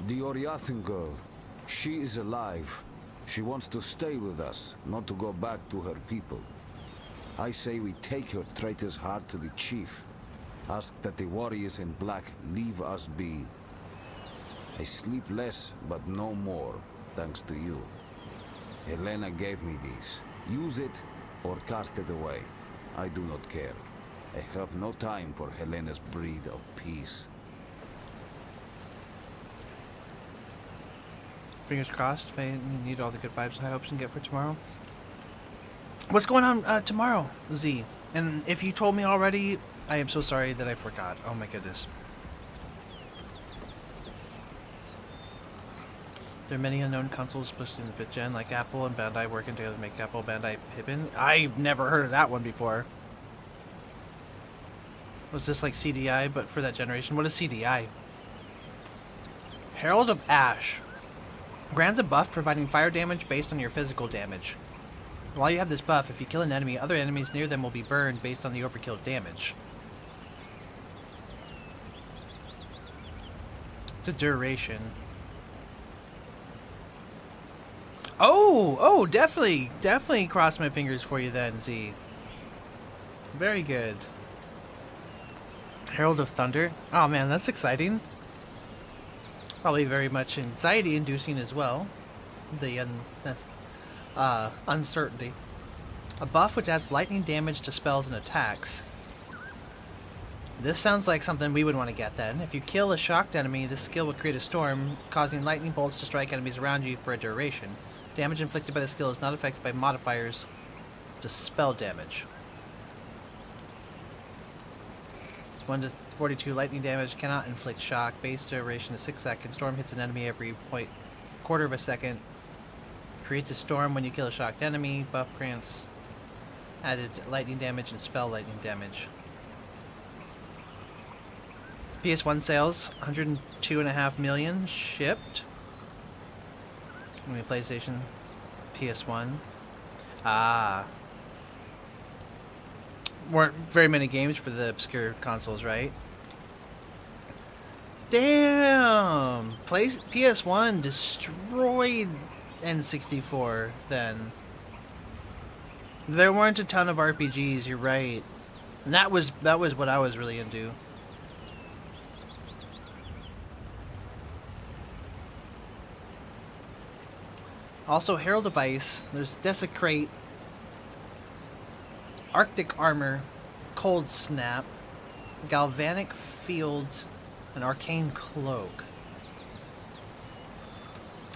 The Oriathan girl. She is alive. She wants to stay with us, not to go back to her people. I say we take her traitor's heart to the chief. Ask that the warriors in black leave us be. I sleep less, but no more, thanks to you. Helena gave me these. Use it or cast it away. I do not care. I have no time for Helena's breed of peace.
Fingers crossed. May need all the good vibes, high hopes, and get for tomorrow. What's going on tomorrow, Z? And if you told me already, I am so sorry that I forgot. Oh my goodness. There are many unknown consoles split in the 5th gen, like Apple and Bandai working together to make Apple Bandai Pippin. I've never heard of that one before. Was this like CDI, but for that generation? What is CDI? Herald of Ash. Grants a buff providing fire damage based on your physical damage. While you have this buff, if you kill an enemy, other enemies near them will be burned based on the overkill damage. It's a duration. Oh, definitely cross my fingers for you then, Z. Very good. Herald of Thunder. Oh man, that's exciting. Probably very much anxiety-inducing as well. The uncertainty. A buff which adds lightning damage to spells and attacks. This sounds like something we would want to get then. If you kill a shocked enemy, this skill will create a storm, causing lightning bolts to strike enemies around you for a duration. Damage inflicted by the skill is not affected by modifiers to spell damage. 1 to 42 lightning damage cannot inflict shock. Base duration is 6 seconds. Storm hits an enemy every quarter of a second. Creates a storm when you kill a shocked enemy. Buff grants added lightning damage and spell lightning damage. PS1 sales, 102.5 million shipped. I mean, PlayStation, PS1. Weren't very many games for the obscure consoles, right? Damn! PS1 destroyed N64 then. There weren't a ton of RPGs, you're right. And that was what I was really into. Also, Herald of Ice, there's Desecrate, Arctic Armor, Cold Snap, Galvanic Field, and Arcane Cloak.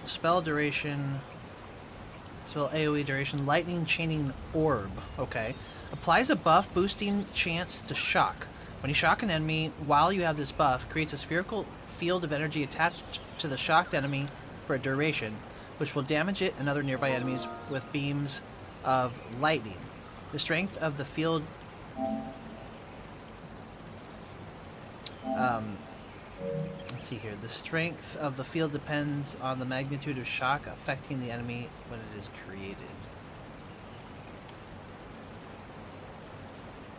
Spell duration, spell AoE duration, Lightning Chaining Orb. Okay. Applies a buff boosting chance to shock. When you shock an enemy while you have this buff, creates a spherical field of energy attached to the shocked enemy for a duration, which will damage it and other nearby enemies with beams of lightning. The strength of the field let's see here. The strength of the field depends on the magnitude of shock affecting the enemy when it is created.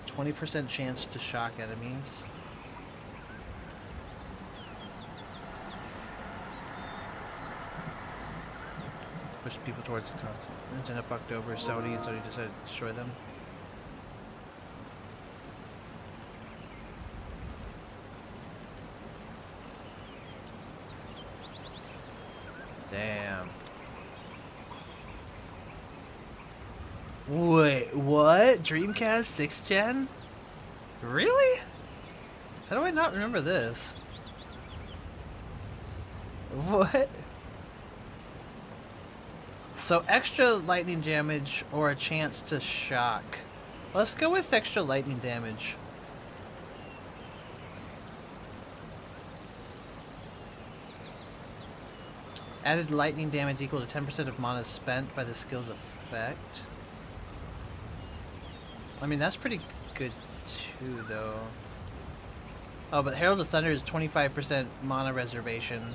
20% chance to shock enemies. Push people towards the console. Nintendo fucked over Sony and Sony decided to destroy them. Damn. Wait, what? Dreamcast 6th gen? Really? How do I not remember this? What? So extra lightning damage or a chance to shock. Let's go with extra lightning damage. Added lightning damage equal to 10% of mana spent by the skill's effect. I mean, that's pretty good too, though. Oh, but Herald of Thunder is 25% mana reservation.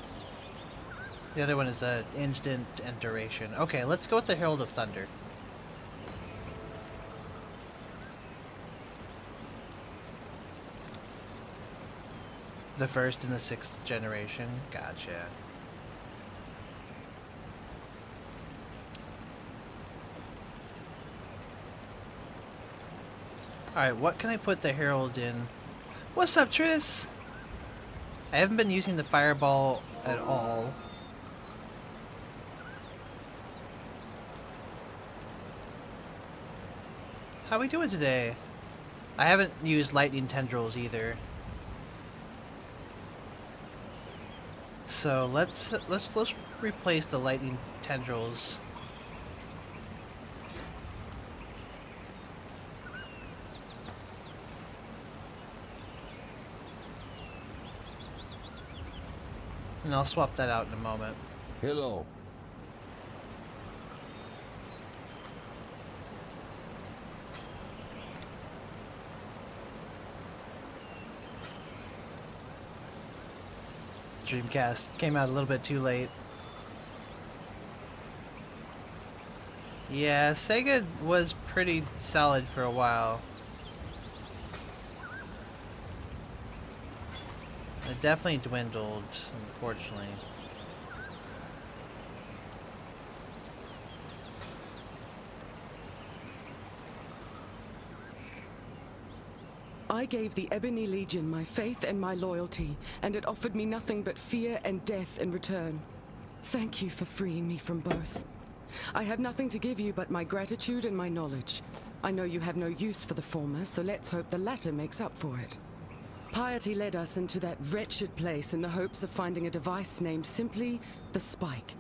The other one is instant and duration. Okay, let's go with the Herald of Thunder. The first and the 6th generation. Gotcha. Alright, what can I put the Herald in? What's up, Triss? I haven't been using the Fireball at all. How we doing today? I haven't used lightning tendrils either. So let's replace the lightning tendrils. And I'll swap that out in a moment.
Hello.
Dreamcast came out a little bit too late. Yeah, Sega was pretty solid for a while. It definitely dwindled, unfortunately.
I gave the Ebony Legion my faith and my loyalty, and it offered me nothing but fear and death in return. Thank you for freeing me from both. I have nothing to give you but my gratitude and my knowledge. I know you have no use for the former, so let's hope the latter makes up for it. Piety led us into that wretched place in the hopes of finding a device named simply the Spike.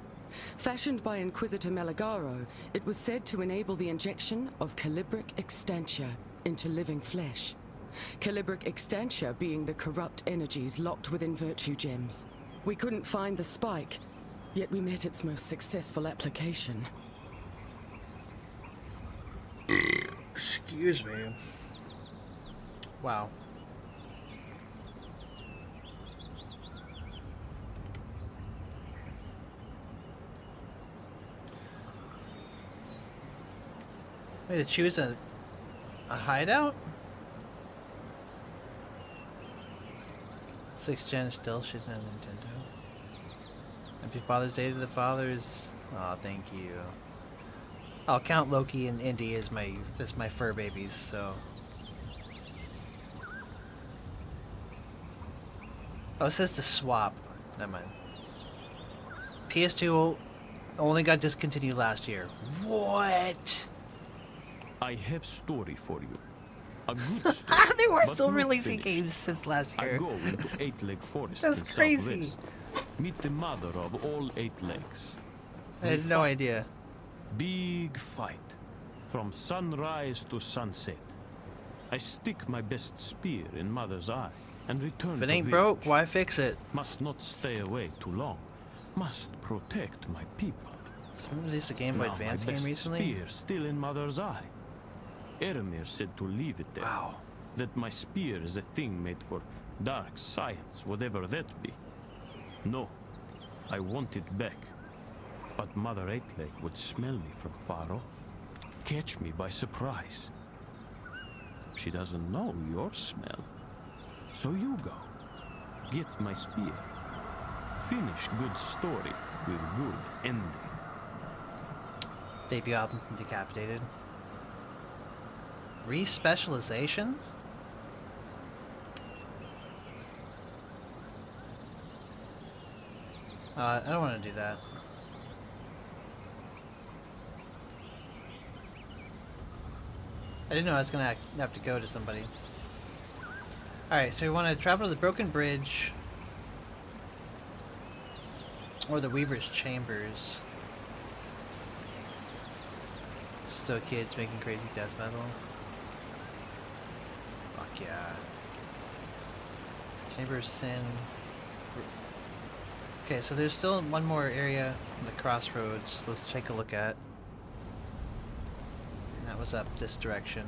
Fashioned by Inquisitor Meligaro, it was said to enable the injection of Calibric Extantia into living flesh. Calibric Extantia being the corrupt energies locked within virtue gems. We couldn't find the Spike, yet we met its most successful application.
Excuse me. Wow. Wait, to choose a hideout? 6th gen still, she's on Nintendo. Happy Father's Day to the fathers. Aw, thank you. I'll count Loki and Indy as my fur babies, so. Oh, it says to swap. Never mind. PS2 only got discontinued last year. What?
I have story for you. A good story.
They were
but
still
not
releasing
finished.
games since last year.
I go into Eight Leg Forest
That's
in
crazy.
Southwest. Meet the mother of all 8 legs.
I had no idea.
Big fight. From sunrise to sunset. I stick my best spear in mother's eye and return
If it
to
ain't
village.
broke, why fix it?
Must not stay away too long. Must protect my people.
Someone released a Game Boy
Now
Advance
my
game
best
recently?
spear still in mother's eye. Eremir said to leave it there.
Wow.
That my spear is a thing made for dark science, whatever that be. No, I want it back. But Mother Eightleg would smell me from far off. Catch me by surprise. She doesn't know your smell. So you go. Get my spear. Finish good story with good ending.
Debut album from Decapitated. Respecialization? I don't want to do that. I didn't know I was going to have to go to somebody. Alright, so we want to travel to the Broken Bridge. Or the Weaver's Chambers. Still kids making crazy death metal. Fuck yeah. Chamber of Sin. Okay, so there's still one more area in the crossroads. Let's take a look at. And that was up this direction.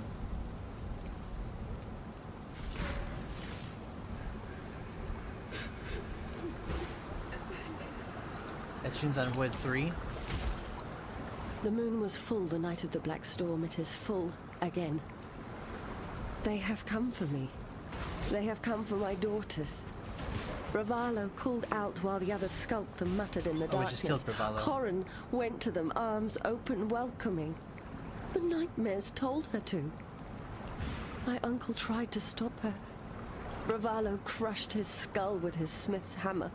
Etchings on Wood 3.
The moon was full the night of the Black Storm. It is full again. They have come for me. They have come for my daughters. Bravalo called out while the others skulked and muttered in the
Oh, we just
darkness.
killed Bravalo.
Corin went to them, arms open, welcoming. The nightmares told her to. My uncle tried to stop her. Bravalo crushed his skull with his smith's hammer.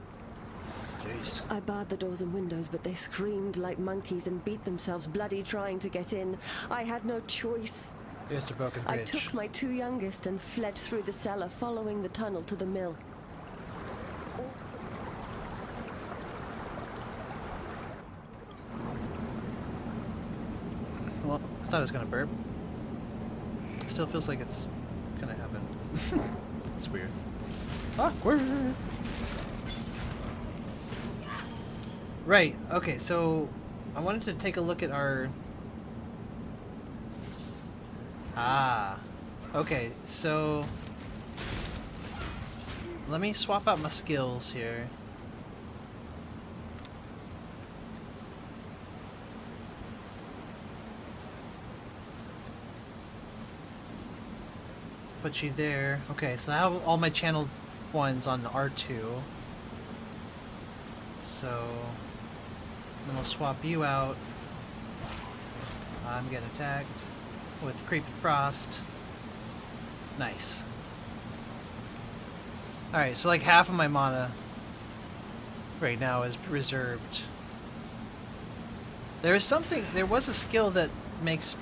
Jeez.
I barred the doors and windows, but they screamed like monkeys and beat themselves bloody trying to get in. I had no choice.
Here's the Broken
I
Bridge.
took my 2 youngest and fled through the cellar, following the tunnel to the mill.
Well, I thought it was gonna burp. Still feels like it's gonna happen. It's weird. Awkward. Right, okay, so I wanted to take a look at our... Okay, so... Let me swap out my skills here. Put you there. Okay, so I have all my channel ones on R2. So then we'll swap you out. I'm getting attacked with Creeping Frost. Nice. Alright, so like half of my mana right now is reserved. There was a skill that makes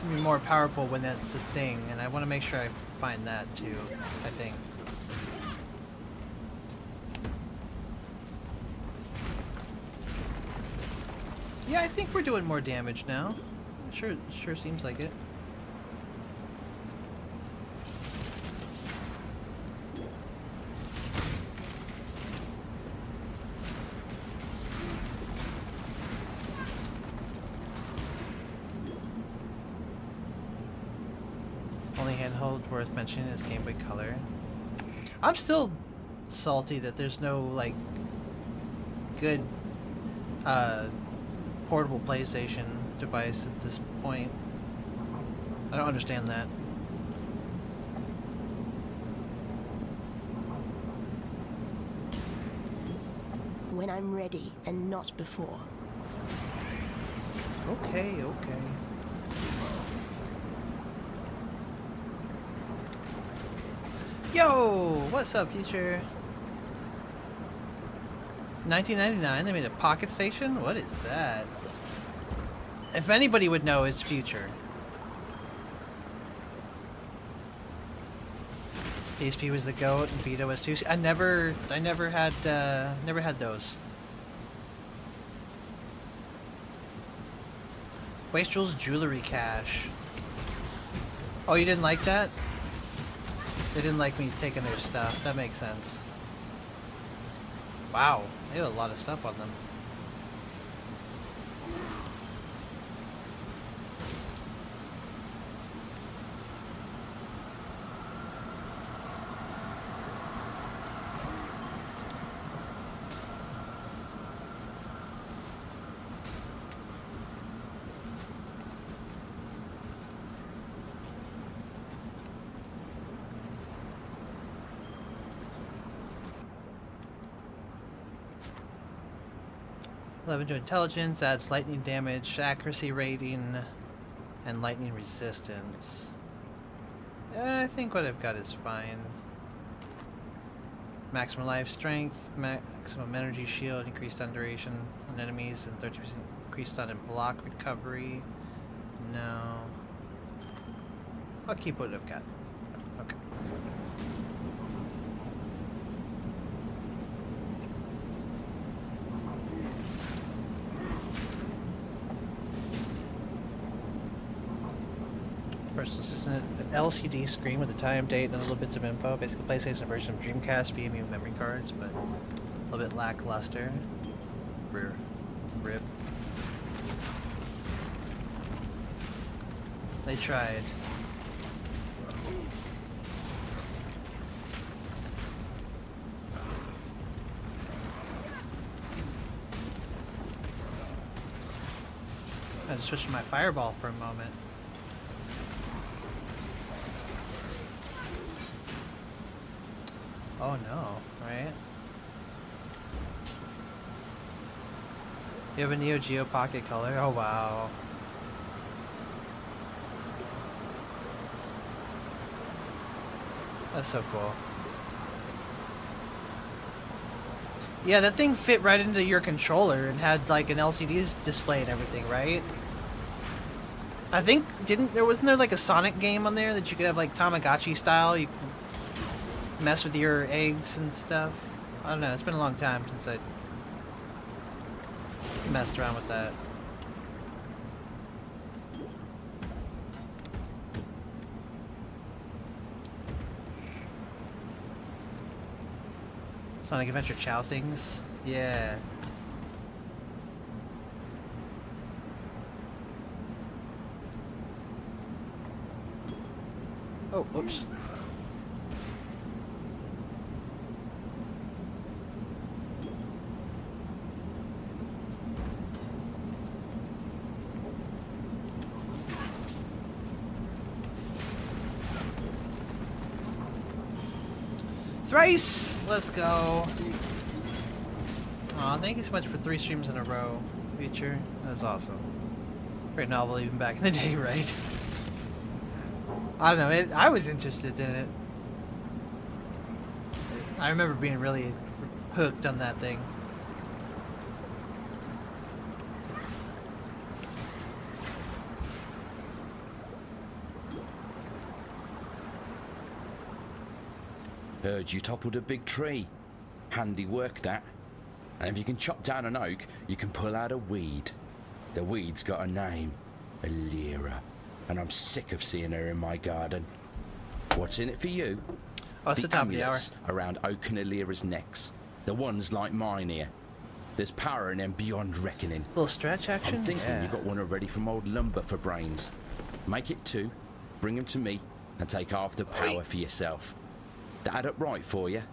me more powerful when that's a thing, and I want to make sure I find that too, I think. Yeah, I think we're doing more damage now. Sure seems like it. Only handheld worth mentioning is Game Boy Color. I'm still salty that there's no like good portable PlayStation device at this point. I don't understand that.
When I'm ready and not before.
Okay. Yo, what's up, future? 1999, they made a Pocket Station? What is that? If anybody would know, it's Future. PSP was the GOAT and Vita was too. I never had those. Wastrel's Jewelry Cache. Oh, you didn't like that? They didn't like me taking their stuff. That makes sense. Wow, they had a lot of stuff on them. Eleven to intelligence, adds lightning damage, accuracy rating, and lightning resistance. I think what I've got is fine. Maximum life strength, maximum energy shield, increased on duration on enemies, and 30% increased on and block recovery. No. I'll keep what I've got. Okay. Personal assistant, an LCD screen with a time, date, and little bits of info. Basically, PlayStation version of Dreamcast, VMU memory cards, but a little bit lackluster. Rip. They tried. I just switched to my fireball for a moment. Oh no, right? You have a Neo Geo Pocket Color? Oh wow. That's so cool. Yeah, that thing fit right into your controller and had like an LCD display and everything, right? I think wasn't there like a Sonic game on there that you could have like Tamagotchi style? You could mess with your eggs and stuff. I don't know, it's been a long time since I messed around with that. Sonic Adventure Chow things? Yeah. Oh, oops. Thrice! Let's go. Aw, thank you so much for 3 streams in a row, Future. That's awesome. Great novel even back in the day, right? I don't know, I was interested in it. I remember being really hooked on that thing.
Heard you toppled a big tree. Handy work, that. And if you can chop down an oak, you can pull out a weed. The weed's got a name. Alira. And I'm sick of seeing her in my garden. What's in it for you?
Oh, it's the top of the hour.
Around Oak and Alira's necks. The ones like mine here. There's power in them beyond reckoning.
Little stretch action?
I'm thinking you got one already from old Lumber for brains. Make it 2, bring them to me, and take half the power for yourself. That add up right for you?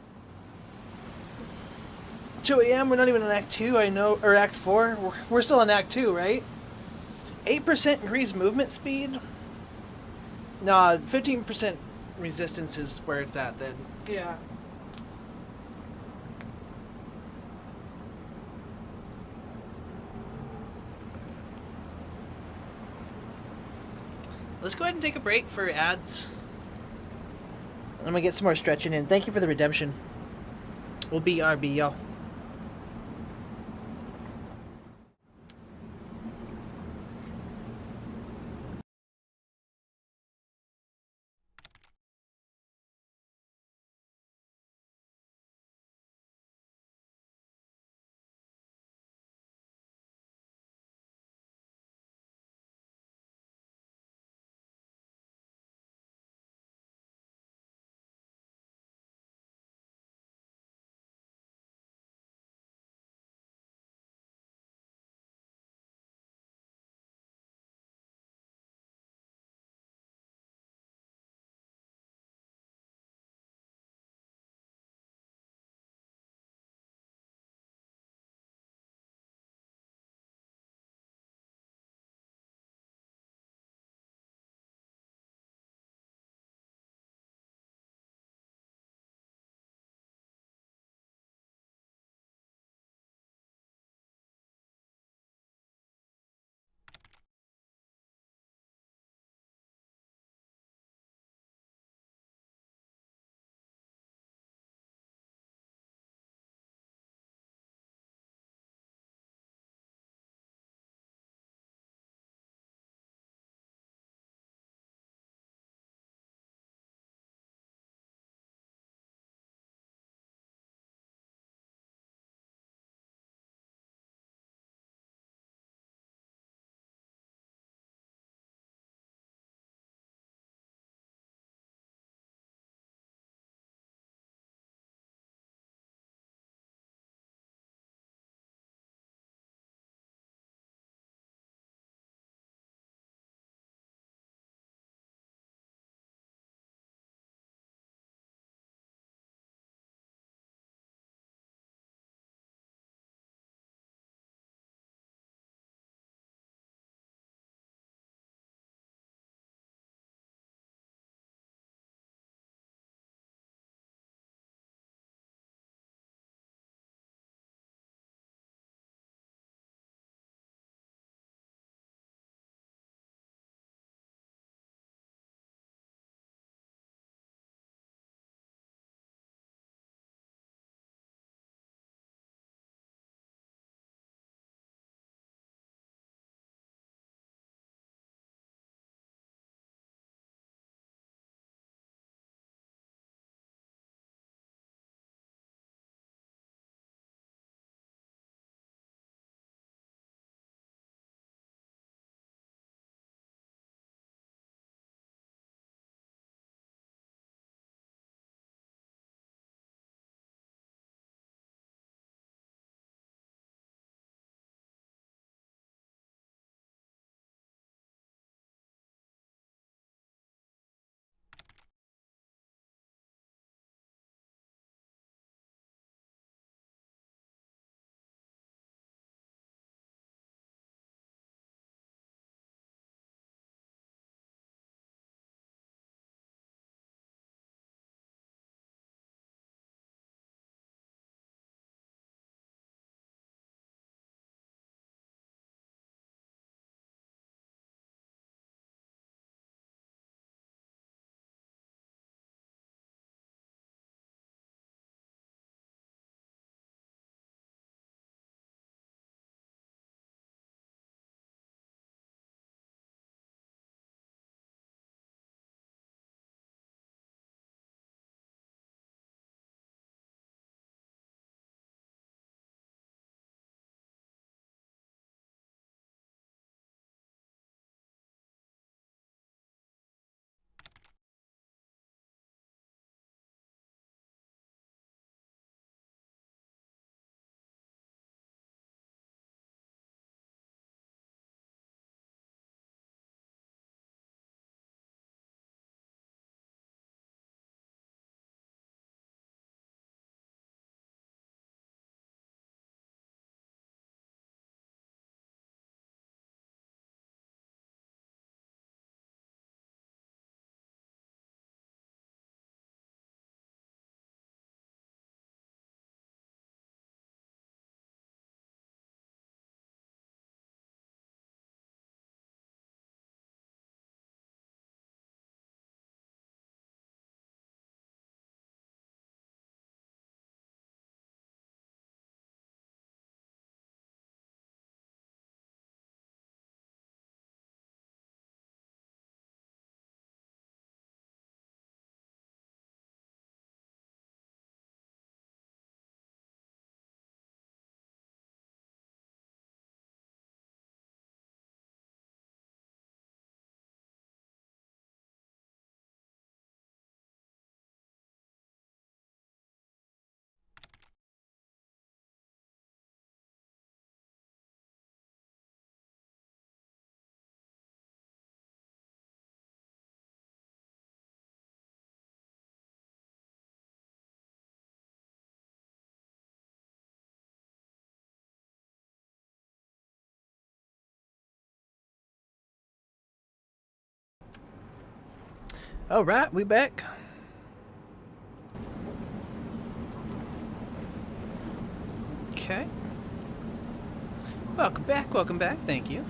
2 a.m. We're not even in Act 2, I know, or Act 4. We're still in Act 2, right? 8% increased movement speed? Nah, 15% resistance is where it's at then. Yeah. Let's go ahead and take a break for ads. I'm gonna get some more stretching in. Thank you for the redemption. We'll be RB, y'all.
All right, we back. Okay. Welcome back, welcome back. Thank you.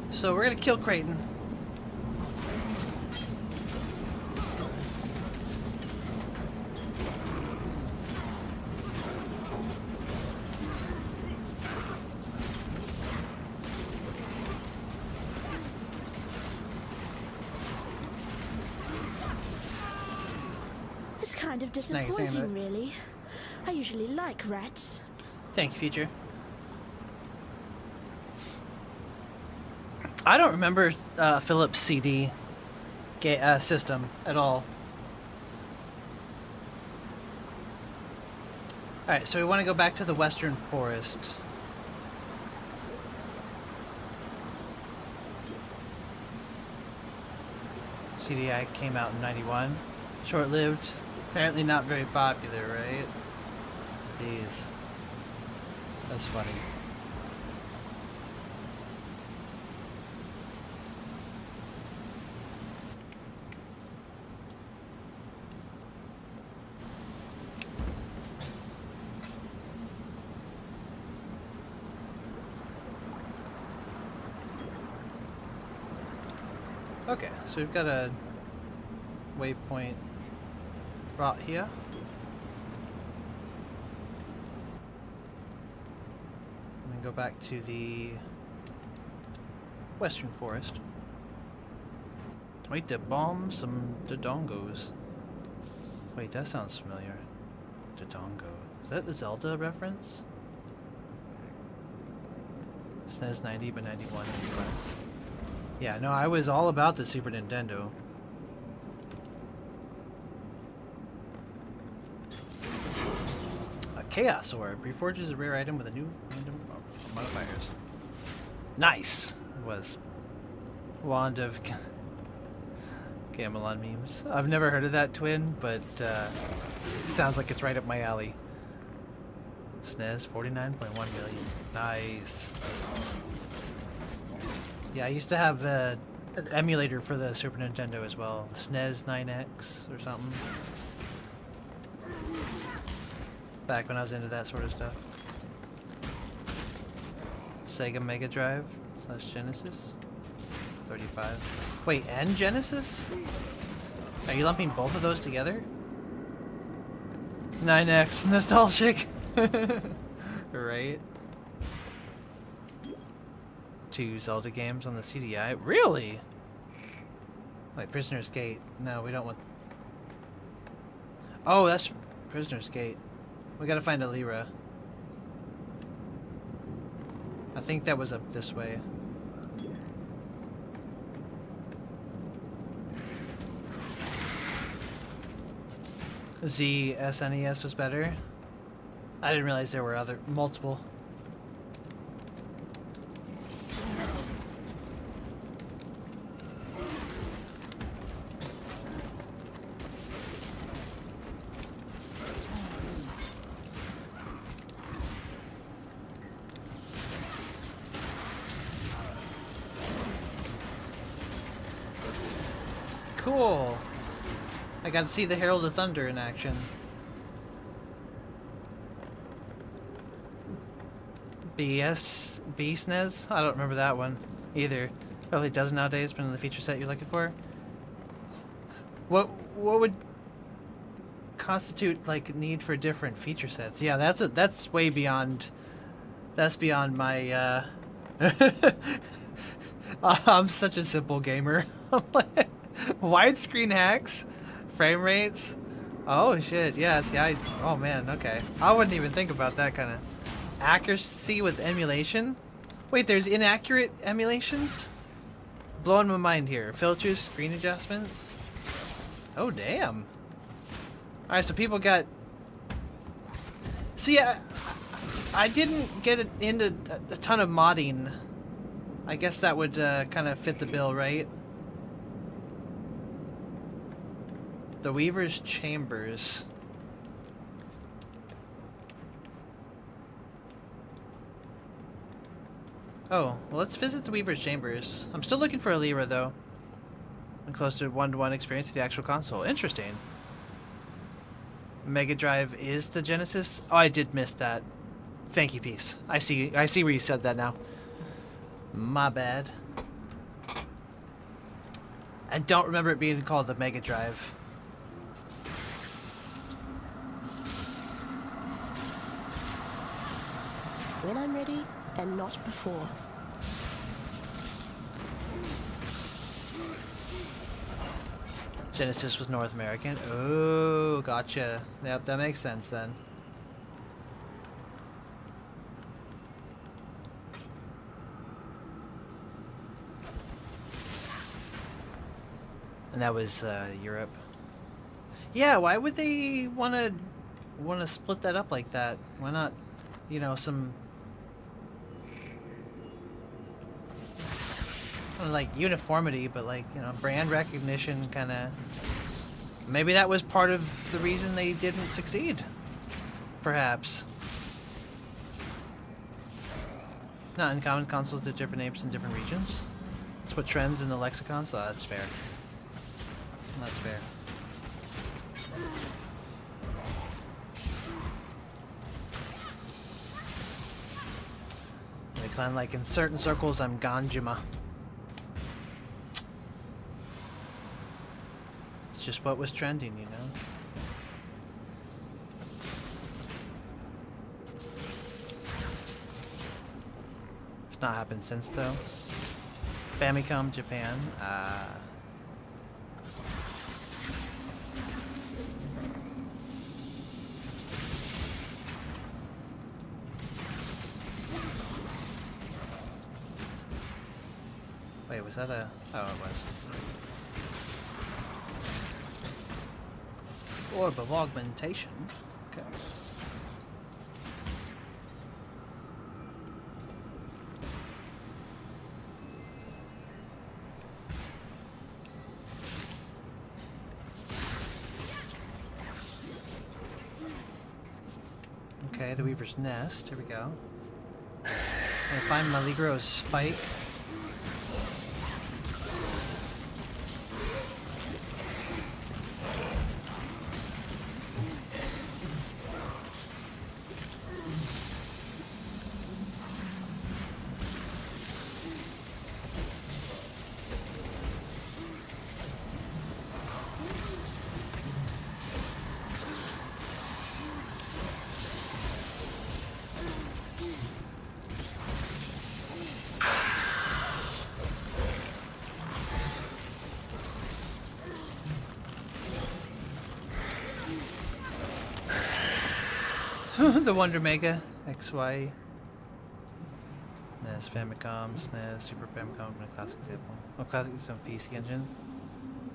So we're gonna kill Creighton.
It's kind of
Now you're saying that.
disappointing, really. I usually like rats.
Thank you, Future. I don't remember Philips CD system at all. Alright, so we want to go back to the Western Forest. CDI came out in 91. Short-lived. Apparently not very popular, right? Jeez. That's funny. Okay, so we've got a waypoint right here. And then go back to the Western Forest. Wait, to bomb some Dodongos. Wait, that sounds familiar. Dodongo. Is that a Zelda reference? SNES 90 but 91 in the US. Yeah, no, I was all about the Super Nintendo. A Chaos Orb reforges a rare item with a new random modifiers. Nice! It was. Wand of Gamelon memes. I've never heard of that twin, but sounds like it's right up my alley. SNES 49.1 million. Nice. Yeah, I used to have an emulator for the Super Nintendo as well. The SNES 9X or something. Back when I was into that sort of stuff. Sega Mega Drive / Genesis. 35. Wait, and Genesis? Are you lumping both of those together? 9X nostalgic. Right. 2 Zelda games on the CDI. Really? Wait, Prisoner's Gate. No, we don't want. Oh, that's Prisoner's Gate. We gotta find a Lyra. I think that was up this way. Z SNES was better. I didn't realize there were multiple. Cool. I got to see the Herald of Thunder in action. BSNES? I don't remember that one either. Probably does nowadays, but in the feature set you're looking for. What would constitute like need for different feature sets? Yeah, that's way beyond. That's beyond my. I'm such a simple gamer. Widescreen hacks, frame rates. Oh shit! Yeah, see, oh man, okay. I wouldn't even think about that kind of accuracy with emulation. Wait, there's inaccurate emulations? Blowing my mind here. Filters, screen adjustments. Oh damn. All right, so people got. See, I didn't get into a ton of modding. I guess that would kind of fit the bill, right? The Weaver's Chambers. Oh, well, let's visit the Weaver's Chambers. I'm still looking for a Lyra, though. and close to one-to-one experience of the actual console. Interesting. Mega Drive is the Genesis? Oh, I did miss that. Thank you, Peace. I see where you said that now. My bad. I don't remember it being called the Mega Drive.
When I'm ready, and not before.
Genesis was North American. Oh, gotcha. Yep, that makes sense then. And that was Europe. Yeah, why would they want to split that up like that? Why not, you know, some like uniformity, but like, you know, brand recognition kind of. Maybe that was part of the reason they didn't succeed. Perhaps. Not uncommon, consoles do different names in different regions. That's what trends in the lexicon, so that's fair. That's fair. They kind of like in certain circles, I'm Ganjima. It's just what was trending, you know? It's not happened since though. Famicom Japan. Wait, was that a... Oh, it was. Orb of augmentation. Okay. Okay, the Weaver's Nest. Here we go. I find Maligro's Spike. The Wonder Mega XY. NES, Famicom, SNES, Super Famicom, and a classic example. Oh, classic is on PC Engine.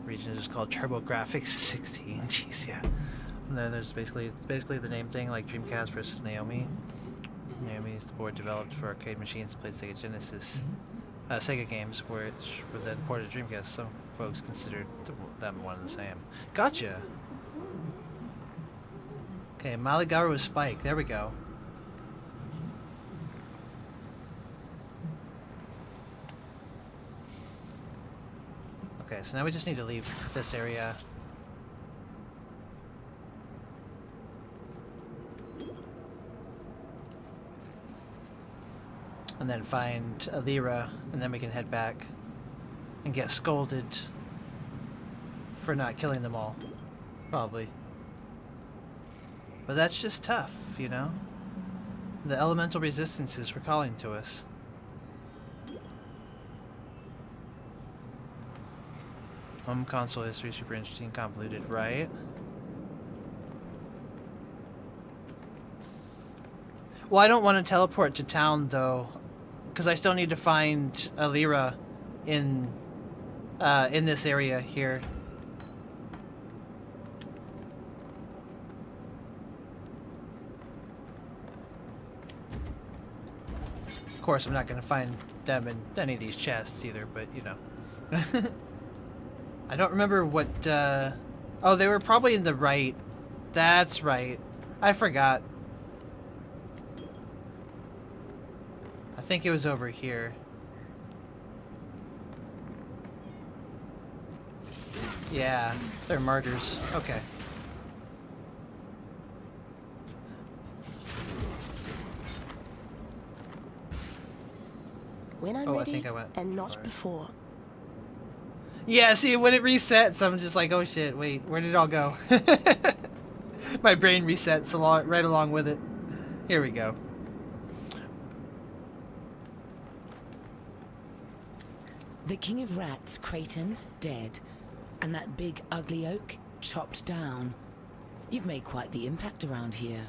Region is just called TurboGrafx 16. Jeez, yeah. And then there's basically the name thing, like Dreamcast versus Naomi. Naomi is the board developed for arcade machines to play Sega Genesis, Sega games, which were then ported to Dreamcast. Some folks considered them one and the same. Gotcha. Okay, Maligaru Spike. There we go. Okay, so now we just need to leave this area. And then find Alira, and then we can head back and get scolded for not killing them all. Probably. But that's just tough, you know? The elemental resistances were calling to us. Home console history, super interesting, convoluted, right? Well, I don't want to teleport to town, though, because I still need to find Alira in this area here. Of course, I'm not going to find them in any of these chests either, but, you know. I don't remember what, oh, they were probably in the right. That's right. I forgot. I think it was over here.
Yeah, they're martyrs. Okay.
When I'm
Oh, I
ready
think I went
and not
forward.
before.
Yeah, see, when it resets, I'm just like, oh shit, wait, where did it all go? My brain resets right along with it. Here we go.
The King of Rats, Creighton, dead. And that big, ugly oak, chopped down. You've made quite the impact around here.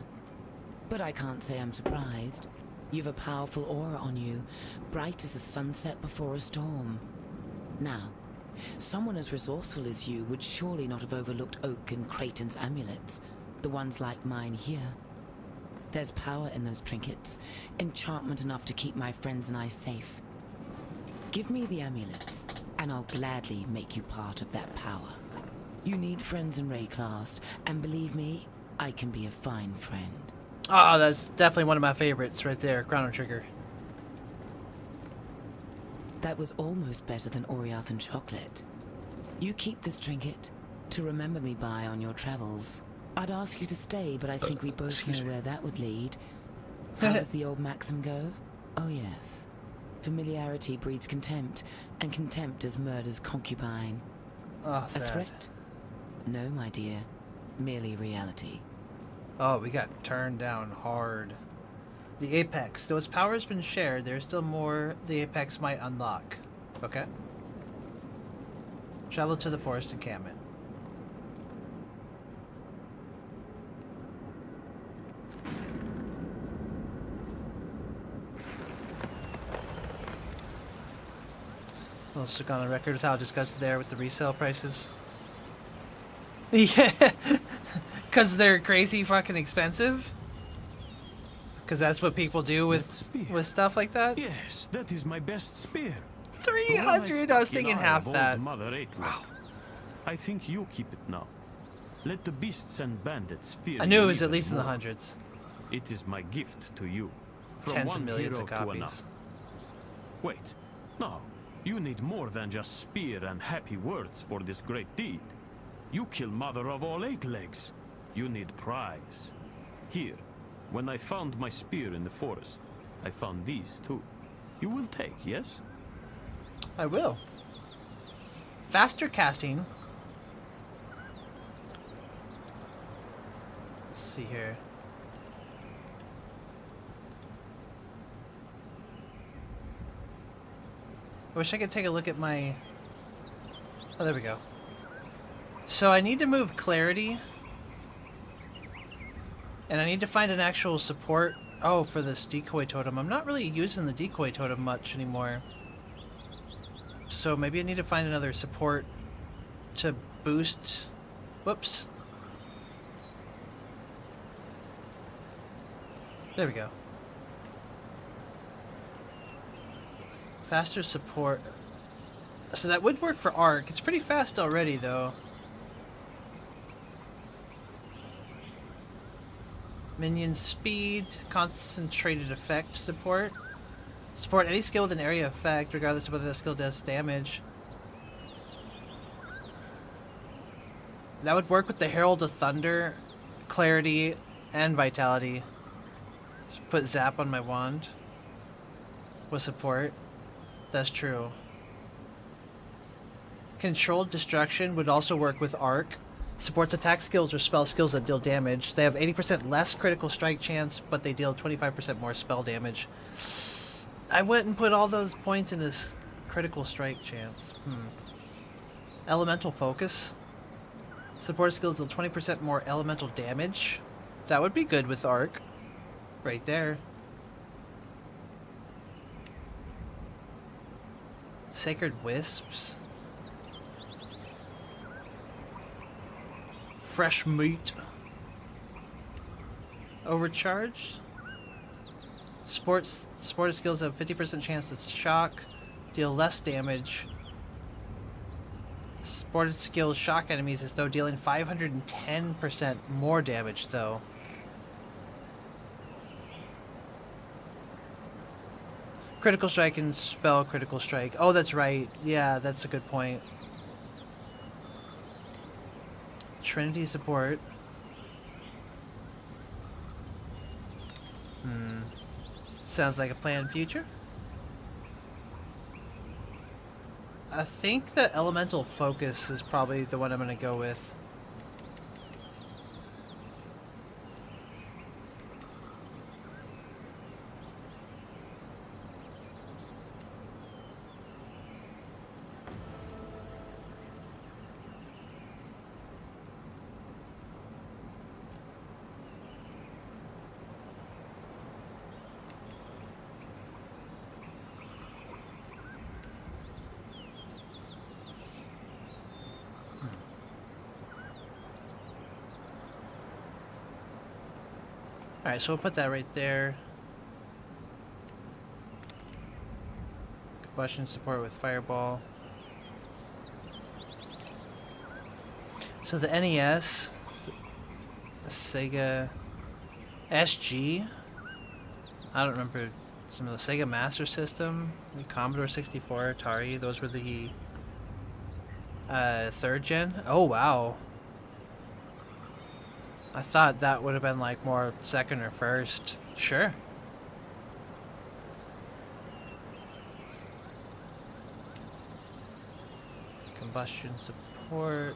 But I can't say I'm surprised. You've a powerful aura on you, bright as a sunset before a storm. Now, someone as resourceful as you would surely not have overlooked Oak and Creighton's amulets, the ones like mine here. There's power in those trinkets, enchantment enough to keep my friends and I safe. Give me the amulets, and I'll gladly make you part of that power. You need friends in Rayclast, and believe me, I can be a fine friend.
Oh, that's definitely one of my favorites right there, Chrono Trigger.
That was almost better than Oriath chocolate. You keep this trinket to remember me by on your travels. I'd ask you to stay, but I think we both know where that would lead. How does the old maxim go? Oh yes. Familiarity breeds contempt, and contempt is murder's concubine.
Oh,
A
sad.
threat? No, my dear. Merely reality.
Oh, we got turned down hard. The Apex. Though its power has been shared, there's still more the Apex might unlock. Okay. Travel to the forest encampment. We'll stick on the record with how disgusted they are with the resale prices. Yeah, because they're crazy fucking expensive. Because that's what people do with stuff like that.
Yes, that is my best spear.
300. I was thinking half that.
Mother wow. I think you keep it now. Let the beasts and bandits fear.
I knew
you
it was at
even
least in the
more.
hundreds.
It is my gift to you. From
Tens of
one
millions
hero
of
to
copies.
another. Wait, no. You need more than just spear and happy words for this great deed. You kill mother of all 8 legs. You need prize. Here, when I found my spear in the forest, I found these too. You will take, yes?
I will. Faster casting. Let's see here. I wish I could take a look at my... Oh, there we go. So I need to move Clarity. And I need to find an actual support. Oh, for this decoy totem. I'm not really using the decoy totem much anymore. So maybe I need to find another support to boost... Whoops. There we go. Faster support. So that would work for Arc. It's pretty fast already, though. Minion speed, concentrated effect support. Support any skill with an area effect, regardless of whether that skill does damage. That would work with the Herald of Thunder, Clarity, and Vitality. Just put Zap on my wand. With support. That's true. Controlled Destruction would also work with Arc. Supports attack skills or spell skills that deal damage. They have 80% less critical strike chance, but they deal 25% more spell damage. I went and put all those points in this critical strike chance. Elemental Focus. Support skills deal 20% more elemental damage. That would be good with Arc. Right there. Sacred Wisps. Fresh Meat. Overcharged. Supported skills have 50% chance to shock, deal less damage. Supported skills shock enemies as though dealing 510% more damage though. Critical strike and spell critical strike. Oh, that's right. Yeah, that's a good point. Trinity support. Sounds like a planned future. I think the elemental focus is probably the one I'm going to go with. Alright, so we'll put that right there. Combustion support with Fireball. So the NES, the Sega SG, I don't remember some of the Sega Master System, the Commodore 64, Atari, those were the 3rd gen. Oh wow. I thought that would have been like more 2nd or 1st. Sure. Combustion support.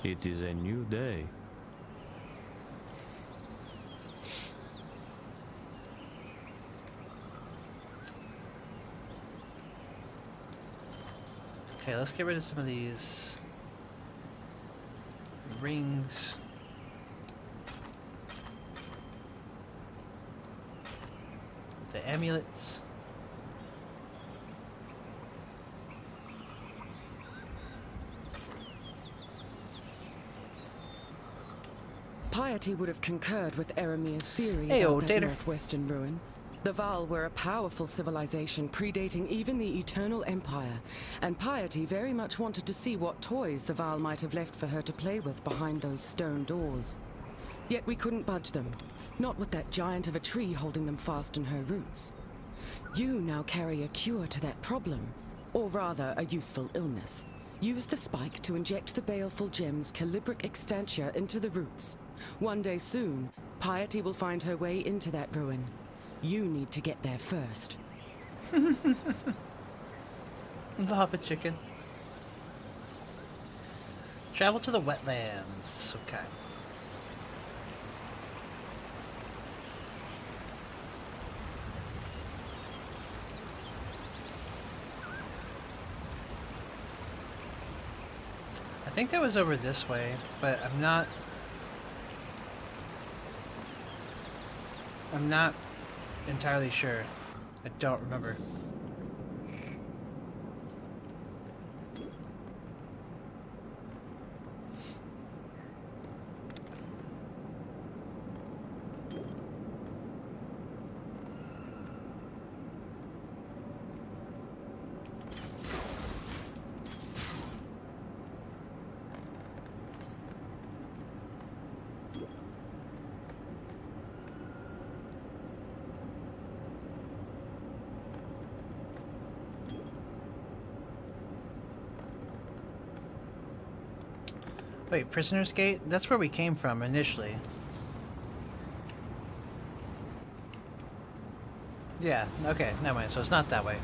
It is a new day.
Okay, let's get rid of some of these rings. The amulets.
Piety would have concurred with Eramir's theory
Heyo,
about that
Tater.
northwestern ruin. The Val were a powerful civilization predating even the Eternal Empire, and Piety very much wanted to see what toys the Val might have left for her to play with behind those stone doors. Yet we couldn't budge them, not with that giant of a tree holding them fast in her roots. You now carry a cure to that problem, or rather a useful illness. Use the spike to inject the baleful gem's calibric extantia into the roots. One day soon, Piety will find her way into that ruin. You need to get there first.
Lava chicken. Travel to the wetlands. Okay. I think that was over this way, but I'm not entirely sure. I don't remember. Wait, Prisoner's Gate? That's where we came from initially. Yeah, okay, never mind. So it's not that way.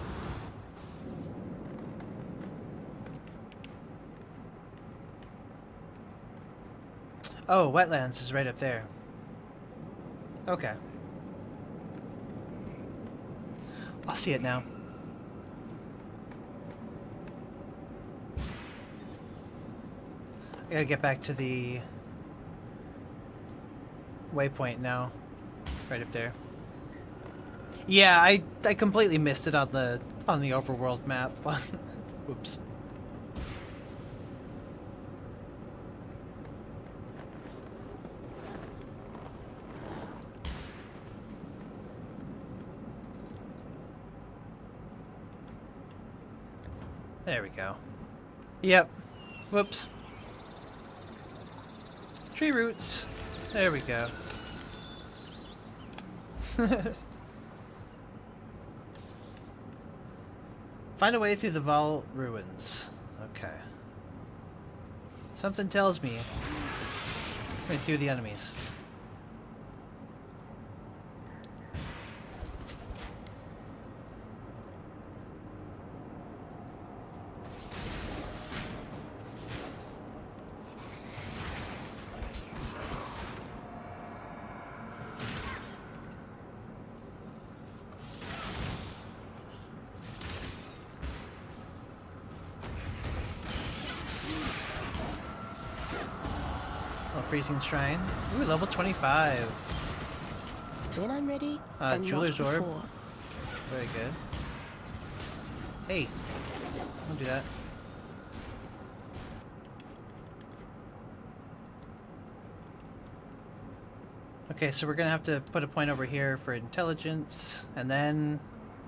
Oh, wetlands is right up there. Okay. I'll see it now. I gotta get back to the waypoint now. Right up there. Yeah, I completely missed it on the overworld map. Whoops. There we go. Yep. Whoops. Tree roots. There we go. Find a way through the Val ruins. Okay. Something tells me it's me through the enemies. Freezing Shrine. Ooh, level 25.
When I'm ready, and
Jeweler's
not
Orb.
before.
Very good. Hey, don't do that. Okay, so we're gonna have to put a point over here for intelligence, and then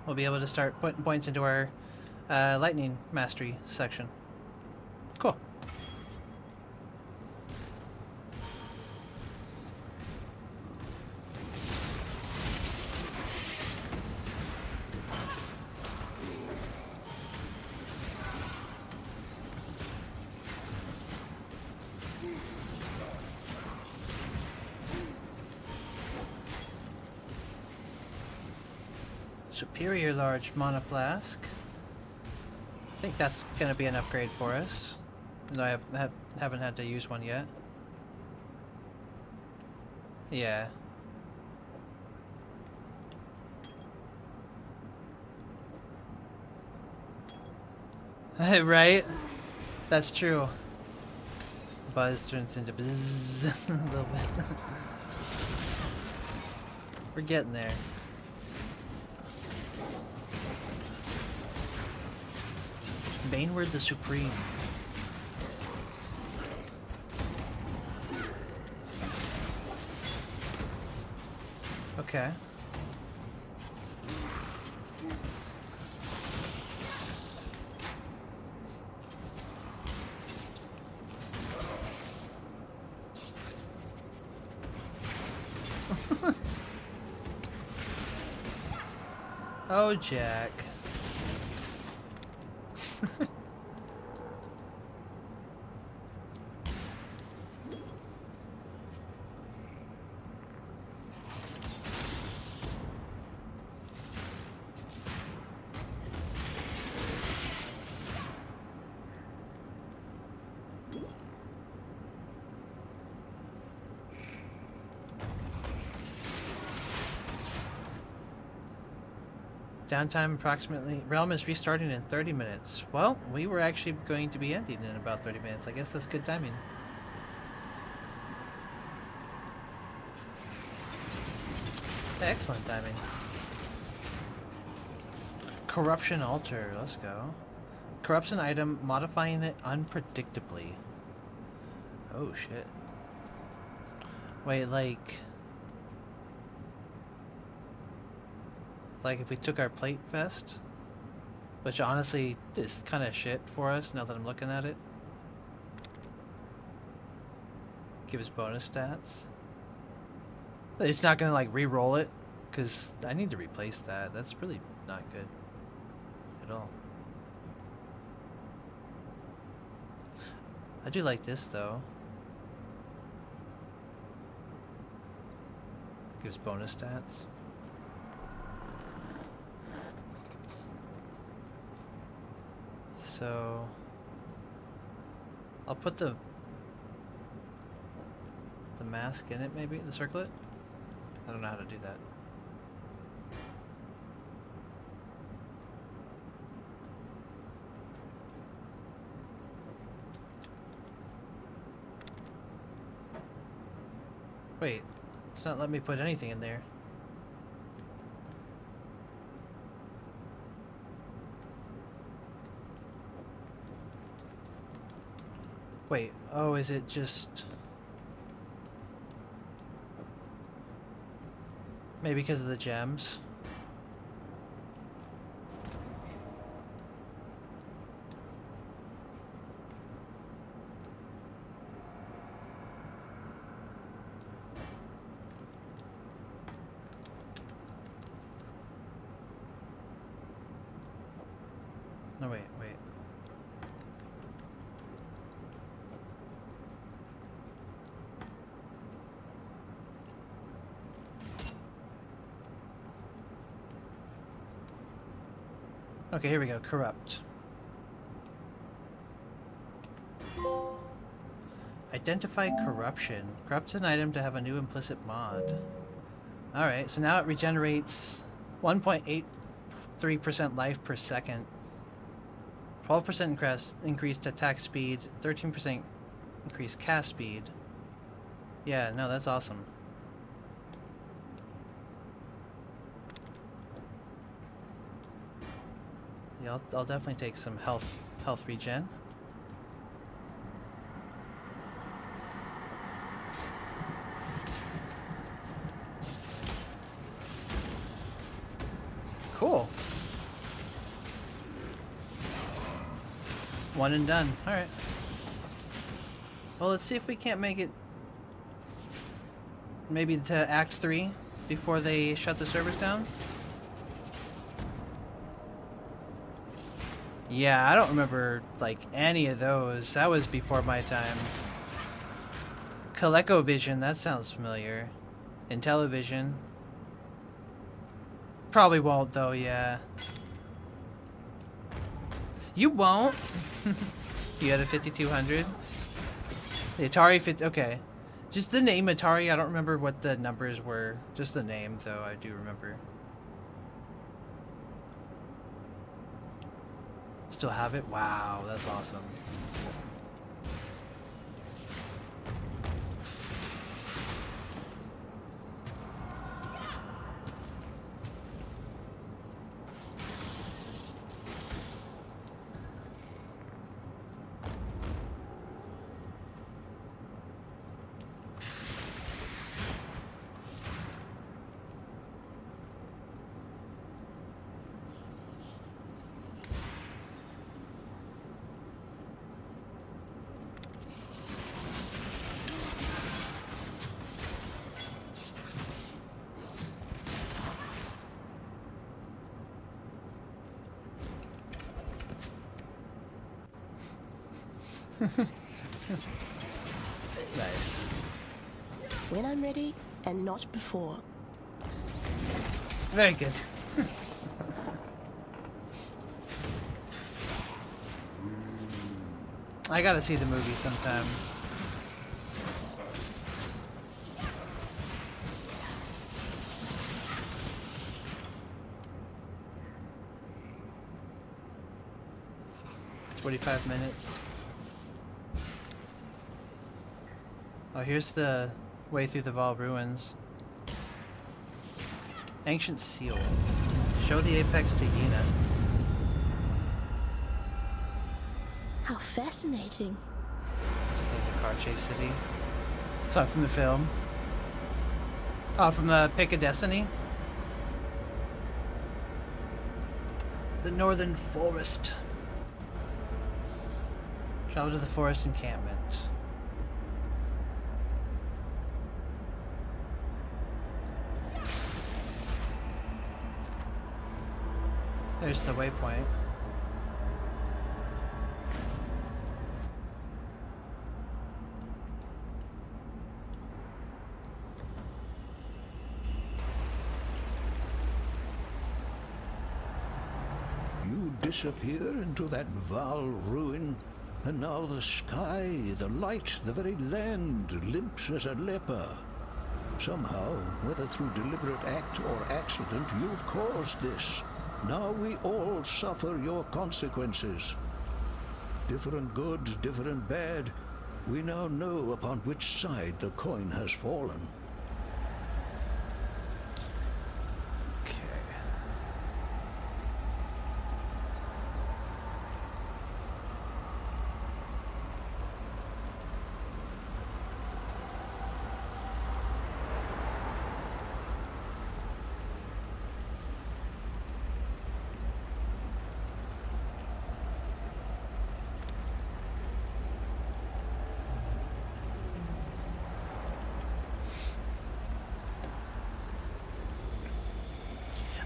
we'll be able to start putting points into our lightning mastery section. Cool. Superior large mana flask. I think that's gonna be an upgrade for us. Though I haven't had to use one yet. Yeah. Right? That's true. Buzz turns into bzzz a little bit. We're getting there. Baneward the Supreme. Okay. Oh, Jack. Downtime approximately. Realm is restarting in 30 minutes. Well, we were actually going to be ending in about 30 minutes. I guess that's good timing. Excellent timing. Corruption altar. Let's go. Corrupts an item, modifying it unpredictably. Oh shit. Wait, like if we took our plate vest, which honestly is kind of shit for us now that I'm looking at it. Give us bonus stats. It's not gonna like re-roll it, because I need to replace that. That's really not good at all. I do like this though. Gives bonus stats. So I'll put the mask in it, maybe the circlet. I don't know how to do that. Wait, it's not letting me put anything in there. Wait, oh, is it just... Maybe because of the gems? Okay, here we go. Corrupt. Identify corruption. Corrupts an item to have a new implicit mod. Alright, so now it regenerates 1.83% life per second. 12% increased attack speed. 13% increased cast speed. Yeah, no, that's awesome. Yeah, I'll definitely take some health regen. Cool. One and done. Alright. Well, let's see if we can't make it maybe to Act 3 before they shut the servers down. Yeah, I don't remember, like, any of those. That was before my time. ColecoVision, that sounds familiar. Intellivision. Probably won't, though, yeah. You won't? You had a 5200? The Atari 50... Okay. Just the name Atari, I don't remember what the numbers were. Just the name, though, I do remember. Still have it? Wow, that's awesome. Nice.
When I'm ready, and not before.
Very good. I gotta see the movie sometime. "25 minutes. Oh, here's the way through the Val ruins. Ancient seal. Show the apex to Yena.
How fascinating.
It's the car chase city. Sorry, from the film. Oh, from the Pick of Destiny. The Northern Forest. Travel to the forest encampment. There's the waypoint.
You disappear into that Val ruin, and now the sky, the light, the very land limps as a leper. Somehow, whether through deliberate act or accident, you've caused this. Now we all suffer your consequences. Different good, different bad, we now know upon which side the coin has fallen.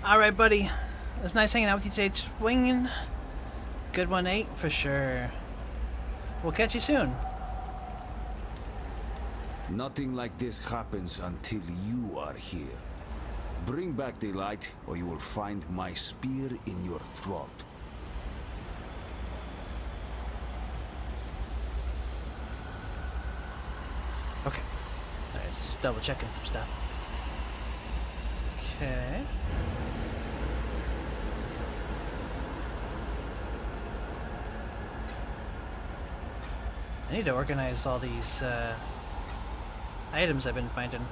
Alright, buddy. It's nice hanging out with you today, Swinging. Good 1-8 for sure. We'll catch you soon.
Nothing like this happens until you are here. Bring back the light, or you will find my spear in your throat.
Okay. Alright, just double checking some stuff. Okay. I need to organize all these items I've been finding.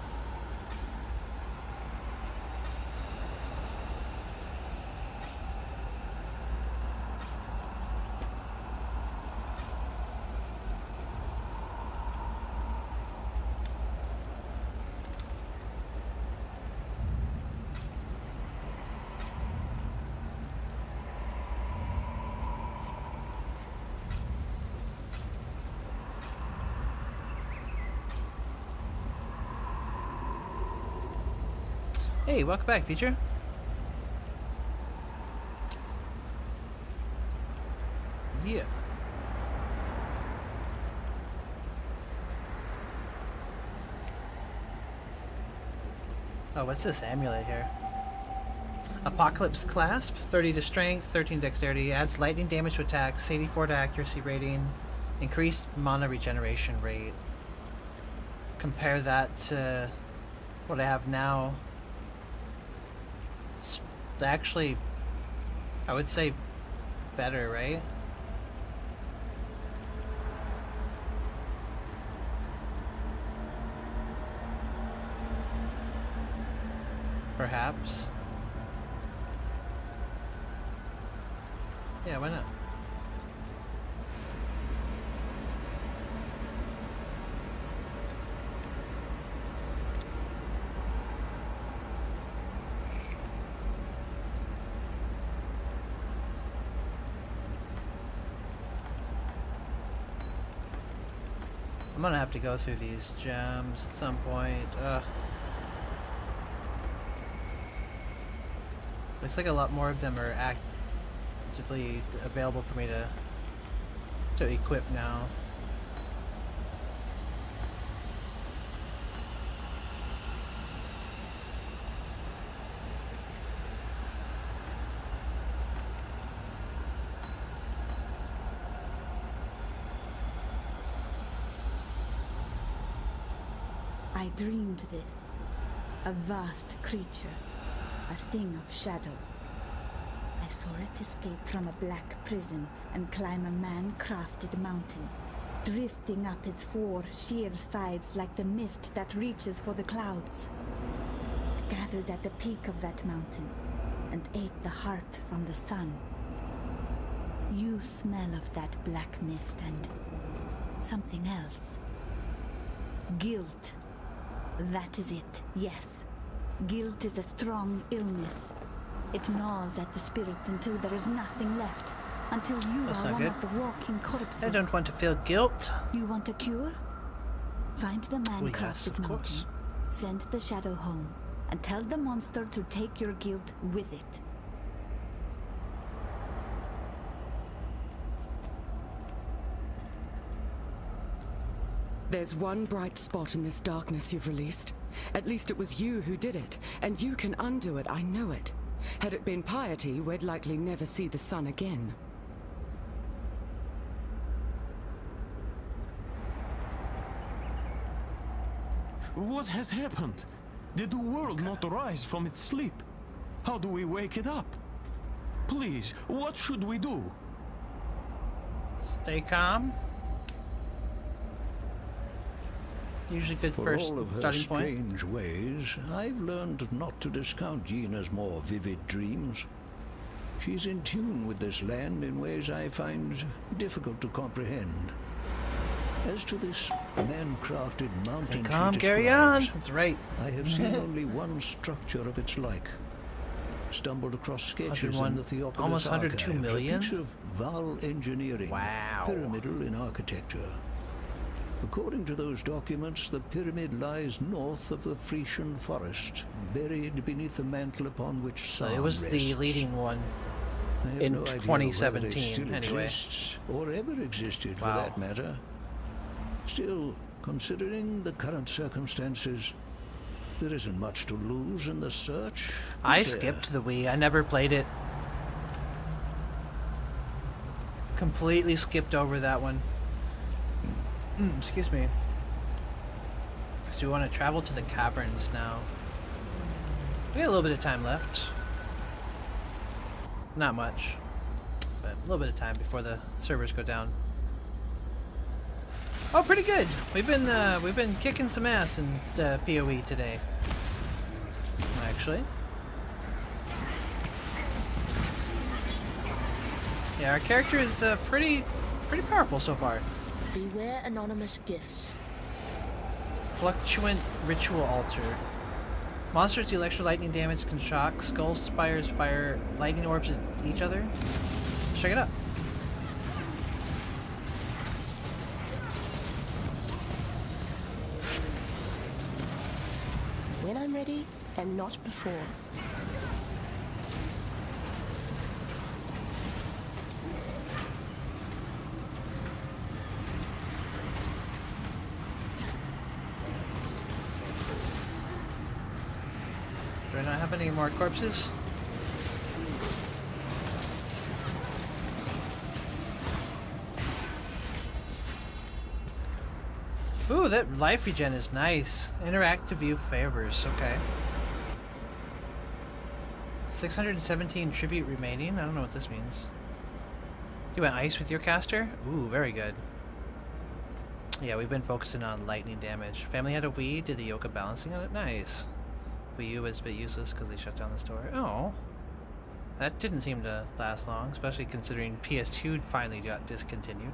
Hey, welcome back, Feature. Yeah. Oh, what's this amulet here? Apocalypse Clasp, 30 to strength, 13 dexterity, adds lightning damage to attacks, 84 to accuracy rating, increased mana regeneration rate. Compare that to what I have now. It's actually, I would say, better, right? Perhaps. Yeah, why not? I'm gonna have to go through these gems at some point. Looks like a lot more of them are actively available for me to equip now.
I dreamed this. A vast creature. A thing of shadow. I saw it escape from a black prison and climb a man-crafted mountain, drifting up its 4 sheer sides like the mist that reaches for the clouds. It gathered at the peak of that mountain and ate the heart from the sun. You smell of that black mist and something else. Guilt. That is it, yes. Guilt is a strong illness. It gnaws at the spirit until there is nothing left. Until you
That's
are
not
one
good.
of the walking corpses.
I don't want to feel guilt.
You want a cure? Find the
Yes,
man-crafted
of
mountain.
course.
Send the shadow home. And tell the monster to take your guilt with it.
There's one bright spot in this darkness you've released. At least it was you who did it, and you can undo it, I know it. Had it been piety, we'd likely never see the sun again.
What has happened? Did the world not rise from its sleep? How do we wake it up? Please, what should we do?
Stay calm. Usually good
For
first
all of her
starting point.
strange ways, I've learned not to discount Gina's more vivid dreams. She's in tune with this land in ways I find difficult to comprehend. As to this man-crafted mountain
calm,
she
carry on.
describes,
That's right.
I have seen only one structure of its like. Stumbled across sketches in
101
the Theopolis
almost 102
archives,
million?
a piece of Val engineering, pyramidal in architecture. According to those documents, the pyramid lies north of the Frisian forest, buried beneath the mantle upon which
So
Sam
it was the
rests.
leading one
I have
in
no idea whether it
2017,
still
anyway.
exists, or ever existed for
Wow.
that matter. Still, considering the current circumstances, there isn't much to lose in the search.
I
is there?
skipped the Wii. I never played it. Completely skipped over that one. Excuse me. So we want to travel to the caverns now. We got a little bit of time left. Not much, but a little bit of time before the servers go down. Oh, pretty good. We've been kicking some ass in the PoE today. Actually. Yeah, our character is pretty powerful so far.
Beware anonymous gifts.
Fluctuant Ritual Altar. Monsters deal extra lightning damage, can shock. Skull spires fire lightning orbs at each other. Let's check it out.
When I'm ready, and not before.
Do I not have any more corpses? Ooh, that life regen is nice. Interact to view favors. Okay. 617 tribute remaining. I don't know what this means. You went ice with your caster? Ooh, very good. Yeah, we've been focusing on lightning damage. Family had a Wii, did the yoga balancing on it? Nice. Wii U was a bit useless because they shut down the store. Oh. That didn't seem to last long, especially considering PS2 finally got discontinued.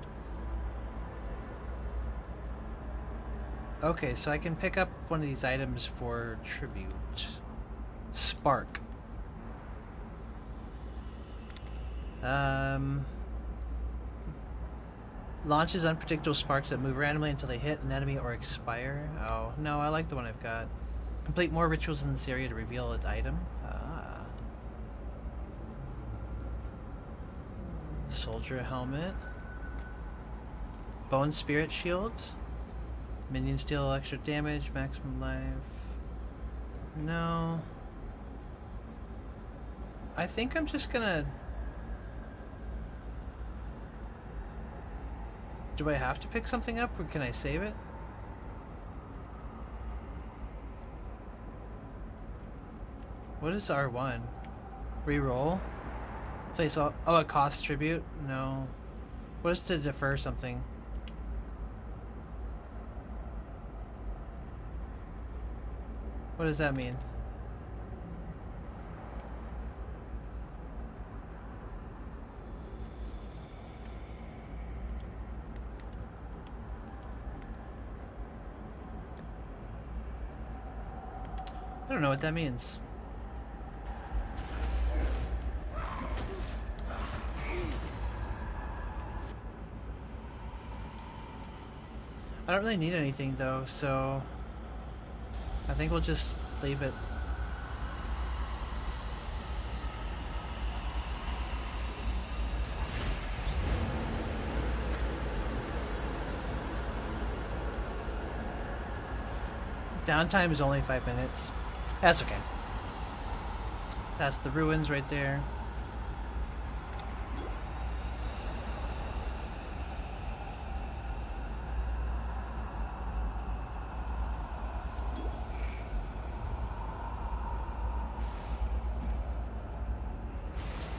Okay, so I can pick up one of these items for tribute. Spark. Launches unpredictable sparks that move randomly until they hit an enemy or expire. Oh, no, I like the one I've got. Complete more rituals in this area to reveal an item. Ah. Soldier helmet. Bone spirit shield. Minions deal extra damage, maximum life. No. I think I'm just gonna... Do I have to pick something up, or can I save it? What is R1? Reroll? Place all... Oh, it costs tribute? No. What is to defer something? What does that mean? I don't know what that means. I don't really need anything though, so I think we'll just leave it. Downtime is only 5 minutes. That's okay. That's the ruins right there.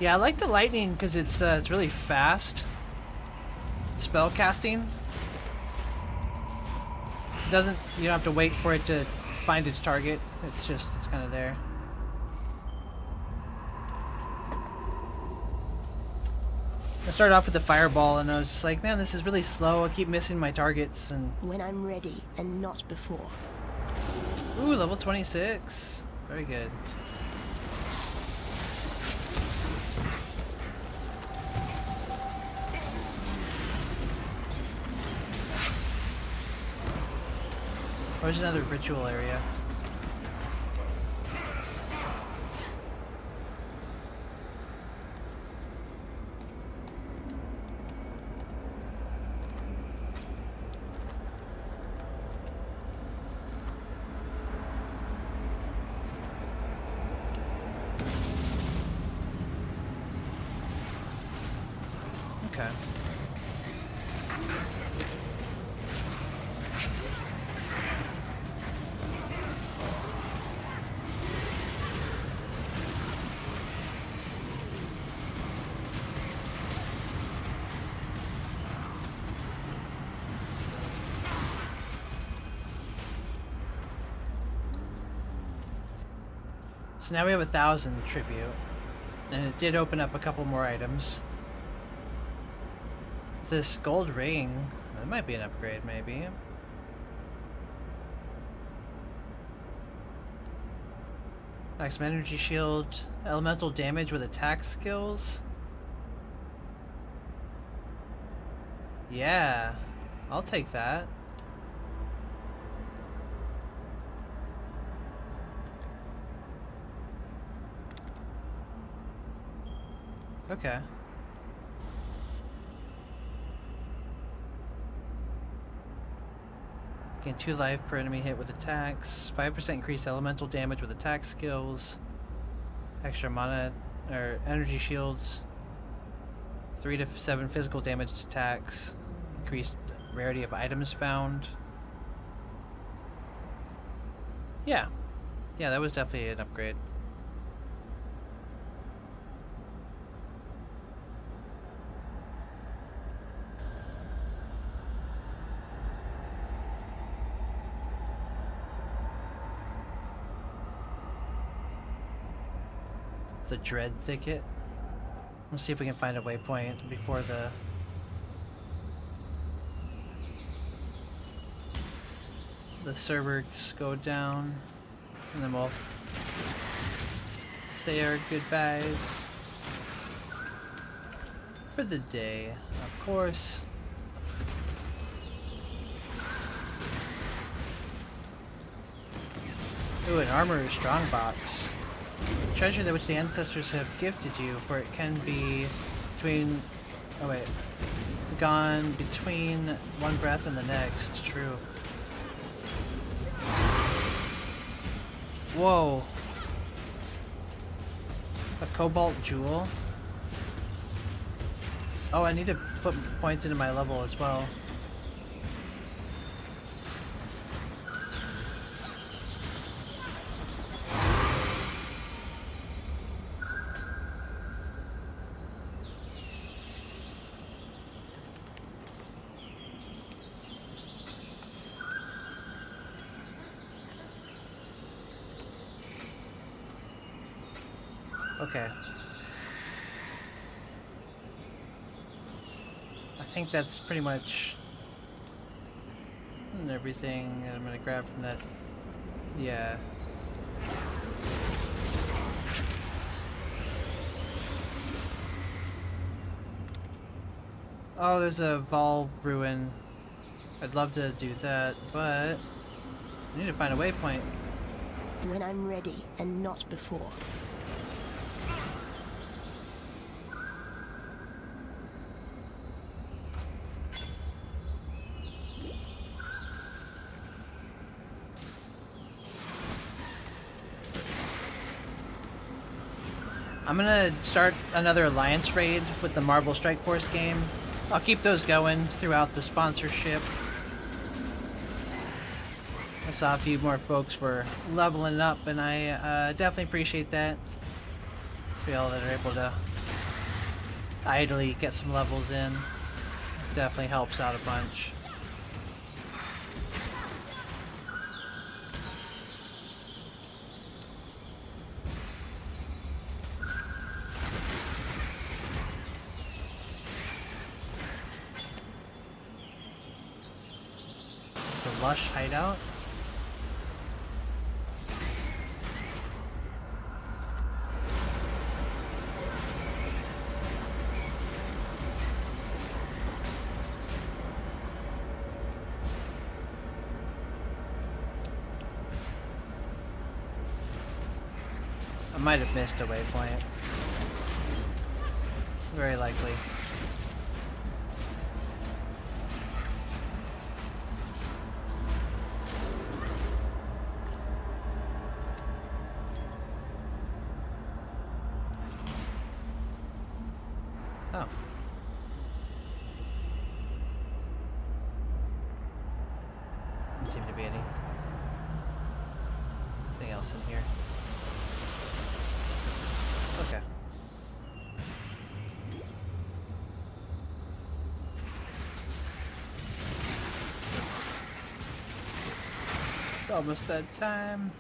Yeah, I like the lightning because it's really fast. Spell casting. You don't have to wait for it to find its target. It's kind of there. I started off with the fireball and I was just like, man, this is really slow. I keep missing my targets. And
when I'm ready and not before.
Ooh, level 26. Very good. Where's another ritual area? Okay. So now we have 1,000 tribute. And it did open up a couple more items. This gold ring, that might be an upgrade, maybe. Maximum energy shield, elemental damage with attack skills. Yeah, I'll take that. Okay. Gain 2 life per enemy hit with attacks. 5% increased elemental damage with attack skills. Extra mana or energy shields. 3 to 7 physical damage to attacks. Increased rarity of items found. Yeah. Yeah, that was definitely an upgrade. The Dread Thicket. Let's see if we can find a waypoint before the servers go down, and then we'll say our goodbyes for the day, of course. Ooh, an armor strongbox. Treasure that which the ancestors have gifted you, for it can be between... oh wait. Gone between one breath and the next. True. Whoa. A cobalt jewel? Oh, I need to put points into my level as well. Okay. I think that's pretty much everything that I'm gonna grab from that. Yeah. Oh, there's a Vol ruin. I'd love to do that, but I need to find a waypoint.
When I'm ready, and not before.
I'm gonna start another Alliance raid with the Marvel Strike Force game. I'll keep those going throughout the sponsorship. I saw a few more folks were leveling up, and I definitely appreciate that. For y'all that are able to idly get some levels in. Definitely helps out a bunch. Lush hideout. I might have missed a waypoint. Very likely. Oh. Doesn't seem to be anything else in here. Okay. It's almost that time.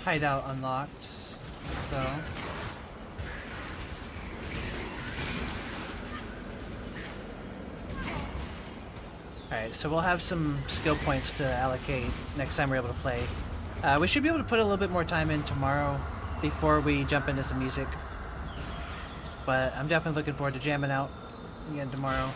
hideout unlocked, so. Alright, so we'll have some skill points to allocate next time we're able to play. We should be able to put a little bit more time in tomorrow before we jump into some music. But I'm definitely looking forward to jamming out again tomorrow.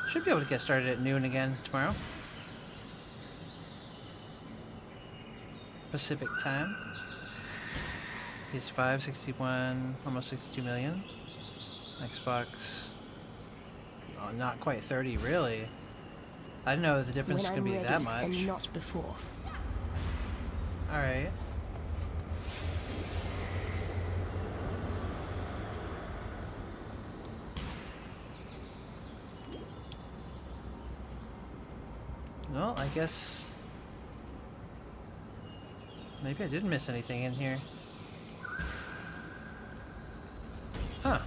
Should be able to get started at noon again tomorrow. Pacific time. PS5, 61, almost 62 million. Xbox, oh, not quite 30, really. I didn't know the difference could be that much.
And not before.
Alright. Well, I guess maybe I didn't miss anything in here. Huh.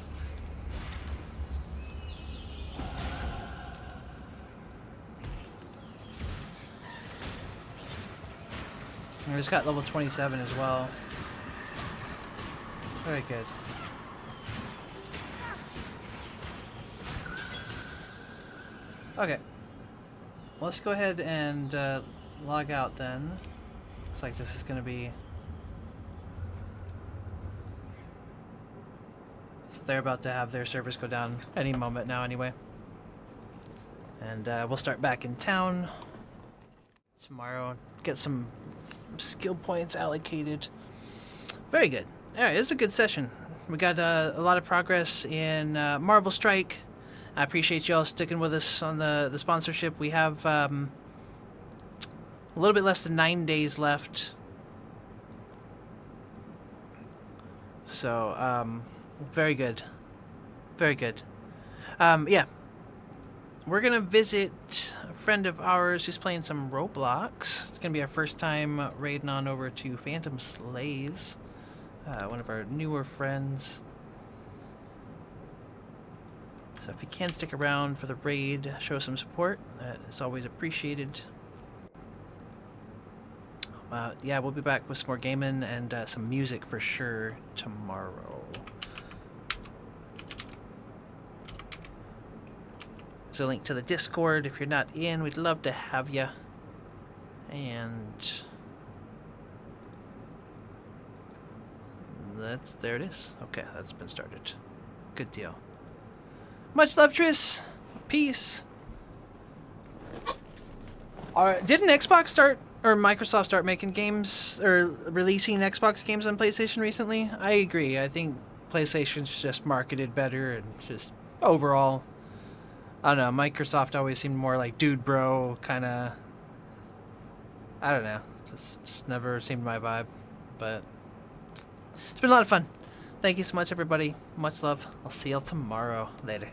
We just got level 27 as well. Very good. Okay. Let's go ahead and log out then. Looks like this is going to be... They're about to have their servers go down any moment now anyway. And we'll start back in town tomorrow. Get some skill points allocated. Very good. Alright, this is a good session. We got a lot of progress in Marvel Strike. I appreciate y'all sticking with us on the sponsorship. We have a little bit less than 9 days left. So, very good. Very good. Yeah. We're going to visit a friend of ours who's playing some Roblox. It's going to be our first time raiding on over to Phantom Slays. One of our newer friends. So if you can stick around for the raid, show some support. That is always appreciated. Yeah, we'll be back with some more gaming and some music for sure tomorrow. There's a link to the Discord. If you're not in, we'd love to have you. And there it is. Okay, that's been started. Good deal. Much love, Triss. Peace. Didn't Xbox start, or Microsoft start making games, or releasing Xbox games on PlayStation recently? I agree. I think PlayStation's just marketed better and just overall, I don't know, Microsoft always seemed more like dude bro, kind of, I don't know, just never seemed my vibe, but it's been a lot of fun. Thank you so much, everybody. Much love. I'll see y'all tomorrow. Later.